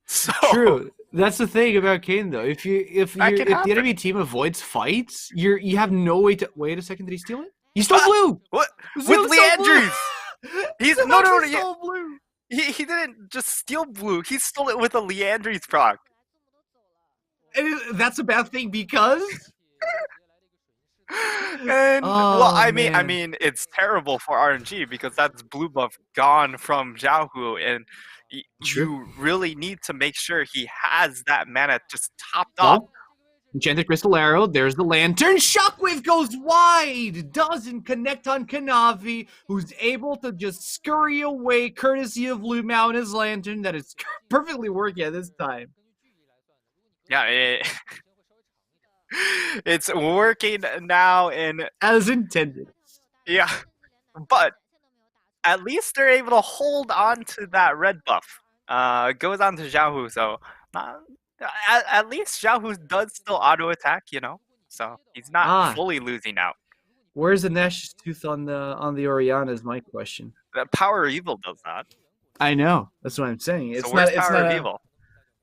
Speaker 7: So
Speaker 6: True. That's the thing about Kane, though. If
Speaker 7: That can
Speaker 6: the
Speaker 7: happen.
Speaker 6: enemy team avoids fights, you have no way to wait a second. Did he steal it? He stole blue.
Speaker 7: What
Speaker 6: Zoom
Speaker 7: with
Speaker 6: stole
Speaker 7: Leandries?
Speaker 6: blue.
Speaker 7: He's
Speaker 6: Zoom
Speaker 7: no,
Speaker 6: actually
Speaker 7: yeah.
Speaker 6: stole blue.
Speaker 7: He didn't just steal blue. He stole it with a Leandries proc.
Speaker 6: And that's a bad thing because
Speaker 7: And well, I
Speaker 6: man.
Speaker 7: mean, it's terrible for RNG because that's blue buff gone from Xiaohu, and you really need to make sure he has that mana just topped up.
Speaker 6: Well, Enchanted Crystal Arrow, there's the Lantern. Shockwave goes wide! Doesn't connect on Kanavi, who's able to just scurry away courtesy of Lumao and his Lantern that is perfectly working at this time.
Speaker 7: Yeah, it's working now, and
Speaker 6: As intended.
Speaker 7: yeah, but at least they're able to hold on to that red buff. Goes on to Xiaohu, so at least Xiaohu does still auto attack, so he's not fully losing out.
Speaker 6: Where's the Nash's Tooth on the Oriana is my question.
Speaker 7: The Power of Evil does that.
Speaker 6: I know. That's what I'm saying.
Speaker 7: So where's Power of Evil?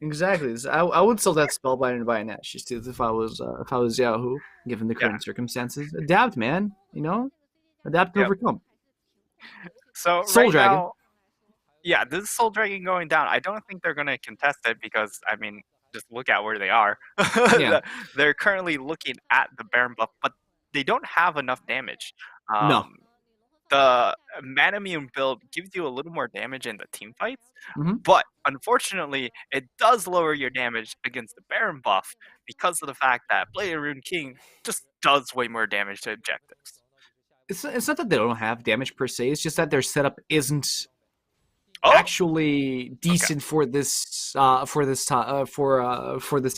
Speaker 6: Exactly. I would sell that Spellbind and buy a Nash's Tooth if I was Yahoo, given the current circumstances. Adapt, man. Adapt to overcome.
Speaker 7: So
Speaker 6: Soul Dragon.
Speaker 7: now, yeah, this is Soul Dragon going down. I don't think they're going to contest it because, I mean, just look at where they are.
Speaker 6: Yeah.
Speaker 7: They're currently looking at the Baron buff, but they don't have enough damage.
Speaker 6: No.
Speaker 7: The Manamune build gives you a little more damage in the team fights,
Speaker 6: Mhm.
Speaker 7: but unfortunately, it does lower your damage against the Baron buff because of the fact that Blade of Rune King just does way more damage to objectives.
Speaker 6: It's not that they don't have damage per se. It's just that their setup isn't actually decent for this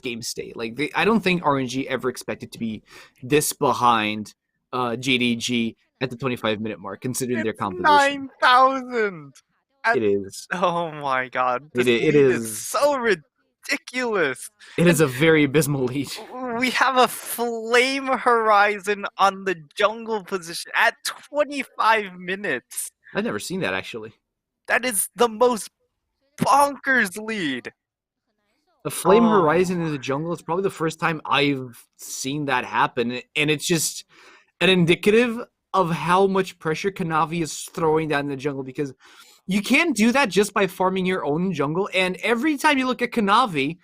Speaker 6: game state. Like I don't think RNG ever expected to be this behind JDG at the 25-minute mark, considering their composition.
Speaker 7: 9,000.
Speaker 6: It is.
Speaker 7: Oh my god. This
Speaker 6: It
Speaker 7: lead
Speaker 6: is
Speaker 7: so ridiculous.
Speaker 6: It is a very abysmal lead.
Speaker 7: We have a Flame Horizon on the jungle position at 25 minutes.
Speaker 6: I've never seen that, actually.
Speaker 7: That is the most bonkers lead.
Speaker 6: The Flame Horizon in the jungle is probably the first time I've seen that happen, and it's just an indicative of how much pressure Kanavi is throwing down in the jungle, because you can't do that just by farming your own jungle, and every time you look at Kanavi,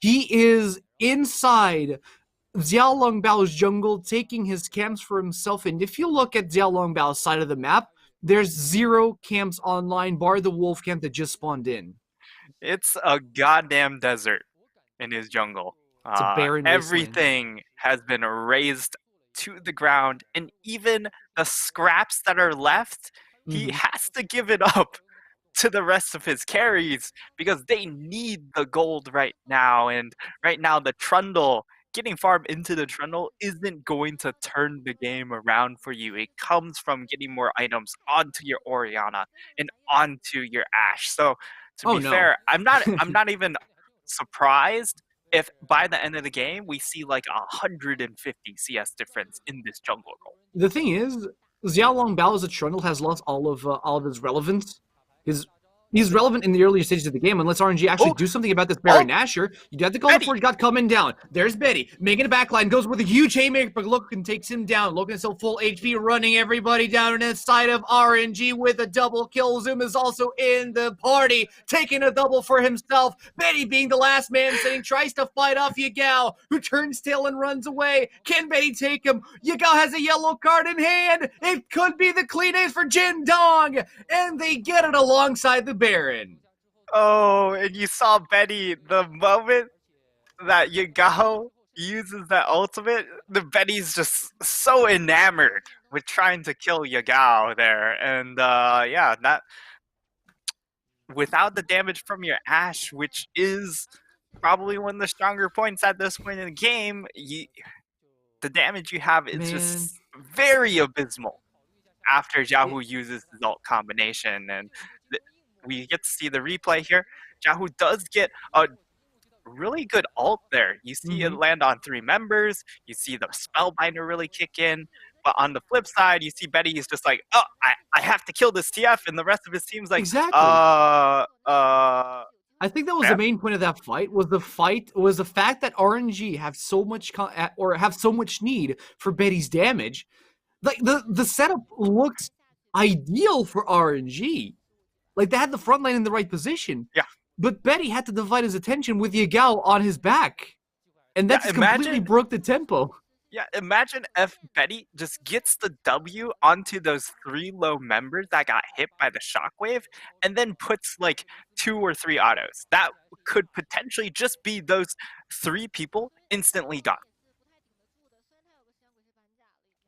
Speaker 6: he is inside Xiao Longbao's jungle, taking his camps for himself, and if you look at Xiao Longbao's side of the map, there's 0 camps online, bar the wolf camp that just spawned in.
Speaker 7: It's a goddamn desert in his jungle.
Speaker 6: It's a barren
Speaker 7: everything has been razed to the ground, and even the scraps that are left, he has to give it up to the rest of his carries because they need the gold right now. And right now, the Trundle, getting farm into the Trundle isn't going to turn the game around for you. It comes from getting more items onto your Oriana and onto your Ashe. So to be fair, I'm not even surprised if by the end of the game we see like 150 CS difference in this jungle goal.
Speaker 6: The thing is, Xiao Longbao as a Trundle has lost all of his relevance. He's relevant in the earlier stages of the game unless RNG actually do something about this Baron Nashor. You got the Galliford God coming down. There's Betty making a backline, goes with a huge haymaker, but Logan takes him down. Logan is still full HP, running everybody down inside of RNG with a double kill. Zoom is also in the party, taking a double for himself. Betty being the last man standing, tries to fight off Yagao, who turns tail and runs away. Can Betty take him? Yagao has a yellow card in hand. It could be the clean ace for Jin Dong, and they get it alongside the Baron.
Speaker 7: Oh, and you saw Betty the moment that Yagao uses that ultimate. The Betty's just so enamored with trying to kill Yagao there, and yeah, that without the damage from your Ashe, which is probably one of the stronger points at this point in the game, the damage you have is
Speaker 6: Man.
Speaker 7: just very abysmal after Jahu uses his ult combination. And we get to see the replay here. Jahu does get a really good ult there. You see it land on 3 members. You see the Spellbinder really kick in. But on the flip side, you see Betty is just like, oh, I have to kill this TF. And the rest of his team's like,
Speaker 6: Exactly. I think that was the main point of that fight. Was the fact that RNG have so much have so much need for Betty's damage. Like the setup looks ideal for RNG. Like they had the front line in the right position.
Speaker 7: Yeah.
Speaker 6: But Betty had to divide his attention with Yagao on his back. And that's completely broke the tempo.
Speaker 7: Yeah, imagine if Betty just gets the W onto those 3 low members that got hit by the shockwave and then puts like 2 or 3 autos. That could potentially just be those 3 people instantly gone.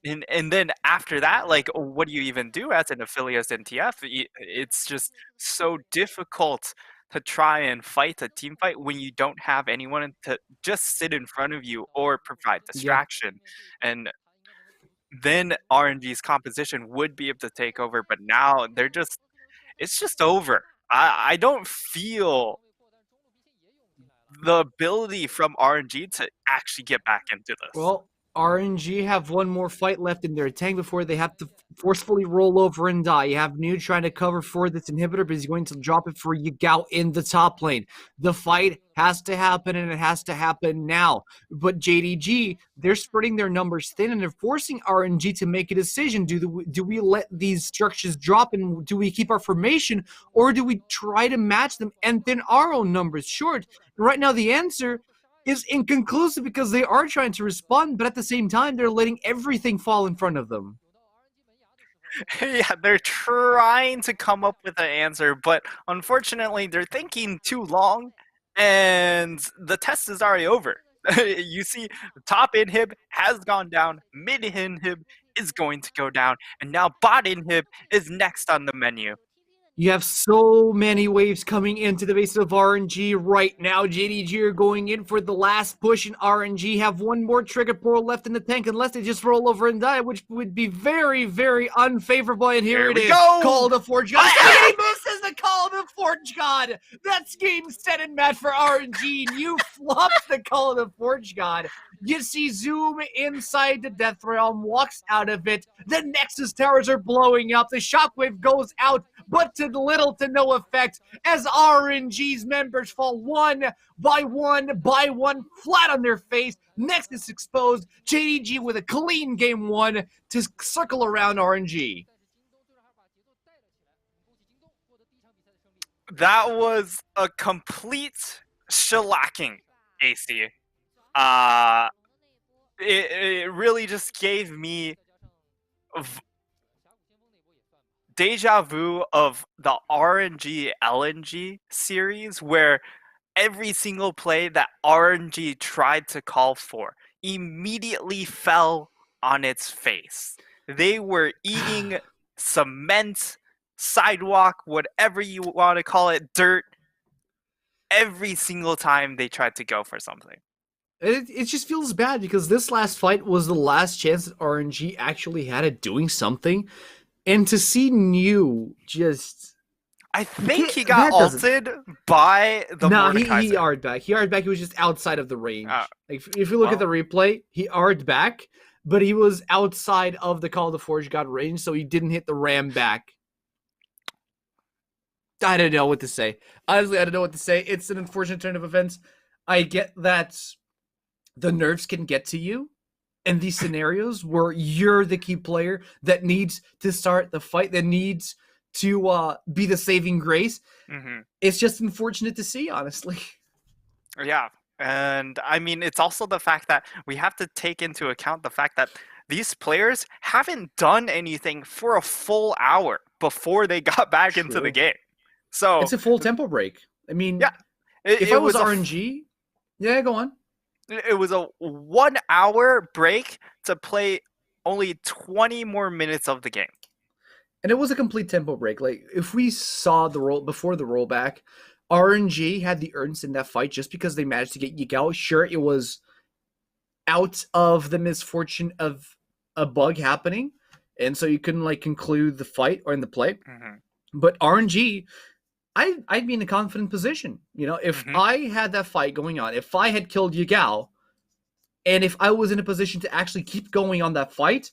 Speaker 7: And then after that, like, what do you even do as an Affiliates NTF? It's just so difficult to try and fight a team fight when you don't have anyone to just sit in front of you or provide distraction. Yeah. And then RNG's composition would be able to take over, but now it's just over. I don't feel the ability from RNG to actually get back into this.
Speaker 6: Well, RNG have one more fight left in their tank before they have to forcefully roll over and die. You have New trying to cover for this inhibitor, but he's going to drop it for Yagao in the top lane. The fight has to happen, and it has to happen now. But JDG, they're spreading their numbers thin, and they're forcing RNG to make a decision. Do we let these structures drop, and do we keep our formation, or do we try to match them and thin our own numbers short? Right now, the answer is inconclusive because they are trying to respond, but at the same time, they're letting everything fall in front of them.
Speaker 7: Yeah, they're trying to come up with an answer, but unfortunately, they're thinking too long, and the test is already over. You see, top inhib has gone down, mid inhib is going to go down, and now bot inhib is next on the menu.
Speaker 6: You have so many waves coming into the base of RNG right now. JDG are going in for the last push, and RNG have one more trigger pull left in the tank unless they just roll over and die, which would be very, very unfavorable. And here it is. Call to Forge God. He misses the Call to Forge God. That's game set and match for RNG. You flopped the Call to Forge God. You see Zoom inside the Death Realm, walks out of it. The Nexus towers are blowing up. The Shockwave goes out, but to little to no effect as RNG's members fall one by one, flat on their face. Nexus exposed. JDG with a clean game 1 to circle around RNG.
Speaker 7: That was a complete shellacking, AC. It really just gave me deja vu of the RNG LNG series, where every single play that RNG tried to call for immediately fell on its face. They were eating cement, sidewalk, whatever you want to call it, dirt, every single time they tried to go for something.
Speaker 6: It just feels bad because this last fight was the last chance that RNG actually had at doing something. And to see New just...
Speaker 7: I think he got ulted by the Mordekaiser.
Speaker 6: No, he R'd back. He R'd back. He was just outside of the range. Like, if you look at the replay, he R'd back, but he was outside of the Call to Forge God range, so he didn't hit the ram back. I don't know what to say. Honestly, I don't know what to say. It's an unfortunate turn of events. I get that the nerfs can get to you in these scenarios where you're the key player that needs to start the fight, that needs to be the saving grace. Mm-hmm. It's just unfortunate to see, honestly.
Speaker 7: Yeah. And I mean, it's also the fact that we have to take into account the fact that these players haven't done anything for a full hour before they got back into the game. So
Speaker 6: It's a full tempo break. I mean,
Speaker 7: yeah,
Speaker 6: if I was RNG, yeah, go on.
Speaker 7: It was a 1 hour break to play only 20 more minutes of the game.
Speaker 6: And it was a complete tempo break. Like, if we saw the roll before the rollback, RNG had the urns in that fight just because they managed to get Yigao. Sure, it was out of the misfortune of a bug happening, and so you couldn't like conclude the fight or in the play.
Speaker 7: Mm-hmm.
Speaker 6: But RNG, I'd be in a confident position. You know, if
Speaker 7: Mhm.
Speaker 6: I had that fight going on, if I had killed Yigao, and if I was in a position to actually keep going on that fight,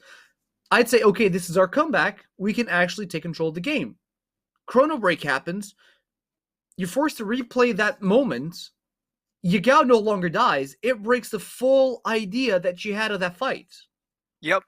Speaker 6: I'd say, okay, this is our comeback. We can actually take control of the game. Chrono break happens. You're forced to replay that moment. Yigao no longer dies. It breaks the full idea that you had of that fight.
Speaker 7: Yep.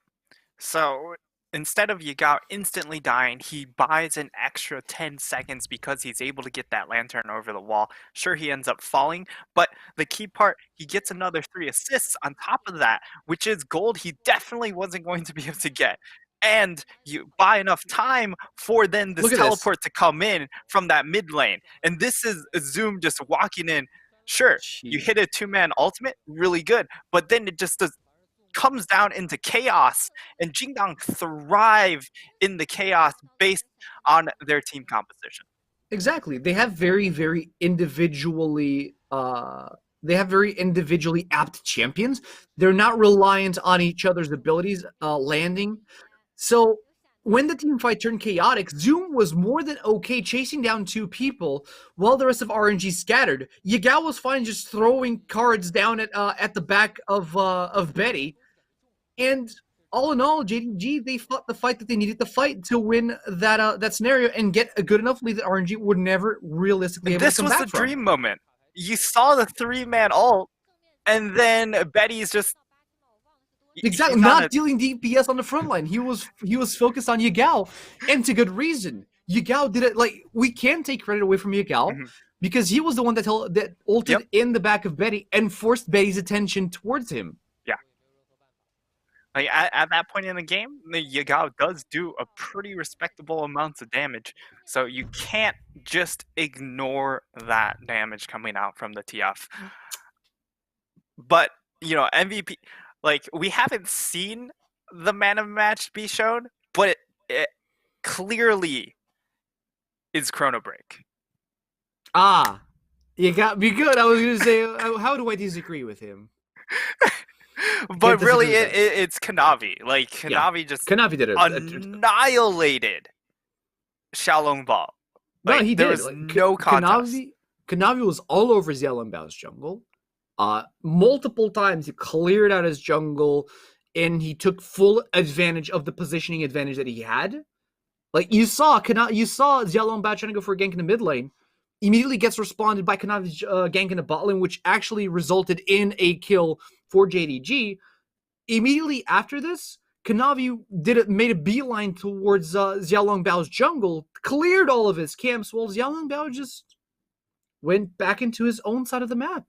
Speaker 7: So instead of Yagao instantly dying, he buys an extra 10 seconds because he's able to get that lantern over the wall. Sure, he ends up falling, but the key part, he gets another 3 assists on top of that, which is gold he definitely wasn't going to be able to get. And you buy enough time for then this
Speaker 6: Look at
Speaker 7: teleport to come in from that mid lane. And this is Zoom just walking in. Sure, you hit a 2-man ultimate, really good, but then it just comes down into chaos, and Jingdong thrive in the chaos based on their team composition.
Speaker 6: Exactly. They have very individually apt champions. They're not reliant on each other's abilities landing. So when the team fight turned chaotic, Zoom was more than okay chasing down 2 people while the rest of RNG scattered. Yagao was fine just throwing cards down at the back of Betty. And all in all, JDG, they fought the fight that they needed to fight to win that scenario and get a good enough lead that RNG would never realistically able to come back
Speaker 7: This was the
Speaker 6: from.
Speaker 7: dream moment. You saw the 3-man ult, and then Betty's just
Speaker 6: exactly not dealing DPS on the front line. He was focused on Yagao, and to good reason. Yagao did it. Like, we can take credit away from Yagao because he was the one that ulted in the back of Betty and forced Betty's attention towards him.
Speaker 7: Like at that point in the game, Yagao does do a pretty respectable amounts of damage. So you can't just ignore that damage coming out from the TF. But, MVP, like, we haven't seen the man of the match be shown, but it clearly is Chrono Break.
Speaker 6: You got me good. I was going to say, how do I disagree with him?
Speaker 7: But really, it's Kanavi. Like, Kanavi
Speaker 6: did it.
Speaker 7: Annihilated Xiaolong Bao. Like,
Speaker 6: No, he did.
Speaker 7: There was no contest.
Speaker 6: Kanavi was all over Xiaolong Bao's jungle. Multiple times he cleared out his jungle, and he took full advantage of the positioning advantage that he had. Like, you saw Xiaolong Bao trying to go for a gank in the mid lane. Immediately gets responded by Kanavi's gank in the bot lane, which actually resulted in a kill for JDG. Immediately after this, Kanavi made a beeline towards Xiaolong Bao's jungle, cleared all of his camps, while Xiaolong Bao just went back into his own side of the map.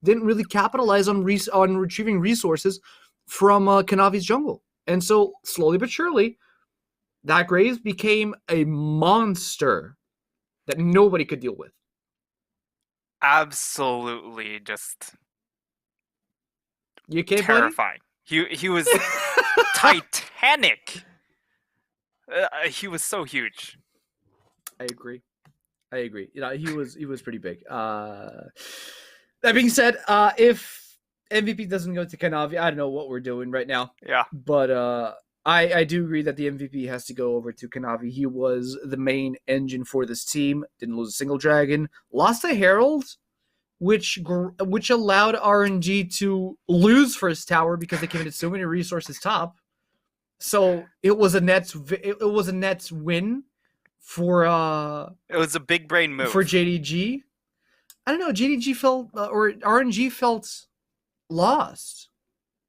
Speaker 6: Didn't really capitalize on retrieving resources from Kanavi's jungle. And so, slowly but surely, that Graves became a monster that nobody could deal with.
Speaker 7: Absolutely, just
Speaker 6: you okay,
Speaker 7: terrifying. Buddy? He was titanic. He was so huge.
Speaker 6: I agree. He was pretty big. That being said, if MVP doesn't go to Kanavi, I don't know what we're doing right now.
Speaker 7: Yeah.
Speaker 6: But I do agree that the MVP has to go over to Kanavi. He was the main engine for this team. Didn't lose a single dragon. Lost a Herald, which allowed RNG to lose first tower because they committed so many resources top. So it was a net win for
Speaker 7: it was a big brain move
Speaker 6: for JDG. I don't know. JDG felt or RNG felt lost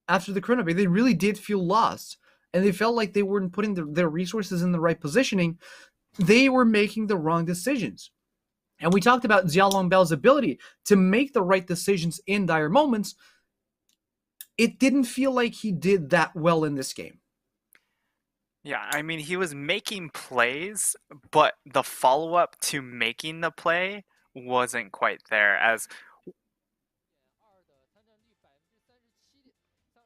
Speaker 6: after the Chrono Break. They really did feel lost. And they felt like they weren't putting their resources in the right positioning. They were making the wrong decisions. And we talked about Xiaolong Bao's ability to make the right decisions in dire moments. It didn't feel like he did that well in this game.
Speaker 7: Yeah, I mean, he was making plays, but the follow-up to making the play wasn't quite there. As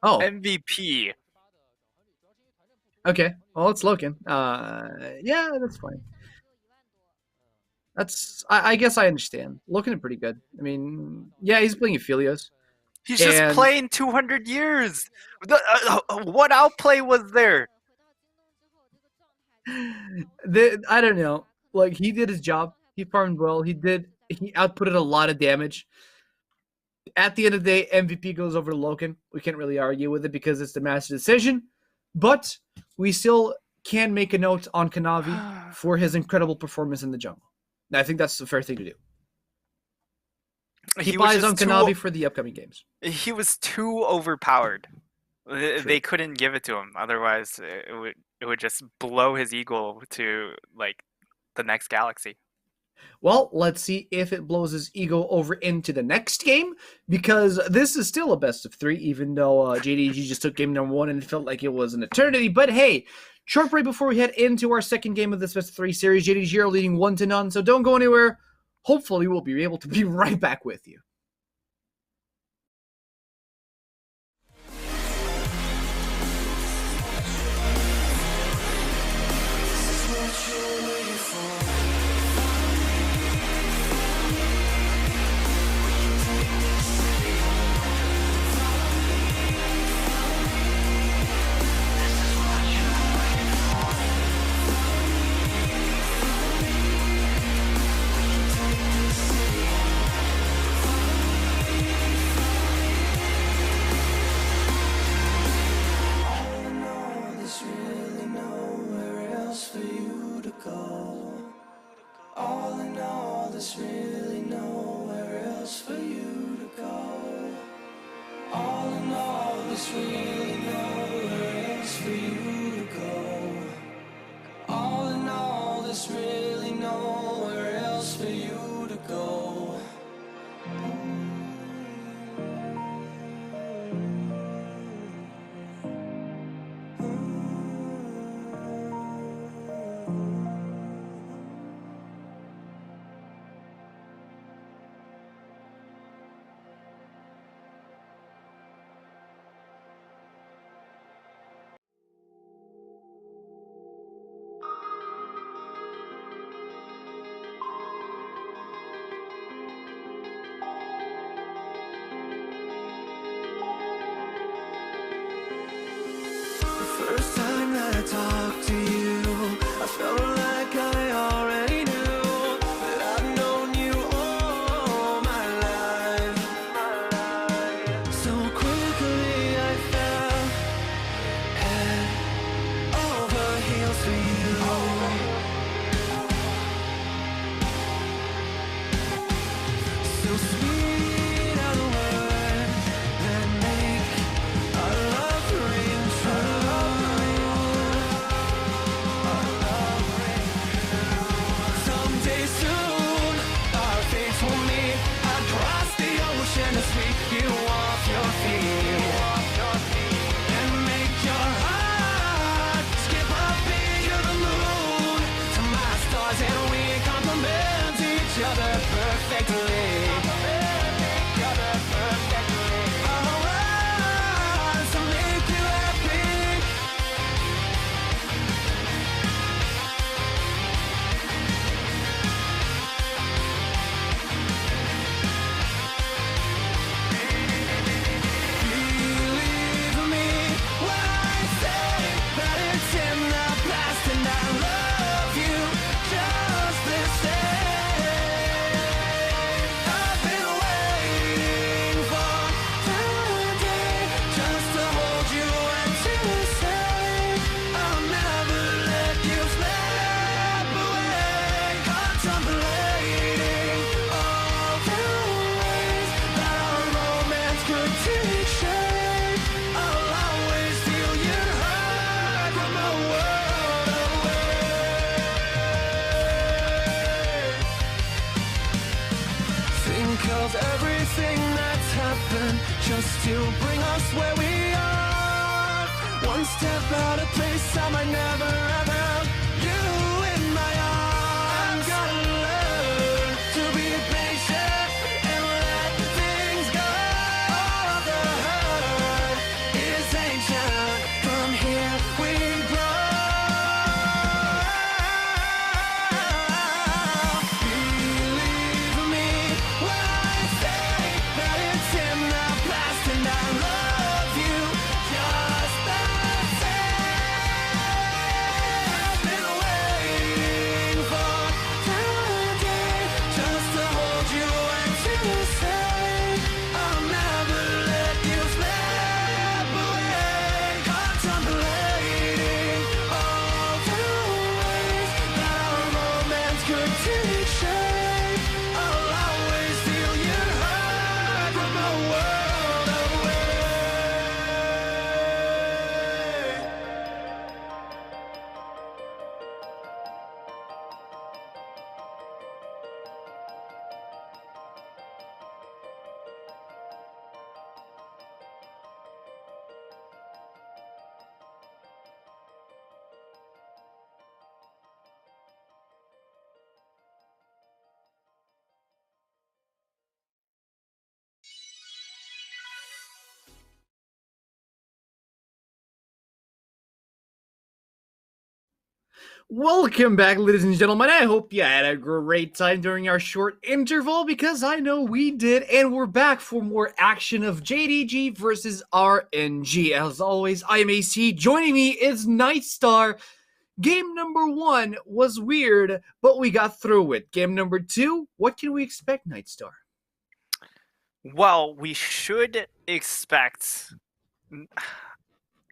Speaker 6: Oh,
Speaker 7: MVP,
Speaker 6: okay. Well, it's Loken. Yeah, that's fine. I guess I understand. Looking pretty good. I mean, yeah, he's playing Aphelios.
Speaker 7: he's just
Speaker 6: And-
Speaker 7: playing 200 years. What outplay was there?
Speaker 6: I don't know. Like, he did his job. He farmed well. He outputted a lot of damage. At the end of the day, MVP goes over to Loken. We can't really argue with it because it's the master decision. But we still can make a note on Kanavi for his incredible performance in the jungle. I think that's the fair thing to do. Keep eyes on Kanavi for the upcoming games.
Speaker 7: He was too overpowered. They couldn't give it to him. Otherwise, it would just blow his ego to like the next galaxy.
Speaker 6: Well, let's see if it blows his ego over into the next game, because this is still a best of 3, even though JDG just took game number 1 and it felt like it was an eternity. But hey, short break before we head into our second game of this best of 3 series. JDG are leading 1-0, so don't go anywhere. Hopefully, we'll be able to be right back with you.
Speaker 1: First time that I talked to you, I felt like I already knew that I've known you all my life. So quickly I fell head over heels for you. So sweet are the words that make our love ring true. Someday soon, our fates will meet across the ocean to sweep you off your feet and make your heart skip a beat to the moon, to my stars, and we complement each other perfectly. Alright, to make you happy. Believe me when I say that it's in the past, and I love you just the same. I've been waiting for today just to hold you and to say I'll never let you slip away. Contemplating all the ways that our romance could take shape. I'll always feel your heart from a world away. Think of everything that's happened just to bring us where we are. One step out of place, I might never have held you in my arms. I've gotta learn to be patient and let things go. All of the hurt is ancient. From here we grow. Believe me when I say that it's in the past, and I love you just the same. I've been waiting for today just to hold you and to say I'll never let you slip away. Contemplating all the ways that our romance could take shape. I'll always feel your heart from the world away.
Speaker 6: Welcome back, ladies and gentlemen. I hope you had a great time during our short interval, because I know we did, and we're back for more action of JDG versus RNG. As always, I am AC. Joining me is Nightstar. Game number 1 was weird, but we got through it. Game number 2, what can we expect, Nightstar?
Speaker 7: Well, we should expect.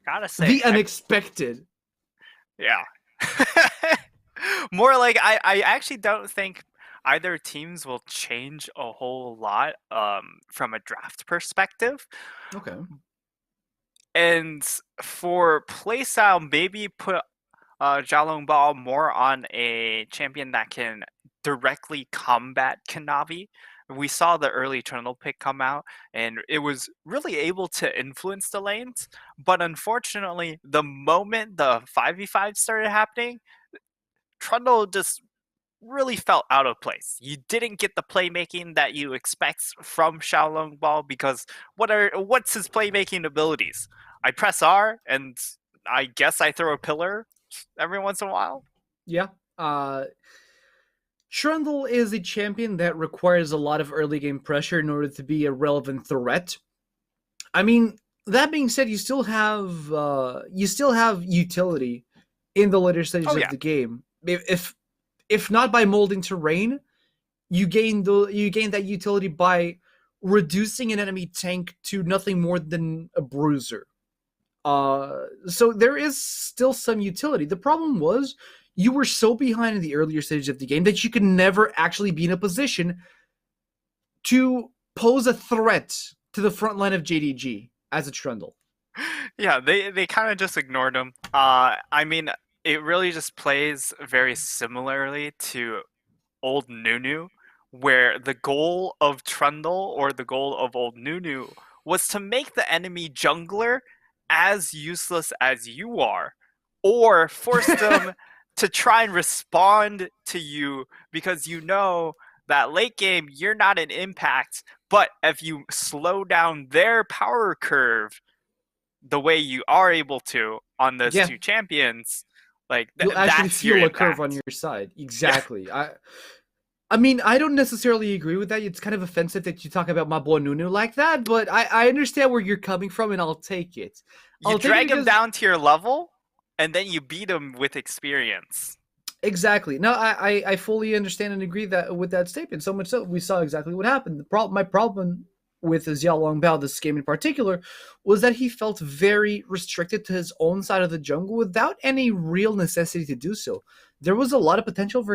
Speaker 7: Gotta say,
Speaker 6: The unexpected.
Speaker 7: yeah. More like I actually don't think either teams will change a whole lot from a draft perspective.
Speaker 6: Okay.
Speaker 7: And for playstyle, maybe put Xiaolongbao more on a champion that can directly combat Kanavi. We saw the early Trundle pick come out, and it was really able to influence the lanes. But unfortunately, the moment the 5v5 started happening, Trundle just really felt out of place. You didn't get the playmaking that you expect from Xiaolongbao, because what's his playmaking abilities? I press R and I guess I throw a pillar every once in a while.
Speaker 6: Yeah. Trundle is a champion that requires a lot of early game pressure in order to be a relevant threat. I mean, that being said, you still have utility in the later stages
Speaker 7: Oh, yeah.
Speaker 6: of the game. If not by molding terrain, you gain that utility by reducing an enemy tank to nothing more than a bruiser. So there is still some utility. The problem was you were so behind in the earlier stages of the game that you could never actually be in a position to pose a threat to the front line of JDG as a Trundle.
Speaker 7: Yeah, they kind of just ignored him. I mean, it really just plays very similarly to old Nunu, where the goal of Trundle or the goal of old Nunu was to make the enemy jungler as useless as you are, or force them to try and respond to you, because you know that late game you're not an impact, but if you slow down their power curve the way you are able to on those
Speaker 6: Yeah.
Speaker 7: two champions, like
Speaker 6: You'll actually
Speaker 7: that's your
Speaker 6: feel a curve on
Speaker 7: impact.
Speaker 6: your side. Exactly. I mean, I don't necessarily agree with that. It's kind of offensive that you talk about my boy Nunu like that, but I understand where you're coming from, and I'll take it.
Speaker 7: You
Speaker 6: I'll take it
Speaker 7: drag him
Speaker 6: because-
Speaker 7: down to your level, and then you beat him with experience.
Speaker 6: Exactly. No, I fully understand and agree that with that statement. So much so, we saw exactly what happened. My problem with Xiaolongbao, this game in particular, was that he felt very restricted to his own side of the jungle without any real necessity to do so. There was a lot of potential for